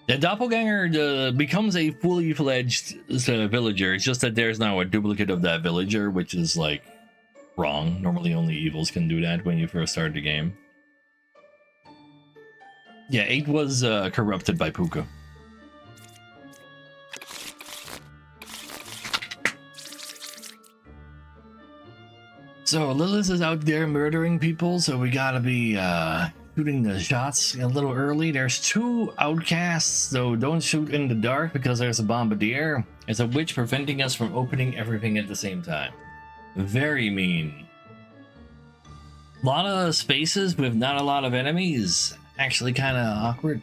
The doppelganger becomes a fully fledged villager. It's just that there's now a duplicate of that villager, which is like wrong. Normally only evils can do that when you first start the game. Yeah, 8 was corrupted by Puka. So Lilith is out there murdering people, so we gotta be shooting the shots a little early. There's 2 outcasts, so don't shoot in the dark because there's a bombardier. There's a witch preventing us from opening everything at the same time. Very mean. A lot of spaces with not a lot of enemies. Actually kind of awkward.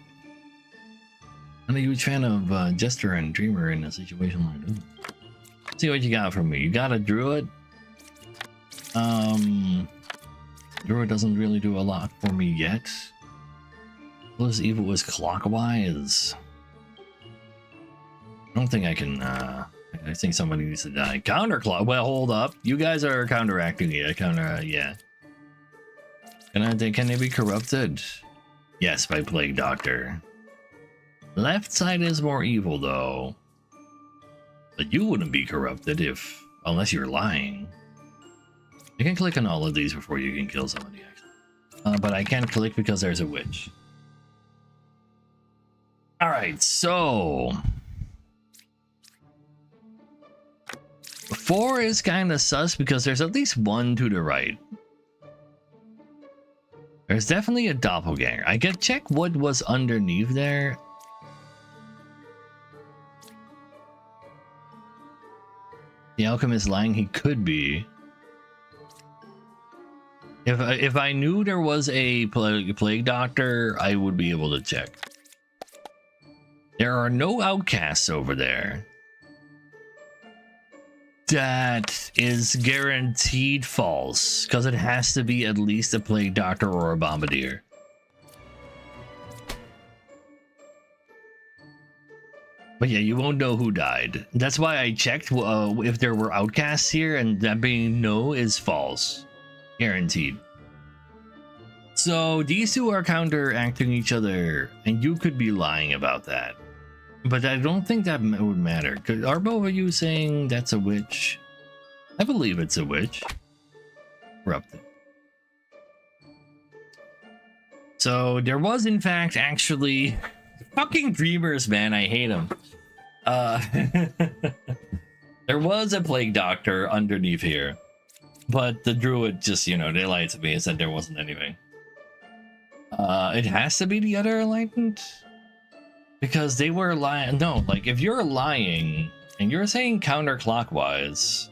I'm a huge fan of Jester and Dreamer in a situation like this. Let's see what you got for me. You got a druid? Druid doesn't really do a lot for me yet. Plus evil was clockwise. I don't think I can I think somebody needs to die. Counterclock. Well, hold up. You guys are counteracting it. Yeah. Can they be corrupted? Yes, by Plague Doctor. Left side is more evil though. But you wouldn't be corrupted unless you're lying. You can click on all of these before you can kill somebody, actually. But I can't click because there's a witch. Alright, so... 4 is kind of sus because there's at least 1 to the right. There's definitely a doppelganger. I can check what was underneath there. The alchemist lying, he could be. If I knew there was a plague doctor, I would be able to check. There are no outcasts over there. That is guaranteed false, because it has to be at least a plague doctor or a bombardier. But yeah, you won't know who died. That's why I checked if there were outcasts here, and that being no is false. Guaranteed. So these 2 are counteracting each other, and you could be lying about that. But I don't think that would matter. Are both of you saying that's a witch? I believe it's a witch. Corrupted. So there was, in fact, actually fucking dreamers, man. I hate them. There was a plague doctor underneath here, but the druid just, you know, they lied to me and said there wasn't anything. It has to be the other enlightened because they were lying. No, like if you're lying and you're saying counterclockwise,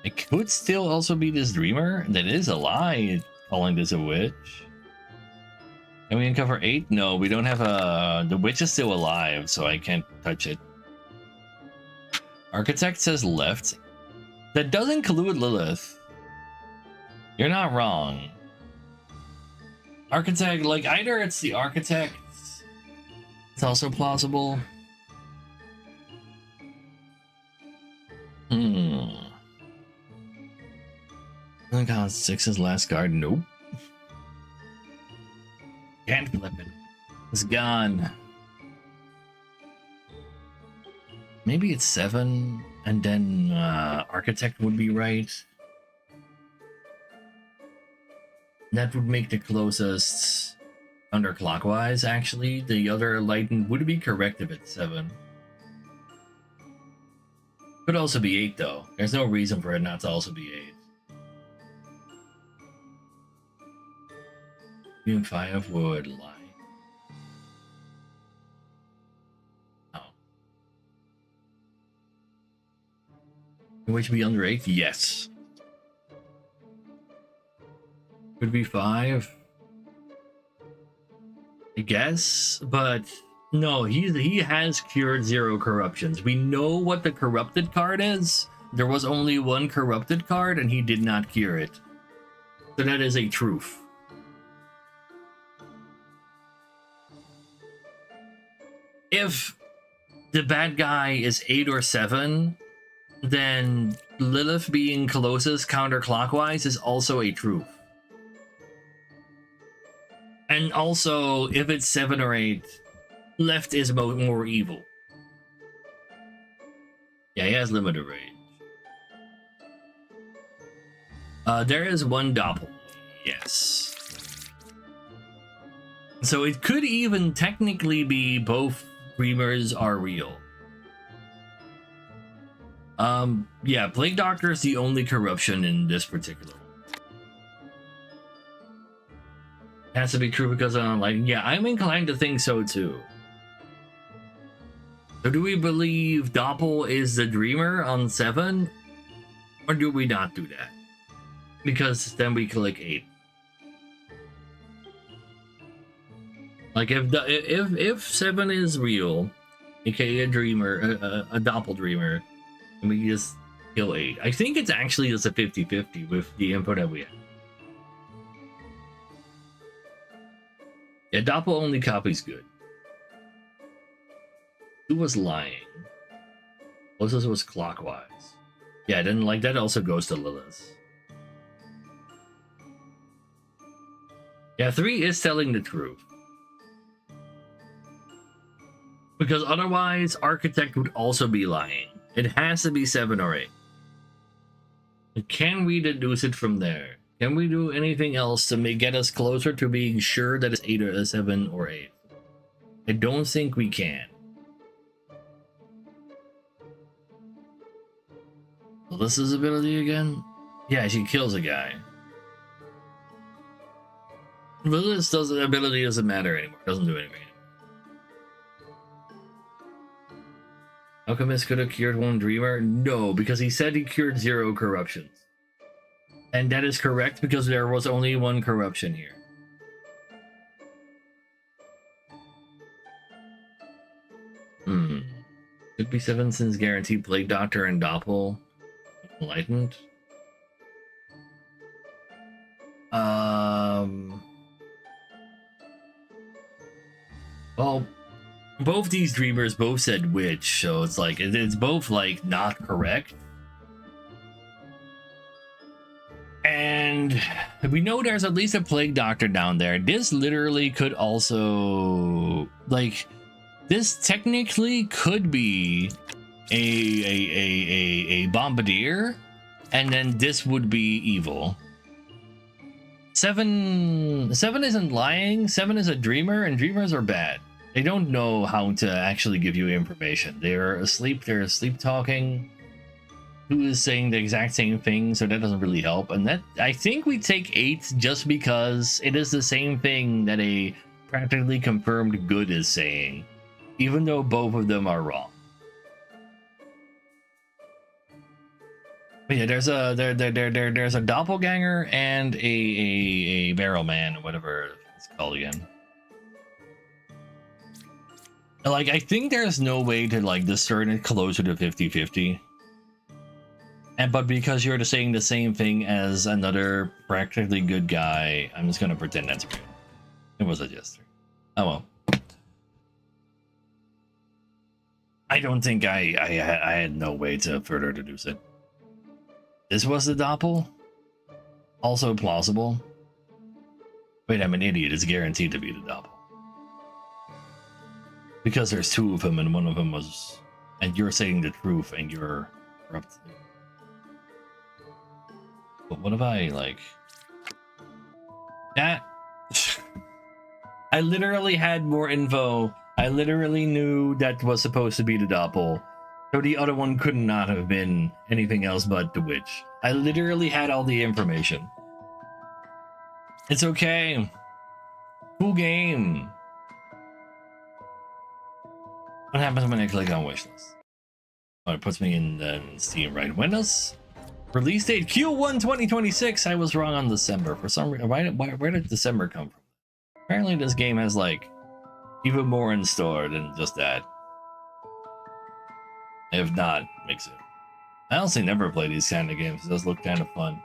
it could still also be this dreamer that is a lie calling this a witch. Can we uncover 8? No, we don't have a... The witch is still alive, so I can't touch it. Architect says left. That does include Lilith. You're not wrong. Architect, like, either it's the architect. It's also plausible. Count 6 is last guard. Nope. Can't flip it. It's gone. Maybe it's 7, and then architect would be right. That would make the closest counterclockwise, actually. The other enlightened would be correct if it's 7. Could also be 8, though. There's no reason for it not to also be 8. Even 5 would lie. Oh. Which be under 8? Yes. Could be 5. I guess, but no, he has cured 0 corruptions. We know what the corrupted card is. There was only 1 corrupted card and he did not cure it. So that is a truth. If the bad guy is 8 or 7, then Lilith being closest counterclockwise is also a truth. And also, if it's 7 or 8, left is more evil. Yeah, he has limited range. There is 1 doppel. Yes. So it could even technically be both dreamers are real. Yeah, Plague Doctor is the only corruption in this particular one. Has to be true because yeah, I'm inclined to think so too. So do we believe Doppel is the dreamer on 7? Or do we not do that? Because then we click 8. Like if 7 is real, aka a dreamer, a Doppel dreamer, and we just kill 8. I think it's actually just a 50-50 with the info that we have. Yeah, Doppel only copies good. Who was lying? Closest was clockwise. Yeah, then like that also goes to Lilith. Yeah, 3 is telling the truth. Because otherwise, Architect would also be lying. It has to be 7 or 8. Can we deduce it from there? Can we do anything else to get us closer to being sure that it's 8 or 7 or 8? I don't think we can. Alyssa's ability again? Yeah, she kills a guy. Lilith's ability doesn't matter anymore. Doesn't do anything. Alchemist could have cured 1 dreamer? No, because he said he cured 0 corruptions. And that is correct because there was only 1 corruption here. Could be 7 since guaranteed Plague Doctor and Doppel. Enlightened. Well, both these dreamers both said witch, so it's like it's both like not correct. And we know there's at least a Plague Doctor down there. This literally could also, like, this technically could be a bombardier and then this would be evil. 7 isn't lying. 7 is a dreamer, and dreamers are bad. They don't know how to actually give you information. They're asleep. They're sleep talking. 2 is saying the exact same thing, so that doesn't really help. And that, I think we take 8 just because it is the same thing that a practically confirmed good is saying, even though both of them are wrong. But yeah, there's a doppelganger and a barrel man, whatever it's called again. Like, I think there's no way to like discern it closer to 50-50. But because you're saying the same thing as another practically good guy, I'm just gonna pretend that's real. It was a jester. Oh well. I don't think I had no way to further deduce it. This was the doppel? Also plausible. Wait, I'm an idiot. It's guaranteed to be the doppel. Because there's 2 of them and one of them was... And you're saying the truth and you're corrupt. But what if I, like... That... I literally had more info. I literally knew that was supposed to be the doppel. So the other one could not have been anything else but the witch. I literally had all the information. It's okay. Cool game. What happens when I click on wishlist? Oh, it puts me in Steam, right? When does release date? Q1 2026. I was wrong on December. For some reason, where did December come from? Apparently this game has like even more in store than just that. If not, makes it. I honestly never play these kind of games. It does look kind of fun.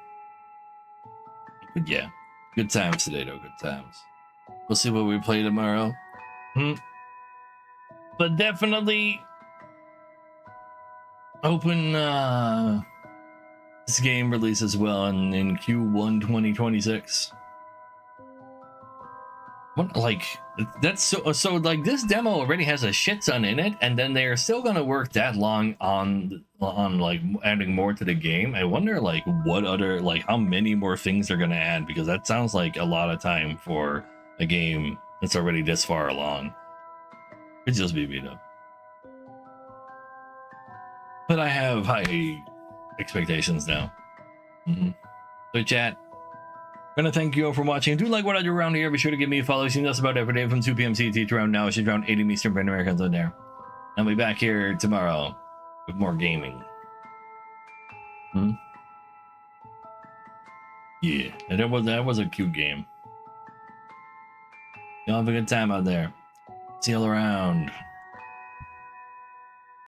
But yeah, good times today though, good times. We'll see what we play tomorrow. But definitely hoping this game releases well in Q1 2026. What, like, that's so like this demo already has a shit ton in it, and then they're still gonna work that long on like adding more to the game. I wonder like what other, like how many more things they're gonna add, because that sounds like a lot of time for a game that's already this far along. Could just be me though. But I have high expectations now. So chat, I'm gonna thank you all for watching. Do like what I do around here. Be sure to give me a follow. See us about every day from 2 p.m. CT to around now. It's around 8 Eastern for Americans on there. I'll be back here tomorrow with more gaming. Yeah, and that was a cute game. Y'all have a good time out there. See y'all around.